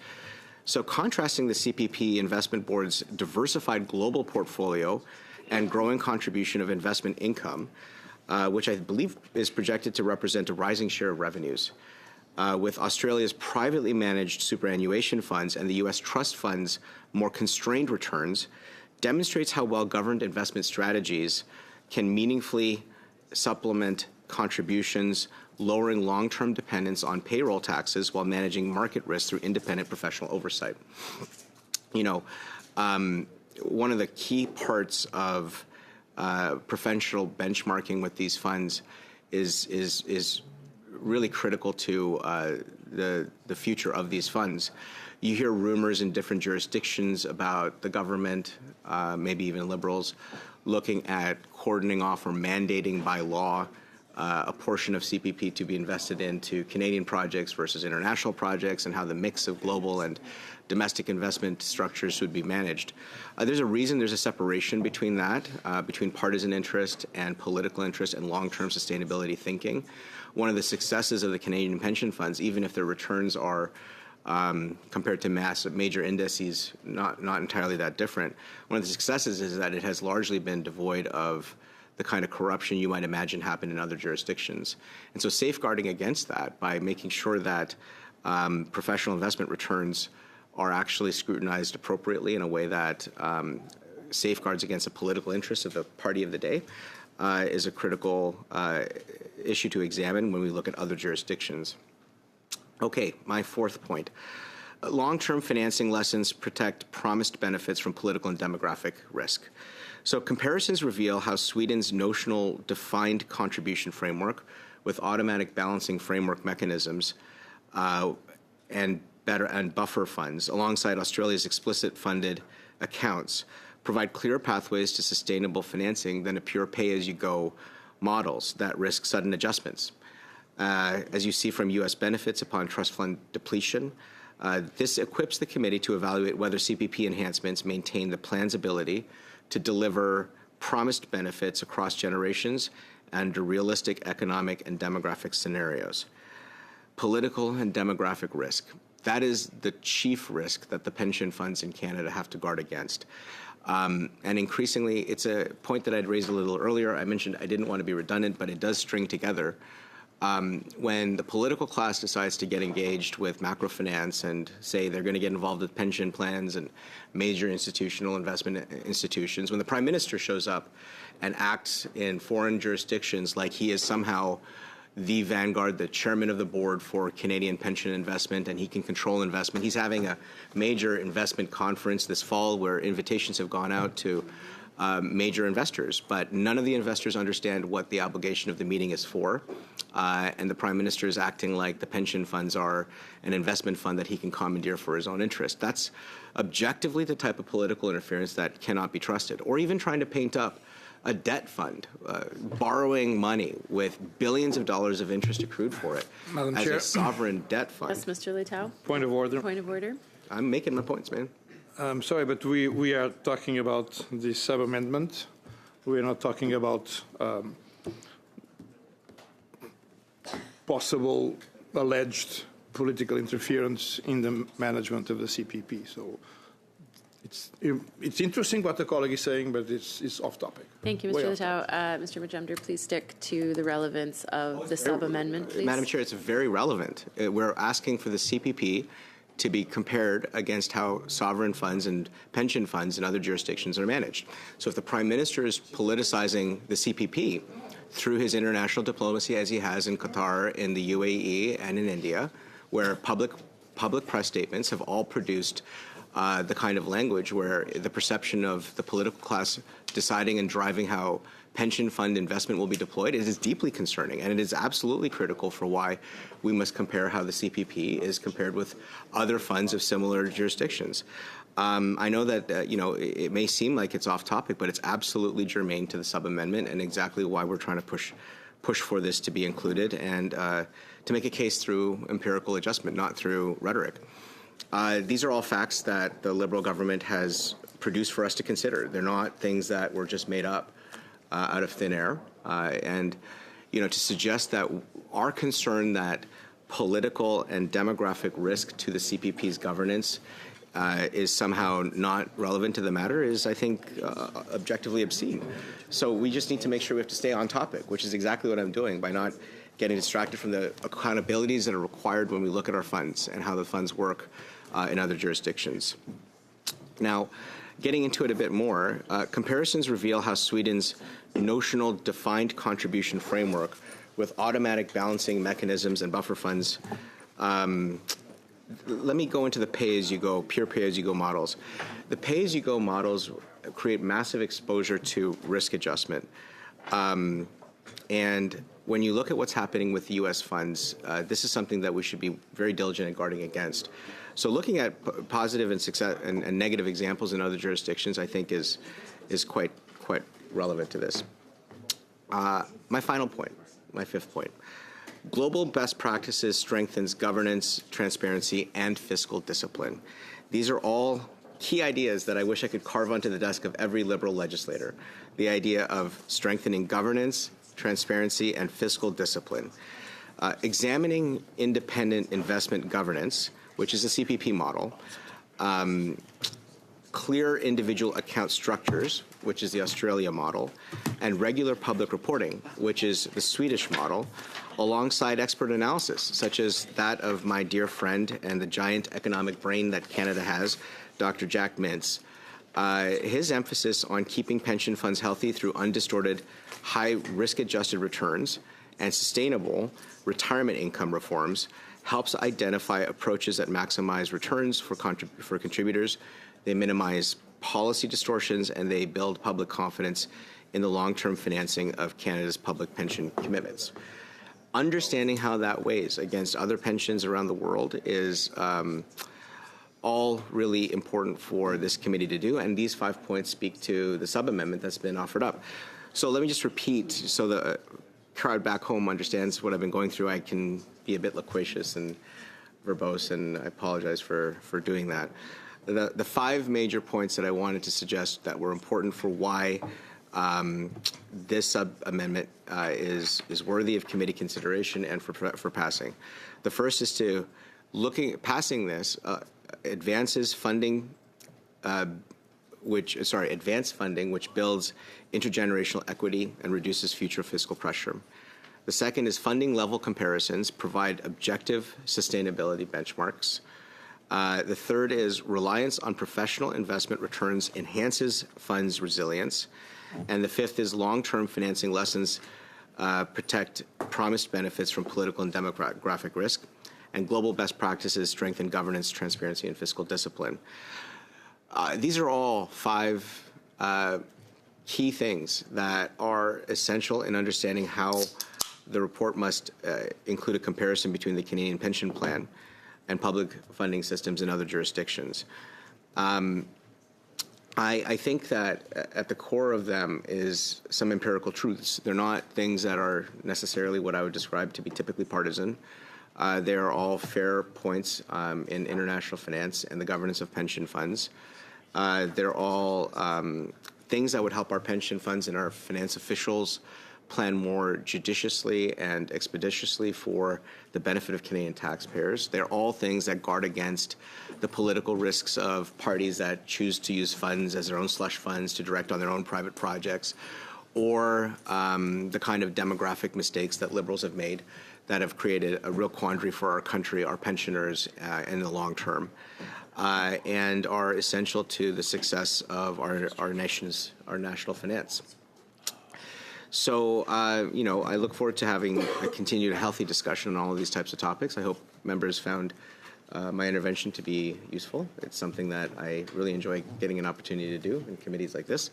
[SPEAKER 3] So contrasting the CPP Investment Board's diversified global portfolio and growing contribution of investment income, which I believe is projected to represent a rising share of revenues, with Australia's privately managed superannuation funds and the U.S. trust funds' more constrained returns, demonstrates how well-governed investment strategies can meaningfully supplement contributions, lowering long-term dependence on payroll taxes while managing market risk through independent professional oversight. One of the key parts of professional benchmarking with these funds is really critical to the future of these funds. You hear rumors in different jurisdictions about the government, maybe even Liberals, looking at cordoning off or mandating by law a portion of CPP to be invested into Canadian projects versus international projects, and how the mix of global and domestic investment structures should be managed. There's a reason there's a separation between that, between partisan interest and political interest and long-term sustainability thinking. One of the successes of the Canadian pension funds, even if their returns are compared to major indices, not entirely that different, one of the successes is that it has largely been devoid of the kind of corruption you might imagine happen in other jurisdictions. And so safeguarding against that by making sure that professional investment returns are actually scrutinized appropriately in a way that safeguards against the political interests of the party of the day is a critical issue to examine when we look at other jurisdictions. Okay, my fourth point. Long-term financing lessons protect promised benefits from political and demographic risk. So comparisons reveal how Sweden's notional defined contribution framework with automatic balancing framework mechanisms and buffer funds, alongside Australia's explicit funded accounts, provide clearer pathways to sustainable financing than a pure pay-as-you-go models that risk sudden adjustments. As you see from U.S. benefits upon trust fund depletion, this equips the committee to evaluate whether CPP enhancements maintain the plan's ability to deliver promised benefits across generations and under realistic economic and demographic scenarios. Political and demographic risk. That is the chief risk that the pension funds in Canada have to guard against. And increasingly, it's a point that I'd raised a little earlier. I mentioned I didn't want to be redundant, but it does string together. When the political class decides to get engaged with macrofinance and say they're going to get involved with pension plans and major institutional investment institutions, when the Prime Minister shows up and acts in foreign jurisdictions like he is somehow the vanguard, the chairman of the board for Canadian pension investment, and he can control investment. He's having a major investment conference this fall where invitations have gone out to major investors, but none of the investors understand what the obligation of the meeting is for, and the Prime Minister is acting like the pension funds are an investment fund that he can commandeer for his own interest. That's objectively the type of political interference that cannot be trusted, or even trying to paint up a debt fund, borrowing money with billions of dollars of interest accrued for it
[SPEAKER 12] Madam
[SPEAKER 3] as
[SPEAKER 12] Chair.
[SPEAKER 3] a sovereign debt fund.
[SPEAKER 1] Yes, Mr. Leitao.
[SPEAKER 12] Point of order.
[SPEAKER 1] Point of order.
[SPEAKER 3] I'm making my points, man.
[SPEAKER 12] I'm sorry, but we are talking about the sub-amendment. We're not talking about possible alleged political interference in the management of the CPP. So it's interesting what the colleague is saying, but it's off topic.
[SPEAKER 1] Thank you,
[SPEAKER 12] Way
[SPEAKER 1] Mr.
[SPEAKER 12] off topic.
[SPEAKER 1] Leitao. Mr. Majumder, please stick to the relevance of the sub-amendment, please.
[SPEAKER 3] Madam Chair, it's very relevant. We're asking for the CPP to be compared against how sovereign funds and pension funds in other jurisdictions are managed. So if the Prime Minister is politicizing the CPP through his international diplomacy, as he has in Qatar, in the UAE, and in India, where public press statements have all produced the kind of language where the perception of the political class deciding and driving how pension fund investment will be deployed, it is deeply concerning, and it is absolutely critical for why we must compare how the CPP is compared with other funds of similar jurisdictions. I know that it may seem like it's off topic, but it's absolutely germane to the sub-amendment and exactly why we're trying to push for this to be included and to make a case through empirical adjustment, not through rhetoric. These are all facts that the Liberal government has produced for us to consider. They're not things that were just made up out of thin air. And to suggest that our concern that political and demographic risk to the CPP's governance is somehow not relevant to the matter is, I think, objectively obscene. So we just need to make sure we have to stay on topic, which is exactly what I'm doing by not getting distracted from the accountabilities that are required when we look at our funds and how the funds work in other jurisdictions. Now, getting into it a bit more, comparisons reveal how Sweden's notional defined contribution framework with automatic balancing mechanisms and buffer funds. Let me go into the pay-as-you-go, pure pay-as-you-go models. The pay-as-you-go models create massive exposure to risk adjustment. And when you look at what's happening with the U.S. funds, this is something that we should be very diligent in guarding against. So looking at positive and success and negative examples in other jurisdictions, I think is quite relevant to this. My final point, my fifth point. Global best practices strengthens governance, transparency, and fiscal discipline. These are all key ideas that I wish I could carve onto the desk of every Liberal legislator. The idea of strengthening governance, transparency, and fiscal discipline. Examining independent investment governance, which is a CPP model, clear individual account structures, which is the Australia model, and regular public reporting, which is the Swedish model, alongside expert analysis, such as that of my dear friend and the giant economic brain that Canada has, Dr. Jack Mintz. His emphasis on keeping pension funds healthy through undistorted, high risk-adjusted returns and sustainable retirement income reforms helps identify approaches that maximize returns for contributors. They minimize policy distortions, and they build public confidence in the long-term financing of Canada's public pension commitments. Understanding how that weighs against other pensions around the world is all really important for this committee to do, and these 5 points speak to the sub-amendment that's been offered up. So let me just repeat so the crowd back home understands what I've been going through. I can be a bit loquacious and verbose, and I apologize for doing that. The 5 major points that I wanted to suggest that were important for why this sub-amendment is worthy of committee consideration and for passing. The first is to passing this advances funding, advanced funding, which builds intergenerational equity and reduces future fiscal pressure. The second is funding level comparisons provide objective sustainability benchmarks. The third is reliance on professional investment returns enhances funds resilience. And the fifth is long-term financing lessons protect promised benefits from political and demographic risk. And global best practices strengthen governance, transparency, and fiscal discipline. These are all 5 key things that are essential in understanding how the report must include a comparison between the Canadian pension plan and public funding systems in other jurisdictions. I think that at the core of them is some empirical truths. They're not things that are necessarily what I would describe to be typically partisan. They are all fair points in international finance and the governance of pension funds. They're all things that would help our pension funds and our finance officials plan more judiciously and expeditiously for the benefit of Canadian taxpayers. They're all things that guard against the political risks of parties that choose to use funds as their own slush funds to direct on their own private projects, or the kind of demographic mistakes that Liberals have made that have created a real quandary for our country, our pensioners, in the long term, and are essential to the success of our national finance. So, I look forward to having a continued healthy discussion on all of these types of topics. I hope members found my intervention to be useful. It's something that I really enjoy getting an opportunity to do in committees like this,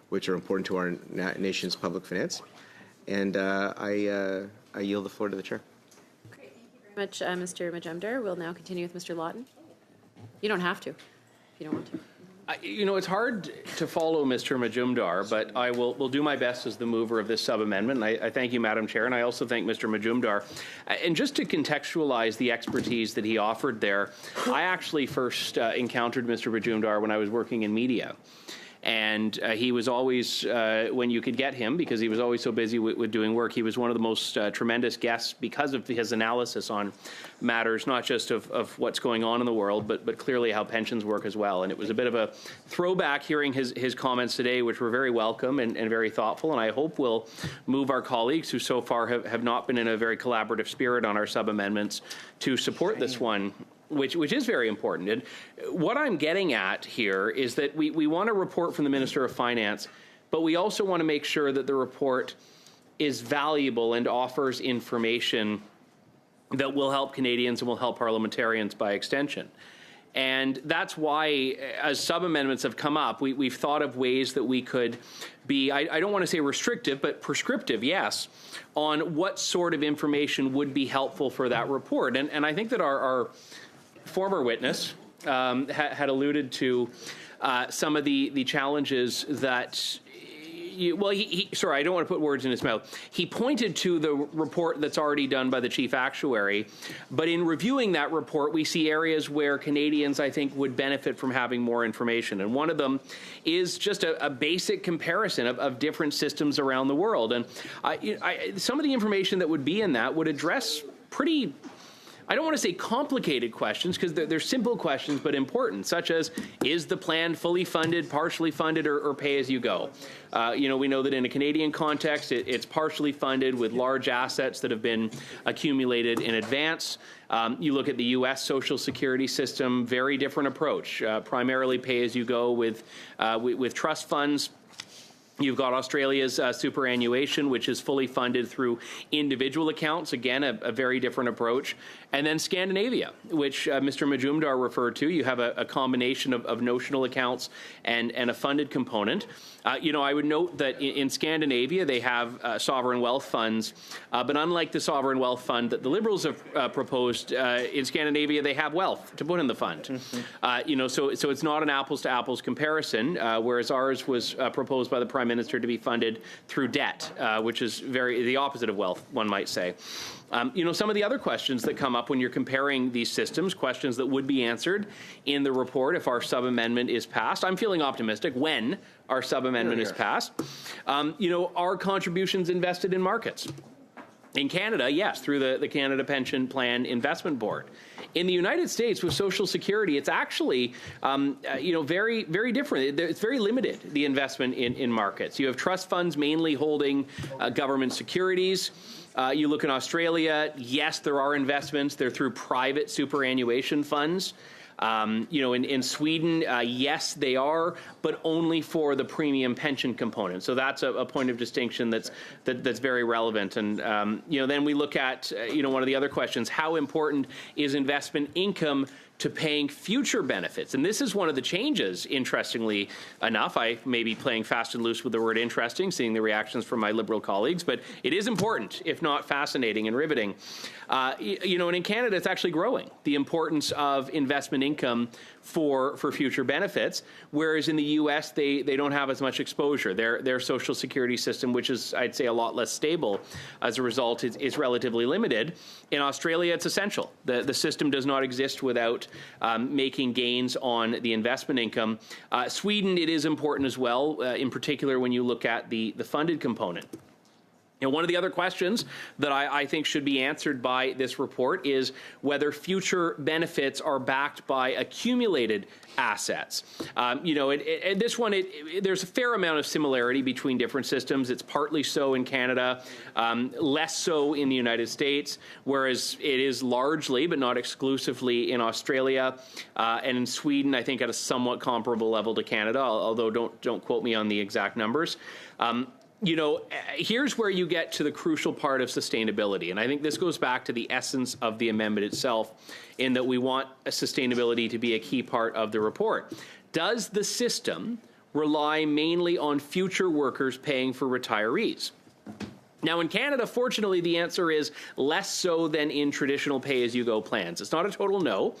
[SPEAKER 3] which are important to our nation's public finance. And I yield the floor to the chair.
[SPEAKER 1] Great. Thank you very much, Mr. Majumdar. We'll now continue with Mr. Lawton. You don't have to, if you don't want to.
[SPEAKER 7] It's hard to follow Mr. Majumdar, but I will do my best as the mover of this sub-amendment. I thank you, Madam Chair, and I also thank Mr. Majumdar. And just to contextualize the expertise that he offered there, I actually first encountered Mr. Majumdar when I was working in media. And he was always, when you could get him, because he was always so busy with doing work, he was one of the most tremendous guests because of his analysis on matters, not just of what's going on in the world, but clearly how pensions work as well. And it was a bit of a throwback hearing his comments today, which were very welcome and very thoughtful. And I hope will move our colleagues who so far have not been in a very collaborative spirit on our sub-amendments to support this one, which is very important. And what I'm getting at here is that we want a report from the Minister of Finance, but we also want to make sure that the report is valuable and offers information that will help Canadians and will help parliamentarians by extension. And that's why, as sub-amendments have come up, we've thought of ways that we could be, I don't want to say restrictive, but prescriptive, yes, on what sort of information would be helpful for that report. And I think that our former witness had alluded to some of the challenges that, sorry, I don't want to put words in his mouth. He pointed to the report that's already done by the chief actuary, but in reviewing that report, we see areas where Canadians, I think, would benefit from having more information. And one of them is just a basic comparison of different systems around the world. And some of the information that would be in that would address pretty I don't want to say complicated questions, because they're simple questions but important, such as, is the plan fully funded, partially funded, or pay as you go? We know that in a Canadian context, it's partially funded with large assets that have been accumulated in advance. You look at the U.S. Social Security system, very different approach, primarily pay as you go with trust funds. You've got Australia's superannuation, which is fully funded through individual accounts. Again, a very different approach. And then Scandinavia, which Mr. Majumdar referred to. You have a combination of notional accounts and a funded component. I would note that in Scandinavia, they have sovereign wealth funds. But unlike the sovereign wealth fund that the Liberals have proposed, in Scandinavia, they have wealth to put in the fund. So it's not an apples-to-apples comparison, whereas ours was proposed by the Prime Minister to be funded through debt, which is the opposite of wealth, one might say. Some of the other questions that come up when you're comparing these systems, questions that would be answered in the report if our sub-amendment is passed. I'm feeling optimistic when our sub-amendment is passed. Are contributions invested in markets? In Canada, yes, through the Canada Pension Plan Investment Board. In the United States, with Social Security, it's actually, very, very different. It's very limited, the investment in markets. You have trust funds mainly holding government securities. You look in Australia, yes, there are investments. They're through private superannuation funds. In Sweden, yes, they are, but only for the premium pension component. So that's a point of distinction that's very relevant. And then we look at one of the other questions: how important is investment income to paying future benefits? And this is one of the changes, interestingly enough. I may be playing fast and loose with the word interesting, seeing the reactions from my Liberal colleagues, but it is important, if not fascinating and riveting. And in Canada, it's actually growing, the importance of investment income for future benefits, whereas in the U.S., they don't have as much exposure. Their Social Security system, which is, I'd say, a lot less stable as a result, is relatively limited. In Australia, it's essential. The system does not exist without making gains on the investment income. Sweden, it is important as well, in particular when you look at the funded component. One of the other questions that I think should be answered by this report is whether future benefits are backed by accumulated assets. This one, there's a fair amount of similarity between different systems. It's partly so in Canada, less so in the United States, whereas it is largely, but not exclusively, in Australia and in Sweden, I think at a somewhat comparable level to Canada, although don't quote me on the exact numbers. Here's where you get to the crucial part of sustainability. And I think this goes back to the essence of the amendment itself, in that we want sustainability to be a key part of the report. Does the system rely mainly on future workers paying for retirees? Now, in Canada, fortunately, the answer is less so than in traditional pay-as-you-go plans. It's not a total no.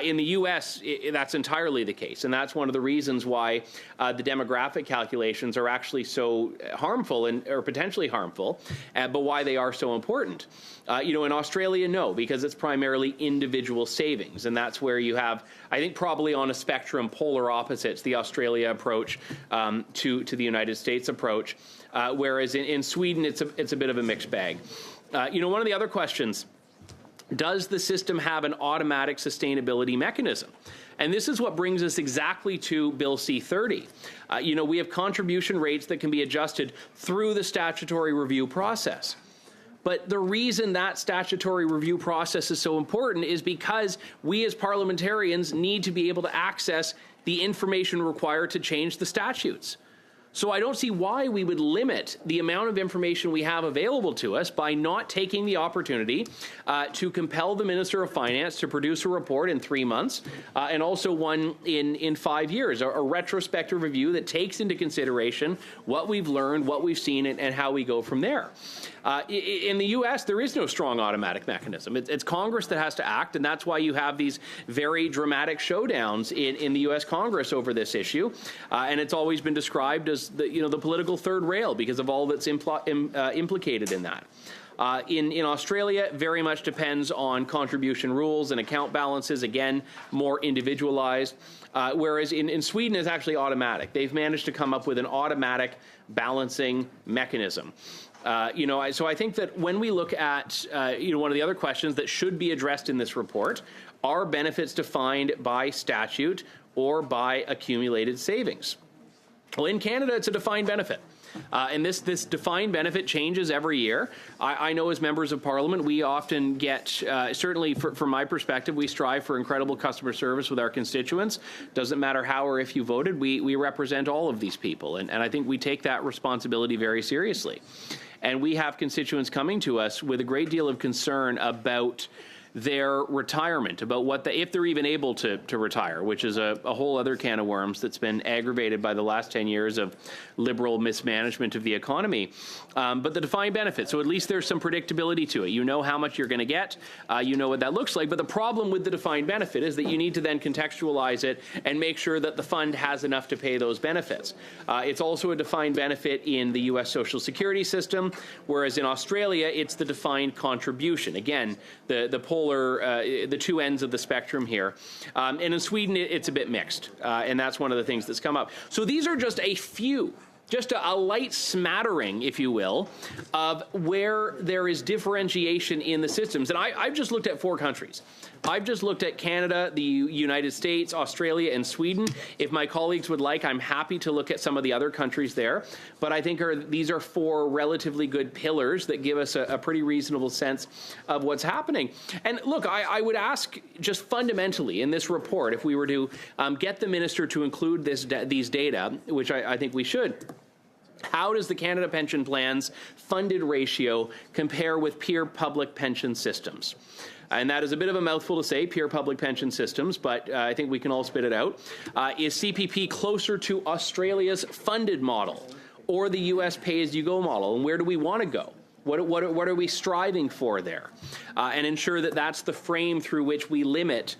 [SPEAKER 7] In the U.S., that's entirely the case, and that's one of the reasons why the demographic calculations are actually so harmful or potentially harmful, but why they are so important. In Australia, no, because it's primarily individual savings, and that's where you have, I think, probably on a spectrum, polar opposites, the Australia approach to the United States approach. Whereas in Sweden, it's a bit of a mixed bag. One of the other questions: does the system have an automatic sustainability mechanism? And this is what brings us exactly to Bill C-30. We have contribution rates that can be adjusted through the statutory review process. But the reason that statutory review process is so important is because we as parliamentarians need to be able to access the information required to change the statutes. So I don't see why we would limit the amount of information we have available to us by not taking the opportunity to compel the Minister of Finance to produce a report in 3 months and also one in 5 years, a retrospective review that takes into consideration what we've learned, what we've seen, and how we go from there. In the U.S., there is no strong automatic mechanism. It's Congress that has to act, and that's why you have these very dramatic showdowns in the U.S. Congress over this issue. And it's always been described as the political third rail because of all that's implicated in that. In Australia, very much depends on contribution rules and account balances, again, more individualized, whereas in Sweden, it's actually automatic. They've managed to come up with an automatic balancing mechanism. So I think that when we look at, one of the other questions that should be addressed in this report, are benefits defined by statute or by accumulated savings? Well, in Canada, it's a defined benefit. And this defined benefit changes every year. I know as members of Parliament, we often get, certainly from my perspective, we strive for incredible customer service with our constituents. Doesn't matter how or if you voted, we represent all of these people. And I think we take that responsibility very seriously. And we have constituents coming to us with a great deal of concern about their retirement, about if they're even able to retire, which is a whole other can of worms that's been aggravated by the last 10 years of liberal mismanagement of the economy. But the defined benefit, so at least there's some predictability to it. You know how much you're going to get, you know what that looks like, but the problem with the defined benefit is that you need to then contextualize it and make sure that the fund has enough to pay those benefits. It's also a defined benefit in the U.S. Social Security system, whereas in Australia, it's the defined contribution. Again, the two ends of the spectrum here. And in Sweden, it's a bit mixed, and that's one of the things that's come up. So these are just a few, just a light smattering, if you will, of where there is differentiation in the systems. And I've just looked at 4 countries. I've just looked at Canada, the United States, Australia, and Sweden. If my colleagues would like, I'm happy to look at some of the other countries there. But I think these are 4 relatively good pillars that give us a pretty reasonable sense of what's happening. And look, I would ask just fundamentally in this report, if we were to get the minister to include these data, which I think we should, how does the Canada Pension Plan's funded ratio compare with peer public pension systems? And that is a bit of a mouthful to say, peer public pension systems, but I think we can all spit it out. Is CPP closer to Australia's funded model or the U.S. pay-as-you-go model? And where do we want to go? What are we striving for there? And ensure that that's the frame through which we limit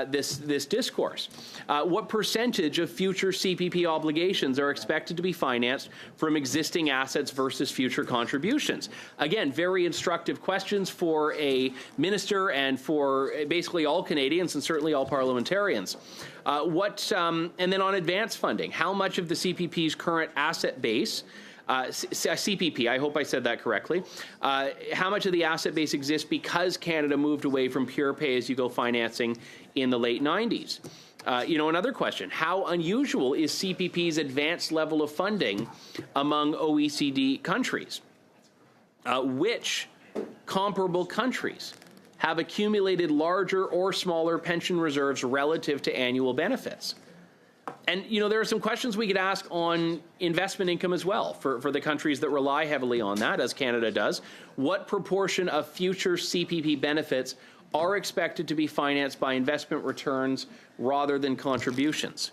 [SPEAKER 7] this discourse. What percentage of future CPP obligations are expected to be financed from existing assets versus future contributions? Again, very instructive questions for a minister and for basically all Canadians and certainly all parliamentarians. And then on advance funding, how much of the CPP's current asset base CPP, I hope I said that correctly. How much of the asset base exists because Canada moved away from pure pay-as-you-go financing in the late 90s? Another question, how unusual is CPP's advanced level of funding among OECD countries? Which comparable countries have accumulated larger or smaller pension reserves relative to annual benefits? And, there are some questions we could ask on investment income as well for the countries that rely heavily on that, as Canada does. What proportion of future CPP benefits are expected to be financed by investment returns rather than contributions?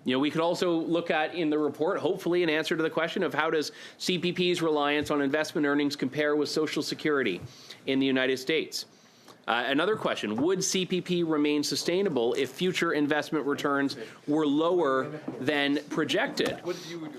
[SPEAKER 7] We could also look at in the report, hopefully, an answer to the question of how does CPP's reliance on investment earnings compare with Social Security in the United States? Another question, would CPP remain sustainable if future investment returns were lower than projected?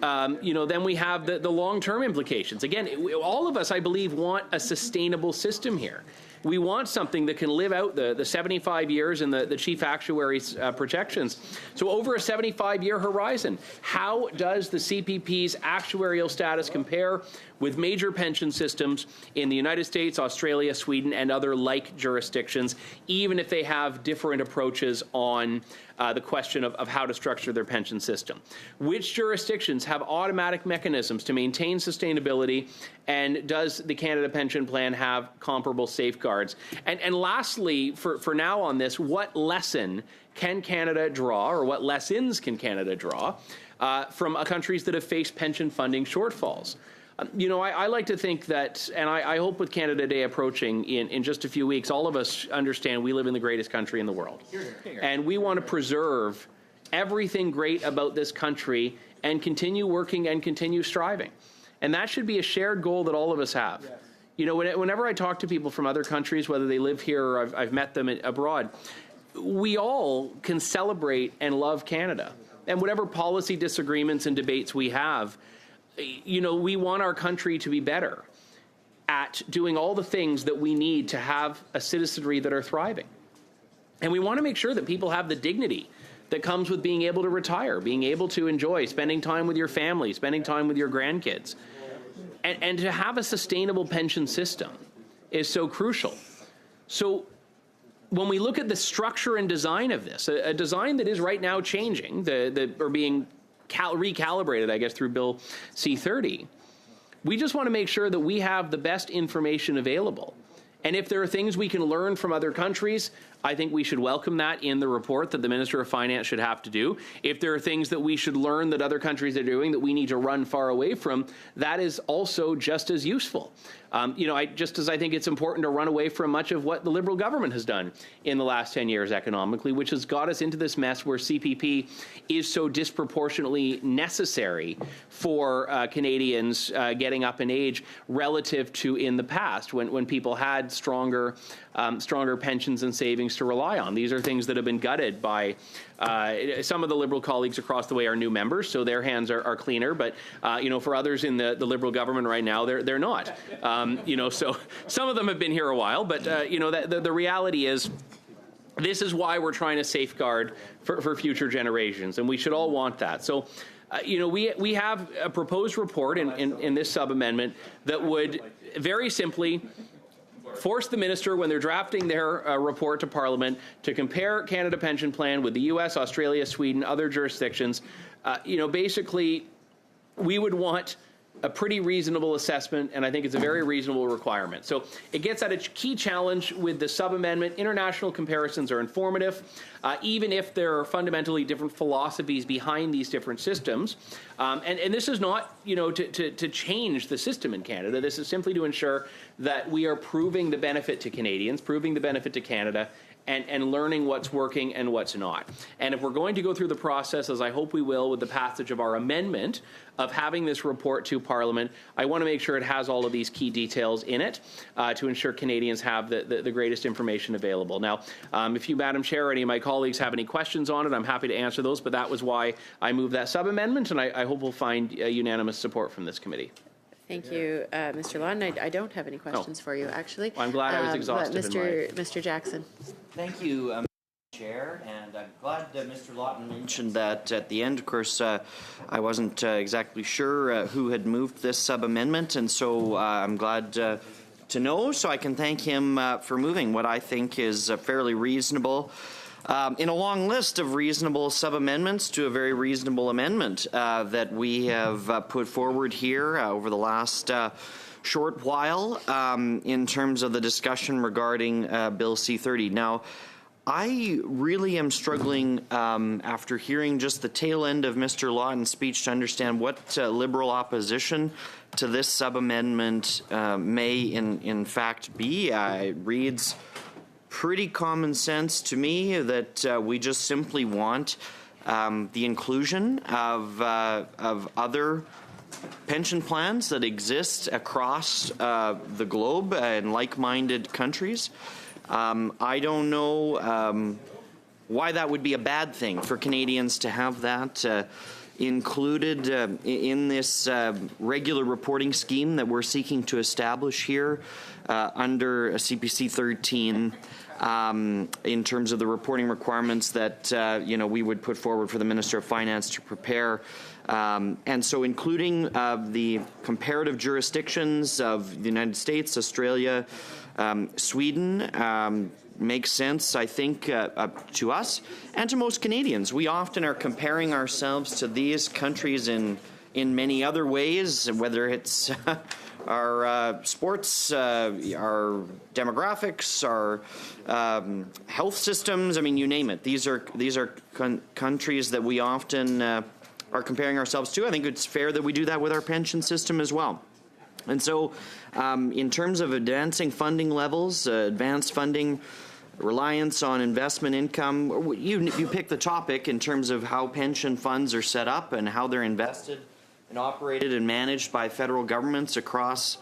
[SPEAKER 7] Then we have the long-term implications. Again, all of us, I believe, want a sustainable system here. We want something that can live out the 75 years and the chief actuary's projections. So over a 75-year horizon, how does the CPP's actuarial status compare with major pension systems in the United States, Australia, Sweden, and other like jurisdictions, even if they have different approaches on the question of how to structure their pension system? Which jurisdictions have automatic mechanisms to maintain sustainability, and does the Canada Pension Plan have comparable safeguards? And lastly, for now on this, what lesson can Canada draw, or what lessons can Canada draw from countries that have faced pension funding shortfalls? I like to think that, and I hope with Canada Day approaching in just a few weeks, all of us understand we live in the greatest country in the world. And we want to preserve everything great about this country and continue working and continue striving. And that should be a shared goal that all of us have. Whenever I talk to people from other countries, whether they live here or I've met them abroad, we all can celebrate and love Canada. And whatever policy disagreements and debates we have, we want our country to be better at doing all the things that we need to have a citizenry that are thriving. And we want to make sure that people have the dignity that comes with being able to retire, being able to enjoy spending time with your family, spending time with your grandkids. And to have a sustainable pension system is so crucial. So when we look at the structure and design of this, a design that is right now changing, or being recalibrated, I guess, through Bill C-30, we just want to make sure that we have the best information available. And if there are things we can learn from other countries, I think we should welcome that in the report that the Minister of Finance should have to do. If there are things that we should learn that other countries are doing that we need to run far away from, that is also just as useful. Just as I think it's important to run away from much of what the Liberal government has done in the last 10 years economically, which has got us into this mess where CPP is so disproportionately necessary for Canadians getting up in age relative to in the past when people had stronger pensions and savings to rely on. These are things that have been gutted by some of the Liberal colleagues across the way are new members, so their hands are cleaner. But for others in the Liberal government right now, they're not. So some of them have been here a while, but the reality is, this is why we're trying to safeguard for future generations, and we should all want that. So. We have a proposed report in this sub-amendment that would very simply force the minister, when they're drafting their report to Parliament, to compare Canada Pension Plan with the U.S., Australia, Sweden, other jurisdictions. Basically, we would want a pretty reasonable assessment, and I think it's a very reasonable requirement. So it gets at a key challenge with the sub-amendment. International comparisons are informative, even if there are fundamentally different philosophies behind these different systems. And this is not, to change the system in Canada. This is simply to ensure that we are proving the benefit to Canadians, proving the benefit to Canada, and learning what's working and what's not. And if we're going to go through the process, as I hope we will with the passage of our amendment, of having this report to Parliament, I want to make sure it has all of these key details in it to ensure Canadians have the greatest information available. Now, if you, Madam Chair, or any of my colleagues have any questions on it, I'm happy to answer those, but that was why I moved that sub-amendment, and I hope we'll find unanimous support from this committee.
[SPEAKER 1] Thank you, Mr. Lawton. I don't have any questions for you, actually.
[SPEAKER 7] Well, I'm glad I was exhaustive.
[SPEAKER 1] Mr. Jackson.
[SPEAKER 5] Thank you, Chair, and I'm glad that Mr. Lawton mentioned that at the end. Of course, I wasn't exactly sure who had moved this sub-amendment, and so I'm glad to know, so I can thank him for moving what I think is fairly reasonable. In a long list of reasonable sub-amendments to a very reasonable amendment that we have put forward here over the last short while in terms of the discussion regarding Bill C-30. Now, I really am struggling after hearing just the tail end of Mr. Lawton's speech to understand what Liberal opposition to this sub-amendment may in fact be. It reads pretty common sense to me that we just simply want the inclusion of other pension plans that exist across the globe in like-minded countries. I don't know why that would be a bad thing for Canadians to have that included in this regular reporting scheme that we're seeking to establish here under CPC 13. In terms of the reporting requirements that we would put forward for the Minister of Finance to prepare. And so including the comparative jurisdictions of the United States, Australia, Sweden makes sense, I think, to us and to most Canadians. We often are comparing ourselves to these countries in many other ways, whether it's our sports, our demographics, our health systems. I mean, you name it. These are countries that we often are comparing ourselves to. I think it's fair that we do that with our pension system as well. And so, in terms of advancing funding levels, advanced funding, reliance on investment income, you pick the topic in terms of how pension funds are set up and how they're invested and operated and managed by federal governments across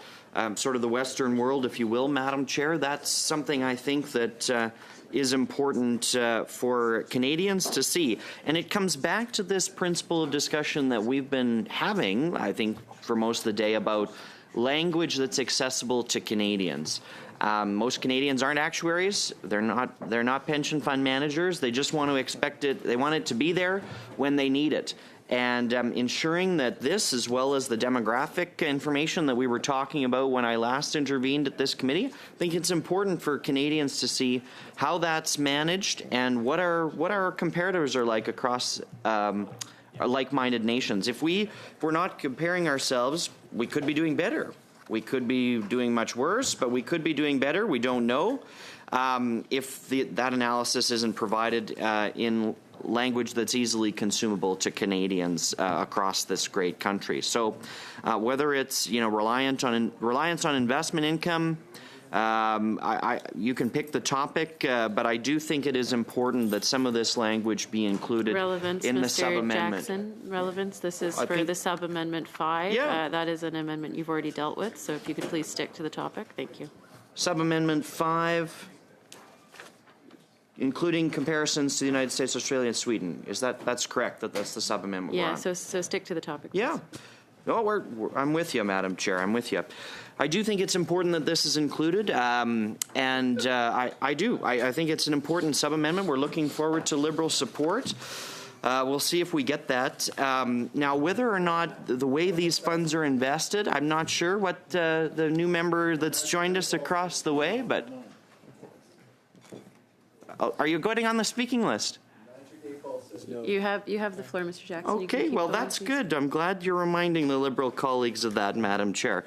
[SPEAKER 5] sort of the Western world, if you will, Madam Chair. That's something I think that is important for Canadians to see. And it comes back to this principle of discussion that we've been having, I think, for most of the day about language that's accessible to Canadians. Most Canadians aren't actuaries. They're not pension fund managers. They just want to expect it. They want it to be there when they need it. and ensuring that this, as well as the demographic information that we were talking about when I last intervened at this committee, I think it's important for Canadians to see how that's managed and what our comparators are like across like-minded nations. If we're not comparing ourselves, we could be doing better. We could be doing much worse, but we could be doing better. We don't know. If that analysis isn't provided in language that's easily consumable to Canadians across this great country. So whether it's reliance on investment income, you can pick the topic, but I do think it is important that some of this language be included in the sub-amendment.
[SPEAKER 1] Jackson, relevance. This is for the sub-amendment 5.
[SPEAKER 5] Yeah.
[SPEAKER 1] That is an amendment you've already dealt with, so if you could please stick to the topic. Thank you.
[SPEAKER 5] Sub-amendment 5, including comparisons to the United States, Australia, and Sweden. That's correct, that's the sub-amendment we're
[SPEAKER 1] Yeah,
[SPEAKER 5] on?
[SPEAKER 1] so stick to the topic.
[SPEAKER 5] Yeah. No, I'm with you, Madam Chair. I'm with you. I do think it's important that this is included, and I do. I think it's an important sub-amendment. We're looking forward to Liberal support. We'll see if we get that. Now, whether or not the way these funds are invested, I'm not sure what the new member that's joined us across the way, but are you going on the speaking list?
[SPEAKER 1] You have the floor, Mr. Jackson.
[SPEAKER 5] Okay, well, that's good. I'm glad you're reminding the Liberal colleagues of that, Madam Chair.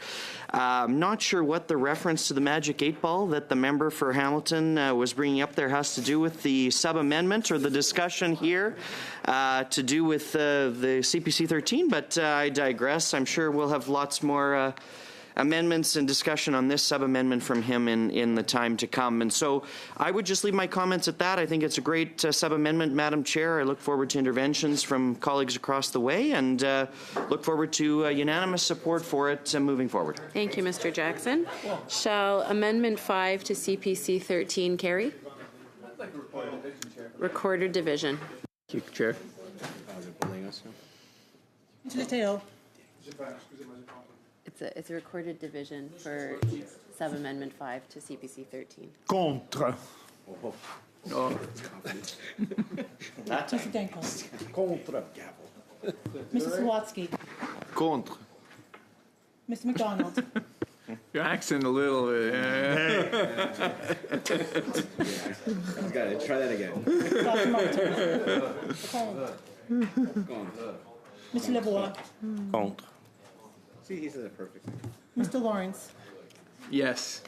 [SPEAKER 5] I'm not sure what the reference to the magic 8 ball that the member for Hamilton was bringing up there has to do with the sub-amendment or the discussion here to do with the CPC 13, but I digress. I'm sure we'll have lots more amendments and discussion on this sub-amendment from him in the time to come. And so I would just leave my comments at that. I think it's a great sub-amendment, Madam Chair. I look forward to interventions from colleagues across the way and look forward to unanimous support for it moving forward.
[SPEAKER 1] Thank you, Mr. Jackson. Shall Amendment 5 to CPC 13 carry? Recorder division.
[SPEAKER 2] Thank you, Chair.
[SPEAKER 1] It's a recorded division for sub-amendment 5 to CPC 13.
[SPEAKER 21] Contre.
[SPEAKER 6] Contre. Mrs. Sawatsky.
[SPEAKER 22] Contre.
[SPEAKER 6] Mr. McDonald.
[SPEAKER 2] Your accent a little bit.
[SPEAKER 3] Got it. Try that again.
[SPEAKER 6] Dr. Martin. Mr. Lavoie.
[SPEAKER 9] Contre.
[SPEAKER 3] See, he says it perfectly.
[SPEAKER 6] Mr. Lawrence.
[SPEAKER 2] Yes.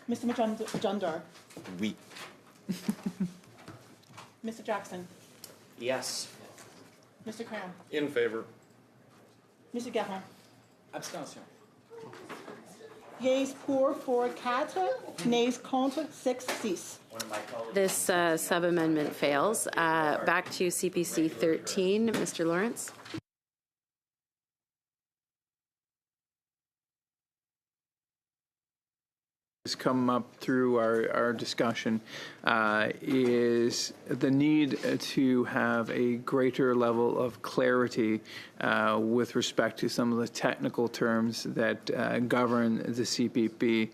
[SPEAKER 6] Mr. Majumdar.
[SPEAKER 3] Oui.
[SPEAKER 6] Mr. Jackson.
[SPEAKER 5] Yes.
[SPEAKER 6] Mr. Cram.
[SPEAKER 15] In favor.
[SPEAKER 6] Mr. Garin.
[SPEAKER 14] Abstention.
[SPEAKER 6] Yeas pour 4-4, nays contre 6-6.
[SPEAKER 1] This sub-amendment fails. Back to CPC 13, Mr. Lawrence.
[SPEAKER 2] Has come up through our discussion is the need to have a greater level of clarity with respect to some of the technical terms that govern the CPP.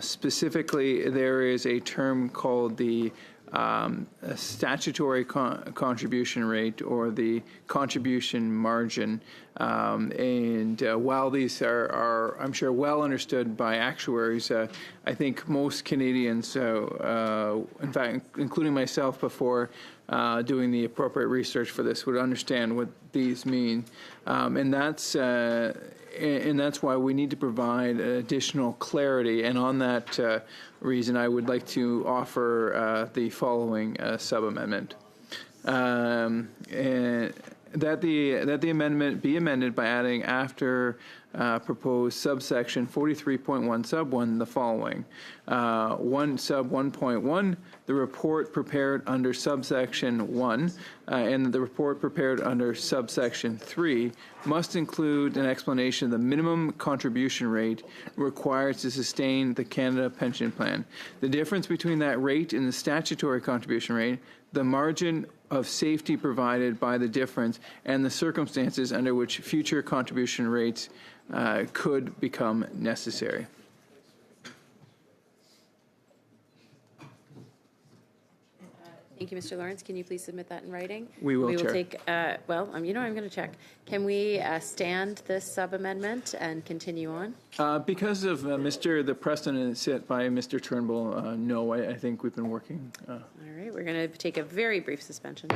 [SPEAKER 2] Specifically, there is a term called the a statutory contribution rate or the contribution margin. And while these are, I'm sure, well understood by actuaries, I think most Canadians, in fact, including myself before doing the appropriate research for this, would understand what these mean. And that's why we need to provide additional clarity. And on that reason, I would like to offer the following sub-amendment. That the amendment be amended by adding after proposed subsection 43.1 sub 1 the following. 1 sub 1.1, the report prepared under subsection 1 and the report prepared under subsection 3 must include an explanation of the minimum contribution rate required to sustain the Canada Pension Plan, the difference between that rate and the statutory contribution rate, the margin of safety provided by the difference, and the circumstances under which future contribution rates could become necessary.
[SPEAKER 1] Thank you, Mr. Lawrence. Can you please submit that in writing?
[SPEAKER 2] We will,
[SPEAKER 1] We will
[SPEAKER 2] Chair.
[SPEAKER 1] take, well, I'm going to check. Can we stand this sub-amendment and continue on?
[SPEAKER 2] Because of the precedent set by Mr. Turnbull, no, I think we've been working.
[SPEAKER 1] All right, we're going to take a very brief suspension.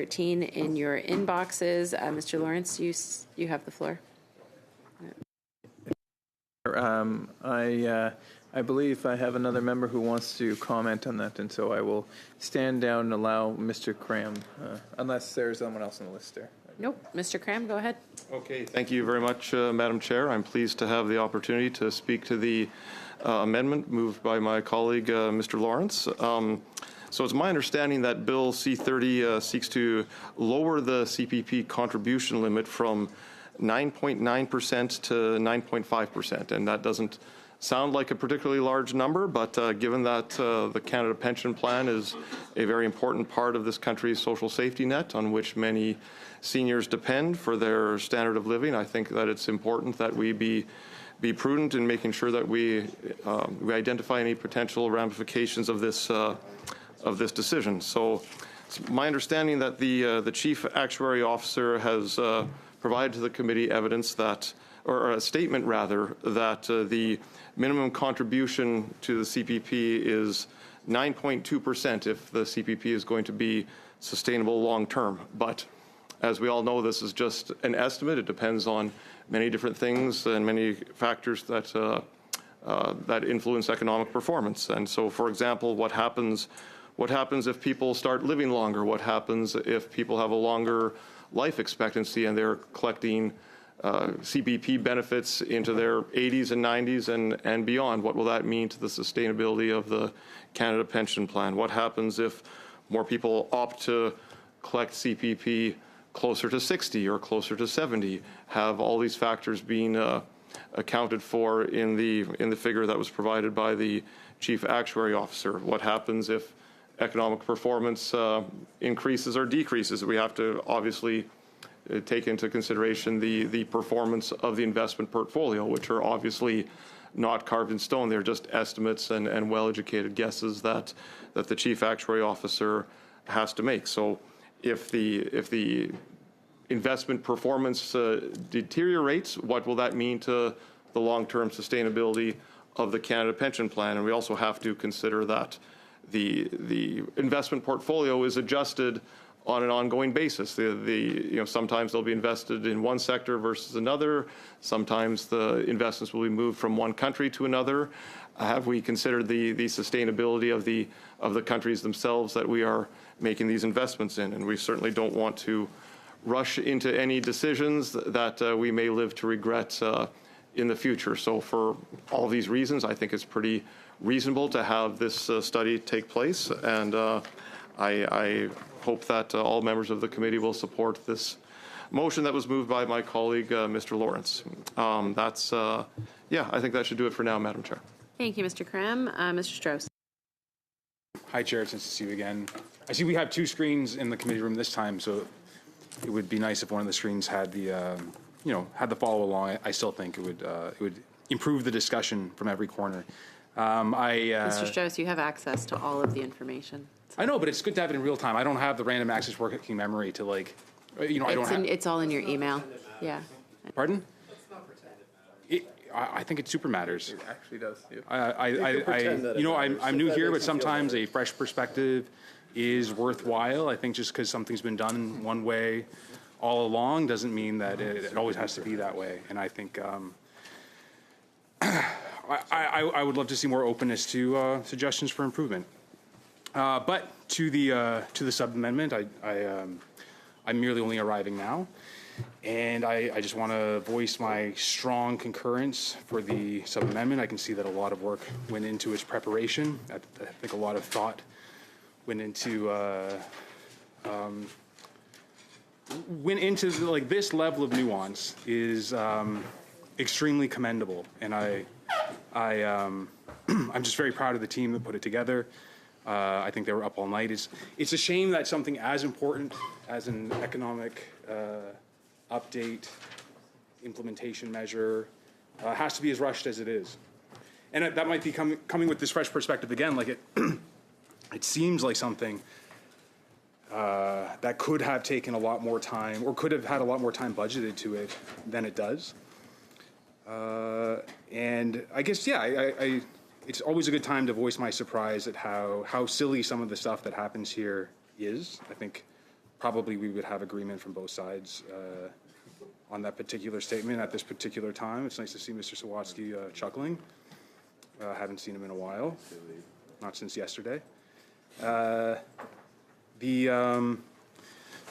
[SPEAKER 1] 14 in your inboxes. Mr. Lawrence, you have the floor.
[SPEAKER 2] I believe I have another member who wants to comment on that, and so I will stand down and allow Mr. Cram, unless there's someone else on the list there.
[SPEAKER 1] Nope. Mr. Cram, go ahead.
[SPEAKER 11] Okay, thank you very much, Madam Chair. I'm pleased to have the opportunity to speak to the amendment moved by my colleague, Mr. Lawrence. So it's my understanding that Bill C-30 seeks to lower the CPP contribution limit from 9.9% to 9.5%, and that doesn't sound like a particularly large number, but given that the Canada Pension Plan is a very important part of this country's social safety net on which many seniors depend for their standard of living, I think that it's important that we be prudent in making sure that we identify any potential ramifications of this decision. So it's my understanding that the Chief Actuary Officer has provided to the committee evidence that, or a statement rather, that the minimum contribution to the CPP is 9.2% if the CPP is going to be sustainable long term. But as we all know, this is just an estimate. It depends on many different things and many factors that that influence economic performance. And so, for example, what happens if people start living longer? What happens if people have a longer life expectancy and they're collecting CPP benefits into their 80s and 90s and beyond? What will that mean to the sustainability of the Canada Pension Plan? What happens if more people opt to collect CPP closer to 60 or closer to 70? Have all these factors been accounted for in the figure that was provided by the Chief Actuary Officer? What happens if economic performance increases or decreases? We have to obviously take into consideration the performance of the investment portfolio, which are obviously not carved in stone. They're just estimates and well-educated guesses that the Chief Actuary Officer has to make. So if the investment performance deteriorates, what will that mean to the long-term sustainability of the Canada Pension Plan? And we also have to consider that the investment portfolio is adjusted on an ongoing basis. Sometimes they'll be invested in one sector versus another. Sometimes the investments will be moved from one country to another. Have we considered the sustainability of the countries themselves that we are making these investments in? And we certainly don't want to rush into any decisions that we may live to regret in the future. So for all these reasons, I think it's pretty reasonable to have this study take place, and I hope that all members of the committee will support this motion that was moved by my colleague, Mr. Lawrence. I think that should do it for now, Madam Chair.
[SPEAKER 1] Thank you, Mr. Cram. Mr. Strauss.
[SPEAKER 15] Hi, Chair. It's nice to see you again. I see we have two screens in the committee room this time, so it would be nice if one of the screens had the, had the follow along. I still think it would improve the discussion from every corner.
[SPEAKER 1] Mr. Strauss, you have access to all of the information.
[SPEAKER 15] I know, but it's good to have it in real time. I don't have the random access working memory to I don't have.
[SPEAKER 1] It's all in your email. Yeah.
[SPEAKER 15] Pardon? I think it super matters.
[SPEAKER 2] It actually does.
[SPEAKER 15] I'm new here, but sometimes a fresh perspective is worthwhile. I think just because something's been done one way all along doesn't mean that it always has to be that way. And I think I would love to see more openness to suggestions for improvement. But to the sub-amendment, I'm merely only arriving now. And I just want to voice my strong concurrence for the sub-amendment. I can see that a lot of work went into its preparation. I think a lot of thought went into this level of nuance is extremely commendable, and I'm just very proud of the team that put it together. I think they were up all night. It's a shame that something as important as an economic update implementation measure has to be as rushed as it is, and that might be coming with this fresh perspective again. Like it seems like something that could have taken a lot more time, or could have had a lot more time budgeted to it than it does. And I guess, it's always a good time to voice my surprise at how silly some of the stuff that happens here is. I think
[SPEAKER 10] probably we would have agreement from both sides on that particular statement at this particular time. It's nice to see Mr. Sawatsky chuckling. Haven't seen him in a while, not since yesterday.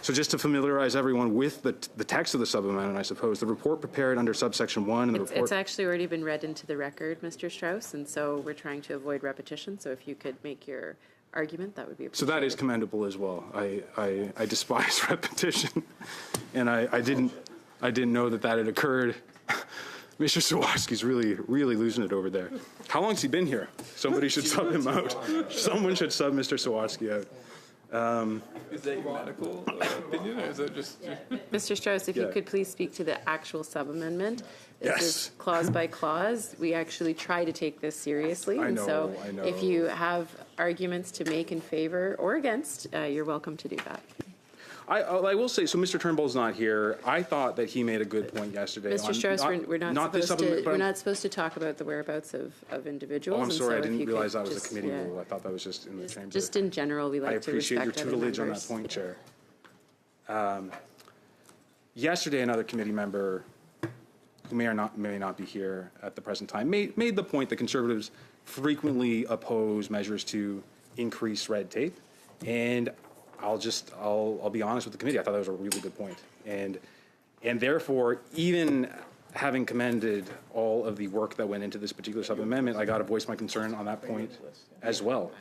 [SPEAKER 10] So just to familiarize everyone with the text of the sub-amendment, I suppose, the report prepared under subsection 1 and the report...
[SPEAKER 1] It's actually already been read into the record, Mr. Strauss, and so we're trying to avoid repetition. So if you could make your argument, that would be appreciated.
[SPEAKER 10] So that is commendable as well. I despise repetition, and I didn't know that had occurred. Mr. Sawatsky's really losing it over there. How long's he been here? Somebody should sub him out. Someone should sub Mr. Sawatsky out.
[SPEAKER 2] Is that your medical opinion, or is that just...
[SPEAKER 1] Mr. Strauss, if you could please speak to the actual sub-amendment. This is clause by clause. We actually try to take this seriously.
[SPEAKER 10] I know.
[SPEAKER 1] If you have arguments to make in favor or against, you're welcome to do that.
[SPEAKER 10] I will say, so Mr. Turnbull's not here. I thought that he made a good point yesterday.
[SPEAKER 1] Mr. Strauss, we're not supposed to talk about the whereabouts of individuals.
[SPEAKER 10] Oh, I'm sorry. I
[SPEAKER 1] so
[SPEAKER 10] didn't realize that was a committee rule. I thought that was just in the chamber.
[SPEAKER 1] Just in general, we like to respect
[SPEAKER 10] I appreciate your tutelage on that point, Chair. Yesterday, another committee member who may not be here at the present time made the point that Conservatives frequently oppose measures to increase red tape, and I'll be honest with the committee. I thought that was a really good point, and therefore, even having commended all of the work that went into this particular sub-amendment, I got to voice my concern on that point as well.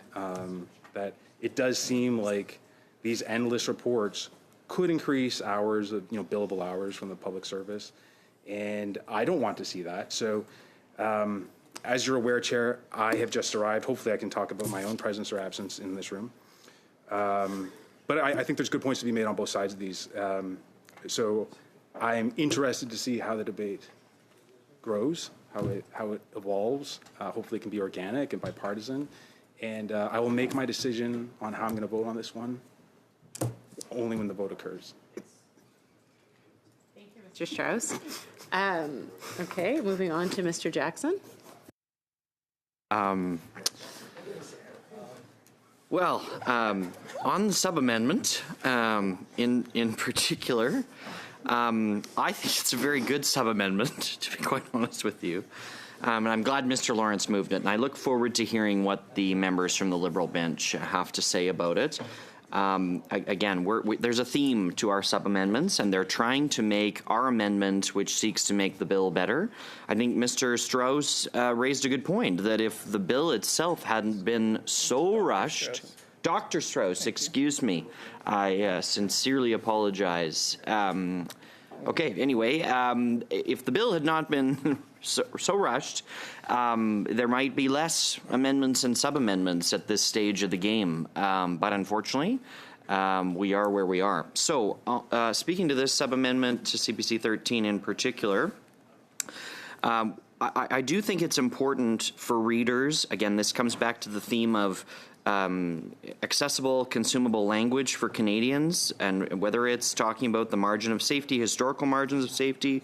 [SPEAKER 10] That it does seem like these endless reports could increase hours of billable hours from the public service, and I don't want to see that. So, as you're aware, Chair, I have just arrived. Hopefully, I can talk about my own presence or absence in this room. But I think there's good points to be made on both sides of these. So I'm interested to see how the debate grows, how it evolves. Hopefully it can be organic and bipartisan. And I will make my decision on how I'm going to vote on this one only when the vote occurs.
[SPEAKER 1] Thank you, Mr. Strauss. Okay, moving on to Mr. Jackson.
[SPEAKER 5] Well, on the sub-amendment, in particular, I think it's a very good sub-amendment, to be quite honest with you. And I'm glad Mr. Lawrence moved it, and I look forward to hearing what the members from the Liberal bench have to say about it. Again, there's a theme to our sub-amendments, and they're trying to make our amendment, which seeks to make the bill better. I think Mr. Strauss raised a good point, that if the bill itself hadn't been so rushed, Dr. Strauss, excuse me, I sincerely apologize. Okay, anyway, if the bill had not been so rushed, there might be less amendments and sub-amendments at this stage of the game. But unfortunately, we are where we are. So speaking to this sub-amendment to CPC 13 in particular, I do think it's important for readers. Again, this comes back to the theme of accessible, consumable language for Canadians, and whether it's talking about the margin of safety, historical margins of safety,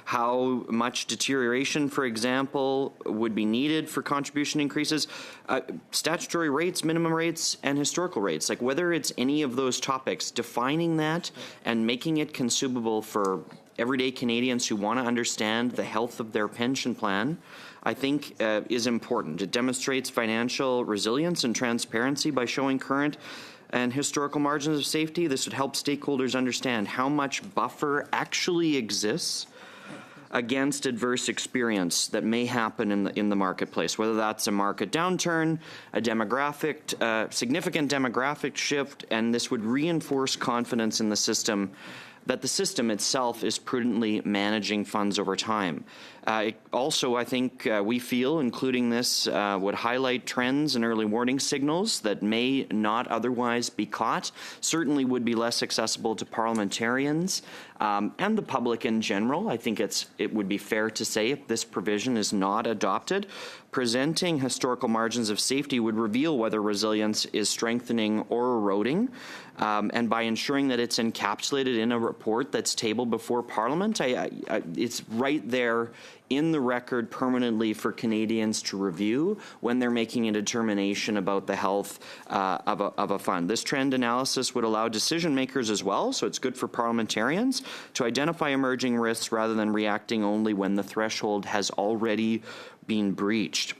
[SPEAKER 5] how much deterioration, for example, would be needed for contribution increases, statutory rates, minimum rates, and historical rates. Like whether it's any of those topics, defining that and making it consumable for everyday Canadians who want to understand the health of their pension plan, I think is important. It demonstrates financial resilience and transparency by showing current and historical margins of safety. This would help stakeholders understand how much buffer actually exists against adverse experience that may happen in the marketplace, whether that's a market downturn, a significant demographic shift, and this would reinforce confidence in the system, that the system itself is prudently managing funds over time. Also, I think we feel including this would highlight trends and early warning signals that may not otherwise be caught, certainly would be less accessible to parliamentarians and the public in general. I think it would be fair to say if this provision is not adopted. presenting historical margins of safety would reveal whether resilience is strengthening or eroding. And by ensuring that it's encapsulated in a report that's tabled before Parliament, it's right there in the record permanently for Canadians to review when they're making a determination about the health of a fund. This trend analysis would allow decision makers as well, so it's good for parliamentarians, to identify emerging risks rather than reacting only when the threshold has already been breached.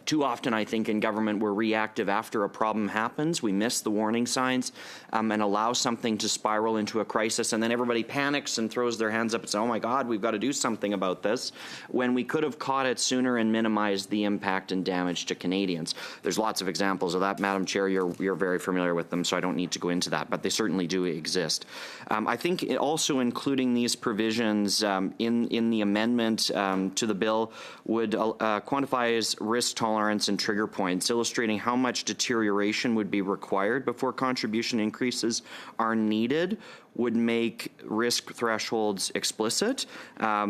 [SPEAKER 5] Too often, I think, in government, we're reactive after a problem happens. We miss the warning signs and allow something to spiral into a crisis, and then everybody panics and throws their hands up and says, oh my God, we've got to do something about this, when we could have caught it sooner and minimized the impact and damage to Canadians. There's lots of examples of that, Madam Chair. You're very familiar with them, so I don't need to go into that, but they certainly do exist. I think also including these provisions in the amendment to the bill would quantify as risk tolerance and trigger points, illustrating how much deterioration would be required before contribution increases are needed, would make risk thresholds explicit,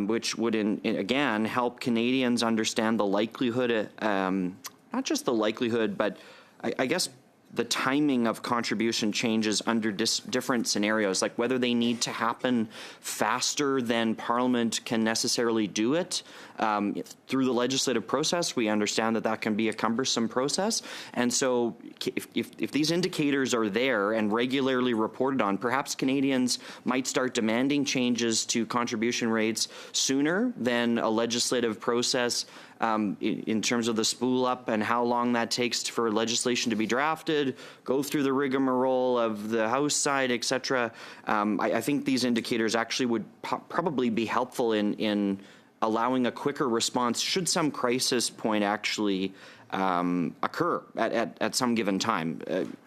[SPEAKER 5] which would, again, help Canadians understand the likelihood, not just the likelihood, but I guess the timing of contribution changes under different scenarios, like whether they need to happen faster than Parliament can necessarily do it through the legislative process. We understand that that can be a cumbersome process. And so if these indicators are there and regularly reported on, perhaps Canadians might start demanding changes to contribution rates sooner than a legislative process in terms of the spool up and how long that takes for legislation to be drafted, go through the rigmarole of the House side, et cetera. I think these indicators actually would probably be helpful in allowing a quicker response should some crisis point actually occur at some given time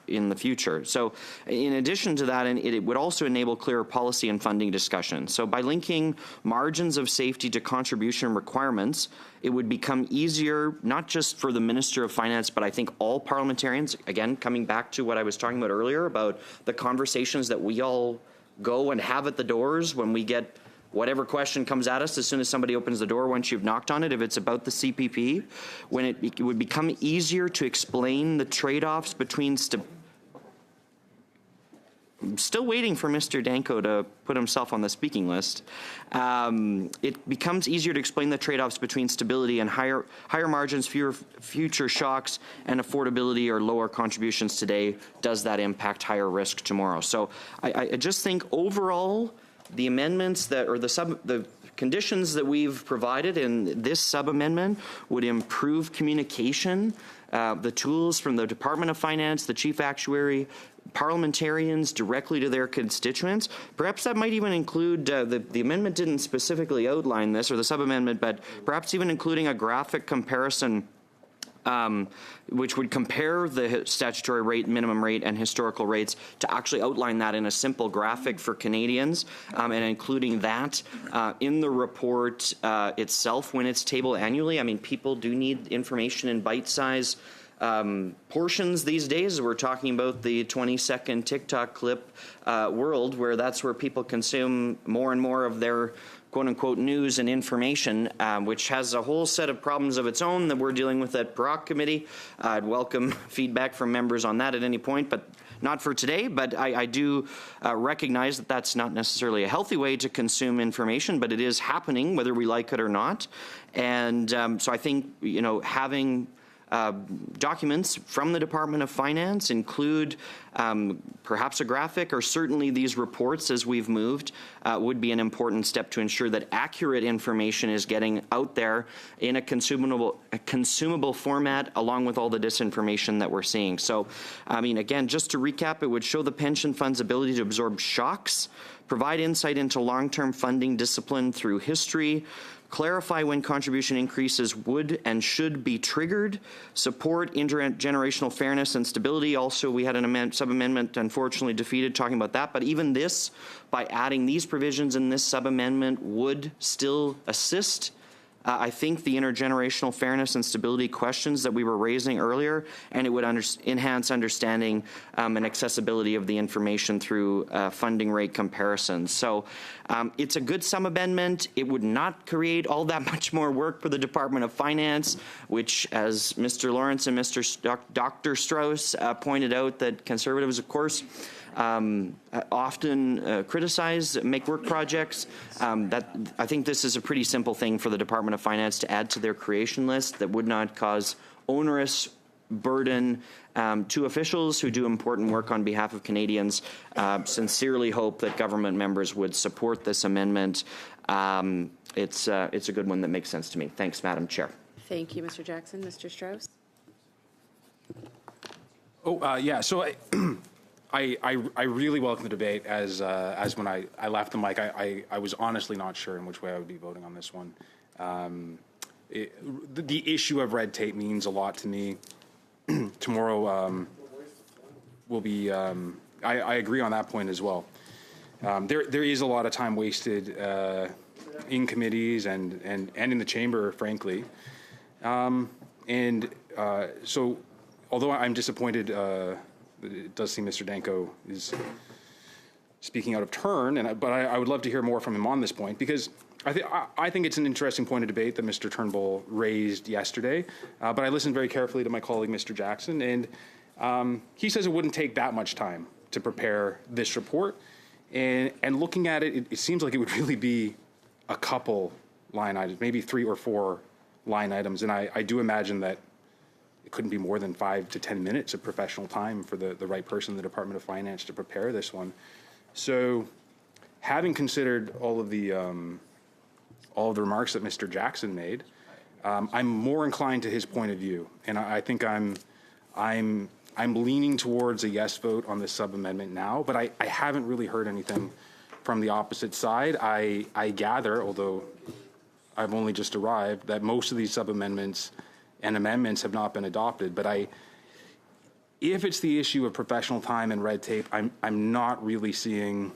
[SPEAKER 5] in the future. So in addition to that, it would also enable clearer policy and funding discussion. So by linking margins of safety to contribution requirements, it would become easier, not just for the Minister of Finance, but I think all parliamentarians, again, coming back to what I was talking about earlier about the conversations that we all go and have at the doors when we get whatever question comes at us as soon as somebody opens the door once you've knocked on it, if it's about the CPP, when it would become easier to explain the trade-offs between I'm still waiting for Mr. Danko to put himself on the speaking list. It becomes easier to explain the trade-offs between stability and higher margins, fewer future shocks, and affordability or lower contributions today. Does that impact higher risk tomorrow? So I just think overall, the amendments that, or the conditions that we've provided in this sub-amendment would improve communication, the tools from the Department of Finance, the Chief Actuary, parliamentarians directly to their constituents. Perhaps that might even include, the amendment didn't specifically outline this, or the sub-amendment, but perhaps even including a graphic comparison which would compare the statutory rate, minimum rate, and historical rates to actually outline that in a simple graphic for Canadians, and including that in the report itself when it's tabled annually. I mean, people do need information in bite-size portions these days. We're talking about the 20-second TikTok clip world, where that's where people consume more and more of their quote-unquote news and information, which has a whole set of problems of its own that we're dealing with at Brock Committee. I'd welcome feedback from members on that at any point, but not for today. But I do recognize that that's not necessarily a healthy way to consume information, but it is happening whether we like it or not. And so I think, having documents from the Department of Finance include perhaps a graphic, or certainly these reports as we've moved, would be an important step to ensure that accurate information is getting out there in a consumable format, along with all the disinformation that we're seeing. So, I mean, again, just to recap, it would show the pension fund's ability to absorb shocks, provide insight into long-term funding discipline through history, clarify when contribution increases would and should be triggered, support intergenerational fairness and stability. Also, we had an sub-amendment, unfortunately defeated, talking about that. But even this, by adding these provisions in this sub-amendment, would still assist I think the intergenerational fairness and stability questions that we were raising earlier, and it would enhance understanding and accessibility of the information through funding rate comparisons. So it's a good sum amendment. It would not create all that much more work for the Department of Finance, which, as Mr. Lawrence and Dr. Strauss pointed out, that Conservatives, of course, often criticize make-work projects. I think this is a pretty simple thing for the Department of Finance to add to their creation list that would not cause onerous burden to officials who do important work on behalf of Canadians. Sincerely hope that government members would support this amendment. It's a good one that makes sense to me. Thanks, Madam Chair.
[SPEAKER 1] Thank you, Mr. Jackson. Mr. Strauss?
[SPEAKER 10] Yeah, so I really welcome the debate. As when I left the mic, I was honestly not sure in which way I would be voting on this one. The issue of red tape means a lot to me. Tomorrow will be, I agree on that point as well. There is a lot of time wasted in committees and in the chamber, frankly. So although I'm disappointed, it does seem Mr. Danko is speaking out of turn, but I would love to hear more from him on this point, because I think it's an interesting point of debate that Mr. Turnbull raised yesterday, but I listened very carefully to my colleague, Mr. Jackson, and he says it wouldn't take that much time to prepare this report, and looking at it, it seems like it would really be a couple line items, maybe 3 or 4 line items, and I do imagine that it couldn't be more than 5 to 10 minutes of professional time for the right person in the Department of Finance to prepare this one. So, having considered all of the remarks that Mr. Jackson made, I'm more inclined to his point of view, and I think I'm leaning towards a yes vote on this sub-amendment now, but I haven't really heard anything from the opposite side. I gather, although I've only just arrived, that most of these sub-amendments and amendments have not been adopted. But if it's the issue of professional time and red tape, I'm not really seeing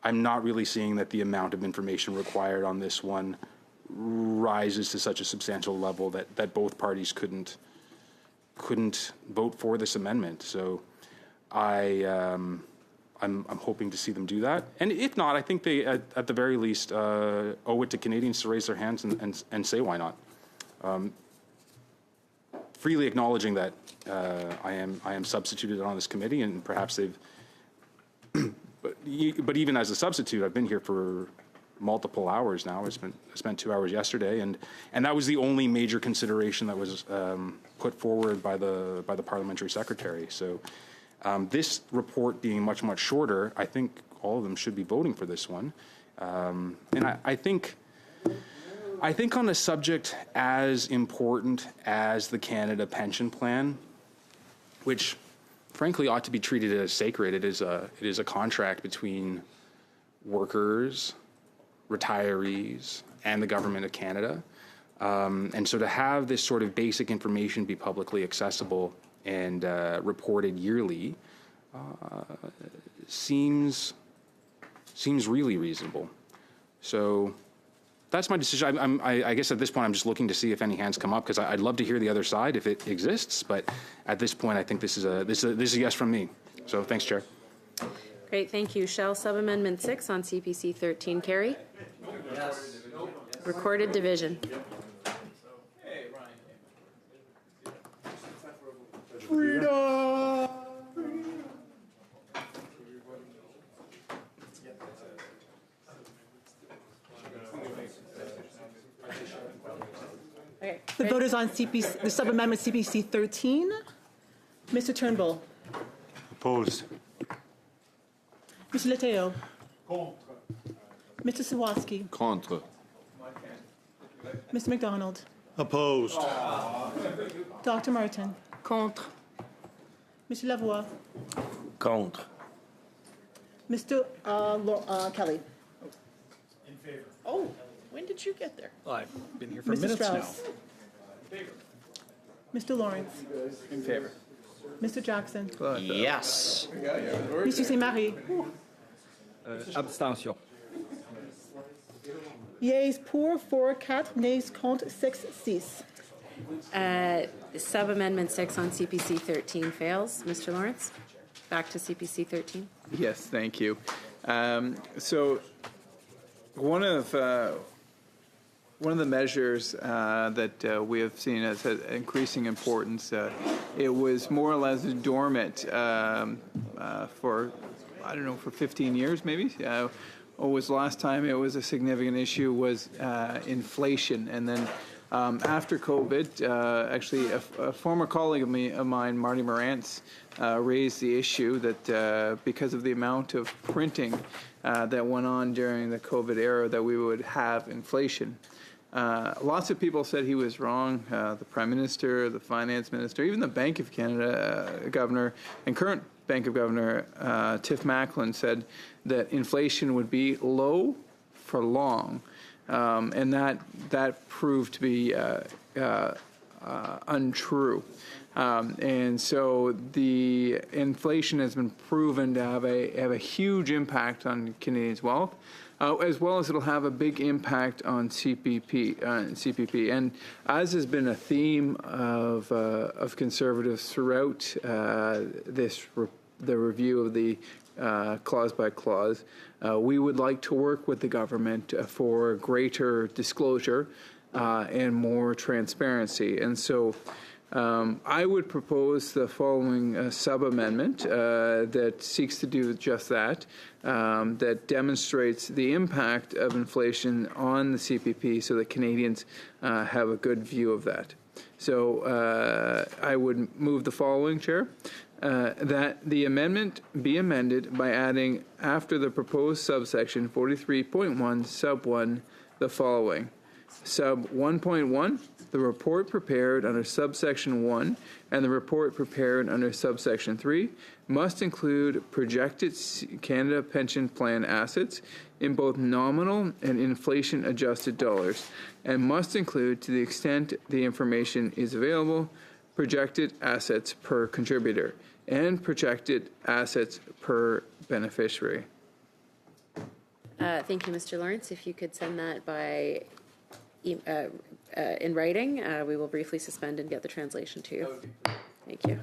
[SPEAKER 10] that the amount of information required on this one rises to such a substantial level that both parties couldn't vote for this amendment. So I'm hoping to see them do that. And if not, I think they, at the very least, owe it to Canadians to raise their hands and say why not. Freely acknowledging that I am substituted on this committee, and perhaps they've. But even as a substitute, I've been here for multiple hours now. I spent 2 hours yesterday, and that was the only major consideration that was put forward by the parliamentary secretary. So this report being much shorter, I think all of them should be voting for this one, and I think on a subject as important as the Canada Pension Plan, which frankly ought to be treated as sacred. It is a contract between workers, retirees, and the government of Canada. And so to have this sort of basic information be publicly accessible and reported yearly seems really reasonable. So that's my decision. I guess at this point I'm just looking to see if any hands come up, because I'd love to hear the other side if it exists. But at this point, I think this is a yes from me. So thanks, Chair.
[SPEAKER 1] Great, thank you. Shall Sub-Amendment 6 on CPC 13 carry?
[SPEAKER 16] Yes.
[SPEAKER 1] Recorded division.
[SPEAKER 16] Freedom!
[SPEAKER 1] Okay.
[SPEAKER 6] The vote is on CPC, the sub-amendment CPC 13. Mr. Turnbull.
[SPEAKER 12] Opposed.
[SPEAKER 6] Mr. Leteo.
[SPEAKER 16] Contre.
[SPEAKER 6] Mr. Sawatsky.
[SPEAKER 22] Contre.
[SPEAKER 6] Mr. McDonald.
[SPEAKER 21] Opposed.
[SPEAKER 6] Dr. Martin.
[SPEAKER 8] Contre.
[SPEAKER 6] Mr. Lavoie.
[SPEAKER 9] Contre.
[SPEAKER 6] Mr. Kelly.
[SPEAKER 16] In favor.
[SPEAKER 14] Oh, when did you get there? Well, I've been here for
[SPEAKER 6] Mr.
[SPEAKER 14] minutes
[SPEAKER 6] Strauss.
[SPEAKER 16] In favor.
[SPEAKER 6] Mr. Lawrence.
[SPEAKER 14] In favor.
[SPEAKER 6] Mr. Jackson.
[SPEAKER 5] Yes.
[SPEAKER 6] Mr. Saint-Marie.
[SPEAKER 14] Abstention.
[SPEAKER 6] Yeas pour 4, 4, nays contre 6, 6.
[SPEAKER 1] Sub-amendment 6 on CPC 13 fails. Mr. Lawrence, back to CPC 13.
[SPEAKER 2] Yes, thank you. So one of the measures that we have seen as increasing importance, it was more or less dormant for, I don't know, for 15 years maybe. What was the last time it was a significant issue was inflation. And then after COVID, actually a former colleague of mine, Marty Morantz, raised the issue that because of the amount of printing that went on during the COVID era, that we would have inflation. Lots of people said he was wrong. The Prime Minister, the Finance Minister, even the Bank of Canada Governor and current Bank of Governor Tiff Macklin said that inflation would be low for long. And that proved to be untrue. And so the inflation has been proven to have a huge impact on Canadians' wealth, as well as it'll have a big impact on CPP. And as has been a theme of Conservatives throughout the review of the clause by clause, we would like to work with the government for greater disclosure and more transparency. And so I would propose the following sub-amendment that seeks to do just that, that demonstrates the impact of inflation on the CPP so that Canadians have a good view of that. So I would move the following, Chair. That the amendment be amended by adding after the proposed subsection 43.1 sub 1 the following. Sub 1.1, the report prepared under subsection 1 and the report prepared under subsection 3 must include projected Canada Pension Plan assets in both nominal and inflation adjusted dollars and must include, to the extent the information is available, projected assets per contributor and projected assets per beneficiary.
[SPEAKER 1] Thank you, Mr. Lawrence. If you could send that by in writing, we will briefly suspend and get the translation to you. Thank you.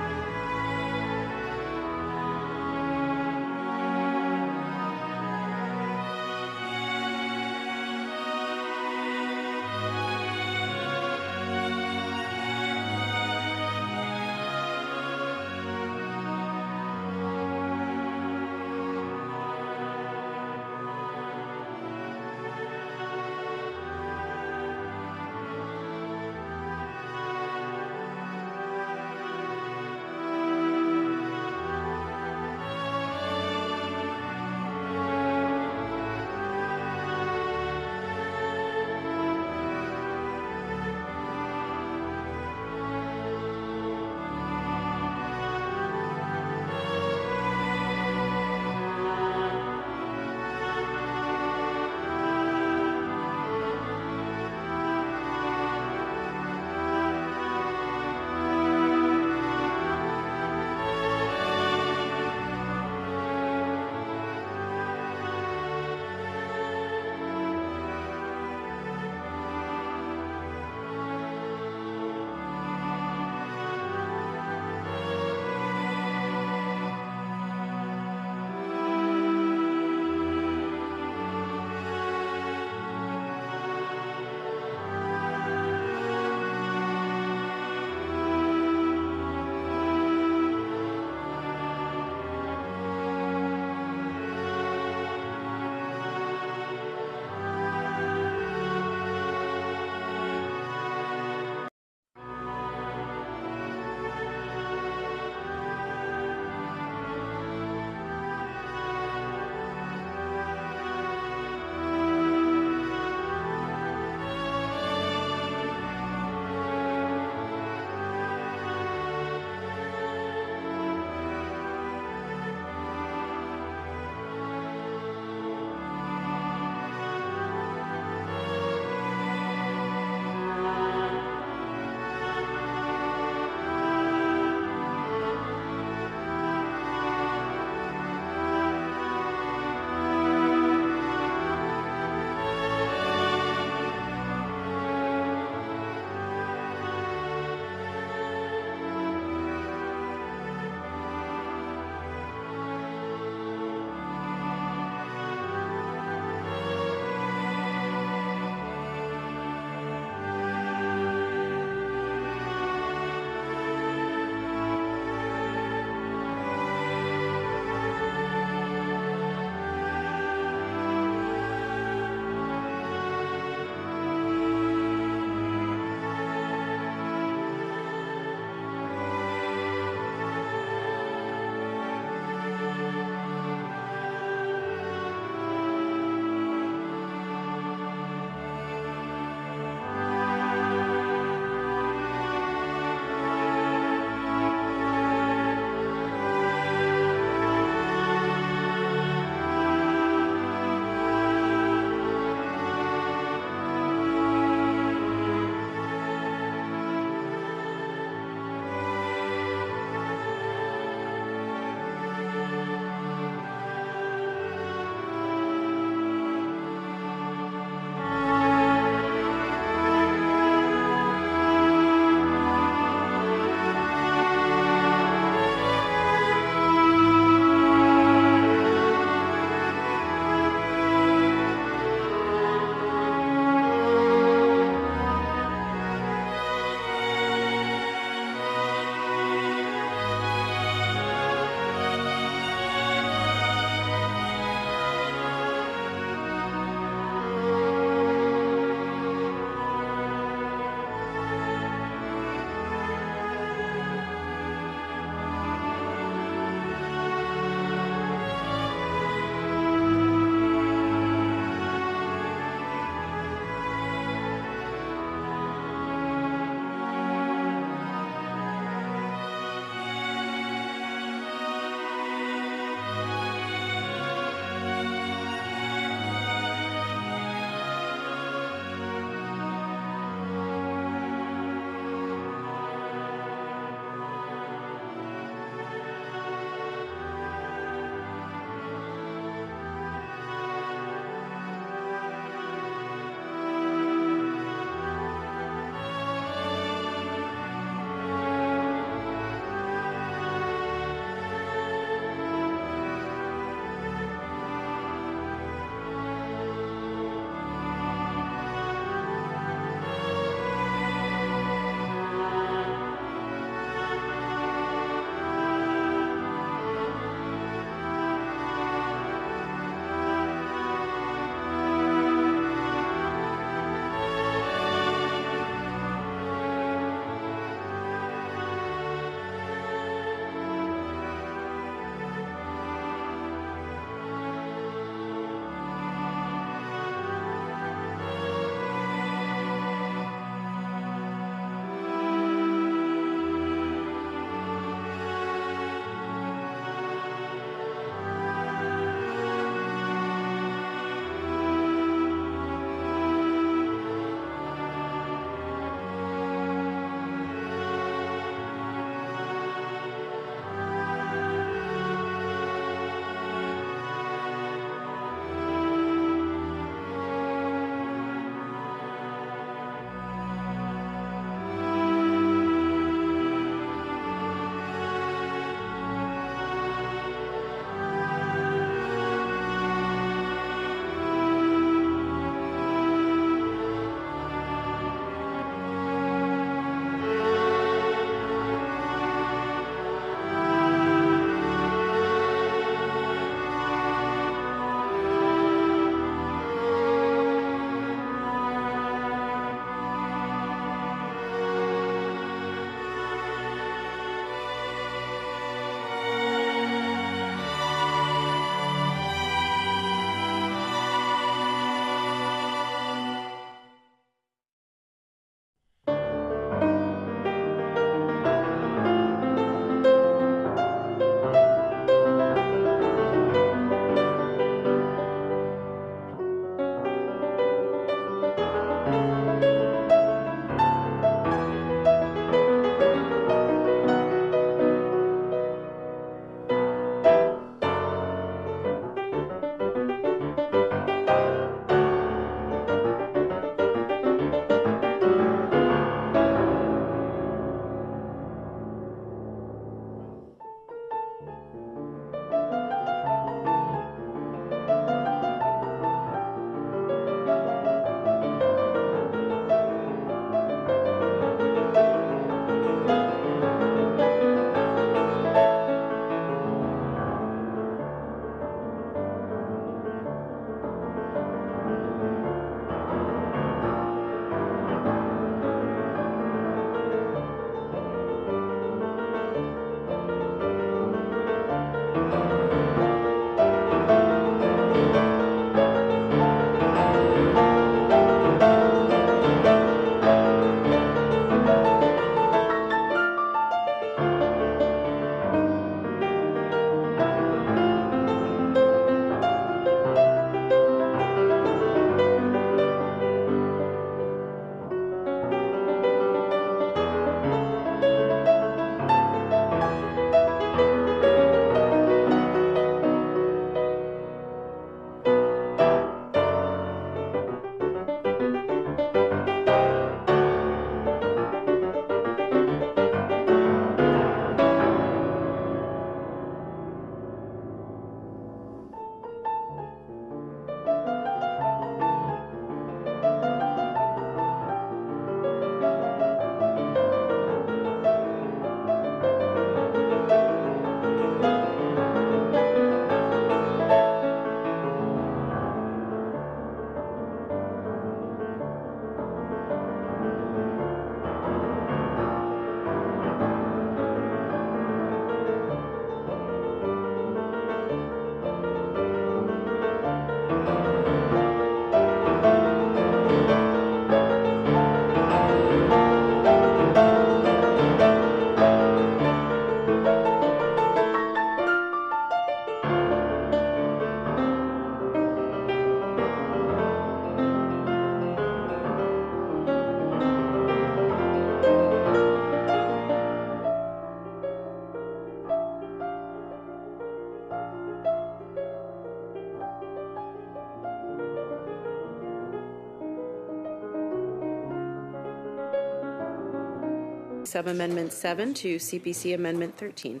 [SPEAKER 1] Sub-Amendment 7 to CPC Amendment 13.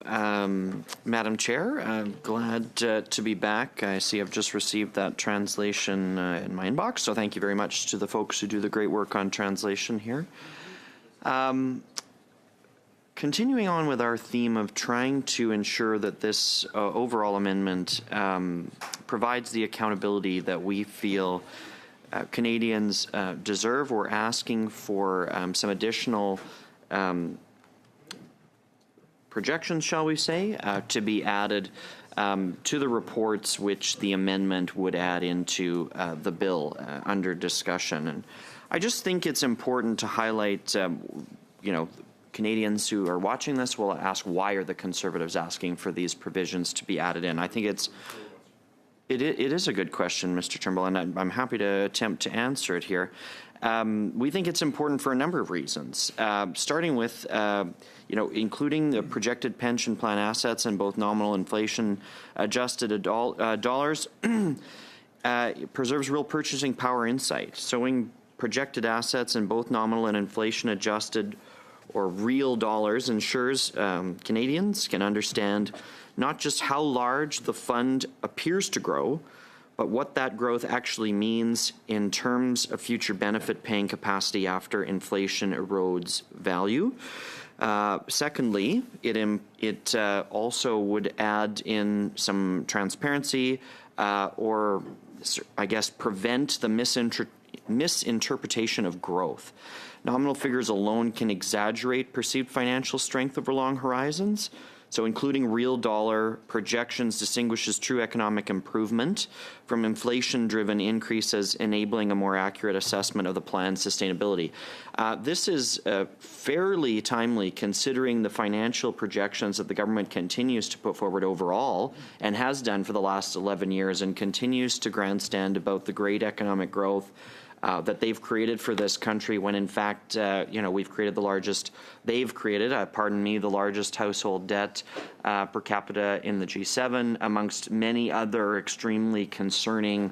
[SPEAKER 5] Madam Chair, I'm glad to be back. I see I've just received that translation in my inbox, so thank you very much to the folks who do the great work on translation here. Continuing on with our theme of trying to ensure that this overall amendment provides the accountability that we feel Canadians deserve, we're asking for some additional projections, shall we say, to be added to the reports which the amendment would add into the bill under discussion. And I just think it's important to highlight, Canadians who are watching this will ask, why are the Conservatives asking for these provisions to be added in? I think it is a good question, Mr. Turnbull, and I'm happy to attempt to answer it here. We think it's important for a number of reasons, starting with, including the projected pension plan assets in both nominal inflation-adjusted dollars preserves real purchasing power insight. Showing projected assets in both nominal and inflation-adjusted or real dollars ensures Canadians can understand not just how large the fund appears to grow, but what that growth actually means in terms of future benefit paying capacity after inflation erodes value. Secondly, it also would add in some transparency or, I guess, prevent the misinterpretation of growth. Nominal figures alone can exaggerate perceived financial strength over long horizons. So including real dollar projections distinguishes true economic improvement from inflation-driven increases, enabling a more accurate assessment of the plan's sustainability. This is fairly timely considering the financial projections that the government continues to put forward overall and has done for the last 11 years and continues to grandstand about the great economic growth that they've created for this country when, in fact, they've created the largest household debt per capita in the G7, amongst many other extremely concerning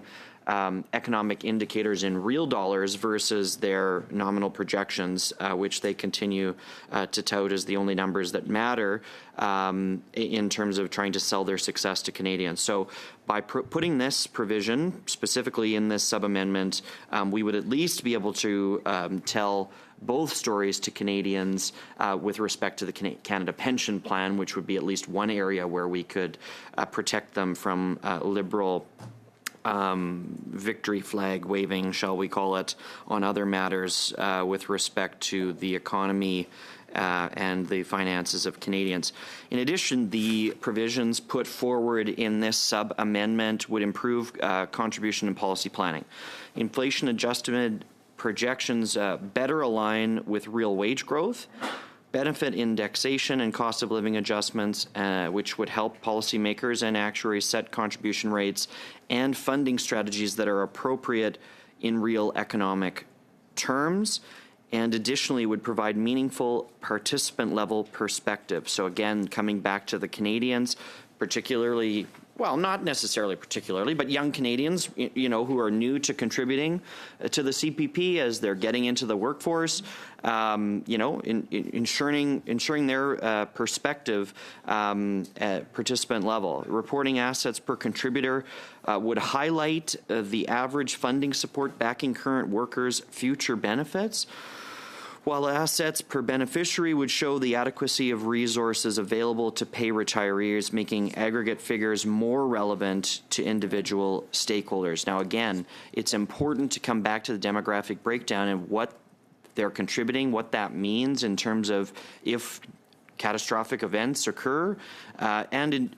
[SPEAKER 5] economic indicators in real dollars versus their nominal projections, which they continue to tout as the only numbers that matter in terms of trying to sell their success to Canadians. So by putting this provision specifically in this sub-amendment, we would at least be able to tell both stories to Canadians with respect to the Canada Pension Plan, which would be at least one area where we could protect them from liberal victory flag waving, shall we call it, on other matters with respect to the economy and the finances of Canadians. In addition, the provisions put forward in this sub-amendment would improve contribution and policy planning. Inflation-adjusted projections better align with real wage growth, benefit indexation and cost of living adjustments, which would help policymakers and actuaries set contribution rates and funding strategies that are appropriate in real economic terms, and additionally would provide meaningful participant-level perspective. So again, coming back to the Canadians, particularly, well, not necessarily particularly, but young Canadians, who are new to contributing to the CPP as they're getting into the workforce, ensuring their perspective at participant level. Reporting assets per contributor would highlight the average funding support backing current workers' future benefits, while assets per beneficiary would show the adequacy of resources available to pay retirees, making aggregate figures more relevant to individual stakeholders. Now, again, it's important to come back to the demographic breakdown and what they're contributing, what that means in terms of if catastrophic events occur,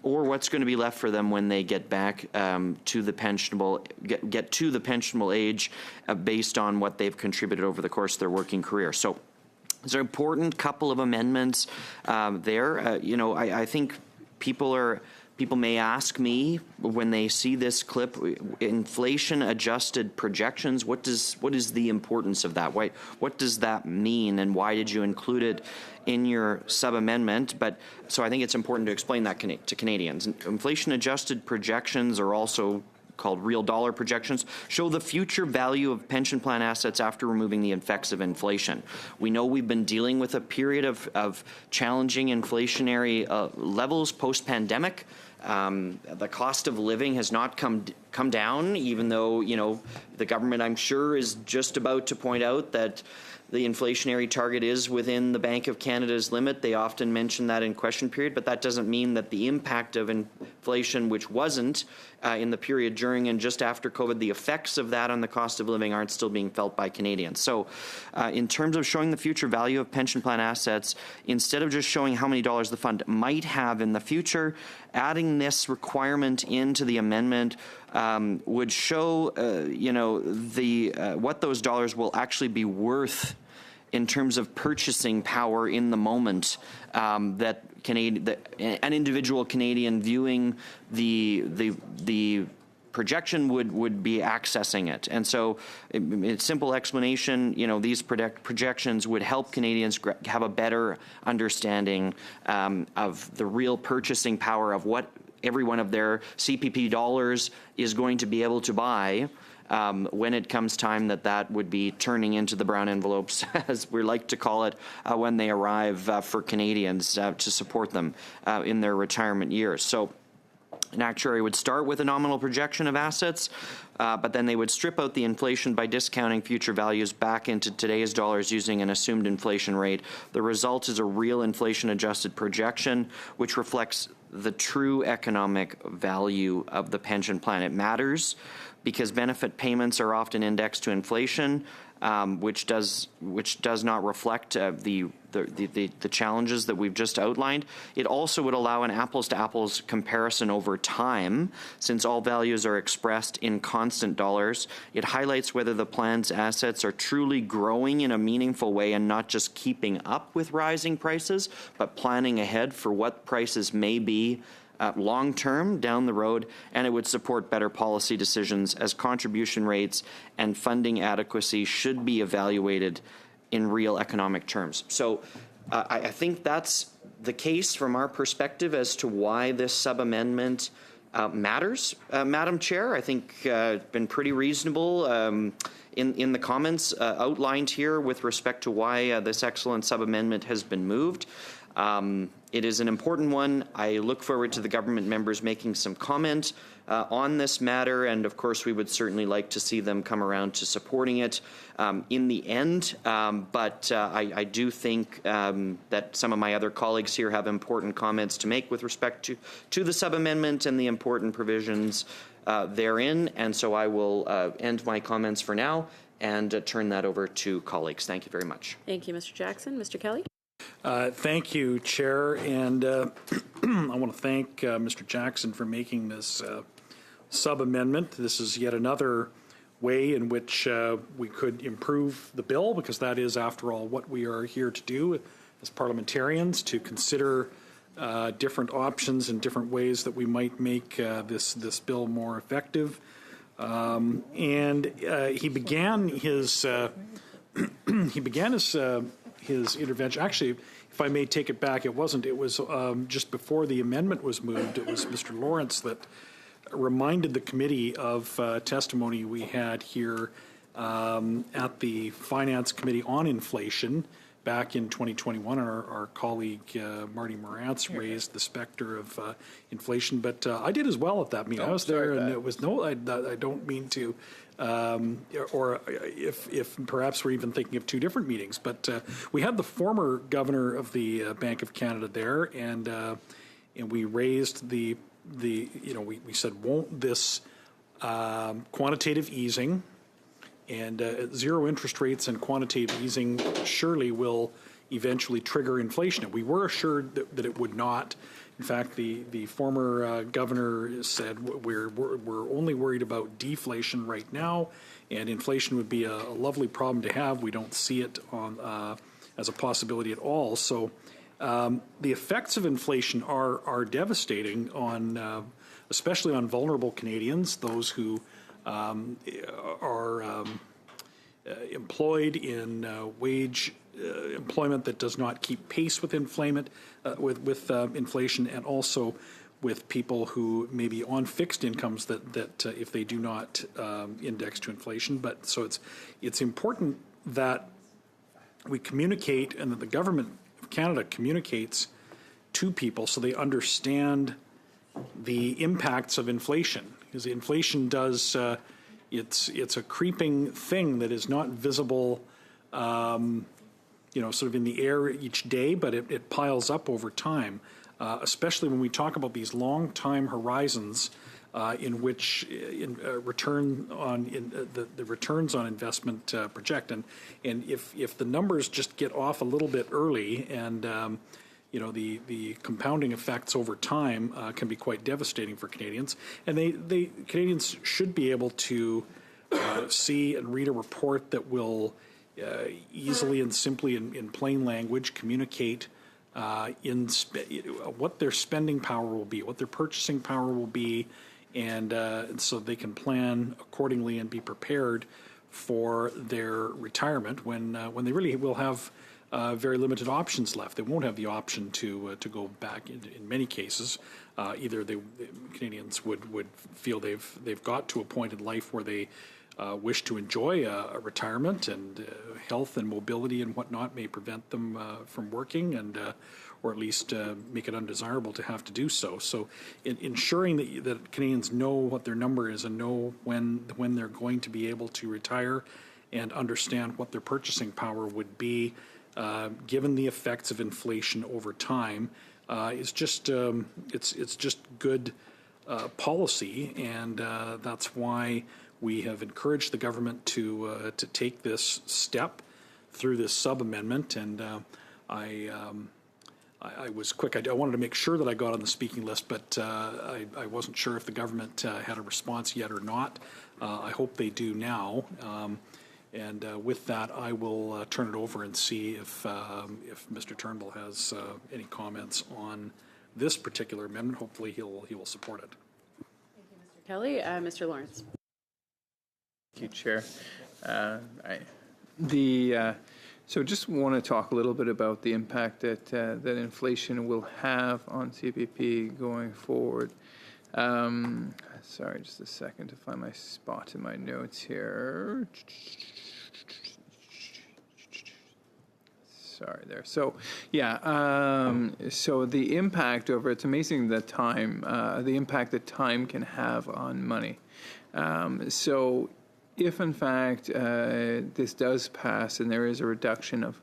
[SPEAKER 5] or what's going to be left for them when they get back to the pensionable age based on what they've contributed over the course of their working career. So it's an important couple of amendments there. I think people may ask me when they see this clip, inflation-adjusted projections, what is the importance of that? What does that mean, and why did you include it in your sub-amendment? So I think it's important to explain that to Canadians. Inflation-adjusted projections are also called real dollar projections, show the future value of pension plan assets after removing the effects of inflation. We know we've been dealing with a period of challenging inflationary levels post-pandemic. The cost of living has not come down, even though, you know, the government, I'm sure, is just about to point out that the inflationary target is within the Bank of Canada's limit. They often mention that in question period, but that doesn't mean that the impact of inflation, which wasn't in the period during and just after COVID, the effects of that on the cost of living aren't still being felt by Canadians. So in terms of showing the future value of pension plan assets, instead of just showing how many dollars the fund might have in the future, adding this requirement into the amendment would show, you know, what those dollars will actually be worth in terms of purchasing power in the moment that an individual Canadian viewing the projection would be accessing it. And so, in simple explanation, you know, these projections would help Canadians have a better understanding of the real purchasing power of what every one of their CPP dollars is going to be able to buy when it comes time that would be turning into the brown envelopes, as we like to call it, when they arrive for Canadians to support them in their retirement years. So an actuary would start with a nominal projection of assets, but then they would strip out the inflation by discounting future values back into today's dollars using an assumed inflation rate. The result is a real inflation-adjusted projection, which reflects the true economic value of the pension plan. It matters because benefit payments are often indexed to inflation, which does not reflect the challenges that we've just outlined. It also would allow an apples-to-apples comparison over time, since all values are expressed in constant dollars. It highlights whether the plan's assets are truly growing in a meaningful way and not just keeping up with rising prices, but planning ahead for what prices may be long-term down the road, and it would support better policy decisions as contribution rates and funding adequacy should be evaluated in real economic terms. So I think that's the case from our perspective as to why this sub-amendment matters. Madam Chair, I think it's been pretty reasonable in the comments outlined here with respect to why this excellent sub-amendment has been moved. It is an important one. I look forward to the government members making some comment on this matter, and of course we would certainly like to see them come around to supporting it in the end. But I do think that some of my other colleagues here have important comments to make with respect to the sub-amendment and the important provisions therein, and so I will end my comments for now and turn that over to colleagues. Thank you very much.
[SPEAKER 1] Thank you, Mr. Jackson. Mr. Kelly?
[SPEAKER 15] Thank you, Chair, and I want to thank Mr. Jackson for making this sub-amendment. This is yet another way in which we could improve the bill, because that is, after all, what we are here to do as parliamentarians, to consider different options and different ways that we might make this bill more effective. And he began his his intervention. Actually, if I may take it back, it wasn't. It was just before the amendment was moved. It was Mr. Lawrence that reminded the committee of testimony we had here at the Finance Committee on inflation back in 2021. Our colleague Marty Morantz raised the specter of inflation, but I did as well at that meeting. I was there, and it was I don't mean to. Or if perhaps we're even thinking of two different meetings, but we had the former governor of the Bank of Canada there, and we raised we said, won't this quantitative easing and zero interest rates and quantitative easing surely will eventually trigger inflation? And we were assured that it would not. In fact, the former governor said we're only worried about deflation right now, and inflation would be a lovely problem to have. We don't see it as a possibility at all. So the effects of inflation are devastating on, especially on vulnerable Canadians, those who are employed in wage employment that does not keep pace with inflation, and also with people who may be on fixed incomes that if they do not index to inflation. But so it's important that we communicate and that the government of Canada communicates to people so they understand the impacts of inflation, because inflation does it's a creeping thing that is not visible sort of in the air each day, but it piles up over time, especially when we talk about these long time horizons in which the returns on investment project. And if the numbers just get off a little bit early and the compounding effects over time can be quite devastating for Canadians. And Canadians should be able to see and read a report that will easily and simply in plain language communicate what their spending power will be, what their purchasing power will be, and so they can plan accordingly and be prepared for their retirement when they really will have very limited options left. They won't have the option to go back in many cases. Either Canadians would feel they've got to a point in life where they wish to enjoy a retirement, and health and mobility and whatnot may prevent them from working, and or at least make it undesirable to have to do so. So ensuring that Canadians know what their number is and know when they're going to be able to retire and understand what their purchasing power would be given the effects of inflation over time is just it's just good policy, and that's why we have encouraged the government to take this step through this sub-amendment. And I was quick. I wanted to make sure that I got on the speaking list, but I wasn't sure if the government had a response yet or not. I hope they do now. And with that, I will turn it over and see if Mr. Turnbull has any comments on this particular amendment. Hopefully, he will support it.
[SPEAKER 1] Thank you, Mr. Kelly. Mr. Lawrence.
[SPEAKER 2] Thank you, Chair. So just want to talk a little bit about the impact that inflation will have on CPP going forward. Sorry, just a second to find my spot in my notes here. Sorry there. So, so the impact it's amazing the impact that time can have on money. So if in fact this does pass and there is a reduction of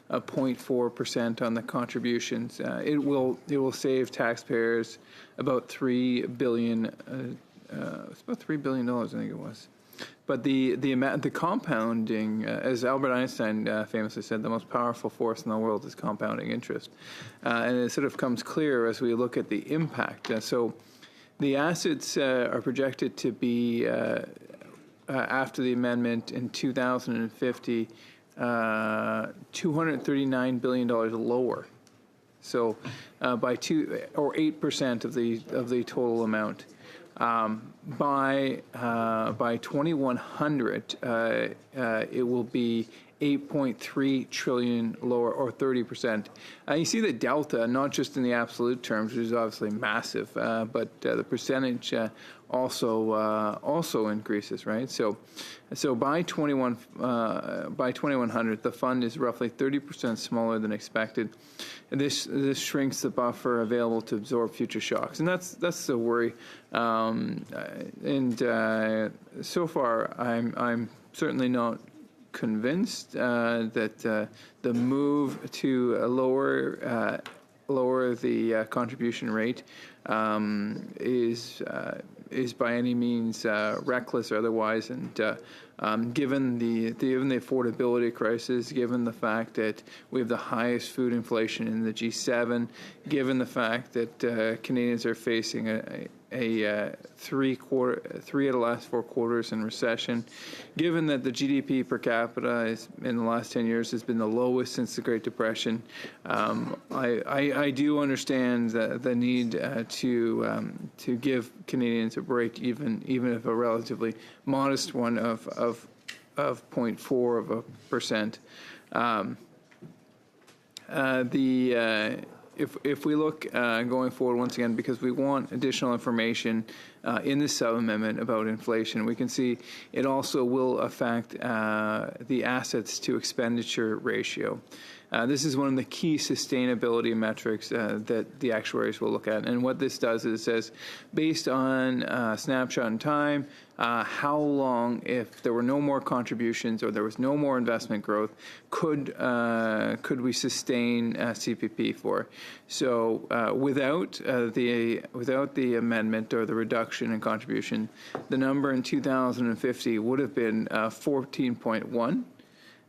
[SPEAKER 2] 0.4% on the contributions, it will save taxpayers about $3 billion. It's about $3 billion, I think it was. But the compounding, as Albert Einstein famously said, the most powerful force in the world is compounding interest, and it sort of comes clear as we look at the impact. So the assets are projected to be after the amendment in 2050, $239 billion lower. So by 8% of the total amount. By 2100, it will be 8.3 trillion lower, or 30%. You see the delta, not just in the absolute terms, which is obviously massive, but the percentage also increases, right? So by 2100, the fund is roughly 30% smaller than expected. And this shrinks the buffer available to absorb future shocks, and that's the worry. So far, I'm certainly not convinced that the move to lower the contribution rate is by any means reckless or otherwise. And given the affordability crisis, given the fact that we have the highest food inflation in the G7, given the fact that Canadians are facing a three out of the last 4 quarters in recession, given that the GDP per capita in the last 10 years has been the lowest since the Great Depression, I do understand the need to give Canadians a break, even if a relatively modest one of 0.4%. if we look going forward once again, because we want additional information in this sub-amendment about inflation, we can see it also will affect the assets to expenditure ratio. This is one of the key sustainability metrics that the actuaries will look at. And what this does is it says, based on snapshot in time, how long, if there were no more contributions or there was no more investment growth, could we sustain CPP for? So without the amendment or the reduction in contribution, the number in 2050 would have been 14.1.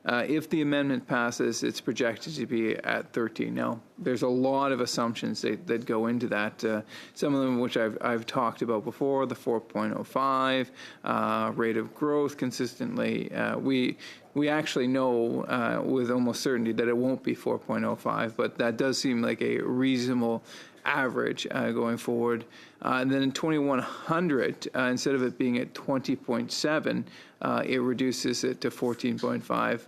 [SPEAKER 2] If the amendment passes, it's projected to be at 13. Now, there's a lot of assumptions that go into that. Some of them which I've talked about before, the 4.05 rate of growth consistently. We actually know with almost certainty that it won't be 4.05, but that does seem like a reasonable average going forward. And then in 2100, instead of it being at 20.7, it reduces it to 14.5.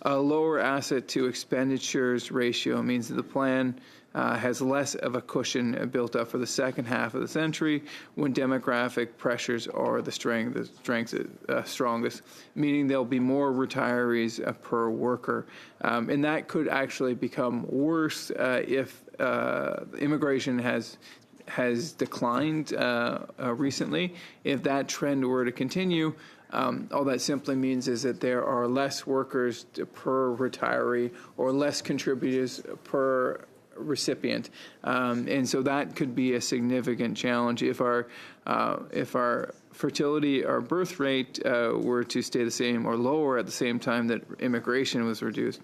[SPEAKER 2] A lower asset to expenditures ratio means that the plan has less of a cushion built up for the second half of the century when demographic pressures are the strongest, meaning there'll be more retirees per worker. And that could actually become worse if immigration has declined recently. If that trend were to continue, all that simply means is that there are less workers per retiree or less contributors per recipient, and so that could be a significant challenge if our fertility, our birth rate were to stay the same or lower at the same time that immigration was reduced.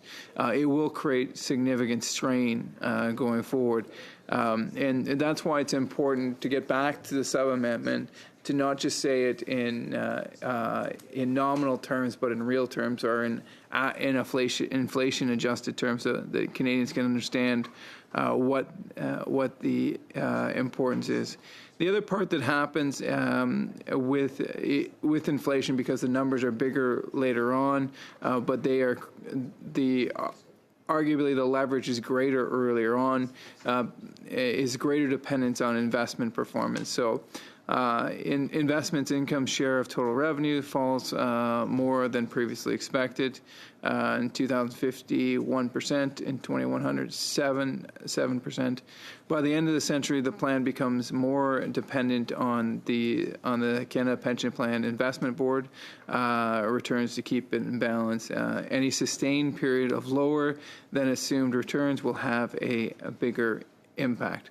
[SPEAKER 2] It will create significant strain going forward, and that's why it's important to get back to the sub-amendment, to not just say it in nominal terms, but in real terms or in inflation adjusted terms, so that Canadians can understand what the importance is. The other part that happens with inflation, because the numbers are bigger later on, but they are arguably the leverage is greater earlier on, is greater dependence on investment performance. So in investments income share of total revenue falls more than previously expected. In 2050, 1%. In 2100, 7%. By the end of the century, the plan becomes more dependent on the Canada Pension Plan Investment Board returns to keep it in balance. Any sustained period of lower than assumed returns will have a bigger impact.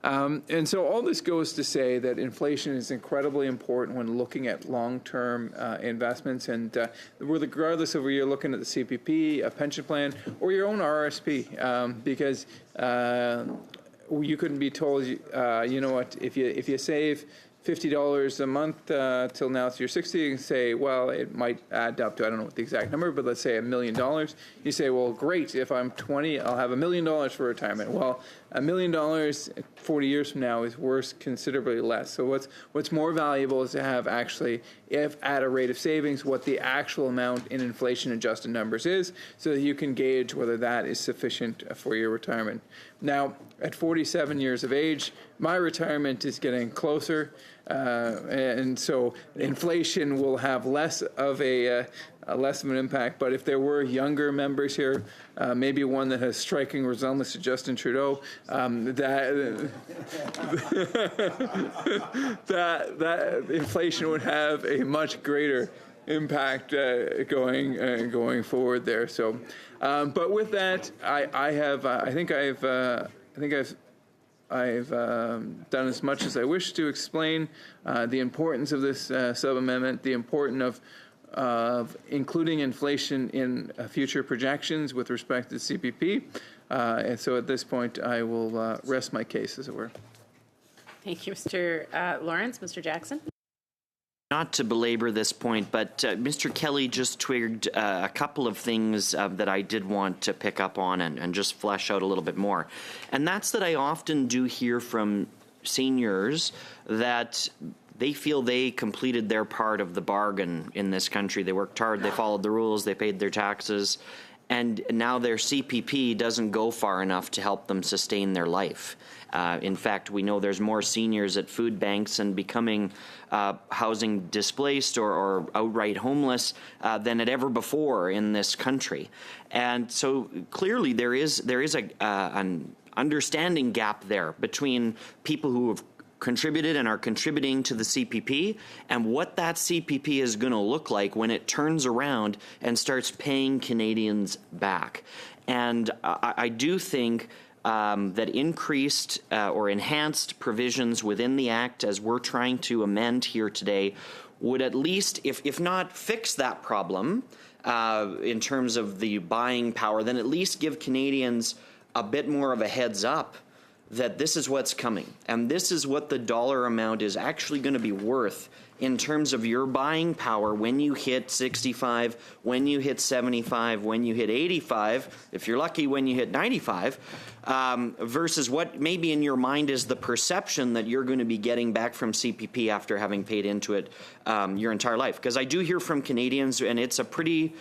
[SPEAKER 2] And so all this goes to say that inflation is incredibly important when looking at long-term investments, and regardless of whether you're looking at the CPP, a pension plan, or your own RSP, because you couldn't be told, you know what, if you save $50 a month till now to you're 60, you can say, well, it might add up to, I don't know what the exact number, but let's say $1 million. You say, well, great, if I'm 20, I'll have $1 million for retirement. Well, $1 million 40 years from now is worth considerably less. So what's more valuable is to have actually, if at a rate of savings, what the actual amount in inflation-adjusted numbers is, so that you can gauge whether that is sufficient for your retirement. Now, at 47 years of age, my retirement is getting closer, and so inflation will have less of an impact. But if there were younger members here, maybe one that has striking resemblance to Justin Trudeau, that inflation would have a much greater impact going forward there. So, but with that, I think I've done as much as I wish to explain the importance of this sub-amendment, the importance of including inflation in future projections with respect to CPP. And so at this point, I will rest my case, as it were.
[SPEAKER 1] Thank you, Mr. Lawrence. Mr. Jackson?
[SPEAKER 5] Not to belabor this point, but Mr. Kelly just twigged a couple of things that I did want to pick up on and just flesh out a little bit more. And that's that I often do hear from seniors that they feel they completed their part of the bargain in this country. They worked hard, they followed the rules, they paid their taxes, and now their CPP doesn't go far enough to help them sustain their life. In fact, we know there's more seniors at food banks and becoming housing displaced or outright homeless than at ever before in this country. And so clearly there is an understanding gap there between people who have contributed and are contributing to the CPP and what that CPP is going to look like when it turns around and starts paying Canadians back. And I do think that increased or enhanced provisions within the Act, as we're trying to amend here today, would at least, if not fix that problem in terms of the buying power, then at least give Canadians a bit more of a heads up that this is what's coming, and this is what the dollar amount is actually going to be worth in terms of your buying power when you hit 65, when you hit 75, when you hit 85, if you're lucky, when you hit 95, versus what maybe in your mind is the perception that you're going to be getting back from CPP after having paid into it your entire life. Because I do hear from Canadians, and it's a pretty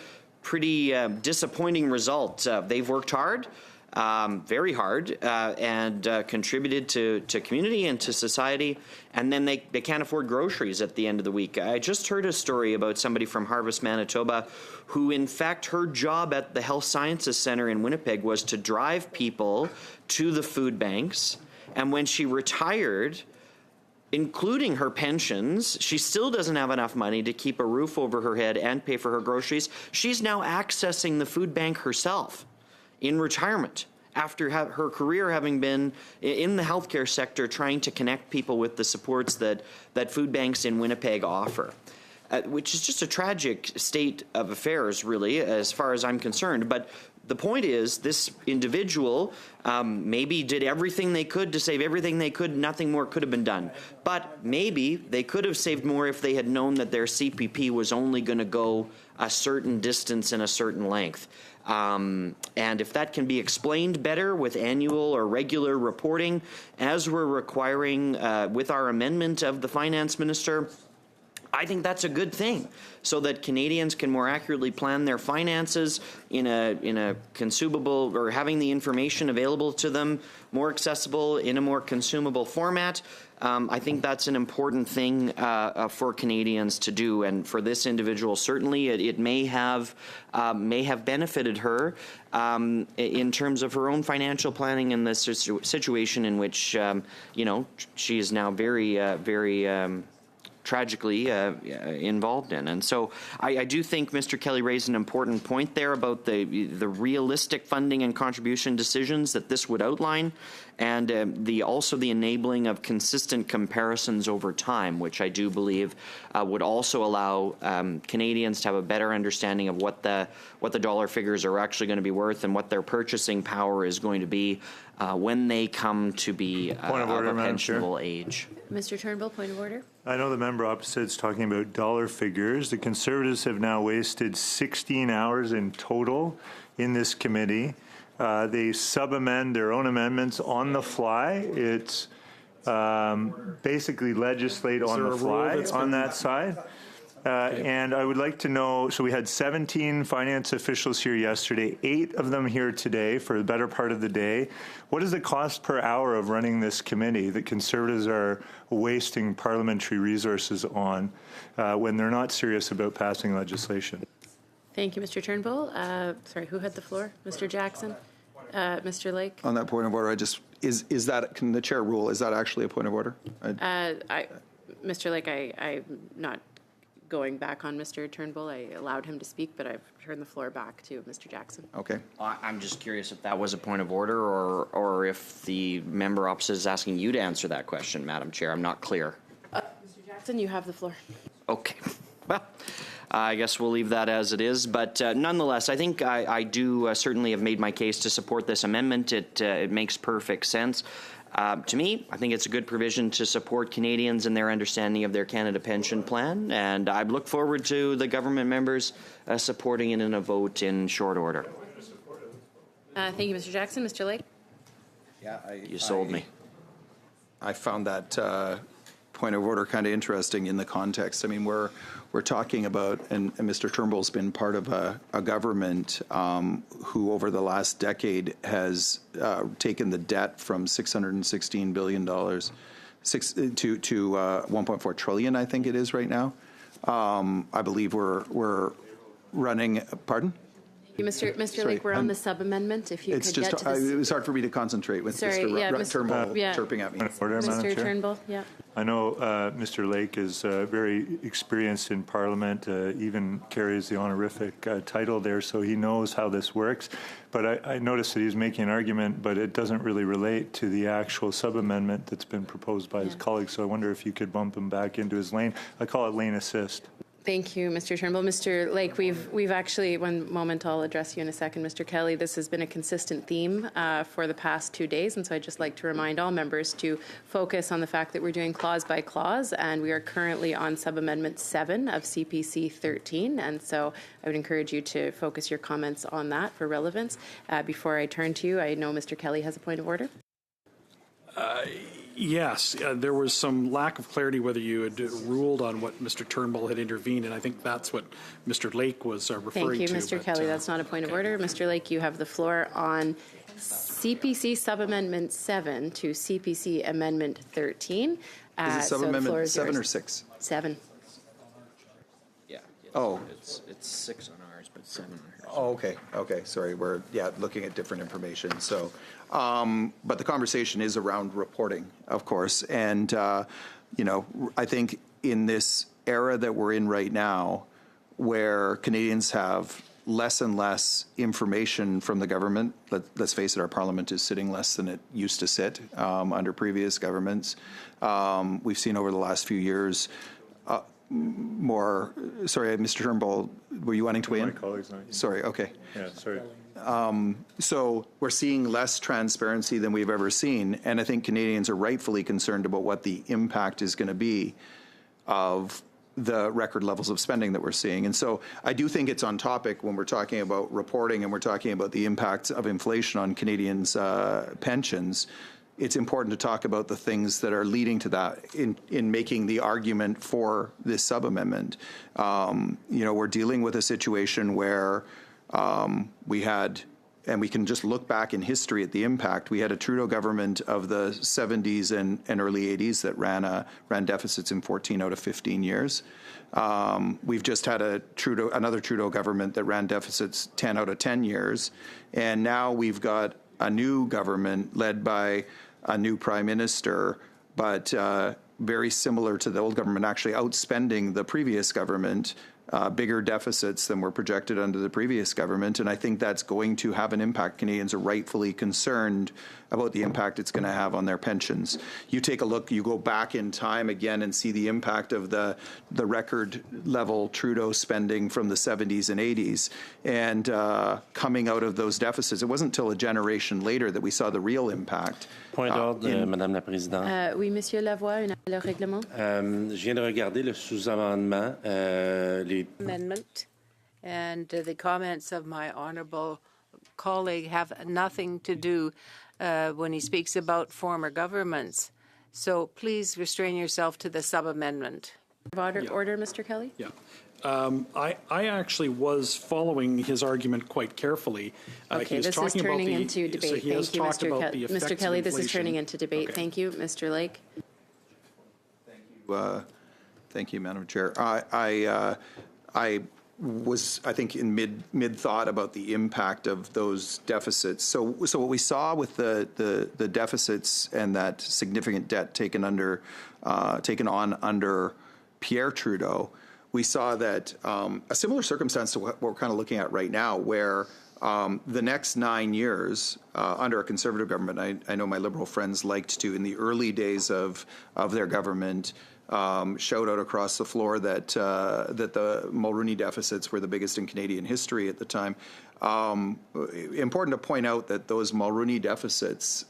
[SPEAKER 5] disappointing result. They've worked hard. Very hard and contributed to community and to society, and then they can't afford groceries at the end of the week. I just heard a story about somebody from Harvest, Manitoba, who in fact her job at the Health Sciences Centre in Winnipeg was to drive people to the food banks, and when she retired, including her pensions, she still doesn't have enough money to keep a roof over her head and pay for her groceries. She's now accessing the food bank herself in retirement after her career having been in the healthcare sector trying to connect people with the supports that food banks in Winnipeg offer, which is just a tragic state of affairs, really, as far as I'm concerned. But the point is, this individual maybe did everything they could to save everything they could. Nothing more could have been done. But maybe they could have saved more if they had known that their CPP was only going to go a certain distance and a certain length. And if that can be explained better with annual or regular reporting, as we're requiring with our amendment of the finance minister, I think that's a good thing, so that Canadians can more accurately plan their finances in a consumable, or having the information available to them more accessible in a more consumable format. I think that's an important thing for Canadians to do, and for this individual, certainly it may have benefited her in terms of her own financial planning in this situation in which she is now very tragically involved in. And so I do think Mr. Kelly raised an important point there about the realistic funding and contribution decisions that this would outline, and also the enabling of consistent comparisons over time, which I do believe would also allow Canadians to have a better understanding of what the dollar figures are actually going to be worth and what their purchasing power is going to be when they come to be of a pensionable age.
[SPEAKER 1] Mr. Turnbull, point of order.
[SPEAKER 13] I know the member opposite is talking about dollar figures. The Conservatives have now wasted 16 hours in total in this committee. They sub-amend their own amendments on the fly. It's basically legislate on the fly on that side. And I would like to know, so we had 17 finance officials here yesterday, 8 of them here today for the better part of the day. What is the cost per hour of running this committee that Conservatives are wasting parliamentary resources on when they're not serious about passing legislation?
[SPEAKER 1] Thank you, Mr. Turnbull. Sorry, who had the floor? Mr. Jackson? Mr. Lake?
[SPEAKER 22] On that point of order, is that, can the chair rule, is that actually a point of order?
[SPEAKER 1] Mr. Lake, I'm not going back on Mr. Turnbull. I allowed him to speak, but I've turned the floor back to Mr. Jackson.
[SPEAKER 22] Okay.
[SPEAKER 5] I'm just curious if that was a point of order, or if the member opposite is asking you to answer that question, Madam Chair. I'm not clear.
[SPEAKER 1] Mr. Jackson, you have the floor.
[SPEAKER 5] Okay. Well, I guess we'll leave that as it is. But nonetheless, I think I do certainly have made my case to support this amendment. It makes perfect sense. To me, I think it's a good provision to support Canadians in their understanding of their Canada Pension Plan, and I look forward to the government members supporting it in a vote in short order.
[SPEAKER 1] Thank you, Mr. Jackson. Mr. Lake?
[SPEAKER 22] Yeah,
[SPEAKER 5] you sold me.
[SPEAKER 22] I found that
[SPEAKER 17] point of order kind of interesting in the context. I mean, we're talking about, and Mr. Turnbull's been part of a government who over the last decade has taken the debt from $616 billion to 1.4 trillion, I think it is right now. I believe we're running, pardon?
[SPEAKER 1] Mr.
[SPEAKER 17] Sorry,
[SPEAKER 1] Lake, we're on the sub-amendment. If you
[SPEAKER 17] It's
[SPEAKER 1] could
[SPEAKER 17] just,
[SPEAKER 1] get to this.
[SPEAKER 17] it was hard for me to concentrate with Mr. Turnbull chirping at me.
[SPEAKER 1] Mr. Turnbull, yeah.
[SPEAKER 13] I know Mr. Lake is very experienced in Parliament, even carries the honorific title there, so he knows how this works. But I noticed that he's making an argument, but it doesn't really relate to the actual sub-amendment that's been proposed by his colleagues, so I wonder if you could bump him back into his lane. I call it lane assist.
[SPEAKER 1] Thank you, Mr. Turnbull. Mr. Lake, we've actually, one moment, I'll address you in a second, Mr. Kelly. This has been a consistent theme for the past 2 days, and so I'd just like to remind all members to focus on the fact that we're doing clause by clause, and we are currently on sub-amendment 7 of CPC 13, and so I would encourage you to focus your comments on that for relevance. Before I turn to you, I know Mr. Kelly has a point of order.
[SPEAKER 15] Yes, there was some lack of clarity whether you had ruled on what Mr. Turnbull had intervened, and I think that's what Mr. Lake was referring to.
[SPEAKER 1] Thank you, Mr. Kelly. That's not a point of order. Mr. Lake, you have the floor on CPC Sub-Amendment 7 to CPC Amendment 13.
[SPEAKER 17] Is it Sub-Amendment 7 or 6?
[SPEAKER 1] 7.
[SPEAKER 5] Yeah.
[SPEAKER 17] Oh.
[SPEAKER 5] It's 6 on ours, but 7 on hers.
[SPEAKER 17] Oh, okay. Okay. Sorry. We're, looking at different information. So, but the conversation is around reporting, of course. And, I think in this era that we're in right now, where Canadians have less and less information from the government, let's face it, our parliament is sitting less than it used to sit under previous governments. We've seen over the last few years more. Sorry, Mr. Turnbull, were you wanting to weigh in?
[SPEAKER 13] My colleague's not here.
[SPEAKER 17] Sorry. Okay.
[SPEAKER 13] Yeah. Sorry.
[SPEAKER 17] So we're seeing less transparency than we've ever seen, and I think Canadians are rightfully concerned about what the impact is going to be of the record levels of spending that we're seeing. And so I do think it's on topic when we're talking about reporting and we're talking about the impacts of inflation on Canadians' pensions. It's important to talk about the things that are leading to that in making the argument for this sub-amendment. We're dealing with a situation where we had, and we can just look back in history at the impact. We had a Trudeau government of the 70s and early 80s that ran deficits in 14 out of 15 years. We've just had another Trudeau government that ran deficits 10 out of 10 years. And now we've got a new government led by a new prime minister, but very similar to the old government, actually outspending the previous government, bigger deficits than were projected under the previous government. And I think that's going to have an impact. Canadians are rightfully concerned about the impact it's going to have on their pensions. You take a look, you go back in time again and see the impact of the record level Trudeau spending from the 70s and 80s. And coming out of those deficits, it wasn't until a generation later that we saw the real impact.
[SPEAKER 9] Point d'ordre, Madame la Présidente.
[SPEAKER 1] Oui, Monsieur Lavoie, le règlement.
[SPEAKER 9] Je viens de regarder le sous-amendement.
[SPEAKER 18] Amendment, and the comments of my honourable colleague have nothing to do when he speaks about former governments. So please restrain yourself to the sub-amendment.
[SPEAKER 1] Order, Mr. Kelly?
[SPEAKER 15] Yeah. I actually was following his argument quite carefully.
[SPEAKER 1] Okay, this is turning into debate.
[SPEAKER 15] So
[SPEAKER 1] Thank you, Mr. Kelly. Mr. Kelly, this is turning into debate.
[SPEAKER 15] Okay.
[SPEAKER 1] Thank you, Mr. Lake.
[SPEAKER 17] Thank you, Madam Chair. I was, I think, in mid thought about the impact of those deficits. So what we saw with the deficits and that significant debt taken on under Pierre Trudeau, we saw that a similar circumstance to what we're kind of looking at right now, where the next 9 years under a Conservative government, I know my Liberal friends liked to, in the early days of their government, shout out across the floor that the Mulroney deficits were the biggest in Canadian history at the time. Important to point out that those Mulroney deficits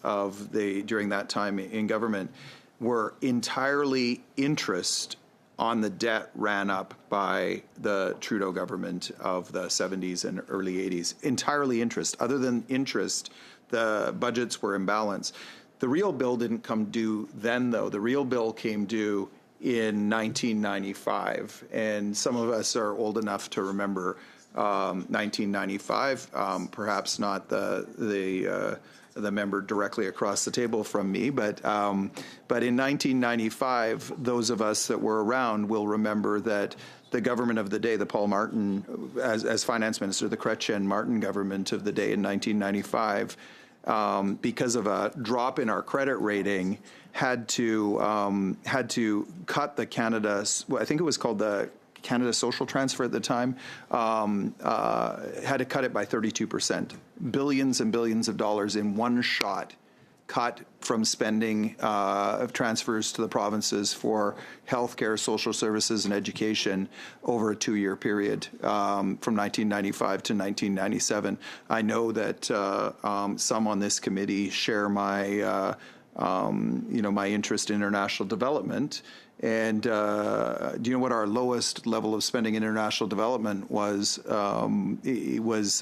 [SPEAKER 17] during that time in government were entirely interest on the debt ran up by the Trudeau government of the 70s and early 80s. Entirely interest. Other than interest, the budgets were in balance. The real bill didn't come due then, though. The real bill came due in 1995. And some of us are old enough to remember 1995, perhaps not the member directly across the table from me, but in 1995, those of us that were around will remember that the government of the day, the Paul Martin, as finance minister, the Chrétien Martin government of the day in 1995, because of a drop in our credit rating, had to cut the Canada, I think it was called the Canada Social Transfer at the time, had to cut it by 32%. Billions and billions of dollars in one shot cut from spending of transfers to the provinces for healthcare, social services, and education over a 2-year period from 1995 to 1997. I know that some on this committee share my my interest in international development. And do you know what our lowest level of spending in international development was? It was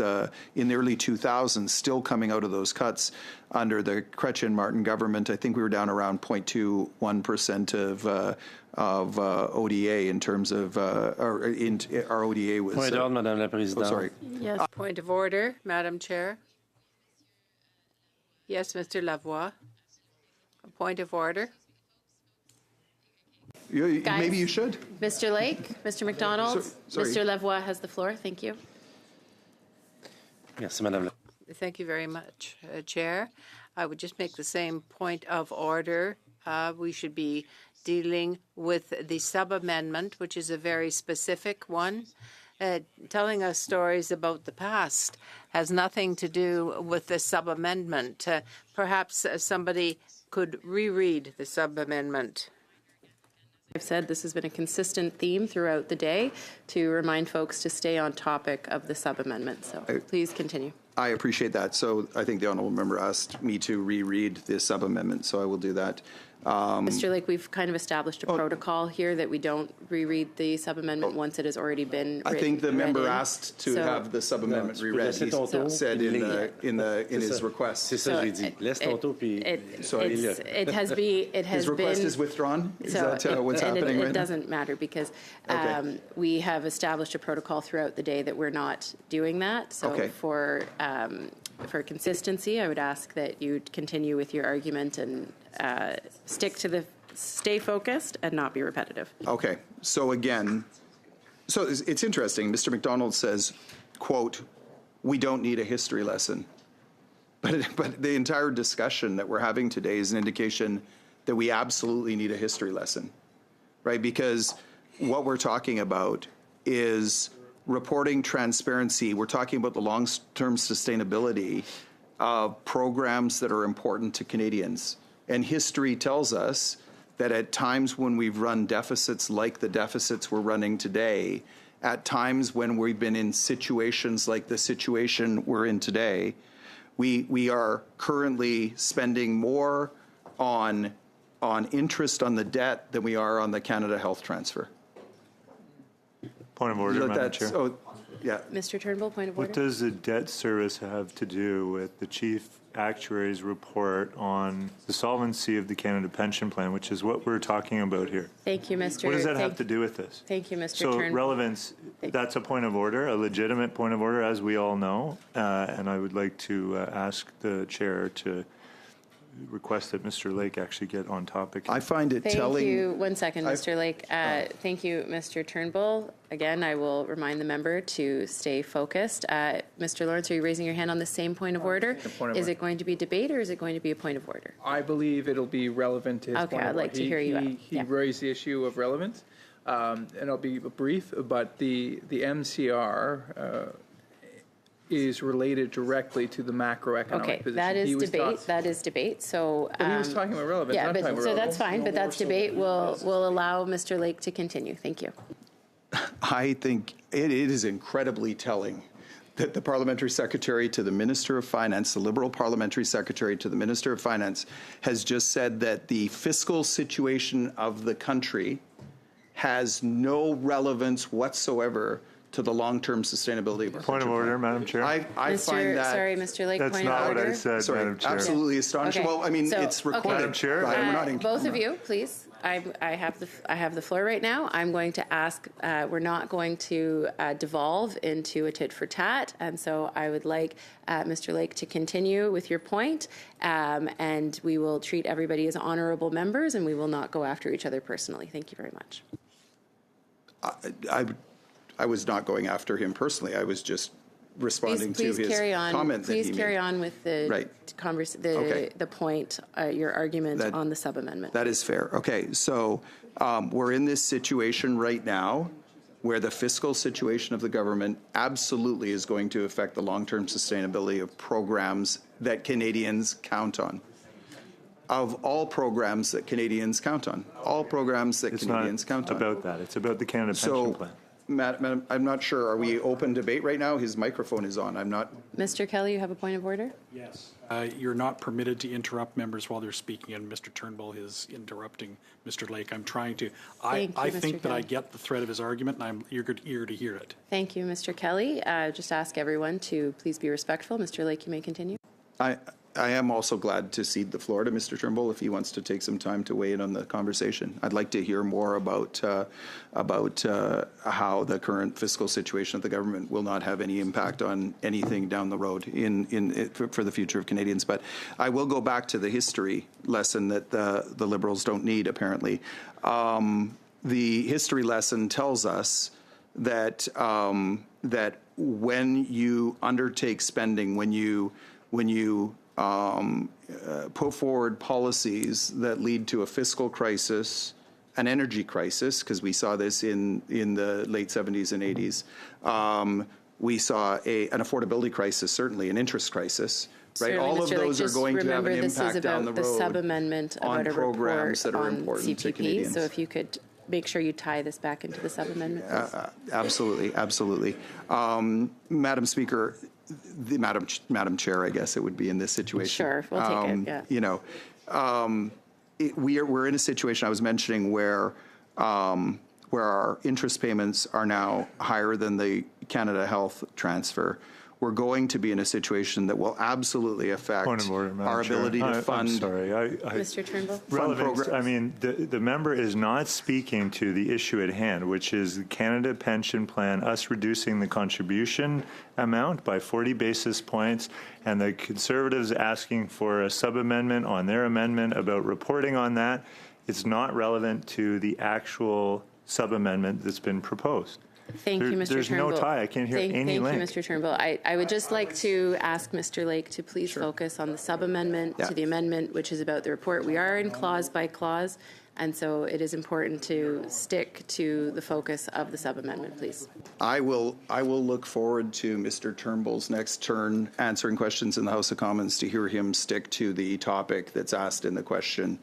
[SPEAKER 17] in the early 2000s, still coming out of those cuts under the Chrétien Martin government. I think we were down around 0.21% of ODA in terms of our ODA was.
[SPEAKER 9] Point d'ordre, Madame la Présidente.
[SPEAKER 17] Oh, sorry.
[SPEAKER 18] Yes. Point of order, Madam Chair. Yes, Mr. Lavoie. A point of order.
[SPEAKER 1] Guys,
[SPEAKER 17] maybe you should.
[SPEAKER 1] Mr. Lake, Mr. McDonald,
[SPEAKER 17] Sorry.
[SPEAKER 1] Mr. Lavoie has the floor. Thank you.
[SPEAKER 9] Merci, Madame.
[SPEAKER 18] Thank you very much, Chair. I would just make the same point of order. We should be dealing with the sub-amendment, which is a very specific one. Telling us stories about the past has nothing to do with the sub-amendment. Perhaps somebody could reread the sub-amendment.
[SPEAKER 1] I've said this has been a consistent theme throughout the day to remind folks to stay on topic of the sub-amendment. So please continue.
[SPEAKER 17] I appreciate that. So I think the honourable member asked me to reread the sub-amendment, so I will do that.
[SPEAKER 1] Mr. Lake, we've kind of established a protocol here that we don't reread the sub-amendment once it has already been
[SPEAKER 17] I think the member
[SPEAKER 1] read in.
[SPEAKER 17] asked to have the sub-amendment reread. He said in his request.
[SPEAKER 9] C'est ça, j'ai dit. Laisse ton tour, puis
[SPEAKER 1] It has been.
[SPEAKER 17] His request is withdrawn? Is that what's happening right now?
[SPEAKER 1] It doesn't matter because we have established a protocol throughout the day that we're not doing that. So for consistency, I would ask that you continue with your argument and stay focused and not be repetitive.
[SPEAKER 17] Okay. So again, it's interesting. Mr. McDonald says, quote, "We don't need a history lesson." But the entire discussion that we're having today is an indication that we absolutely need a history lesson, right? Because what we're talking about is reporting transparency. We're talking about the long-term sustainability of programs that are important to Canadians. And history tells us that at times when we've run deficits like the deficits we're running today, at times when we've been in situations like the situation we're in today, we are currently spending more on interest on the debt than we are on the Canada Health Transfer.
[SPEAKER 13] Point of order, Madam Chair.
[SPEAKER 17] Yeah.
[SPEAKER 1] Mr. Turnbull, point of order.
[SPEAKER 13] What does the debt service have to do with the Chief Actuary's report on the solvency of the Canada Pension Plan, which is what we're talking about here?
[SPEAKER 1] Thank you, Mr.
[SPEAKER 13] What does that have to do with this?
[SPEAKER 1] Thank you, Mr.
[SPEAKER 13] So
[SPEAKER 1] Turnbull.
[SPEAKER 13] relevance, that's a point of order, a legitimate point of order, as we all know. And I would like to ask the chair to request that Mr. Lake actually get on topic.
[SPEAKER 17] I find it telling.
[SPEAKER 1] Thank you. One second, Mr. Lake. Thank you, Mr. Turnbull. Again, I will remind the member to stay focused. Mr. Lawrence, are you raising your hand on the same point of order? Is it going to be debate or is it going to be a point of order?
[SPEAKER 2] I believe it'll be relevant to his point.
[SPEAKER 1] Okay, I'd like to hear you.
[SPEAKER 2] He raised the issue of relevance, and I'll be brief, but the MCR is related directly to the macroeconomic position.
[SPEAKER 1] That is debate. That is debate. So
[SPEAKER 2] he was talking about relevance.
[SPEAKER 1] Yeah, so that's fine. But that's debate. We'll allow Mr. Lake to continue. Thank you.
[SPEAKER 17] I think it is incredibly telling that the parliamentary secretary to the Minister of Finance, the Liberal parliamentary secretary to the Minister of Finance, has just said that the fiscal situation of the country has no relevance whatsoever to the long-term sustainability of our
[SPEAKER 13] Point of order, Madam Chair.
[SPEAKER 17] I find that...
[SPEAKER 1] Sorry, Mr. Lake,
[SPEAKER 13] that's
[SPEAKER 1] point of order.
[SPEAKER 13] That's not what I said, Madam Chair.
[SPEAKER 17] Absolutely astonishing.
[SPEAKER 1] Okay.
[SPEAKER 17] Well, I mean,
[SPEAKER 1] So,
[SPEAKER 17] it's recorded.
[SPEAKER 13] Madam Chair.
[SPEAKER 17] Right? We're not in
[SPEAKER 1] both of you, please. I have the floor right now. I'm going to ask. We're not going to devolve into a tit for tat, and so I would like Mr. Lake to continue with your point, and we will treat everybody as honourable members, and we will not go after each other personally. Thank you very much.
[SPEAKER 17] I was not going after him personally. I was just responding to his comment that he made.
[SPEAKER 1] Please carry on with the
[SPEAKER 17] Okay.
[SPEAKER 1] the point, your argument on the sub-amendment.
[SPEAKER 17] That is fair. Okay, so we're in this situation right now where the fiscal situation of the government absolutely is going to affect the long-term sustainability of programs that Canadians count on. Of all programs that Canadians count on. All programs that Canadians count on.
[SPEAKER 13] It's not about that. It's about the Canada Pension Plan.
[SPEAKER 17] Madam, I'm not sure. Are we open debate right now? His microphone is on. I'm not.
[SPEAKER 1] Mr. Kelly, you have a point of order?
[SPEAKER 15] Yes. You're not permitted to interrupt members while they're speaking, and Mr. Turnbull is interrupting Mr. Lake. I'm trying to. I think that I get the thread of his argument, and I'm eager to hear it.
[SPEAKER 1] Thank you, Mr. Kelly. Just ask everyone to please be respectful. Mr. Lake, you may continue.
[SPEAKER 17] I am also glad to cede the floor to Mr. Turnbull if he wants to take some time to weigh in on the conversation. I'd like to hear more about how the current fiscal situation of the government will not have any impact on anything down the road for the future of Canadians. But I will go back to the history lesson that the Liberals don't need, apparently. The history lesson tells us that that when you undertake spending, when you put forward policies that lead to a fiscal crisis, an energy crisis, because we saw this in the late 70s and 80s. We saw an affordability crisis, certainly an interest crisis. Right,
[SPEAKER 1] certainly,
[SPEAKER 17] all
[SPEAKER 1] Mr.
[SPEAKER 17] of those
[SPEAKER 1] Lake,
[SPEAKER 17] are going to have an impact down the road.
[SPEAKER 1] This is about the sub-amendment about a
[SPEAKER 17] programs
[SPEAKER 1] report
[SPEAKER 17] that are
[SPEAKER 1] on
[SPEAKER 17] important to
[SPEAKER 1] CPP.
[SPEAKER 17] Canadians.
[SPEAKER 1] So if you could make sure you tie this back into the sub-amendment, please.
[SPEAKER 17] Absolutely, absolutely. Madam Speaker, Madam Chair, I guess it would be in this situation.
[SPEAKER 1] Sure, we'll take it. Yeah.
[SPEAKER 17] You know, we're in a situation I was mentioning where our interest payments are now higher than the Canada Health transfer. We're going to be in a situation that will absolutely affect our ability to fund.
[SPEAKER 13] I'm sorry.
[SPEAKER 1] Mr. Turnbull?
[SPEAKER 13] Relevance, I mean, the member is not speaking to the issue at hand, which is the Canada Pension Plan, us reducing the contribution amount by 40 basis points, and the Conservatives asking for a sub-amendment on their amendment about reporting on that. It's not relevant to the actual sub-amendment that's been proposed.
[SPEAKER 1] Thank you, Mr.
[SPEAKER 13] There's
[SPEAKER 1] Turnbull.
[SPEAKER 13] no tie. I can't hear any link.
[SPEAKER 1] Thank you, Mr. Turnbull. I would just like to ask Mr. Lake to please focus on the sub-amendment to the amendment, which is about the report. We are in clause by clause, and so it is important to stick to the focus of the sub-amendment, please.
[SPEAKER 17] I will look forward to Mr. Turnbull's next turn answering questions in the House of Commons to hear him stick to the topic that's asked in the question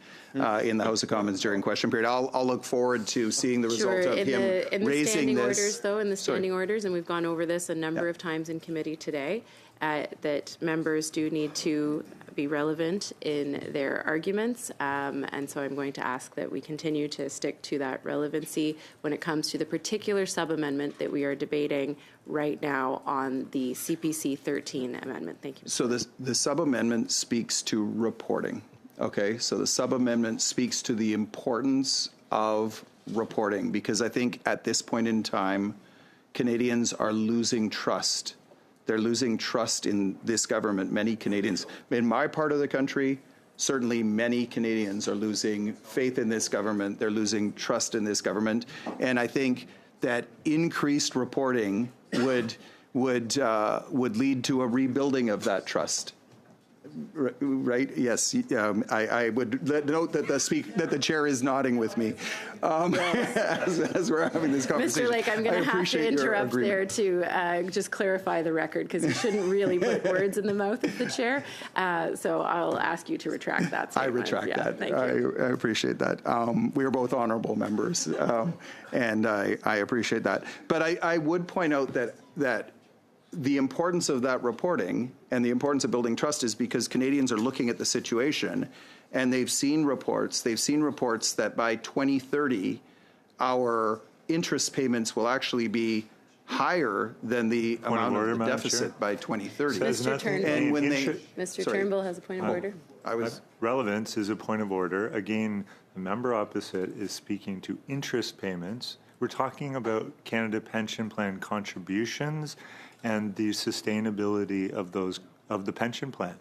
[SPEAKER 17] in the House of Commons during question period. I'll look forward to seeing the result of him
[SPEAKER 1] in the
[SPEAKER 17] raising
[SPEAKER 1] standing
[SPEAKER 17] this.
[SPEAKER 1] orders, though, in the standing orders, and we've gone over this a number of times in committee today, that members do need to be relevant in their arguments, and so I'm going to ask that we continue to stick to that relevancy when it comes to the particular sub-amendment that we are debating right now on the CPC 13 amendment. Thank you.
[SPEAKER 17] So the sub-amendment speaks to reporting. Okay, so the sub-amendment speaks to the importance of reporting, because I think at this point in time, Canadians are losing trust. They're losing trust in this government. Many Canadians, in my part of the country, certainly many Canadians are losing faith in this government. They're losing trust in this government. And I think that increased reporting would lead to a rebuilding of that trust. Right? Yes. I would note that the chair is nodding with me as we're having this conversation.
[SPEAKER 1] Mr. Lake, I'm going to have to interrupt there to just clarify the record, because you shouldn't really put words in the mouth of the chair. So I'll ask you to retract that statement.
[SPEAKER 17] I retract that.
[SPEAKER 1] Thank you.
[SPEAKER 17] I appreciate that. We are both honorable members, and I appreciate that. But I would point out that the importance of that reporting and the importance of building trust is because Canadians are looking at the situation, and they've seen reports that by 2030, our interest payments will actually be higher than the amount of the deficit by 2030.
[SPEAKER 1] Mr. Turnbull,
[SPEAKER 17] and when
[SPEAKER 1] Mr. Turnbull has a point of order.
[SPEAKER 13] Relevance is a point of order. Again, The member opposite is speaking to interest payments. We're talking about Canada Pension Plan contributions and the sustainability of the pension plan.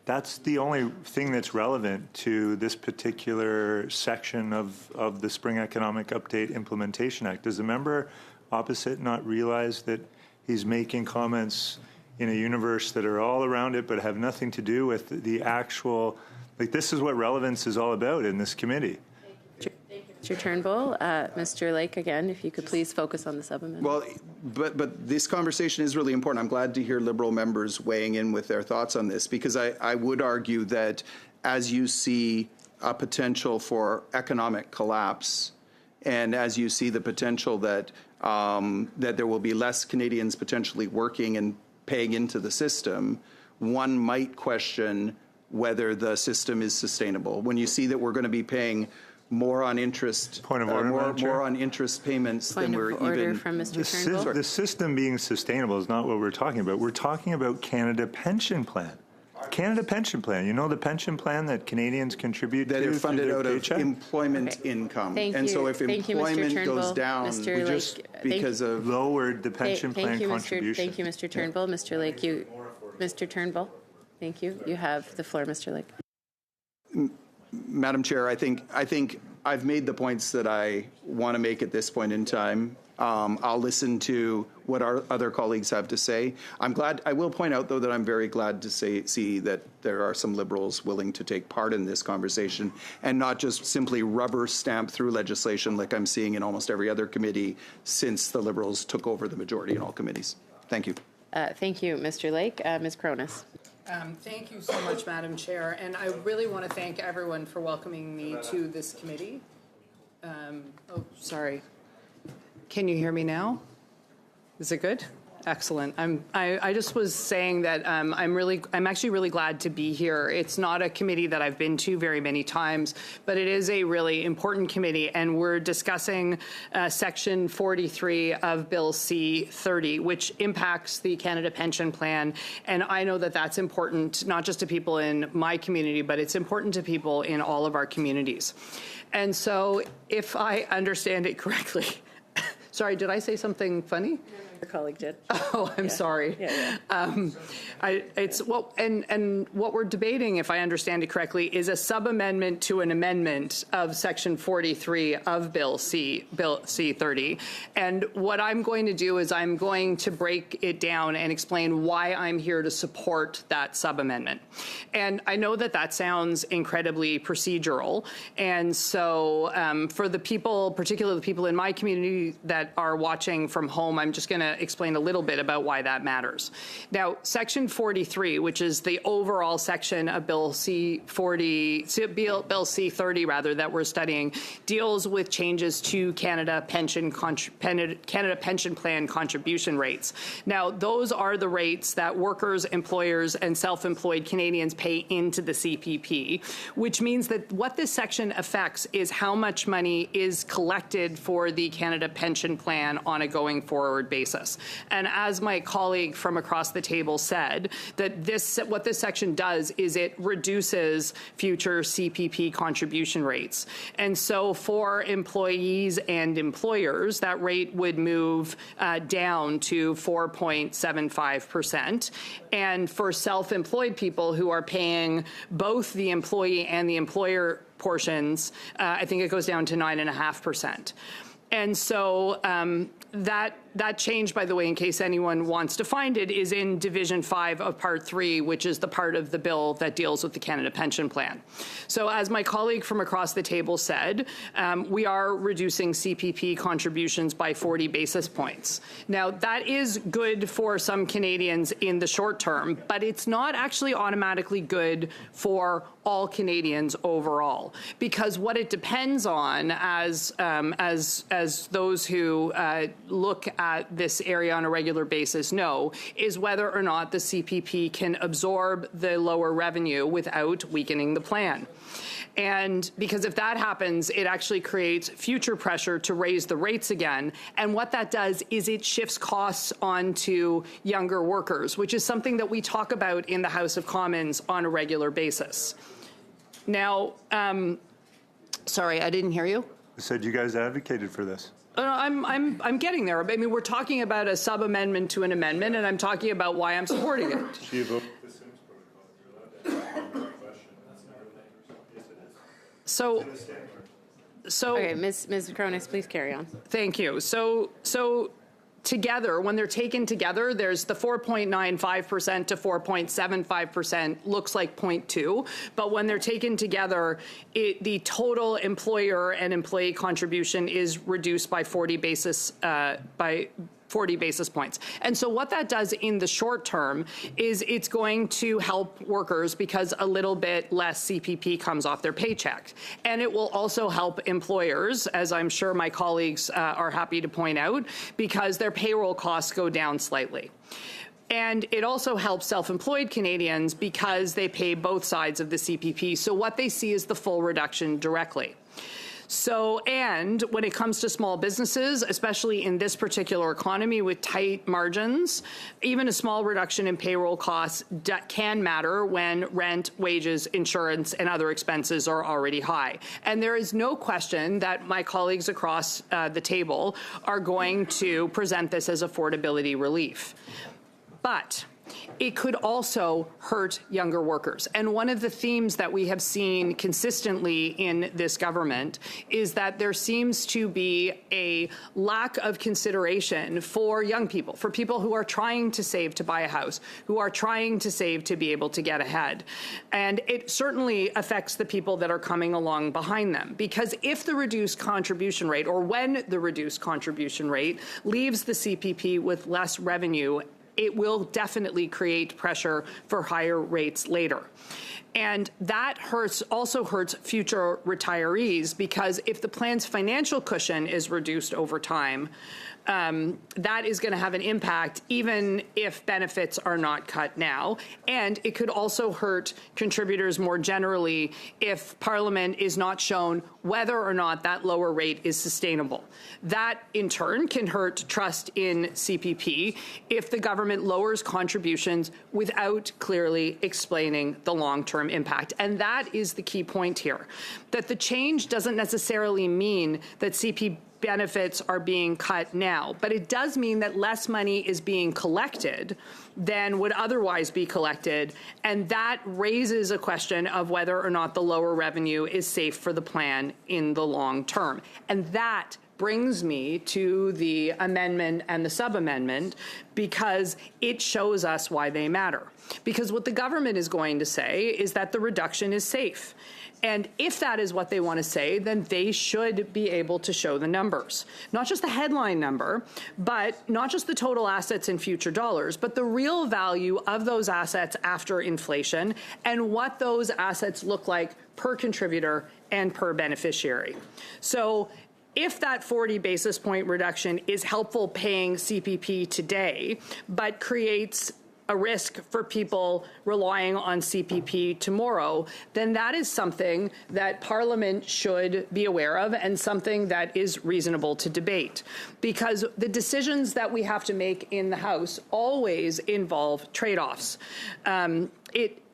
[SPEAKER 13] That's the only thing that's relevant to this particular section of the Spring Economic Update Implementation Act. Does the member opposite not realize that he's making comments in a universe that are all around it but have nothing to do with the actual, like, this is what relevance is all about in this committee?
[SPEAKER 1] Mr. Turnbull, Mr. Lake, again, if you could please focus on the sub-amendment.
[SPEAKER 17] Well, but this conversation is really important. I'm glad to hear Liberal members weighing in with their thoughts on this, because I would argue that as you see a potential for economic collapse, and as you see the potential that that there will be less Canadians potentially working and paying into the system, one might question whether the system is sustainable. When you see that we're going to be paying more on interest, more on interest payments than we're even.
[SPEAKER 1] From Mr. Turnbull.
[SPEAKER 13] The system being sustainable is not what we're talking about. We're talking about Canada Pension Plan. Canada Pension Plan. You know the pension plan that Canadians contribute
[SPEAKER 17] that
[SPEAKER 13] to
[SPEAKER 17] are funded out
[SPEAKER 13] paycheck?
[SPEAKER 17] of employment income.
[SPEAKER 1] Thank
[SPEAKER 17] and
[SPEAKER 1] you.
[SPEAKER 17] so if
[SPEAKER 1] Thank you, Mr.
[SPEAKER 17] employment
[SPEAKER 1] Turnbull.
[SPEAKER 17] goes down,
[SPEAKER 1] Mr.
[SPEAKER 17] we
[SPEAKER 1] Lake,
[SPEAKER 17] just because of
[SPEAKER 13] lowered the pension plan contribution.
[SPEAKER 1] Thank you, Mr. Turnbull. Mr. Lake, Mr. Turnbull, thank you. You have the floor, Mr. Lake.
[SPEAKER 17] Madam Chair, I think I've made the points that I want to make at this point in time. I'll listen to what our other colleagues have to say. I'm glad. I will point out, though, that I'm very glad to see that there are some Liberals willing to take part in this conversation and not just simply rubber stamp through legislation like I'm seeing in almost every other committee since the Liberals took over the majority in all committees. Thank you.
[SPEAKER 1] Thank you, Mr. Lake. Ms. Cronus.
[SPEAKER 4] Thank you so much, Madam Chair, and I really want to thank everyone for welcoming me to this committee. Oh, sorry. Can you hear me now? Is it good? Excellent. I just was saying that I'm actually really glad to be here. It's not a committee that I've been to very many times, but it is a really important committee, and we're discussing Section 43 of Bill C-30, which impacts the Canada Pension Plan. And I know that that's important, not just to people in my community, but it's important to people in all of our communities. And so if I understand it correctly, sorry, did I say something funny?
[SPEAKER 1] Your colleague did.
[SPEAKER 4] Oh, I'm sorry.
[SPEAKER 1] Yeah.
[SPEAKER 4] It's well, and what we're debating, if I understand it correctly, is a sub-amendment to an amendment of Section 43 of Bill C-30. And what I'm going to do is I'm going to break it down and explain why I'm here to support that sub-amendment. And I know that that sounds incredibly procedural. And so for the people, particularly the people in my community that are watching from home, I'm just going to explain a little bit about why that matters. Now, Section 43, which is the overall section of Bill C-30 rather that we're studying, deals with changes to Canada Pension Plan contribution rates. Now, those are the rates that workers, employers, and self-employed Canadians pay into the CPP, which means that what this section affects is how much money is collected for the Canada Pension Plan on a going forward basis. And as my colleague from across the table said, that what this section does is it reduces future CPP contribution rates. And so for employees and employers, that rate would move down to 4.75%. And for self-employed people who are paying both the employee and the employer portions, I think it goes down to 9.5%. And so that change, by the way, in case anyone wants to find it, is in Division 5 of Part 3, which is the part of the bill that deals with the Canada Pension Plan. So as my colleague from across the table said, we are reducing CPP contributions by 40 basis points. Now, that is good for some Canadians in the short term, but it's not actually automatically good for all Canadians overall, because what it depends on, as those who look at this area on a regular basis know, is whether or not the CPP can absorb the lower revenue without weakening the plan. And because if that happens, it actually creates future pressure to raise the rates again. And what that does is it shifts costs onto younger workers, which is something that we talk about in the House of Commons on a regular basis. Now, Sorry, I didn't hear you.
[SPEAKER 13] I said you guys advocated for this.
[SPEAKER 4] I'm getting there. I mean, we're talking about a sub-amendment to an amendment, and I'm talking about why I'm supporting it. So
[SPEAKER 1] okay, Ms. Cronus, please carry on.
[SPEAKER 4] Thank you. So together, when they're taken together, there's the 4.95% to 4.75% looks like 0.2, but when they're taken together, the total employer and employee contribution is reduced by 40 basis points. And so what that does in the short term is it's going to help workers because a little bit less CPP comes off their paycheck. And it will also help employers, as I'm sure my colleagues are happy to point out, because their payroll costs go down slightly. And it also helps self-employed Canadians because they pay both sides of the CPP. So what they see is the full reduction directly. So, and when it comes to small businesses, especially in this particular economy with tight margins, even a small reduction in payroll costs can matter when rent, wages, insurance, and other expenses are already high. And there is no question that my colleagues across the table are going to present this as affordability relief. But it could also hurt younger workers. And one of the themes that we have seen consistently in this government is that there seems to be a lack of consideration for young people, for people who are trying to save to buy a house, who are trying to save to be able to get ahead. And it certainly affects the people that are coming along behind them. Because if the reduced contribution rate, or when the reduced contribution rate leaves the CPP with less revenue, it will definitely create pressure for higher rates later. And that also hurts future retirees, because if the plan's financial cushion is reduced over time, that is going to have an impact even if benefits are not cut now. And it could also hurt contributors more generally if Parliament is not shown whether or not that lower rate is sustainable. That, in turn, can hurt trust in CPP if the government lowers contributions without clearly explaining the long-term impact. And that is the key point here, that the change doesn't necessarily mean that CPP benefits are being cut now, but it does mean that less money is being collected than would otherwise be collected, and that raises a question of whether or not the lower revenue is safe for the plan in the long term. And that brings me to the amendment and the sub-amendment, because it shows us why they matter. Because what the government is going to say is that the reduction is safe. And if that is what they want to say, then they should be able to show the numbers. Not just the headline number, but not just the total assets in future dollars, but the real value of those assets after inflation and what those assets look like per contributor and per beneficiary. So if that 40 basis point reduction is helpful paying CPP today, but creates a risk for people relying on CPP tomorrow, then that is something that Parliament should be aware of and something that is reasonable to debate. Because the decisions that we have to make in the House always involve trade-offs.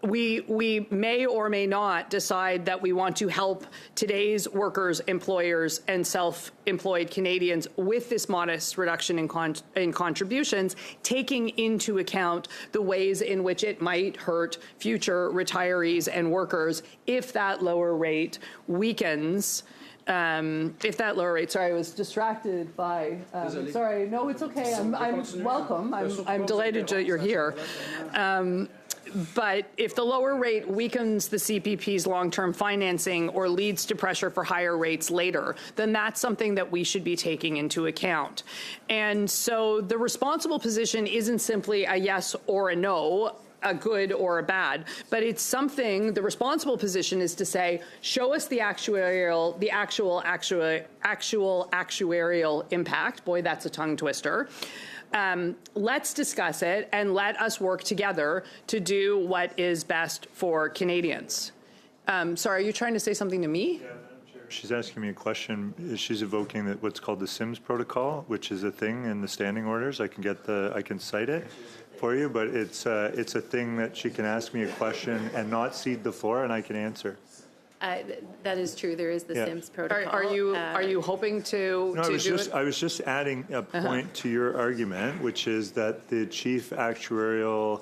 [SPEAKER 4] We may or may not decide that we want to help today's workers, employers, and self-employed Canadians with this modest reduction in contributions, taking into account the ways in which it might hurt future retirees and workers if that lower rate weakens. If that lower rate, sorry, I was distracted by, sorry, no, it's okay, I'm welcome, I'm delighted that you're here. But if the lower rate weakens the CPP's long-term financing or leads to pressure for higher rates later, then that's something that we should be taking into account. And so the responsible position isn't simply a yes or a no, a good or a bad, but it's something, the responsible position is to say, show us the actual actuarial impact. Boy, that's a tongue twister. Let's discuss it and let us work together to do what is best for Canadians. Sorry, are you trying to say something to me?
[SPEAKER 13] Yeah, she's asking me a question. She's evoking what's called the SIMS protocol, which is a thing in the standing orders. I can cite it for you, but it's a thing that she can ask me a question and not cede the floor, and I can answer.
[SPEAKER 1] That is true. There is the SIMS protocol.
[SPEAKER 4] Are you hoping to?
[SPEAKER 13] No,
[SPEAKER 4] to
[SPEAKER 13] I was just adding a point to your argument, which is that the chief actuarial.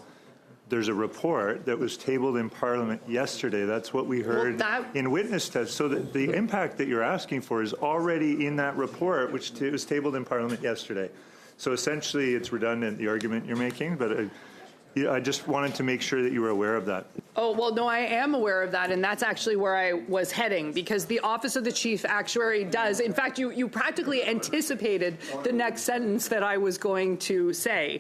[SPEAKER 13] There's a report that was tabled in Parliament yesterday. That's what we heard in witness test. So the impact that you're asking for is already in that report, which was tabled in Parliament yesterday. So essentially, it's redundant, the argument you're making, but I just wanted to make sure that you were aware of that.
[SPEAKER 4] Oh, well, no, I am aware of that, and that's actually where I was heading, because the Office of the Chief Actuary does, in fact, you practically anticipated the next sentence that I was going to say,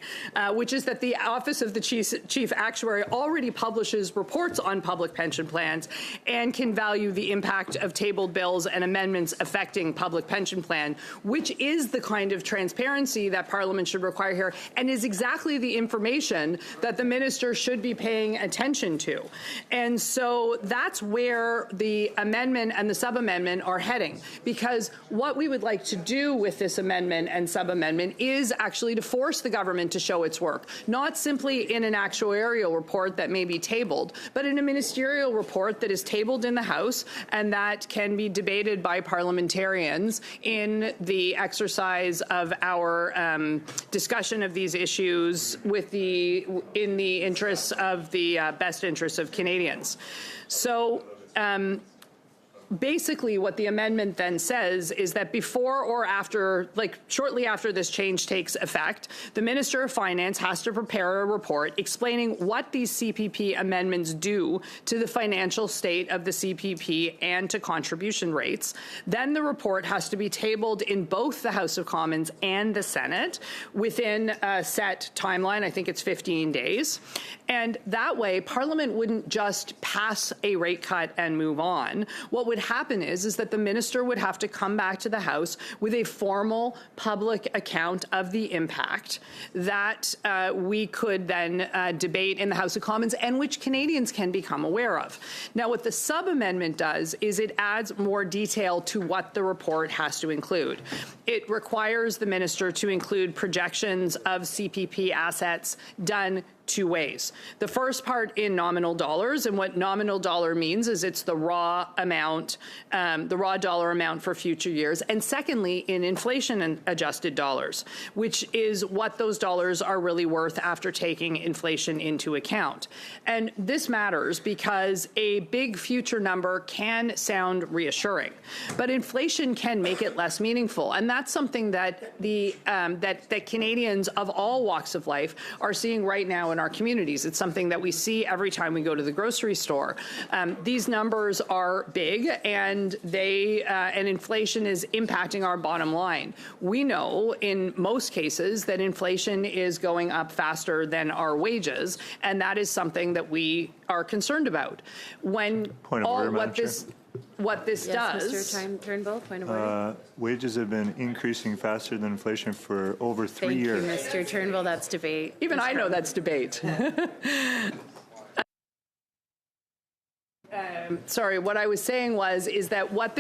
[SPEAKER 4] which is that the Office of the Chief Actuary already publishes reports on public pension plans and can value the impact of tabled bills and amendments affecting public pension plan, which is the kind of transparency that Parliament should require here, and is exactly the information that the minister should be paying attention to. And so that's where the amendment and the sub-amendment are heading, because what we would like to do with this amendment and sub-amendment is actually to force the government to show its work, not simply in an actuarial report that may be tabled, but in a ministerial report that is tabled in the House and that can be debated by parliamentarians in the exercise of our discussion of these issues in the interests of the best interests of Canadians. So basically what the amendment then says is that before or after, like shortly after this change takes effect, the Minister of Finance has to prepare a report explaining what these CPP amendments do to the financial state of the CPP and to contribution rates. Then the report has to be tabled in both the House of Commons and the Senate within a set timeline. I think it's 15 days. And that way, Parliament wouldn't just pass a rate cut and move on. What would happen is that the minister would have to come back to the House with a formal public account of the impact that we could then debate in the House of Commons and which Canadians can become aware of. Now, what the sub-amendment does is it adds more detail to what the report has to include. It requires the minister to include projections of CPP assets done two ways. The first part in nominal dollars, and what nominal dollar means is it's the raw amount, the raw dollar amount for future years. And secondly, in inflation adjusted dollars, which is what those dollars are really worth after taking inflation into account. And this matters because a big future number can sound reassuring, but inflation can make it less meaningful. And that's something that that Canadians of all walks of life are seeing right now in our communities. It's something that we see every time we go to the grocery store. These numbers are big, and and inflation is impacting our bottom line. We know in most cases that inflation is going up faster than our wages, and that is something that we are concerned about. When what this does.
[SPEAKER 1] Mr. Turnbull, point of order.
[SPEAKER 13] Wages have been increasing faster than inflation for over 3 years.
[SPEAKER 1] Thank you, Mr. Turnbull. That's debate.
[SPEAKER 4] Even I know that's debate. Sorry, what I was saying is that what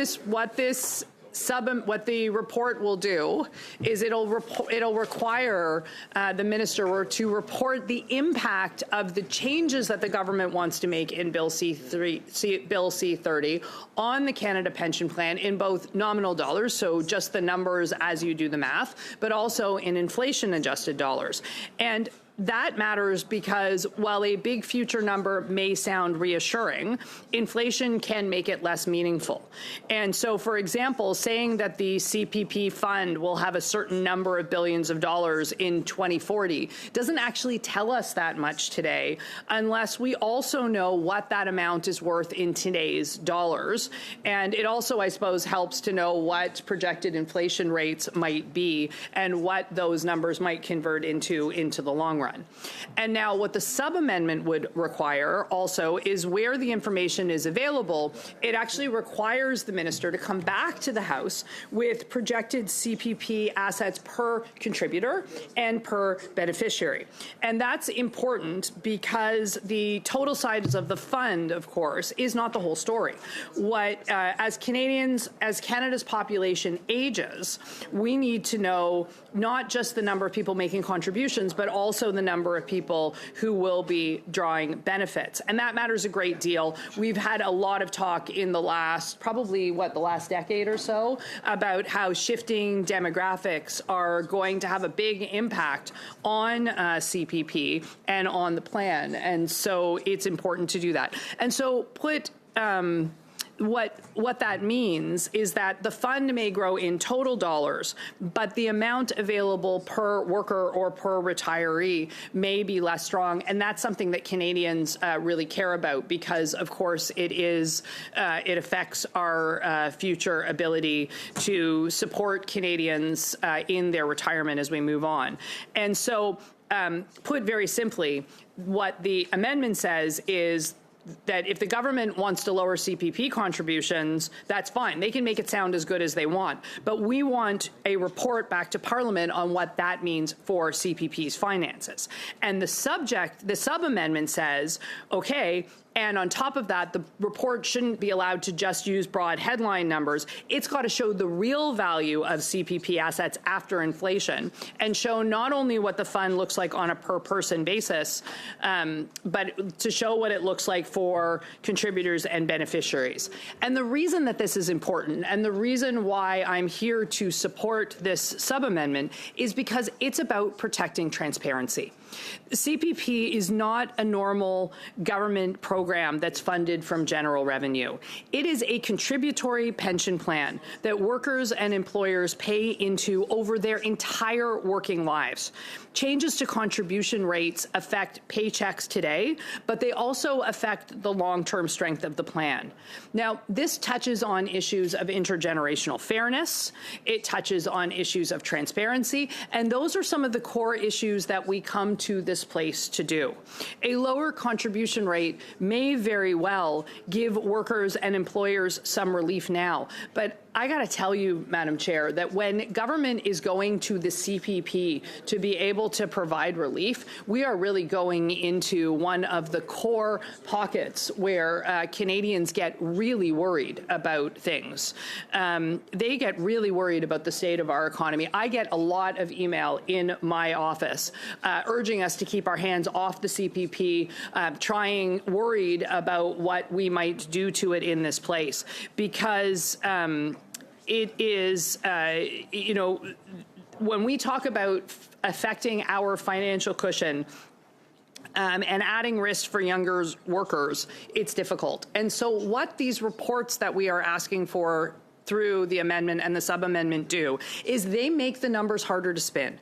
[SPEAKER 4] the report will do is it'll require the minister to report the impact of the changes that the government wants to make in Bill C-30 on the Canada Pension Plan in both nominal dollars, so just the numbers as you do the math, but also in inflation adjusted dollars. And that matters because while a big future number may sound reassuring, inflation can make it less meaningful. And so, for example, saying that the CPP fund will have a certain number of billions of dollars in 2040 doesn't actually tell us that much today unless we also know what that amount is worth in today's dollars. And it also, I suppose, helps to know what projected inflation rates might be and what those numbers might convert into the long run. And now what the sub-amendment would require also is where the information is available, it actually requires the minister to come back to the House with projected CPP assets per contributor and per beneficiary. And that's important because the total size of the fund, of course, is not the whole story. As Canada's population ages, we need to know not just the number of people making contributions, but also the number of people who will be drawing benefits. And that matters a great deal. We've had a lot of talk in the last, probably, the last decade or so, about how shifting demographics are going to have a big impact on CPP and on the plan. And so it's important to do that. And so what that means is that the fund may grow in total dollars, but the amount available per worker or per retiree may be less strong, and that's something that Canadians really care about because, of course, it affects our future ability to support Canadians in their retirement as we move on. And so, put very simply, what the amendment says is that if the government wants to lower CPP contributions, that's fine. They can make it sound as good as they want. But we want a report back to Parliament on what that means for CPP's finances. And the sub-amendment says, okay, and on top of that, the report shouldn't be allowed to just use broad headline numbers. It's got to show the real value of CPP assets after inflation and show not only what the fund looks like on a per-person basis, but to show what it looks like for contributors and beneficiaries. And the reason that this is important and the reason why I'm here to support this sub-amendment is because it's about protecting transparency. CPP is not a normal government program that's funded from general revenue. It is a contributory pension plan that workers and employers pay into over their entire working lives. Changes to contribution rates affect paychecks today, but they also affect the long-term strength of the plan. Now, this touches on issues of intergenerational fairness. It touches on issues of transparency, and those are some of the core issues that we come to this place to do. A lower contribution rate may very well give workers and employers some relief now, but I got to tell you, Madam Chair, that when government is going to the CPP to be able to provide relief, we are really going into one of the core pockets where Canadians get really worried about things. They get really worried about the state of our economy. I get a lot of email in my office urging us to keep our hands off the CPP, worried about what we might do to it in this place, because it is, when we talk about affecting our financial cushion and adding risk for younger workers, it's difficult. And so what these reports that we are asking for through the amendment and the sub-amendment do is they make the numbers harder to spin.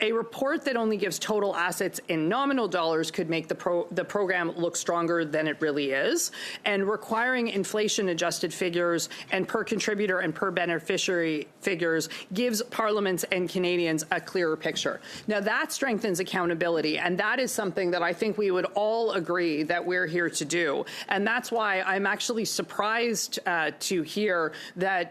[SPEAKER 4] A report that only gives total assets in nominal dollars could make the program look stronger than it really is, and requiring inflation-adjusted figures and per contributor and per beneficiary figures gives parliaments and Canadians a clearer picture. Now, that strengthens accountability, and that is something that I think we would all agree that we're here to do. And that's why I'm actually surprised to hear that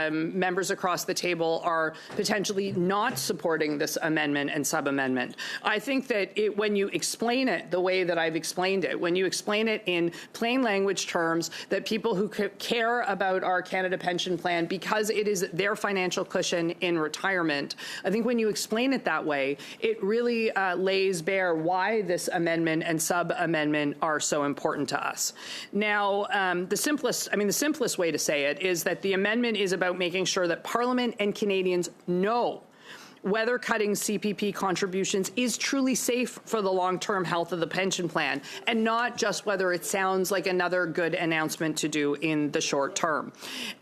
[SPEAKER 4] members across the table are potentially not supporting this amendment and sub-amendment. I think that when you explain it the way that I've explained it, when you explain it in plain language terms, that people who care about our Canada Pension Plan because it is their financial cushion in retirement, I think when you explain it that way, it really lays bare why this amendment and sub-amendment are so important to us. Now, the simplest way to say it is that the amendment is about making sure that Parliament and Canadians know whether cutting CPP contributions is truly safe for the long-term health of the pension plan, and not just whether it sounds like another good announcement to do in the short term.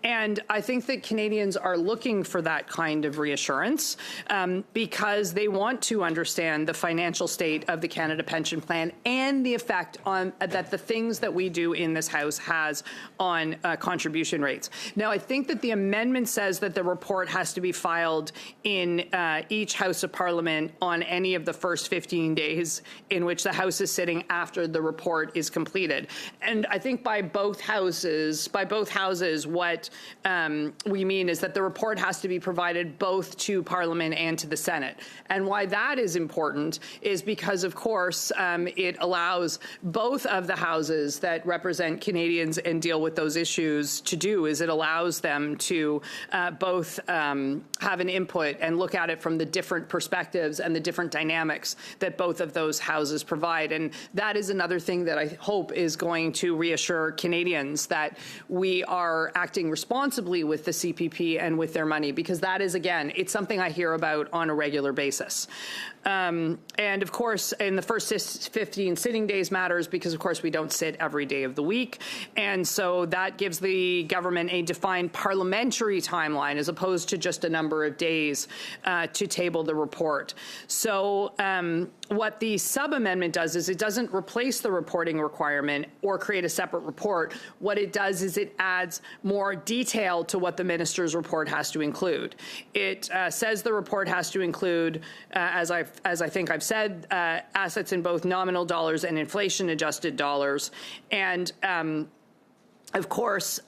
[SPEAKER 4] And I think that Canadians are looking for that kind of reassurance because they want to understand the financial state of the Canada Pension Plan and the effect that the things that we do in this House has on contribution rates. Now, I think that the amendment says that the report has to be filed in each House of Parliament on any of the first 15 days in which the House is sitting after the report is completed. And I think by both houses, what we mean is that the report has to be provided both to Parliament and to the Senate. And why that is important is because, of course, it allows both of the houses that represent Canadians and deal with those issues to do is it allows them to both have an input and look at it it from the different perspectives and the different dynamics that both of those houses provide. And that is another thing that I hope is going to reassure Canadians that we are acting responsibly with the CPP and with their money, because that is, again, it's something I hear about on a regular basis. And of course, in the first 15 sitting days matters because, of course, we don't sit every day of the week. And so that gives the government a defined parliamentary timeline as opposed to just a number of days to table the report. So what the sub-amendment does is it doesn't replace the reporting requirement or create a separate report. What it does is it adds more detail to what the minister's report has to include. It says the report has to include, as I think I've said, assets in both nominal dollars and inflation-adjusted dollars. And, of course,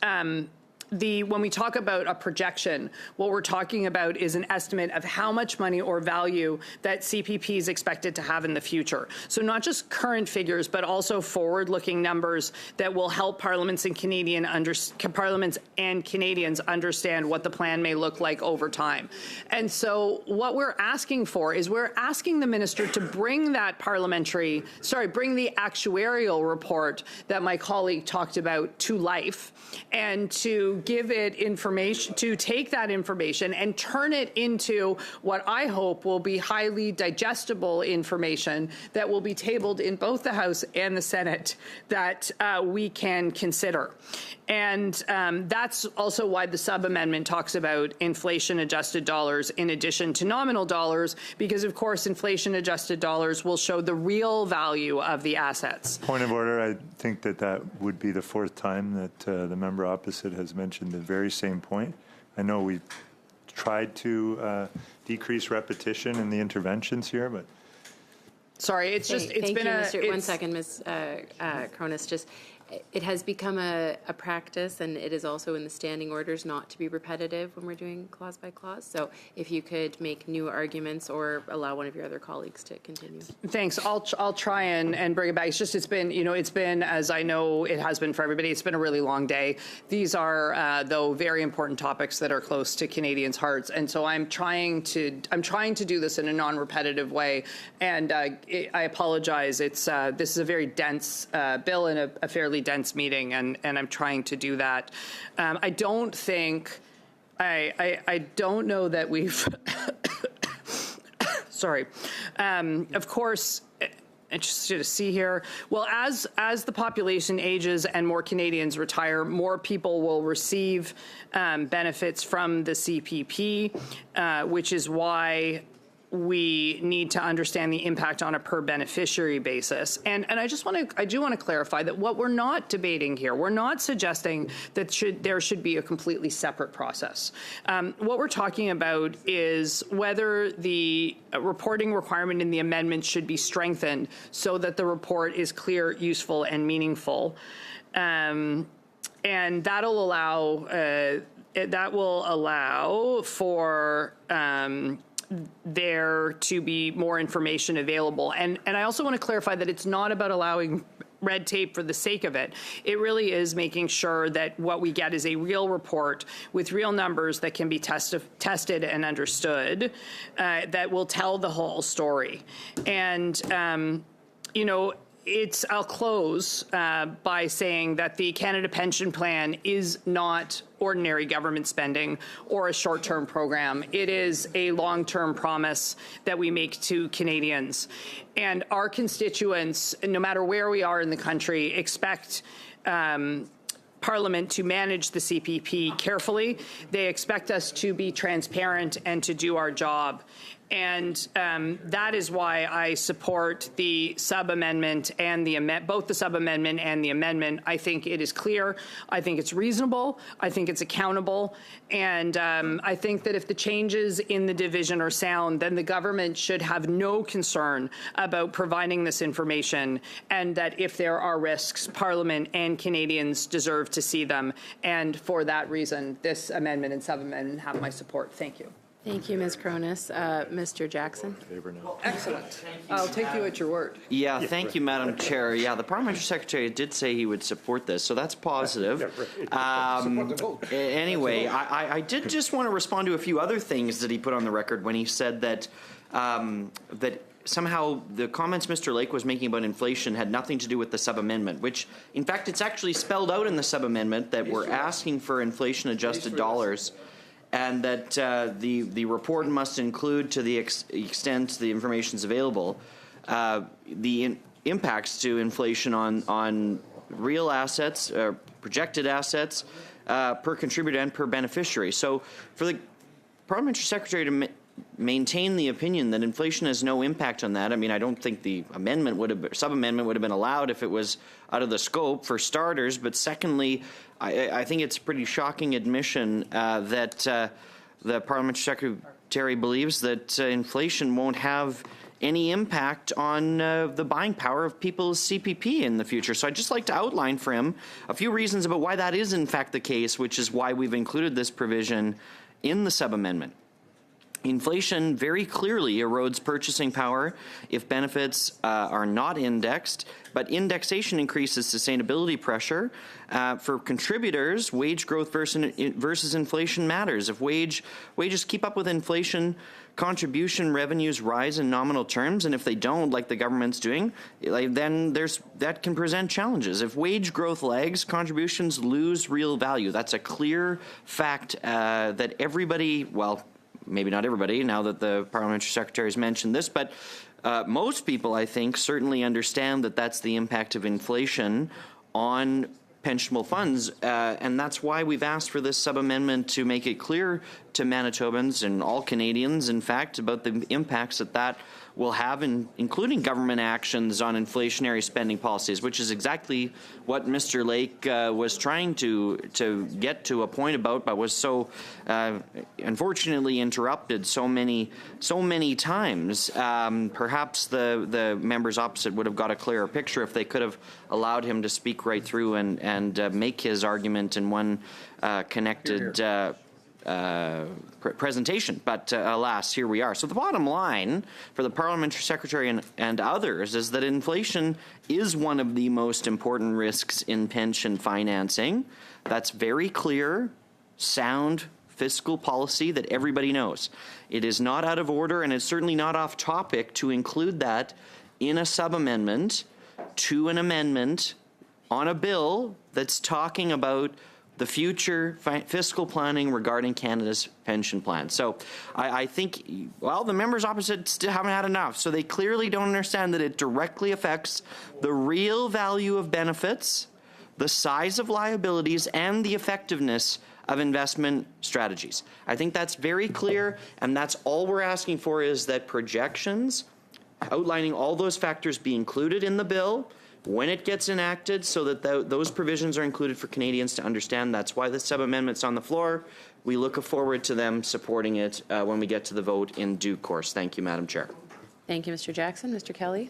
[SPEAKER 4] when we talk about a projection, what we're talking about is an estimate of how much money or value that CPP is expected to have in the future. So not just current figures, but also forward-looking numbers that will help parliaments and Canadians understand what the plan may look like over time. And so what we're asking for is we're asking the minister to bring that bring the actuarial report that my colleague talked about to life, and to give it information, to take that information and turn it into what I hope will be highly digestible information that will be tabled in both the House and the Senate that we can consider. And that's also why the sub-amendment talks about inflation-adjusted dollars in addition to nominal dollars, because, of course, inflation-adjusted dollars will show the real value of the assets.
[SPEAKER 13] Point of order, I think that would be the fourth time that the member opposite has mentioned the very same point. I know we've tried to decrease repetition in the interventions here, but...
[SPEAKER 4] Sorry, it's just, it's been a...
[SPEAKER 1] One second, Ms. Cronus, just... It has become a practice, and it is also in the standing orders not to be repetitive when we're doing clause by clause. So if you could make new arguments or allow one of your other colleagues to continue.
[SPEAKER 4] Thanks. I'll try and bring it back. It's just, it's been, as I know it has been for everybody, it's been a really long day. These are, though, very important topics that are close to Canadians' hearts. And so I'm trying to do this in a non-repetitive way. And I apologize. This is a very dense bill and a fairly dense meeting, and I'm trying to do that. I don't know that we've sorry. Of course, interested to see here. Well, as the population ages and more Canadians retire, more people will receive benefits from the CPP, which is why we need to understand the impact on a per beneficiary basis. And I do want to clarify that what we're not debating here, we're not suggesting that there should be a completely separate process. What we're talking about is whether the reporting requirement in the amendment should be strengthened so that the report is clear, useful, and meaningful. And that'll allow for there to be more information available. And I also want to clarify that it's not about allowing red tape for the sake of it. It really is making sure that what we get is a real report with real numbers that can be tested and understood, that will tell the whole story. And, I'll close by saying that the Canada Pension Plan is not ordinary government spending or a short-term program. It is a long-term promise that we make to Canadians. And our constituents, no matter where we are in the country, expect Parliament to manage the CPP carefully. They expect us to be transparent and to do our job. And that is why I support the sub-amendment and both the sub-amendment and the amendment. I think it is clear. I think it's reasonable. I think it's accountable. And I think that if the changes in the division are sound, then the government should have no concern about providing this information, and that if there are risks, Parliament and Canadians deserve to see them. And for that reason, this amendment and sub-amendment have my support. Thank you.
[SPEAKER 1] Thank you, Ms. Cronus. Mr. Jackson?
[SPEAKER 4] Excellent. I'll take you at your word.
[SPEAKER 5] Yeah, thank you, Madam Chair. Yeah, the Parliamentary Secretary did say he would support this, so that's positive. Anyway, I did just want to respond to a few other things that he put on the record when he said that that somehow the comments Mr. Lake was making about inflation had nothing to do with the sub-amendment, which, in fact, it's actually spelled out in the sub-amendment that we're asking for inflation-adjusted dollars, and that the report must include, to the extent the information is available, the impacts to inflation on real assets, projected assets, per contributor and per beneficiary. So for the Parliamentary Secretary to maintain the opinion that inflation has no impact on that, I mean, I don't think the amendment sub-amendment would have been allowed if it was out of the scope, for starters. But secondly, I think it's a pretty shocking admission that the Parliamentary Secretary believes that inflation won't have any impact on the buying power of people's CPP in the future. So I'd just like to outline for him a few reasons about why that is in fact the case, which is why we've included this provision in the sub-amendment. Inflation very clearly erodes purchasing power if benefits are not indexed, but indexation increases sustainability pressure. For contributors, wage growth versus inflation matters. If wages keep up with inflation, contribution revenues rise in nominal terms, and if they don't, like the government's doing, then that can present challenges. If wage growth lags, contributions lose real value. That's a clear fact that everybody, well, maybe not everybody, now that the Parliamentary Secretary has mentioned this, but most people, I think, certainly understand that that's the impact of inflation on pensionable funds, and that's why we've asked for this sub-amendment to make it clear to Manitobans and all Canadians, in fact, about the impacts that will have, including government actions on inflationary spending policies, which is exactly what Mr. Lake was trying to get to a point about, but was so unfortunately interrupted so many times. Perhaps the members opposite would have got a clearer picture if they could have allowed him to speak right through and make his argument in one connected presentation, but alas, here we are. So the bottom line for the Parliamentary Secretary and others is that inflation is one of the most important risks in pension financing. That's very clear, sound fiscal policy that everybody knows. It is not out of order, and it's certainly not off topic to include that in a sub-amendment to an amendment on a bill that's talking about the future fiscal planning regarding Canada's pension plan. So I think, well, the members opposite still haven't had enough. So they clearly don't understand that it directly affects the real value of benefits, the size of liabilities, and the effectiveness of investment strategies. I think that's very clear, and that's all we're asking for, is that projections outlining all those factors be included in the bill when it gets enacted, so that those provisions are included for Canadians to understand. That's why the sub-amendment's on the floor. We look forward to them supporting it when we get to the vote in due course. Thank you, Madam Chair.
[SPEAKER 1] Thank you, Mr. Jackson. Mr. Kelly?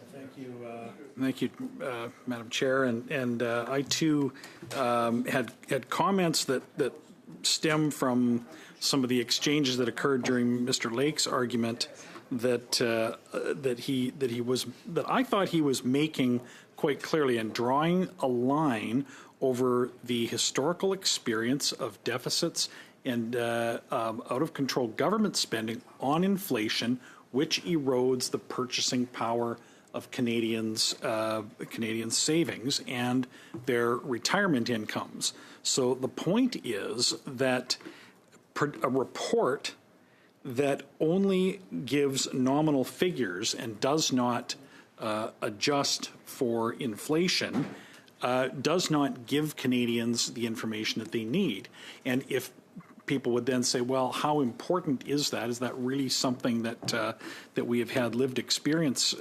[SPEAKER 15] Thank you, Madam Chair. And I, too, had comments that stem from some of the exchanges that occurred during Mr. Lake's argument that I thought he was making quite clearly and drawing a line over the historical experience of deficits and out of control government spending on inflation, which erodes the purchasing power of Canadians' savings and their retirement incomes. So the point is that a report that only gives nominal figures and does not adjust for inflation does not give Canadians the information that they need. And if people would then say, well, how important is that? Is that really something that we have had lived experience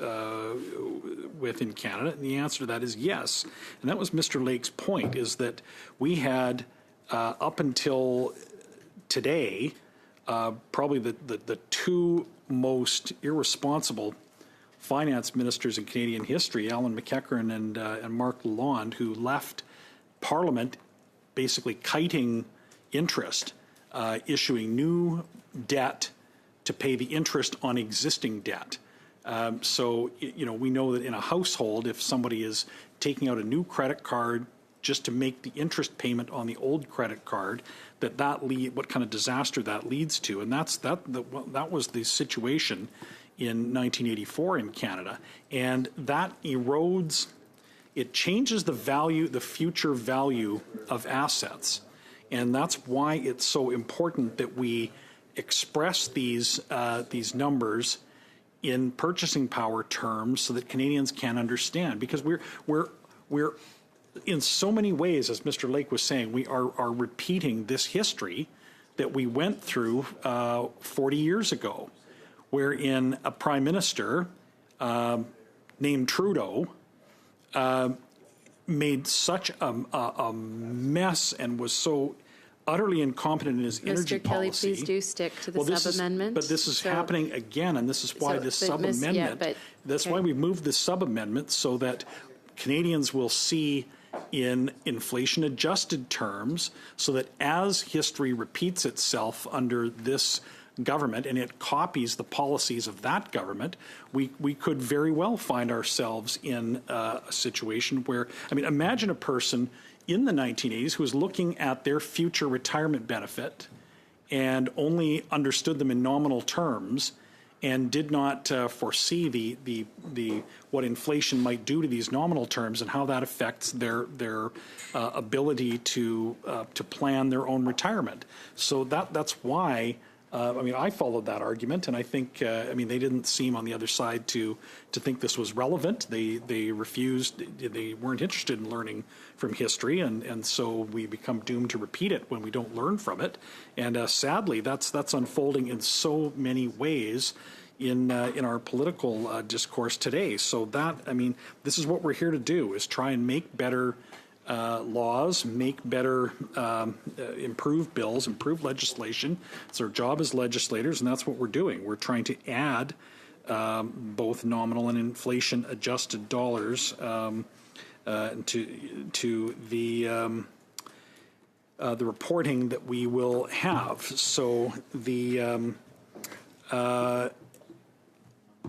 [SPEAKER 15] with in Canada? And the answer to that is yes. And that was Mr. Lake's point, is that we had up until today probably the two most irresponsible finance ministers in Canadian history, Alan McEachern and Mark Lalonde, who left Parliament basically kiting interest, issuing new debt to pay the interest on existing debt. So, we know that in a household, if somebody is taking out a new credit card just to make the interest payment on the old credit card, what kind of disaster that leads to. And that was the situation in 1984 in Canada. And that erodes, it changes the future value of assets. And that's why it's so important that we express these numbers in purchasing power terms so that Canadians can understand. Because we're in so many ways, as Mr. Lake was saying, we are repeating this history that we went through 40 years ago, wherein a prime minister named Trudeau made such a mess and was so utterly incompetent in his energy
[SPEAKER 1] Mr. Kelly,
[SPEAKER 15] policy.
[SPEAKER 1] please do stick to the sub-amendment.
[SPEAKER 15] But this is happening again, and this is why this sub-amendment, that's why we moved this sub-amendment so that Canadians will see in inflation-adjusted terms, so that as history repeats itself under this government and it copies the policies of that government, we could very well find ourselves in a situation where, imagine a person in the 1980s who was looking at their future retirement benefit and only understood them in nominal terms and did not foresee the what inflation might do to these nominal terms and how that affects their ability to plan their own retirement. So that's why I followed that argument, and I think they didn't seem on the other side to think this was relevant. They refused. They weren't interested in learning from history, and so we become doomed to repeat it when we don't learn from it. And sadly, that's unfolding in so many ways in our political discourse today. So this is what we're here to do: is try and make better laws, make better, improve bills, improve legislation. It's our job as legislators, and that's what we're doing. We're trying to add both nominal and inflation-adjusted dollars to the reporting that we will have. So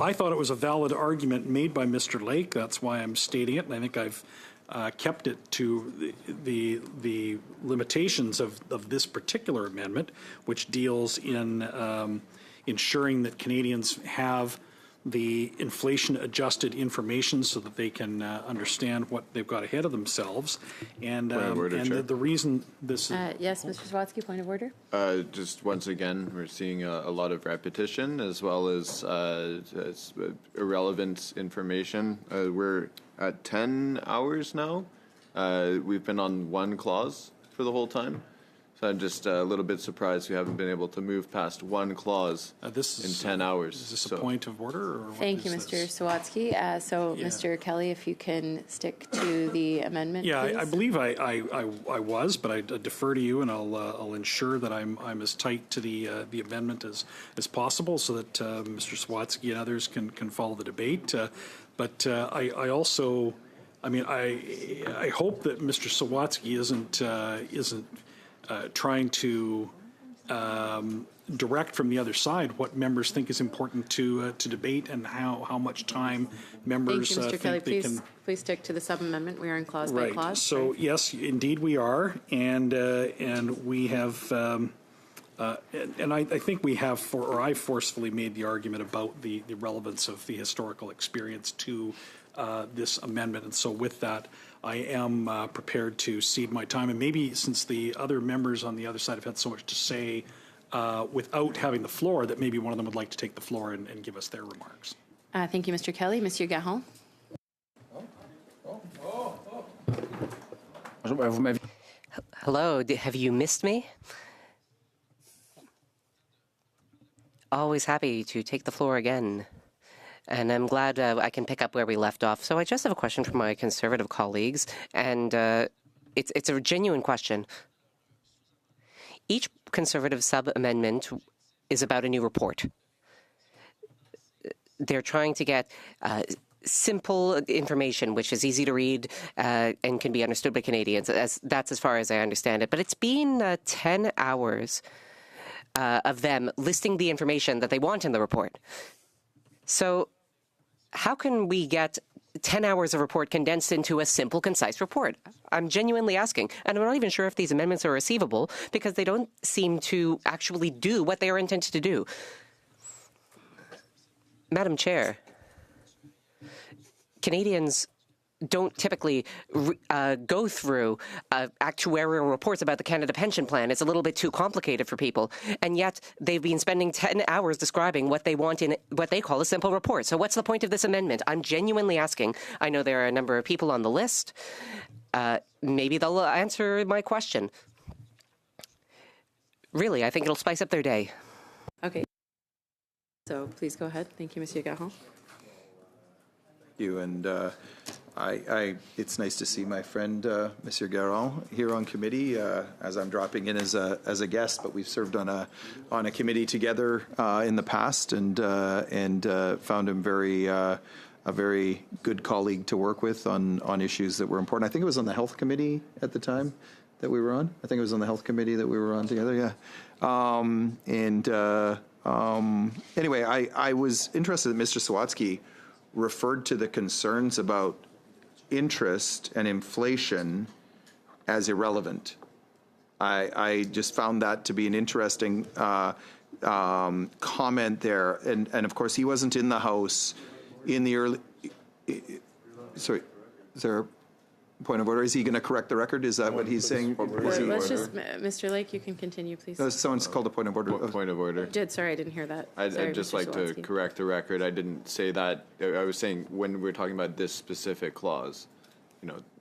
[SPEAKER 15] I thought it was a valid argument made by Mr. Lake. That's why I'm stating it, and I think I've kept it to the limitations of this particular amendment, which deals in ensuring that Canadians have the inflation-adjusted information so that they can understand what they've got ahead of themselves. And the reason this is...
[SPEAKER 1] Yes, Mr. Sawatsky, point of order.
[SPEAKER 22] Just once again, we're seeing a lot of repetition as well as irrelevant information. We're at 10 hours now. We've been on one clause for the whole time. So I'm just a little bit surprised we haven't been able to move past one clause in 10 hours.
[SPEAKER 15] Is this a point of order? Or
[SPEAKER 1] Thank you, Mr. Sawatsky. Mr. Kelly, if you can stick to the amendment, please.
[SPEAKER 15] I believe I was, but I defer to you, and I'll ensure that I'm as tight to the amendment as possible, so that Mr. Sawatsky and others can follow the debate. But I also, I hope that Mr. Sawatsky isn't trying to direct from the other side what members think is important to debate and how much time members
[SPEAKER 1] Thank you, Mr. Kelly.
[SPEAKER 15] think they can.
[SPEAKER 1] Please stick to the sub-amendment. We are in clause by
[SPEAKER 15] Right.
[SPEAKER 1] clause.
[SPEAKER 15] So yes, indeed we are, and we have, and I think we have, I forcefully made the argument about the relevance of the historical experience to this amendment, and so with that, I am prepared to cede my time. And maybe since the other members on the other side have had so much to say without having the floor, that maybe one of them would like to take the floor and give us their remarks.
[SPEAKER 1] Thank you, Mr. Kelly. Monsieur Garon.
[SPEAKER 19] Hello, have you missed me? Always happy to take the floor again. And I'm glad I can pick up where we left off. So I just have a question for my Conservative colleagues, and it's a genuine question. Each Conservative sub-amendment is about a new report. They're trying to get simple information, which is easy to read and can be understood by Canadians. That's as far as I understand it. But it's been 10 hours of them listing the information that they want in the report. So how can we get 10 hours of report condensed into a simple, concise report? I'm genuinely asking. And I'm not even sure if these amendments are receivable because they don't seem to actually do what they are intended to do. Madam Chair, Canadians don't typically go through actuarial reports about the Canada Pension Plan. It's a little bit too complicated for people. And yet they've been spending 10 hours describing what they want in what they call a simple report. So what's the point of this amendment? I'm genuinely asking. I know there are a number of people on the list. Maybe they'll answer my question. Really, I think it'll spice up their day.
[SPEAKER 1] Okay. So please go ahead. Thank you, Monsieur Garon.
[SPEAKER 17] You and it's nice to see my friend Monsieur Garon here on committee as I'm dropping in as a guest. But we've served on a committee together in the past, and found him a very good colleague to work with on issues that were important. I think it was on the health committee at the time that we were on. I think it was on the health committee that we were on together. Yeah. Anyway, I was interested that Mr. Sawatsky referred to the concerns about interest and inflation as irrelevant. I just found that to be an interesting comment there. And of course, he wasn't in the House in the early... Sorry, is there a point of order? Is he going to correct the record? Is that what he's saying?
[SPEAKER 1] Let's just, Mr. Lake, you can continue, please.
[SPEAKER 17] No, someone's called a point of order.
[SPEAKER 22] Point of order.
[SPEAKER 1] Sorry, I didn't hear that.
[SPEAKER 22] I'd just like to correct the record. I didn't say that. I was saying when we were talking about this specific clause,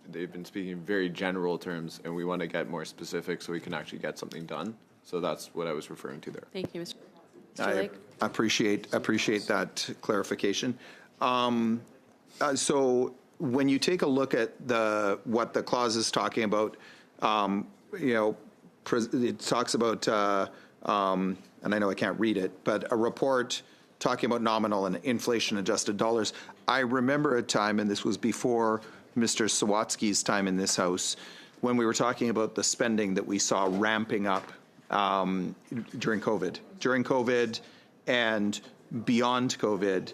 [SPEAKER 22] they've been speaking in very general terms, and we want to get more specific so we can actually get something done. So that's what I was referring to there.
[SPEAKER 1] Thank you, Mr.
[SPEAKER 17] I appreciate that clarification. So when you take a look at what the clause is talking about, it talks about, and I know I can't read it, but a report talking about nominal and inflation-adjusted dollars. I remember a time, and this was before Mr. Sawatsky's time in this House, when we were talking about the spending that we saw ramping up during COVID. During COVID and beyond COVID,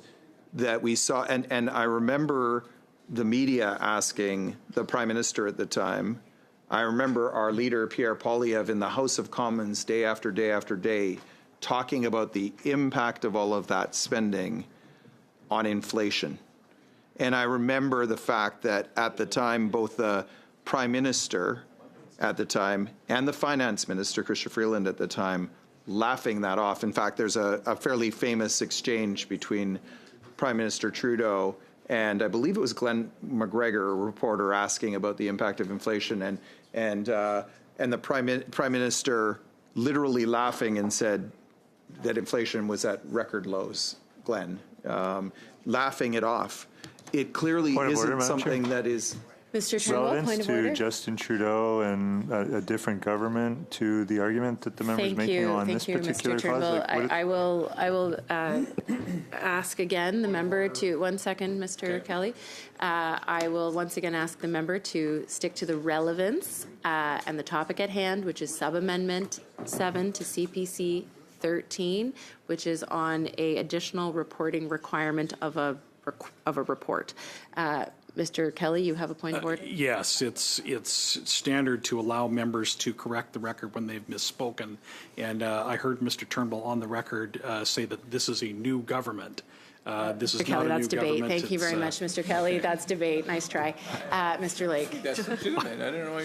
[SPEAKER 17] that we saw, and I remember the media asking the Prime Minister at the time. I remember our leader, Pierre Poilievre, in the House of Commons day after day after day, talking about the impact of all of that spending on inflation. And I remember the fact that at the time, both the Prime Minister at the time and the Finance Minister, Chrystia Freeland at the time, laughing that off. In fact, there's a fairly famous exchange between Prime Minister Trudeau and I believe it was Glenn McGregor, a reporter, asking about the impact of inflation, and the Prime Minister literally laughing and said that inflation was at record lows. Glenn, laughing it off. It clearly isn't something that is
[SPEAKER 1] Mr. Turnbull, point
[SPEAKER 13] relevance
[SPEAKER 1] of order.
[SPEAKER 13] to Justin Trudeau and a different government to the argument that the member's making on this particular clause?
[SPEAKER 1] Like, I will ask again the member to, 1 second, Mr. Kelly. I will once again ask the member to stick to the relevance and the topic at hand, which is sub-amendment 7 to CPC 13, which is on a additional reporting requirement of a report. Mr. Kelly, you have a point of order?
[SPEAKER 15] Yes, it's standard to allow members to correct the record when they've misspoken. And I heard Mr. Turnbull on the record say that this is a new government. This is
[SPEAKER 1] Mr. Kelly,
[SPEAKER 15] not a
[SPEAKER 1] that's
[SPEAKER 15] new
[SPEAKER 1] debate.
[SPEAKER 15] government.
[SPEAKER 1] Thank you very much, Mr. Kelly. That's debate. Nice try. Mr. Lake.
[SPEAKER 2] That's legitimate. I don't know what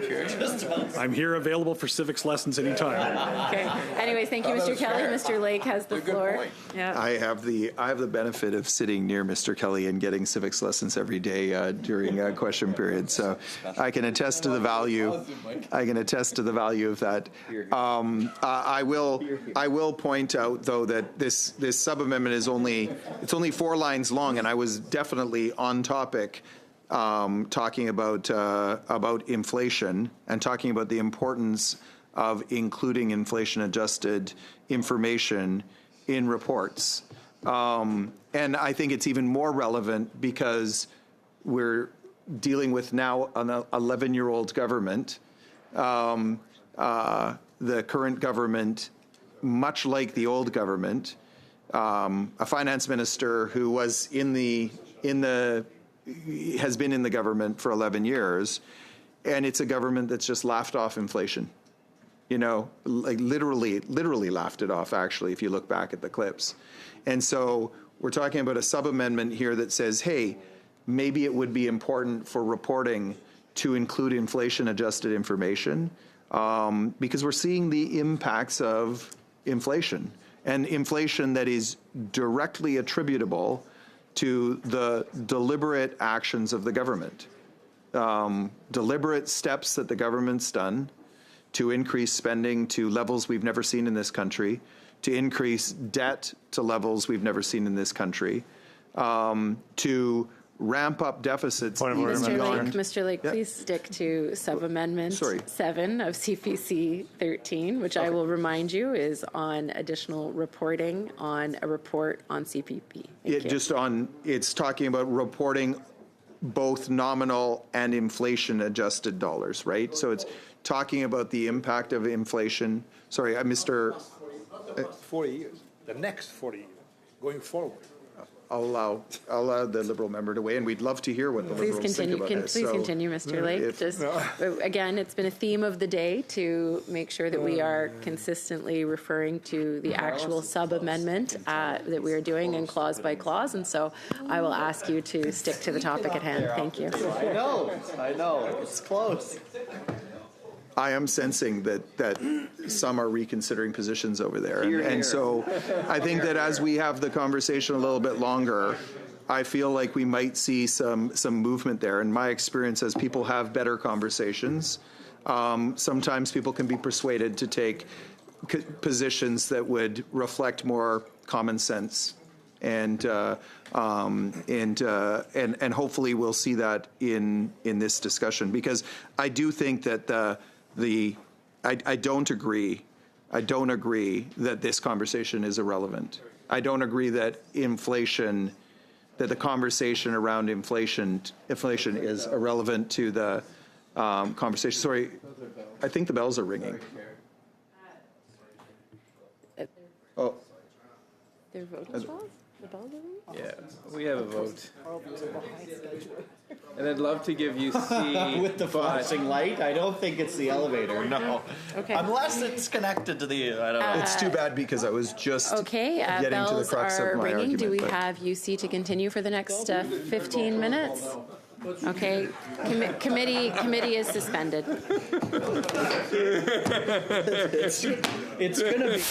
[SPEAKER 2] you're talking about.
[SPEAKER 15] I'm here available for civics lessons anytime.
[SPEAKER 1] Okay. Anyways, thank you, Mr. Kelly. Mr. Lake has the floor. Yeah.
[SPEAKER 17] I have the benefit of sitting near Mr. Kelly and getting civics lessons every day during question period, so I can attest to the value. I can attest to the value of that. I will point out though that this sub amendment is only 4 lines long, and I was definitely on topic talking about inflation and talking about the importance of including inflation-adjusted information in reports. And I think it's even more relevant because we're dealing with now an 11-year-old government. The current government much like the old government, a finance minister who was has been in the government for 11 years, and it's a government that's just laughed off inflation. Like literally laughed it off, actually, if you look back at the clips. And so we're talking about a sub-amendment here that says, hey, maybe it would be important for reporting to include inflation-adjusted information, because we're seeing the impacts of inflation, and inflation that is directly attributable to the deliberate actions of the government, deliberate steps that the government's done to increase spending to levels we've never seen in this country, to increase debt to levels we've never seen in this country, to ramp up deficits.
[SPEAKER 1] Mr. Lake, please stick to sub-amendment 7 of CPC 13, which I will remind you is on additional reporting on a report on CPP.
[SPEAKER 17] It's talking about reporting both nominal and inflation-adjusted dollars, right? So it's talking about the impact of inflation. Sorry, Mr.
[SPEAKER 12] 40 years. The next 40 years, going forward.
[SPEAKER 17] I'll allow the Liberal member to weigh in. We'd love to hear what the Liberals think about this.
[SPEAKER 1] Please continue, Mr. Lake. Again, it's been a theme of the day to make sure that we are consistently referring to the actual sub-amendment that we are doing in clause by clause, and so I will ask you to stick to the topic at hand. Thank you.
[SPEAKER 7] I know. It's close.
[SPEAKER 17] I am sensing that some are reconsidering positions over there. And so I think that as we have the conversation a little bit longer, I feel like we might see some movement there. In my experience, as people have better conversations, sometimes people can be persuaded to take positions that would reflect more common sense. And hopefully we'll see that in this discussion, because I do think that I don't agree that this conversation is irrelevant. I don't agree that the conversation around inflation is irrelevant to the conversation. Sorry, I think the bells are ringing. Oh.
[SPEAKER 1] Their vote is wrong? The bells are ringing?
[SPEAKER 2] Yeah, we have a vote. And I'd love to give you C.
[SPEAKER 7] With the flashing light? I don't think it's the elevator, no.
[SPEAKER 1] Okay.
[SPEAKER 7] Unless it's connected to the, I don't know.
[SPEAKER 17] It's too bad, because I was just getting to the
[SPEAKER 1] bells
[SPEAKER 17] crux
[SPEAKER 1] are
[SPEAKER 17] of my
[SPEAKER 1] ringing.
[SPEAKER 17] argument.
[SPEAKER 1] Do we have UC to continue for the next 15 minutes? Okay. Committee is suspended.
[SPEAKER 7] It's going to be...